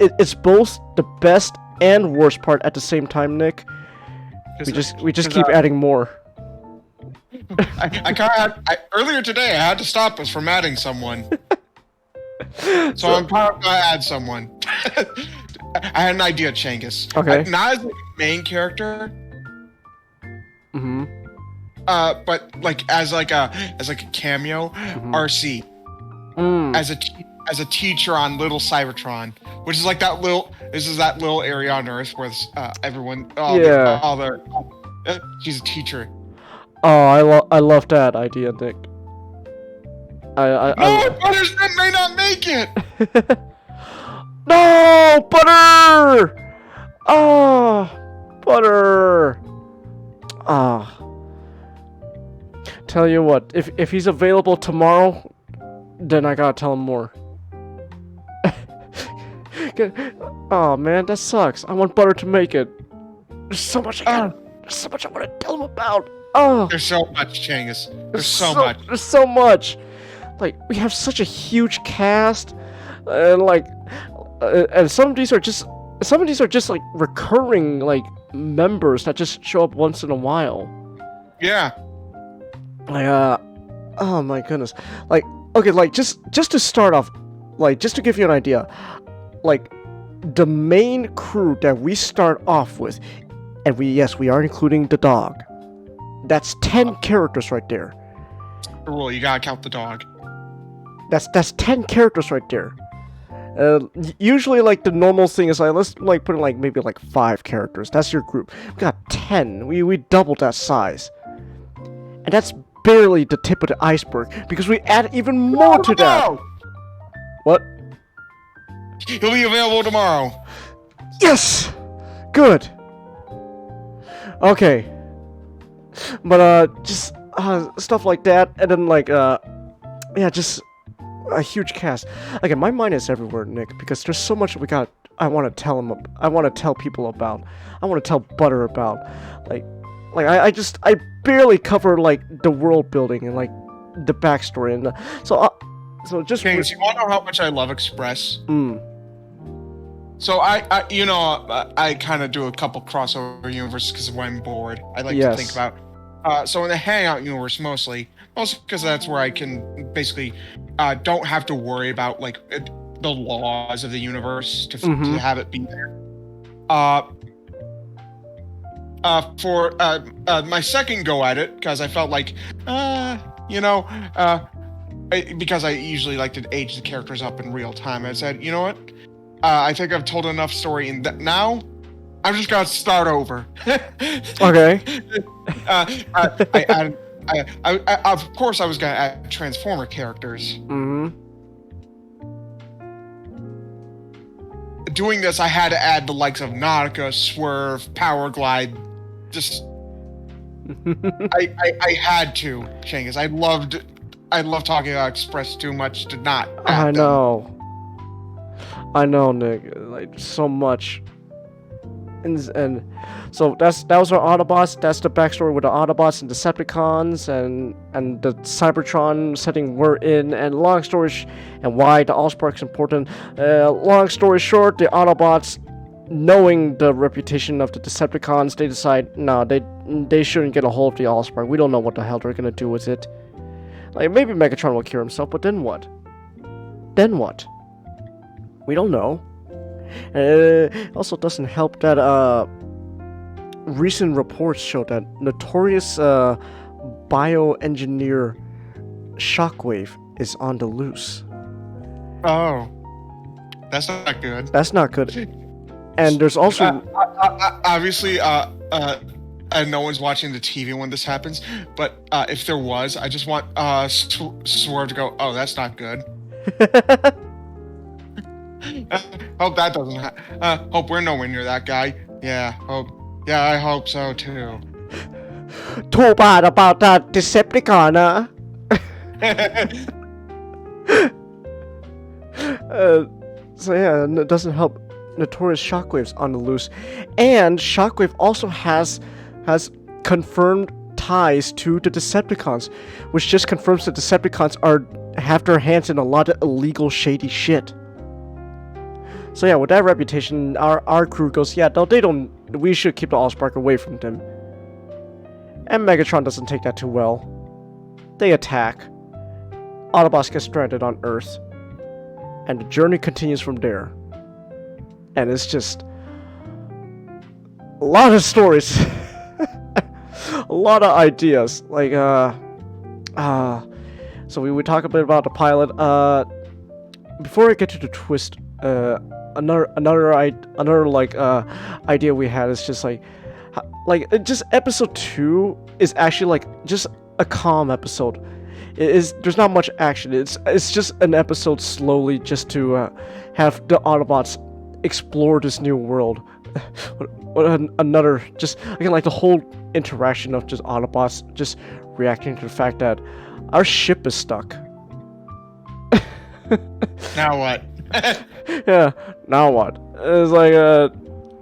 it's both the best and worst part at the same time, Nick. We just keep adding more. Earlier today I had to stop us from adding someone. So I'm probably gonna add someone. I had an idea, Changus. Okay. Not as the main character. Mm-hmm. But as a cameo, RC. As a teacher on Little Cybertron, which is like that little area on Earth where everyone she's a teacher. Oh, I love that idea, Nick. Butters may not make it. No, Butter! Oh, Butter! Ah. Tell you what, if he's available tomorrow, then I gotta tell him more. Oh man, that sucks. I want Butter to make it. There's so much I want to tell him about. Oh, There's so much, Changus. There's so much. There's so much. Like, we have such a huge cast, and and some of these are just like recurring like members that just show up once in a while. Yeah. Like, oh my goodness. Like, okay, like just to start off, like just to give you an idea, like the main crew that we start off with, and we are including the dog. That's 10 characters right there. The rule, you gotta count the dog. That's 10 characters right there. Usually, like, the normal thing is, like, let's, like, put in, like, maybe, like, 5 characters. That's your group. We got 10. We doubled that size. And that's barely the tip of the iceberg, because we add even more to that. What? He'll be available tomorrow. Yes! Good. Okay. But, just, stuff like that, and then, like, yeah, just a huge cast. Again, my mind is everywhere, Nick, because there's so much I want to tell him. I want to tell people about. I want to tell Butter about. I barely cover like the world building and like the backstory and so just. James, you want to know how much I love Express? So I kind of do a couple crossover universes because when I'm bored, I like to think about. So in the Hangout universe, mostly because that's where I can basically don't have to worry about like the laws of the universe to have it be there. For my second go at it, because I felt like, because I usually like to age the characters up in real time, I said, you know what? I think I've told enough story in that now. I'm just gonna start over. Okay. I of course I was gonna add Transformer characters. Doing this, I had to add the likes of Nautica, Swerve, Power Glide. Just, I had to, Changus. I love talking about Express too much to not. I know, Nick. Like so much. And so that was our Autobots. That's the backstory with the Autobots and Decepticons and the Cybertron setting we're in. And long story and why the Allspark's important. Long story short, the Autobots, knowing the reputation of the Decepticons, they decide no, they shouldn't get a hold of the Allspark. We don't know what the hell they're gonna do with it. Like maybe Megatron will cure himself, but then what? Then what? We don't know. It also doesn't help that recent reports show that notorious bioengineer Shockwave is on the loose. Oh, that's not good. That's not good. And there's also obviously no one's watching the TV when this happens, but if there was, I just want Swerve to go, oh, that's not good. Hope that doesn't hope we're nowhere near that guy. Yeah, I hope so too. Too bad about that Decepticon, So yeah, it doesn't help. Notorious Shockwave's on the loose, and Shockwave also has confirmed ties to the Decepticons, which just confirms that Decepticons have their hands in a lot of illegal, shady shit. So yeah, with that reputation, our crew goes, yeah, no, they don't. We should keep the Allspark away from them. And Megatron doesn't take that too well. They attack. Autobots get stranded on Earth, and the journey continues from there. And it's just a lot of stories, a lot of ideas. Like so we would talk a bit about the pilot. Before I get to the twist, another idea we had is just just episode 2 is actually like just a calm episode. There's not much action. It's just an episode slowly just to have the Autobots explore this new world. Another just again like the whole interaction of just Autobots just reacting to the fact that our ship is stuck. Now what? Yeah. Now what? It's like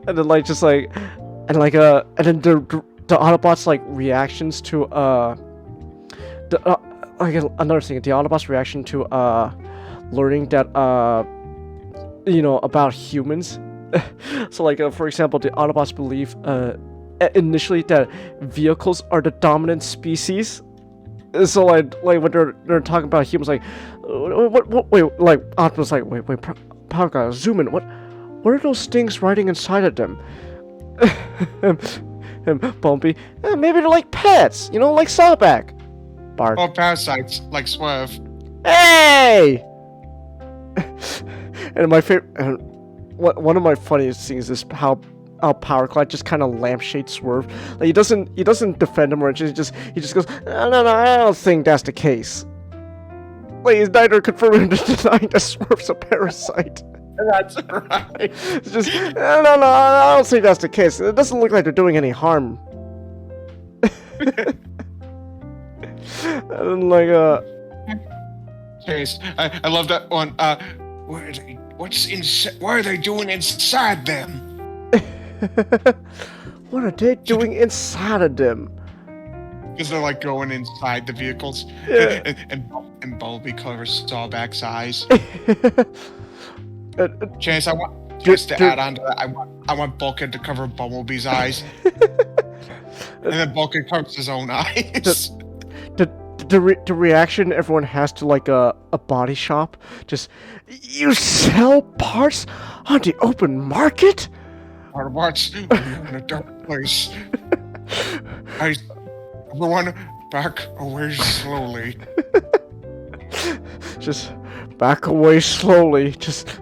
and then like just like, and like and then the Autobots like reactions to the like another thing, the Autobots reaction to learning that about humans. So like for example, the Autobots believe initially that vehicles are the dominant species. So like when they're talking about humans, like wait, like Optimus like wait power guy, zoom in, what are those things riding inside of them? And Bumpy, maybe they're like pets, like Sawback. Bart, Or parasites like Swerve. hey! And my favorite, one of my funniest things is how Powerclad just kind of lampshades Swerve. Like he doesn't defend him or anything. He just goes, no, I don't think that's the case. Like he's neither confirming nor denying that Swerve's a parasite. That's right. It's just, no, I don't think that's the case. It doesn't look like they're doing any harm. And like Chase, I love that one. What are they doing inside them? what are they doing inside of them? Because they're like going inside the vehicles. Yeah. And Bumblebee covers Sawback's eyes. Chase, I want just to add on to that. I want Bulkhead to cover Bumblebee's eyes, and then Bulkhead covers his own eyes. The reaction everyone has to like a body shop, just, you sell parts on the open market? Autobots, we're in a dark place. Everyone back away slowly. Just back away slowly. Just,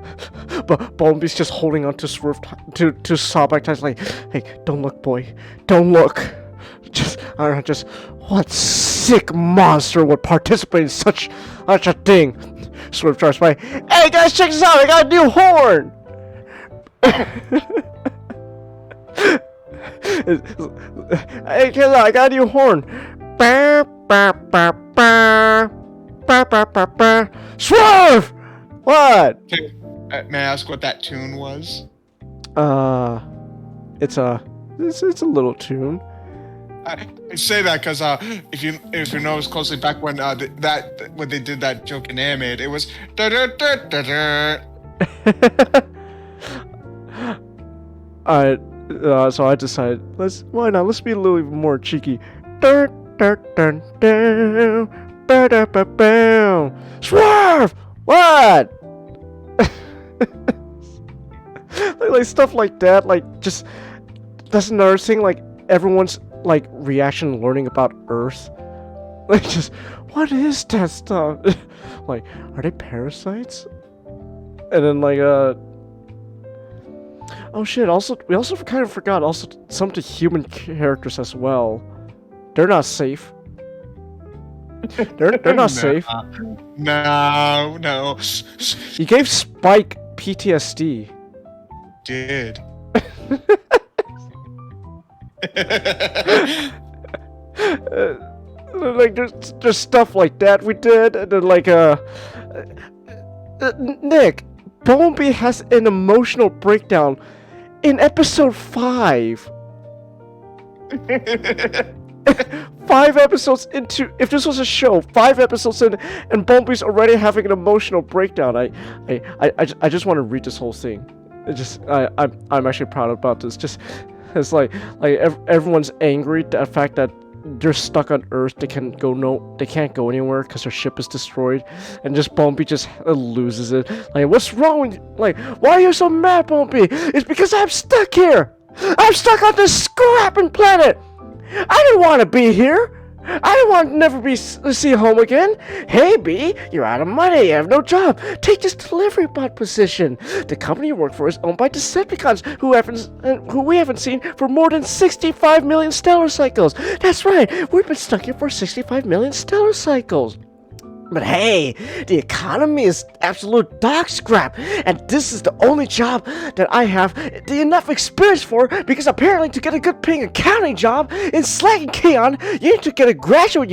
but Bumblebee's just holding on to Swerve to Sawback times like, hey, don't look, boy, don't look. Just, I don't know, just, what sick monster would participate in such a thing? Swerve drives by. Hey guys, check this out! I got a new horn. Hey, check this out! I got a new horn. Swerve! What? May I ask what that tune was? It's a little tune. I say that because if you notice closely, back when when they did that joke in animated, it was da da da da da. So I decided why not? Let's be a little even more cheeky. Dun, dun, dun, dun, ba, da, ba, ba. Swerve! What? like stuff like that. Like just that's another thing. Like everyone's like reaction learning about Earth. Like just what is that stuff? Like are they parasites? And then like oh shit, we also kind of forgot also some of the human characters as well. They're not safe. They're not safe. No. You gave Spike PTSD. Did. Like there's stuff like that we did, and then like Nick, Bumblebee has an emotional breakdown in episode 5. 5 episodes into, if this was a show, 5 episodes in, and Bumblebee's already having an emotional breakdown. I just want to read this whole thing. It just I'm actually proud about this. Just it's like everyone's angry at the fact that they're stuck on Earth. They can't go anywhere because their ship is destroyed, and just Bumblebee just loses it. Like, what's wrong with you? Like, why are you so mad, Bumblebee? It's because I'm stuck here. I'm stuck on this scrapping planet. I didn't want to be here. I don't want to never see home again. Hey, B, you're out of money. You have no job. Take this delivery bot position. The company you work for is owned by Decepticons, who we haven't seen for more than 65 million stellar cycles. That's right. We've been stuck here for 65 million stellar cycles. But hey, the economy is absolute dog scrap, and this is the only job that I have enough experience for, because apparently to get a good paying accounting job in Slag and Kaon, you need to get a graduate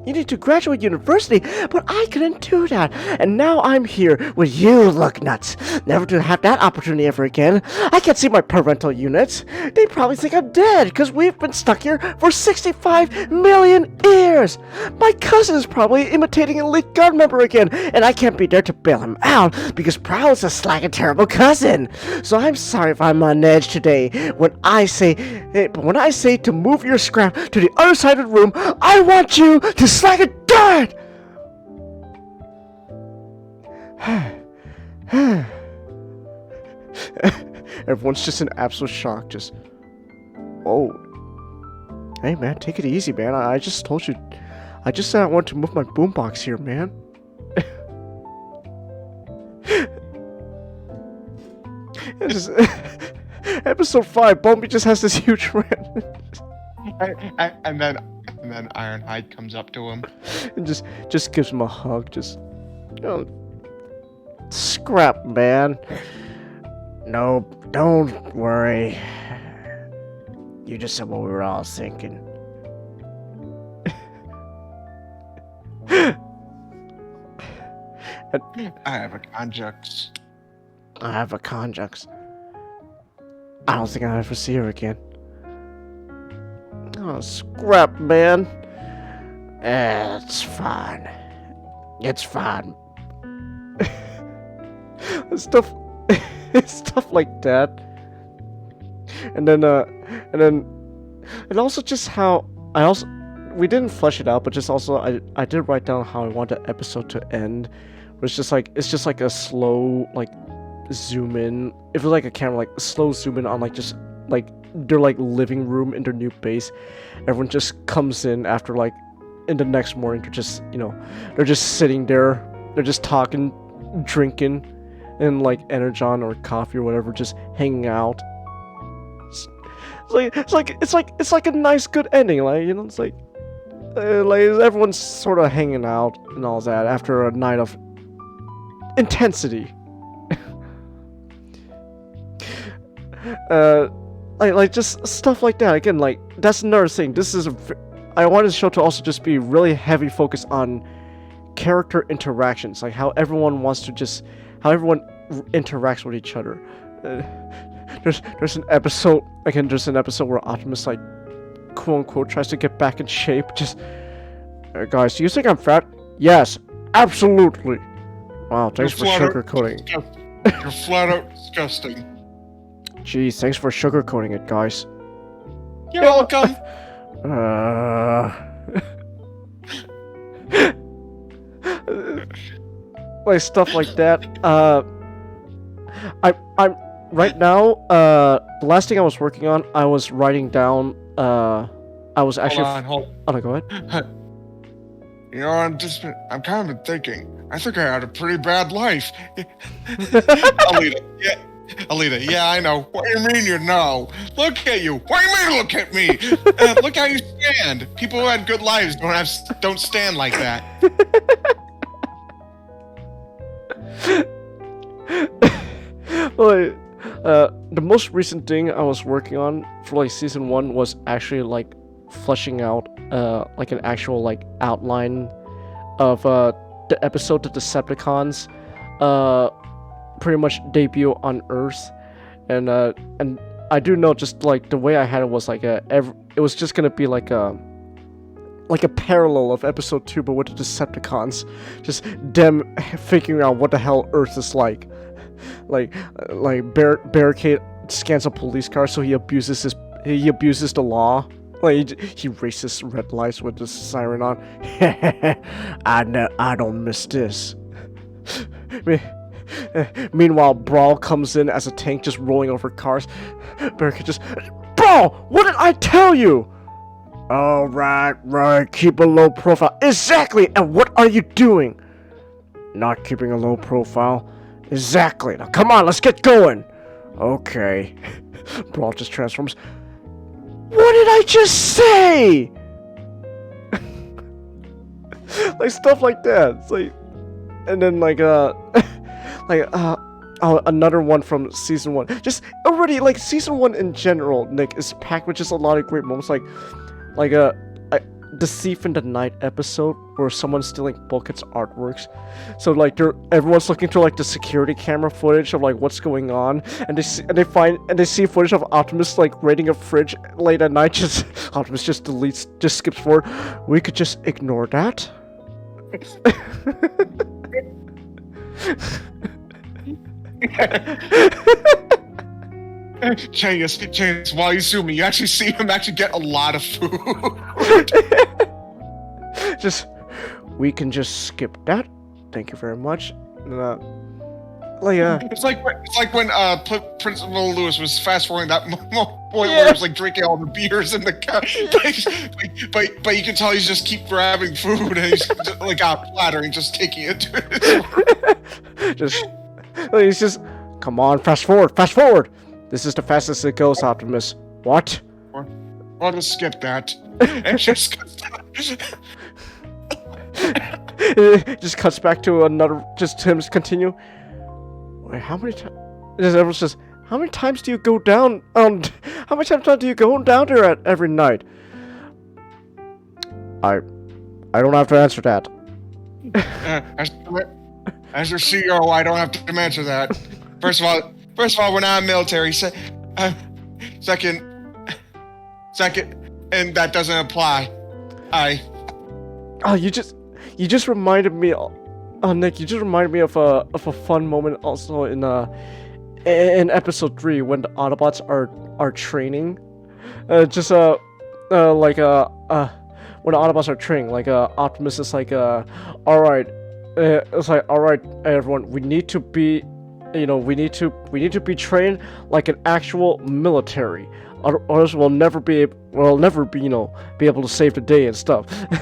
You need to graduate university, but I couldn't do that. And now I'm here with you, Lucknuts. Never to have that opportunity ever again. I can't see my parental units. They probably think I'm dead, because we've been stuck here for 65 million years. My cousin is probably imitating an elite guard member again, and I can't be there to bail him out, because Prowl is a slack and terrible cousin. So I'm sorry if I'm on edge today. When I say to move your scrap to the other side of the room, I want you to slack and guard! Everyone's just in absolute shock, just... Whoa. Hey man, take it easy, man. I just told you... I just said I wanted to move my boombox here, man. This is... Episode 5, Bumpy just has this huge rant. And then Ironhide comes up to him And just gives him a hug, just... Scrap, man. No, don't worry. You just said what we were all thinking. I have a conjux. I have a conjux. I don't think I'll ever see her again. Oh, scrap, man. It's fine. It's fine. Stuff like that. And also just how we didn't flesh it out, but just also I did write down how I want the episode to end. It's just like a slow like zoom in. If it's like a camera, like slow zoom in on like just like their like living room in their new base. Everyone just comes in after like in the next morning. They're just they're just sitting there. They're just talking, drinking, and like energon or coffee or whatever, just hanging out. It's like a nice good ending. Like it's like everyone's sort of hanging out and all that after a night of intensity. Like just stuff like that. Again, like that's another thing. I wanted the show to also just be really heavy focus on character interactions, like how everyone interacts with each other. There's an episode where Optimus like quote unquote tries to get back in shape. Just guys, do you think I'm fat? Yes, absolutely. Wow, thanks for sugarcoating. You're flat out disgusting. Jeez, thanks for sugarcoating it, guys. You're welcome. Like stuff like that. I'm right now. The last thing I was working on, I was writing down. I was actually. Hold on. Oh no, go ahead. You know, I'm kind of been thinking. I think I had a pretty bad life. Alita, yeah, I know. What do you mean you know? Look at you. What do you mean look at me? Look how you stand. People who had good lives don't stand like that. Well, the most recent thing I was working on for like season 1 was actually like fleshing out like an actual like outline of the episode the Decepticons pretty much debut on Earth, and I do know just like the way I had it was like it was just gonna be like a parallel of episode 2 but with the Decepticons, just them figuring out what the hell Earth is like Barricade scans a police car, so he abuses the law. Like he races red lights with the siren on. I don't miss this. Meanwhile, Brawl comes in as a tank, just rolling over cars. Barricade just, Brawl, what did I tell you? All right, keep a low profile. Exactly. And what are you doing? Not keeping a low profile. Exactly. Now come on, let's get going. Okay. Brawl just transforms. What did I just say? Like stuff like that. It's like, and then like another one from season 1. Just already like season 1 in general, Nick, is packed with just a lot of great moments. the Thief in the Night episode where someone's stealing Bulkhead's artworks. So like everyone's looking through like the security camera footage of like what's going on, and they see footage of Optimus like raiding a fridge late at night. Just Optimus just skips forward. We could just ignore that. Chance, while you sue me, you actually see him actually get a lot of food. We can just skip that. Thank you very much. It's like when Principal Lewis was fast forwarding that point where he was like drinking all the beers in the cup. But you can tell he's just keep grabbing food and he's just, like out platter and just taking it to he's just come on, fast forward. This is the fastest it goes, Optimus. What? I'll just skip that. And just it just cuts back to another, just him continue. Wait, how many times? Everyone's just, how many times do you go down? How much time do you go down there every night? I don't have to answer that. As your CEO, I don't have to answer that. First of all, we're not military. Second, and that doesn't apply. You just reminded me, Nick. You just reminded me of a fun moment also in episode 3 when the Autobots are training. When the Autobots are training, Optimus is like, all right, it's like, all right, everyone, we need to be be trained like an actual military. Or else we'll never be able to save the day and stuff. Here,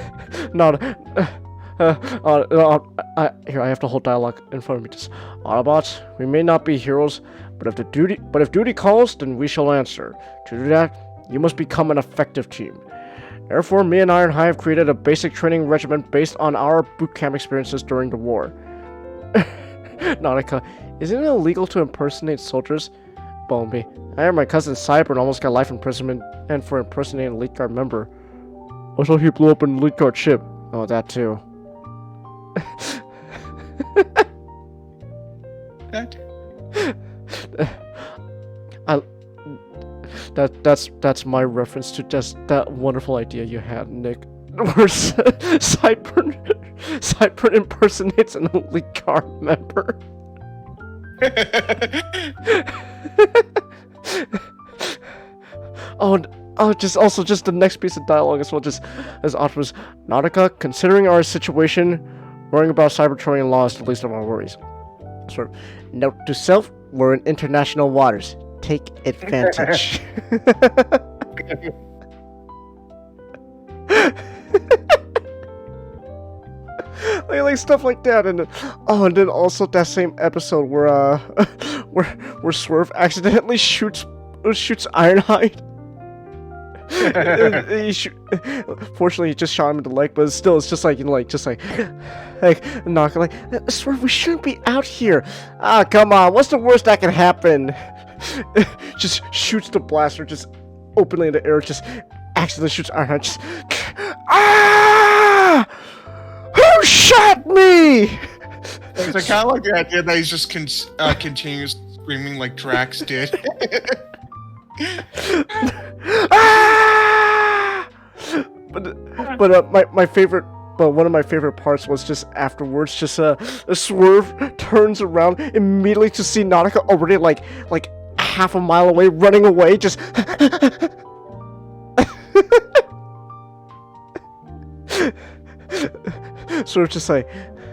I have the whole dialogue in front of me. Just, Autobots, we may not be heroes, but if duty calls, then we shall answer. To do that, you must become an effective team. Therefore, me and Ironhide have created a basic training regimen based on our boot camp experiences during the war. Nautica, isn't it illegal to impersonate soldiers? Bombi, I heard my cousin Cyber almost got life imprisonment and for impersonating an Elite Guard member. I saw he blew up an Elite Guard ship. Oh, that too. That's my reference to just that wonderful idea you had, Nick. Where Cyber impersonates an Elite Guard member. just the next piece of dialogue as well, just as Optimus, Nautica, considering our situation, worrying about Cyber trolling law is the least of our worries. Sort of, note to self, we're in international waters. Take advantage. like stuff like that, and then also that same episode where where Swerve accidentally shoots Ironhide. Fortunately, he just shot him in the leg, but still, it's just like knock like Swerve. We shouldn't be out here. Ah, come on. What's the worst that can happen? Just shoots the blaster just openly in the air. Just accidentally shoots Ironhide. Just who shot me? It's kind of like the idea that he's just continues screaming like Drax did. But my favorite, but one of my favorite parts was just afterwards, just Swerve turns around immediately to see Nautica already like half a mile away, running away, just. Sort of just like,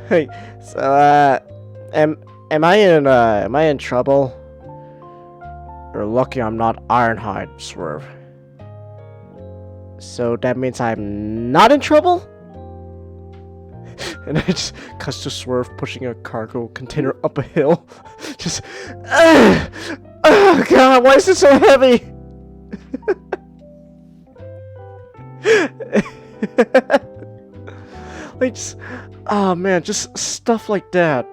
hey, so am I in trouble? You're lucky I'm not Ironhide, Swerve. So that means I'm not in trouble? And it just cuts to Swerve pushing a cargo container up a hill. Just, oh god, why is it so heavy? Like, oh man, just stuff like that.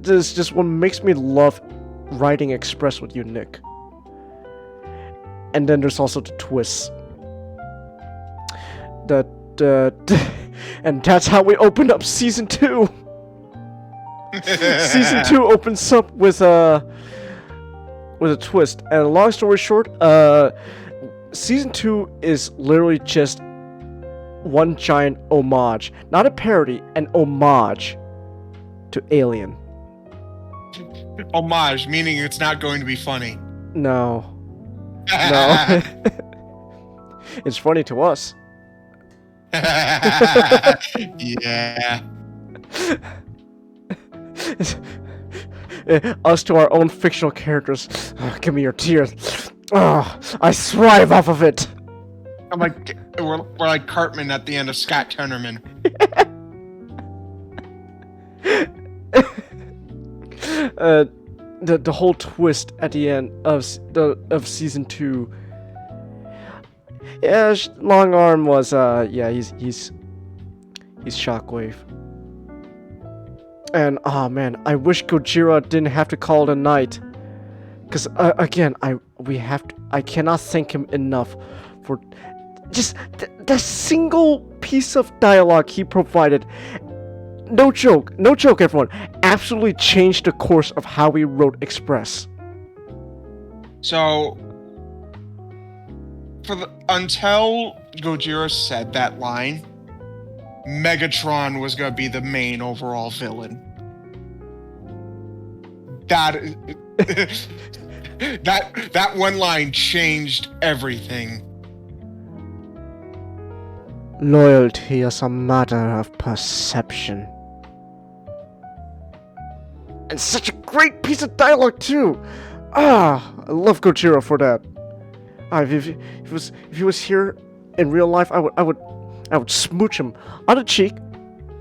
This is just what makes me love writing Express with you, Nick. And then there's also the twists. and that's how we opened up season 2. Season 2 opens up with a twist. And long story short, season 2 is literally just one giant homage, not a parody, an homage to Alien. Homage, meaning it's not going to be funny. No. No. It's funny to us. Yeah. Us to our own fictional characters. Oh, give me your tears. Oh, I thrive off of it. I'm like, we're like Cartman at the end of Scott Tenorman. The whole twist at the end of season 2. Yeah, Long Arm was yeah, he's Shockwave. And oh man, I wish Gojira didn't have to call it a night. Cause again, I cannot thank him enough for just the single piece of dialogue he provided. No joke, everyone. Absolutely changed the course of how we wrote Express. So, until Gojira said that line, Megatron was gonna be the main overall villain. That one line changed everything. Loyalty is a matter of perception. And such a great piece of dialogue too. I love Gojira for that. If he was here in real life, I would smooch him on the cheek.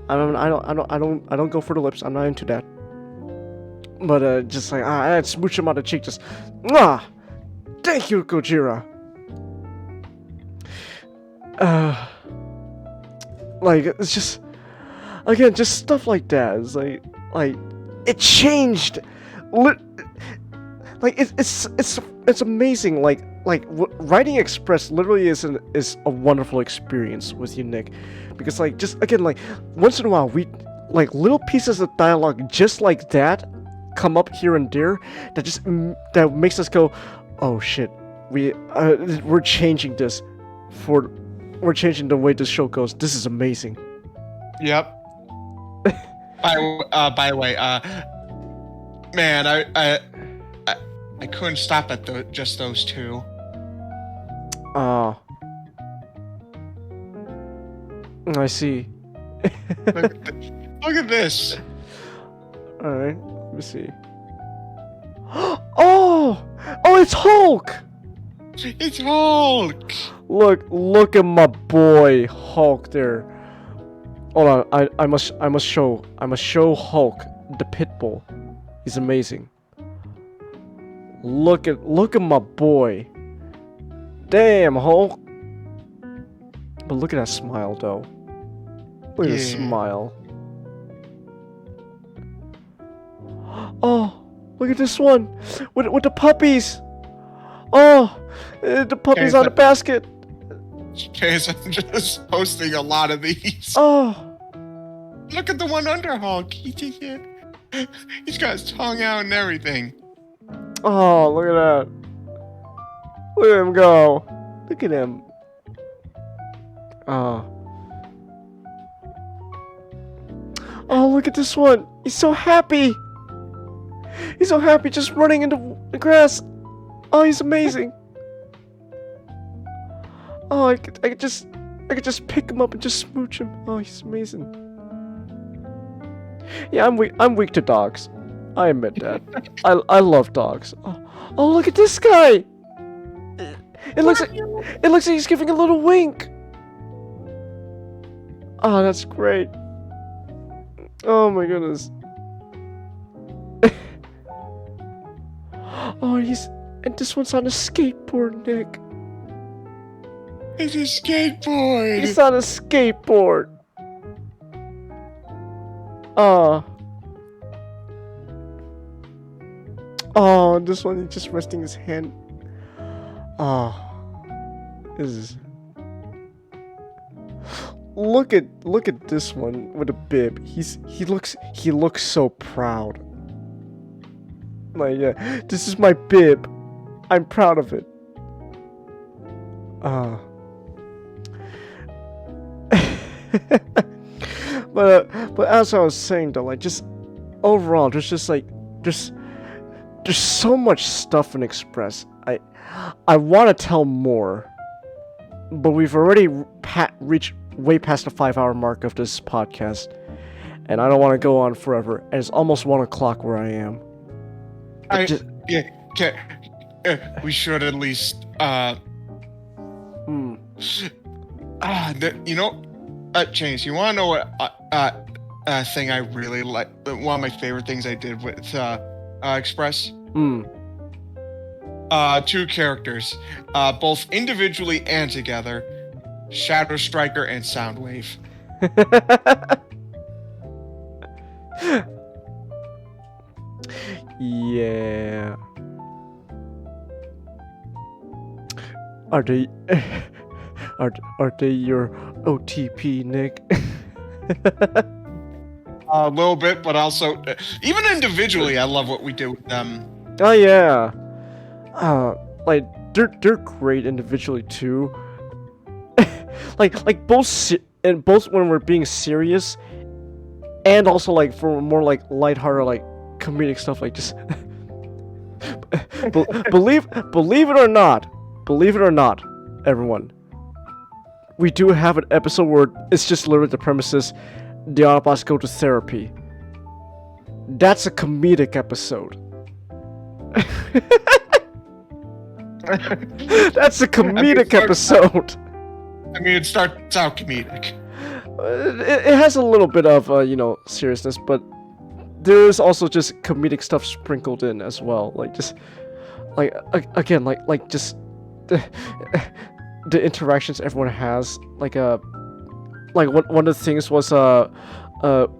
I don't go for the lips. I'm not into that. But just like I'd smooch him on the cheek. Just thank you, Gojira. Like it's just again just stuff like that. It's like it changed. Like it's amazing. Like writing Express literally is a wonderful experience with you, Nick, because like just again like once in a while we like little pieces of dialogue just like that come up here and there that makes us go, oh shit, we're changing this we're changing the way this show goes. This is amazing. Yep. By the way, man, I couldn't stop at just those two. I see. Look at this. All right, let me see. Oh, it's Hulk. It's Hulk. Look at my boy Hulk there. Hold on, I must show Hulk the Pitbull. He's amazing. Look at my boy. Damn, Hulk. But look at that smile though. Look at the smile. Oh, look at this one with the puppies. Oh, the puppies on the basket. Chase, I'm just posting a lot of these. Oh, look at the one under Hulk. He's got his tongue out and everything. Oh, look at that. Look at him go. Look at him. Oh, look at this one. He's so happy. He's so happy just running into the grass. Oh, he's amazing. Oh, I could just pick him up and just smooch him. Oh, he's amazing. Yeah, I'm weak to dogs. I admit that. I love dogs. Oh, look at this guy. It looks like he's giving a little wink. Oh, that's great. Oh my goodness. Oh, and this one's on a skateboard, Nick. It's a skateboard. He's on a skateboard. Oh, this one he's just resting his hand. Oh, this is. look at this one with a bib. He looks so proud. Like, yeah, this is my bib. I'm proud of it. But as I was saying though, like, just overall, there's so much stuff in Express. I want to tell more, but we've already reached way past the 5-hour mark of this podcast, and I don't want to go on forever. And it's almost 1 o'clock where I am. We should at least Chase, you want to know what thing I really like? One of my favorite things I did with Express. 2 characters, both individually and together: Shadow Striker and Soundwave. Yeah. Are they your OTP, Nick? A little bit, but also even individually, I love what we did with them. Oh yeah. Like they're great individually too. like both when we're being serious, and also like for more like lighthearted, like comedic stuff, like just believe it or not, everyone, we do have an episode where it's just literally the premises: the Autobots go to therapy. That's a comedic episode. That's a comedic episode. I mean, it starts out comedic. It has a little bit of seriousness, but there is also just comedic stuff sprinkled in as well. Like just like again, like just the interactions everyone has. Like one of the things was for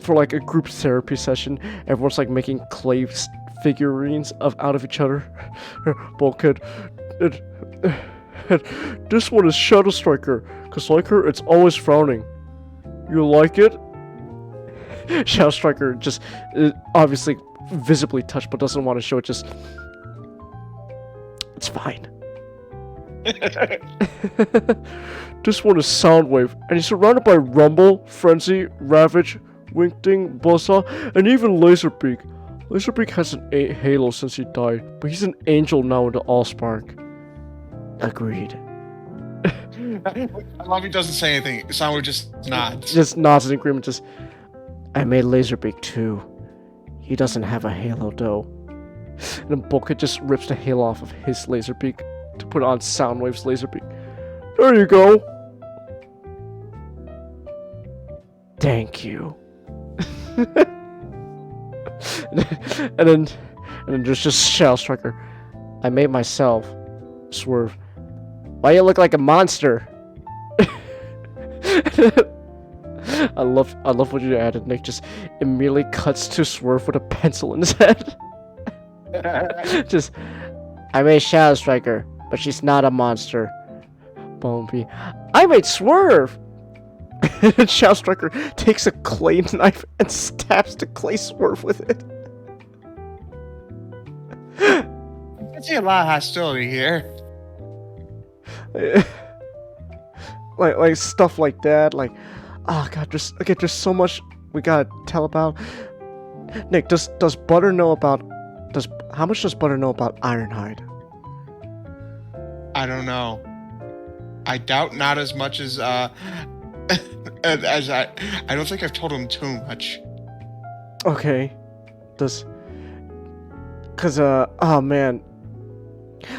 like a group therapy session, everyone's like making clay figurines out of each other. Bulkhead. This one is Shadow Striker, cause like her, it's always frowning. You like it? Shadow Striker just obviously visibly touched, but doesn't want to show it. Just, it's fine. This one is Soundwave, and he's surrounded by Rumble, Frenzy, Ravage, Winkting, Buzzsaw, and even Laserbeak. Laserbeak has an halo since he died, but he's an angel now in the Allspark. Agreed. I love he doesn't say anything. Soundwave just nods. Just nods in agreement. Just, I made Laserbeak too. He doesn't have a halo though. And then Bulkhead just rips the halo off of his Laserbeak to put on Soundwave's Laserbeak. There you go. Thank you. and then there's just Shadow Striker. I made myself. Swerve. Why you look like a monster? I love what you added. Nick just immediately cuts to Swerve with a pencil in his head. Just, I made Shadow Striker, but she's not a monster. Bumpy. I made Swerve. And Shadow Striker takes a clay knife and stabs the clay Swerve with it. I see a lot of hostility here. like stuff like that. Like, oh god, there's so much we gotta tell about. Nick, does Butter know about? How much does Butter know about Ironhide? I don't know. I doubt not as much as as I don't think I've told him too much. Okay. Oh man.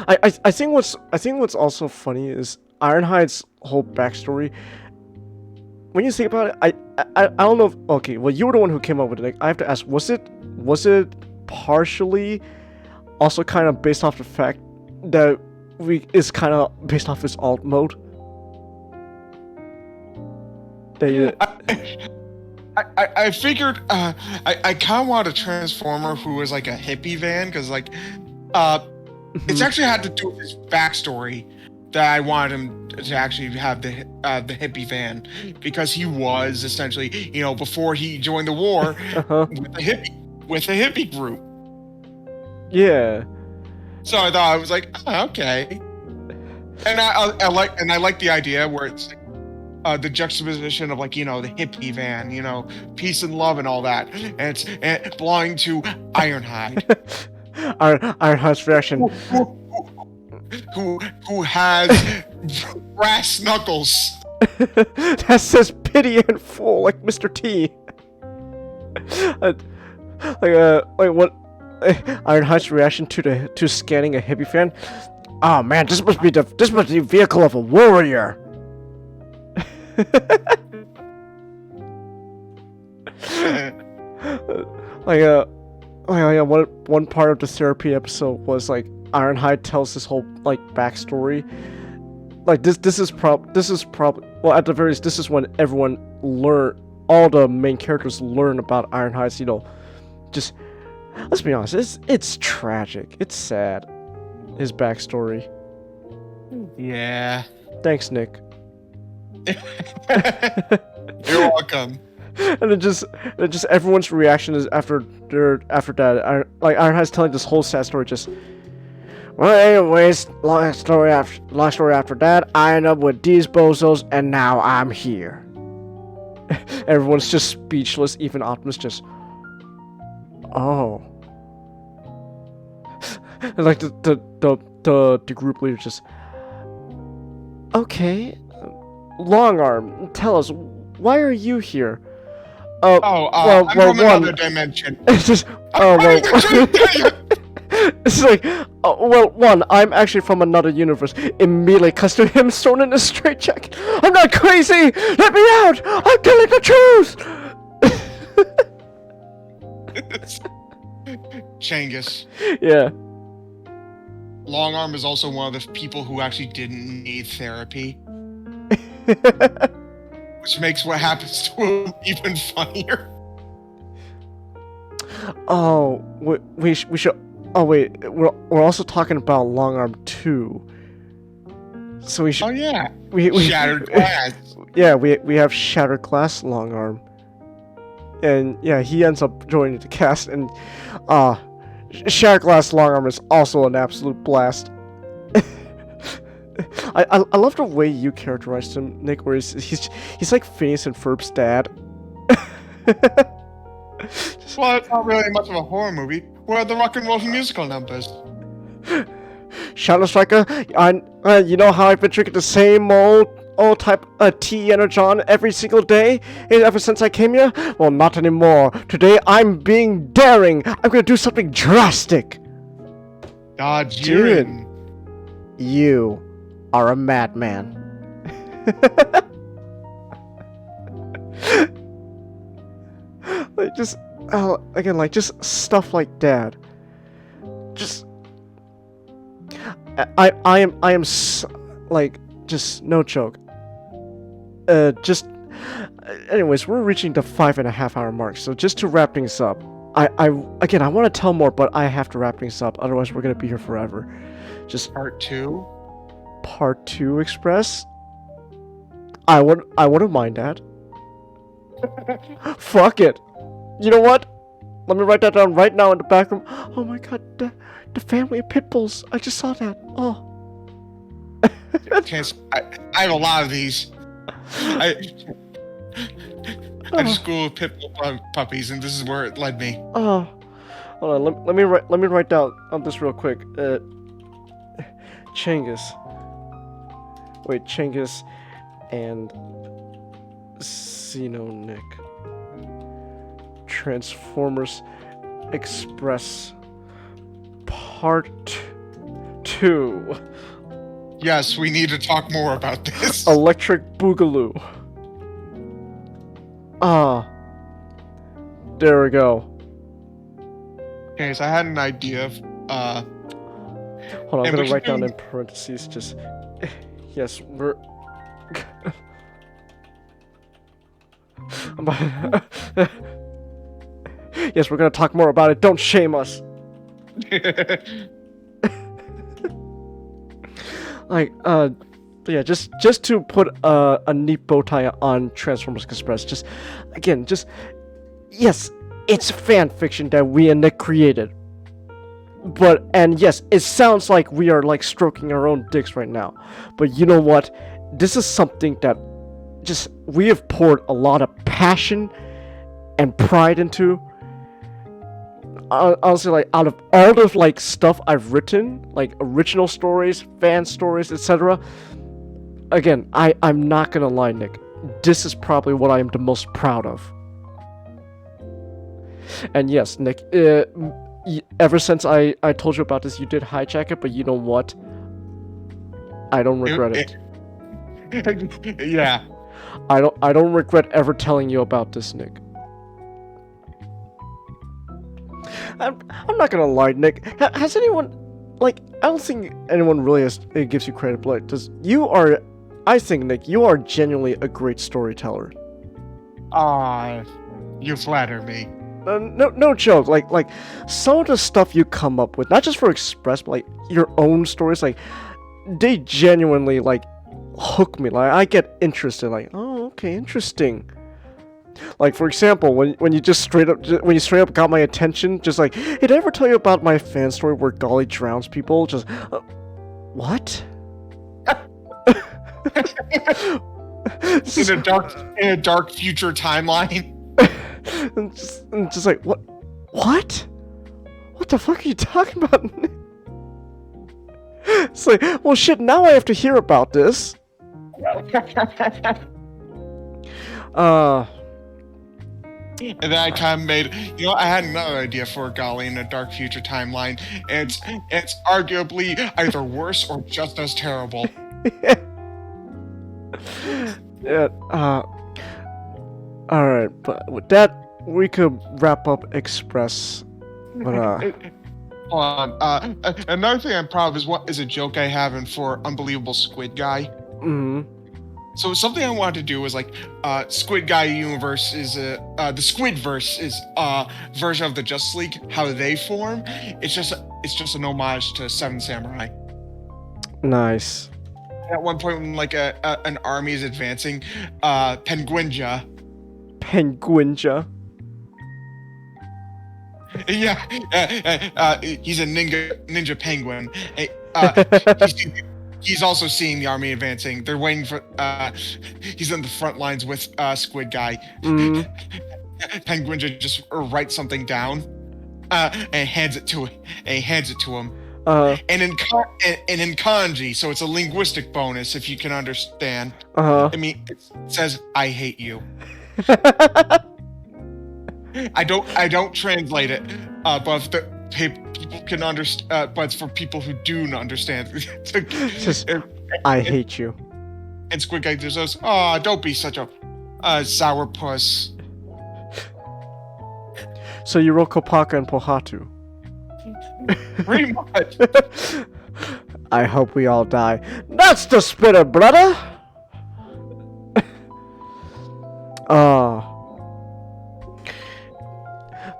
I think what's also funny is Ironhide's whole backstory. When you think about it, I don't know if, okay, well, you were the one who came up with it. Like, I have to ask, was it partially also kind of based off the fact that is kind of based off his alt mode? I figured I kind of wanted a Transformer who was like a hippie van, because like it's actually had to do with his backstory, that I wanted him to actually have the hippie van, because he was essentially, before he joined the war with a hippie group. Yeah. So I thought, I was like, oh, okay. And I like the idea where it's the juxtaposition of, like, the hippie van, peace and love and all that, and it's belonging to Ironhide. Ironhide's reaction. Who has brass knuckles. That says pity and fool, like Mr. T. Like what? Ironhide's reaction to scanning a hippie fan. Oh man, this must be the vehicle of a warrior. One part of the therapy episode was like Ironhide tells this whole like backstory. Like this is probably well, at the very least, this is when everyone all the main characters learn about Ironhide's, just, let's be honest, it's tragic, it's sad, his backstory. Yeah. Thanks, Nick. You're welcome. And it just everyone's reaction is after that, like Ironhide's telling this whole sad story. Just, well, anyways, long story after that, I end up with these bozos, and now I'm here. Everyone's just speechless. Even Optimus just, oh. And like the group leader just, okay, Longarm, tell us, why are you here? I'm from another dimension. It's just, it's like, one, I'm actually from another universe. Immediately cuts to him thrown in a straitjacket. I'm not crazy! Let me out! I'm telling the truth! Changus. Yeah. Longarm is also one of the people who actually didn't need therapy. Which makes what happens to him even funnier. Oh, we should. Oh wait, we're also talking about Longarm 2. So we should. Oh yeah. We Shattered Glass. Yeah, we have Shattered Glass Longarm, and yeah, he ends up joining the cast, and Shattered Glass Longarm is also an absolute blast. I love the way you characterized him, Nick, where he's like Phineas and Ferb's dad. Well, it's not really much of a horror movie. Where are the rock and roll musical numbers? Shadow Striker, you know how I've been drinking the same old type of tea energon every single day ever since I came here? Well, not anymore. Today I'm being daring. I'm gonna do something drastic. Dodge Dude, urine. you are a madman. Like just again, like just stuff like that. Just I am like, just no joke. Anyways, we're reaching the 5.5 hour mark. So just to wrap things up, I want to tell more, but I have to wrap things up. Otherwise, we're gonna be here forever. Just Part 2. Part 2 Express. I wouldn't mind that. Fuck it. You know what? Let me write that down right now in the back room. Oh my god, the family of pit bulls. I just saw that. Oh. I have a lot of these. I had a school of pit bull puppies, and this is where it led me. Oh. Hold on. Let me write down on this real quick. Changus. Wait, Changus and Xeno Nick. Transformers Express Part 2. Yes, we need to talk more about this. Electric Boogaloo. There we go. Okay, so I had an idea of Hold on, I'm gonna write down in parentheses just yes, we're yes, we're gonna talk more about it. Don't shame us. Like, yeah, just to put a neat bow tie on Transformers Express. Yes, it's fan fiction that we and Nick created. And yes, it sounds like we are like stroking our own dicks right now. But you know what? This is something that we have poured a lot of passion and pride into. Honestly, like out of all the like stuff I've written, like original stories, fan stories, etc. Again, I'm not gonna lie, Nick. This is probably what I am the most proud of. And yes, Nick, ever since I told you about this, you did hijack it, but you know what? I don't regret it. Yeah. I don't regret ever telling you about this, Nick. I'm not gonna lie, Nick. Has anyone, like, I don't think anyone really gives you credit, but I think, Nick, you are genuinely a great storyteller. You flatter me. No joke. Like some of the stuff you come up with, not just for Express, but like your own stories, like they genuinely like hook me. Like I get interested. Like, oh, okay, interesting. Like for example, when you straight up got my attention, just like, hey, did I ever tell you about my fan story where Golly drowns people? Just what? In a dark future timeline. and just like, what? What the fuck are you talking about? It's like, well, shit. Now I have to hear about this. And then I kind of made, I had another idea for a Golly in a dark future timeline. And it's arguably either worse or just as terrible. Yeah. All right, but with that, we could wrap up Express. But Hold on. Another thing I'm proud of is a joke I have in for Unbelievable Squid Guy. Mm-hmm. So something I wanted to do was like, Squid Guy universe is the Squidverse is a version of the Justice League. How they form, it's just an homage to Seven Samurai. Nice. At one point, when like an army is advancing, Penguinja. Yeah, he's a ninja penguin. He's also seeing the army advancing. They're waiting for. He's in the front lines with Squid Guy. Penguinja just writes something down, and hands it to him. And in kanji, so it's a linguistic bonus if you can understand. I mean, it says "I hate you." I don't translate it, but if the people can understand. But it's for people who do not understand. Just, I hate you. And Squid Guy just says, "Oh, don't be such a sourpuss." So you wrote Kopaka and Pohatu. Pretty much. I hope we all die. That's the spirit, brother!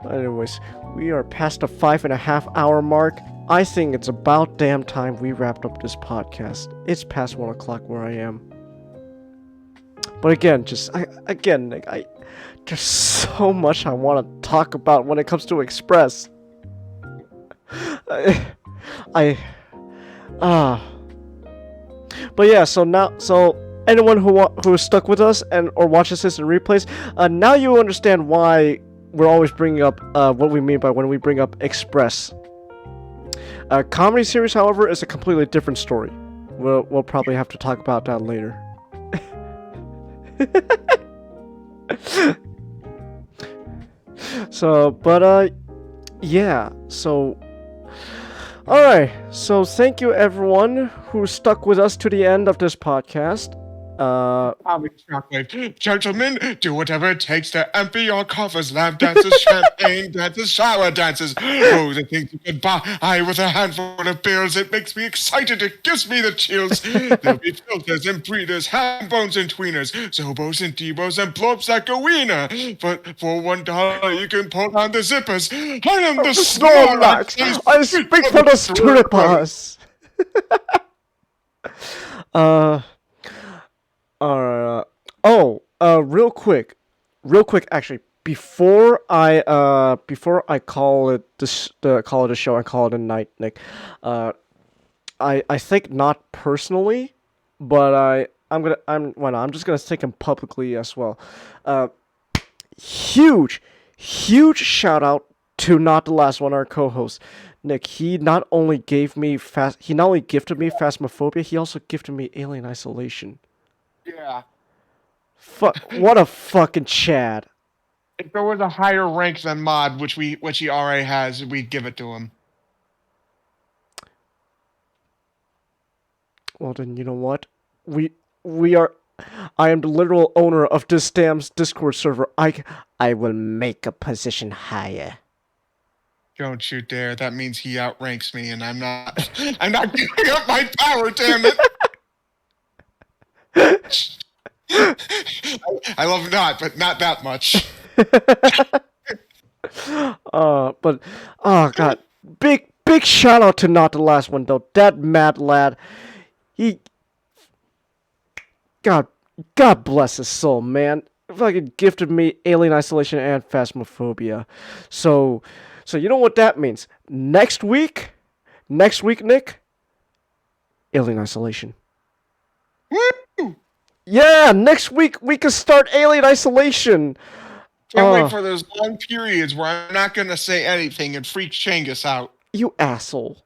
Anyways, we are past the 5.5 hour mark. I think it's about damn time we wrapped up this podcast. It's past 1 o'clock where I am. But again, Nick, there's so much I want to talk about when it comes to Express. But yeah, so anyone who is stuck with us or watches this in replays, now you understand why we're always bringing up what we mean by when we bring up Express. A comedy series, however, is a completely different story. We'll probably have to talk about that later. Yeah, so alright, so thank you everyone who stuck with us to the end of this podcast. Gentlemen, do whatever it takes to empty your coffers, lap dances, champagne dances, shower dances. Oh, the things you can buy with a handful of bills. It makes me excited. It gives me the chills. There'll be filters and breeders, ham bones and tweeners, zobos and debos and blobs like a wiener. But for $1, you can pull down the zippers. I am the Snorlax. I speak for the strippers. Uh, real quick, actually, before I call it call it a show and call it a night, Nick, I think not personally, but I'm just gonna thank him publicly as well. Huge, huge shout out to Not the Last One, our co-host. Nick, he not only gifted me Phasmophobia, he also gifted me Alien Isolation. Yeah. What a fucking Chad. If there was a higher rank than mod, which he already has, we'd give it to him. Well then, you know what? We are. I am the literal owner of this damn Discord server. I will make a position higher. Don't you dare! That means he outranks me, and I'm not. I'm not giving up my power. Damn it! I love not, but not that much. But oh god, big shout out to Not the Last One though. That mad lad, he, God bless his soul, man. Fucking gifted me Alien Isolation and Phasmophobia. So you know what that means? Next week, Nick, Alien Isolation. Woo! Yeah, next week we can start Alien Isolation. Can't wait for those long periods where I'm not gonna say anything and freak Changus out. You asshole.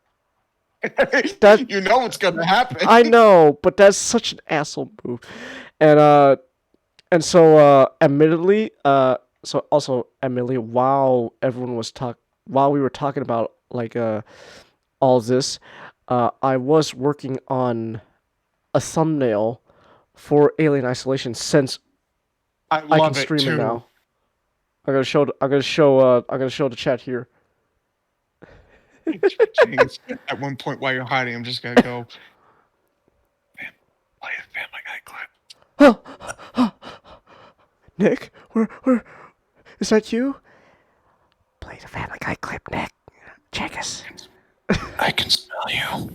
You know what's gonna happen. I know, but that's such an asshole move. And so admittedly, while we were talking about like all this, I was working on a thumbnail for Alien Isolation since I can stream it now. I'm gonna show the chat here. At one point while you're hiding, I'm just gonna go. Play a Family Guy clip. Nick, where is that you? Play the Family Guy clip, Nick. Check us. I can smell you.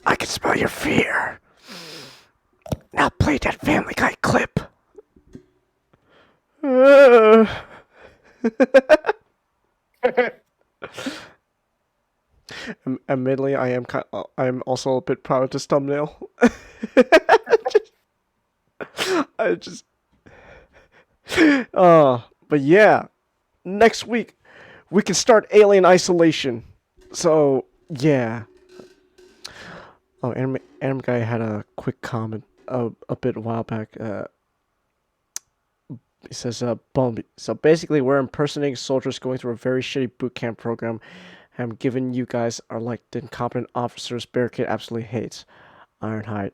I can smell your fear. Now play that Family Guy clip. Admittedly, I am also a bit proud of this thumbnail. But yeah, next week we can start Alien Isolation. So yeah. Oh, Anime Guy had a quick comment a bit a while back. He says, Bumby. So basically, we're impersonating soldiers going through a very shitty boot camp program. And given you guys are like the incompetent officers Barricade absolutely hates. Ironhide.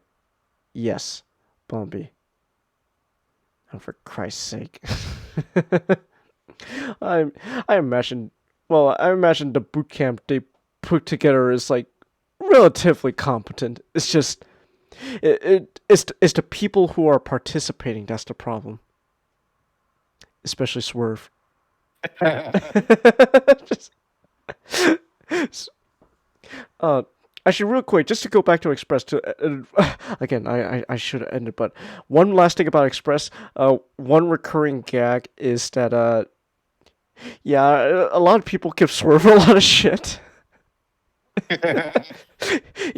Yes, Bumby. And for Christ's sake. I imagine the boot camp they put together is like relatively competent. It's just it's the people who are participating that's the problem. Especially Swerve. Actually, real quick, just to go back to Express. Again, I should have ended, but one last thing about Express. One recurring gag is that a lot of people give Swerve a lot of shit.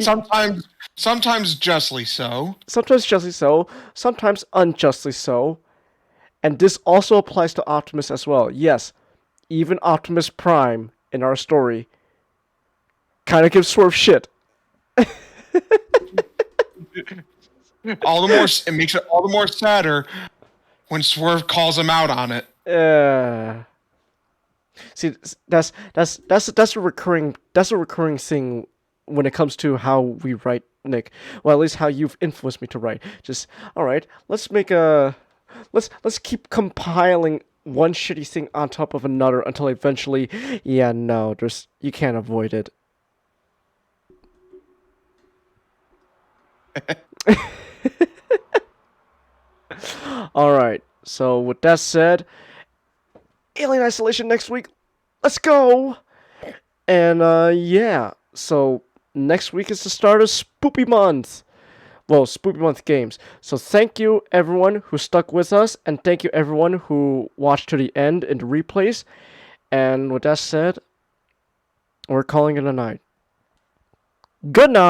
Sometimes justly so. Sometimes justly so. Sometimes unjustly so. And this also applies to Optimus as well. Yes, even Optimus Prime in our story kind of gives Swerve shit. All the more, it makes it all the more sadder when Swerve calls him out on it. See, that's a recurring thing when it comes to how we write, Nick. Well, at least how you've influenced me to write. Just all right, let's keep compiling one shitty thing on top of another until eventually, you can't avoid it. Alright, so with that said, Alien Isolation next week. Let's go! And, so next week is the start of Spoopy Month. Well, Spoopy Month games. So thank you everyone who stuck with us, and thank you everyone who watched to the end in the replays. And with that said, we're calling it a night. Good night.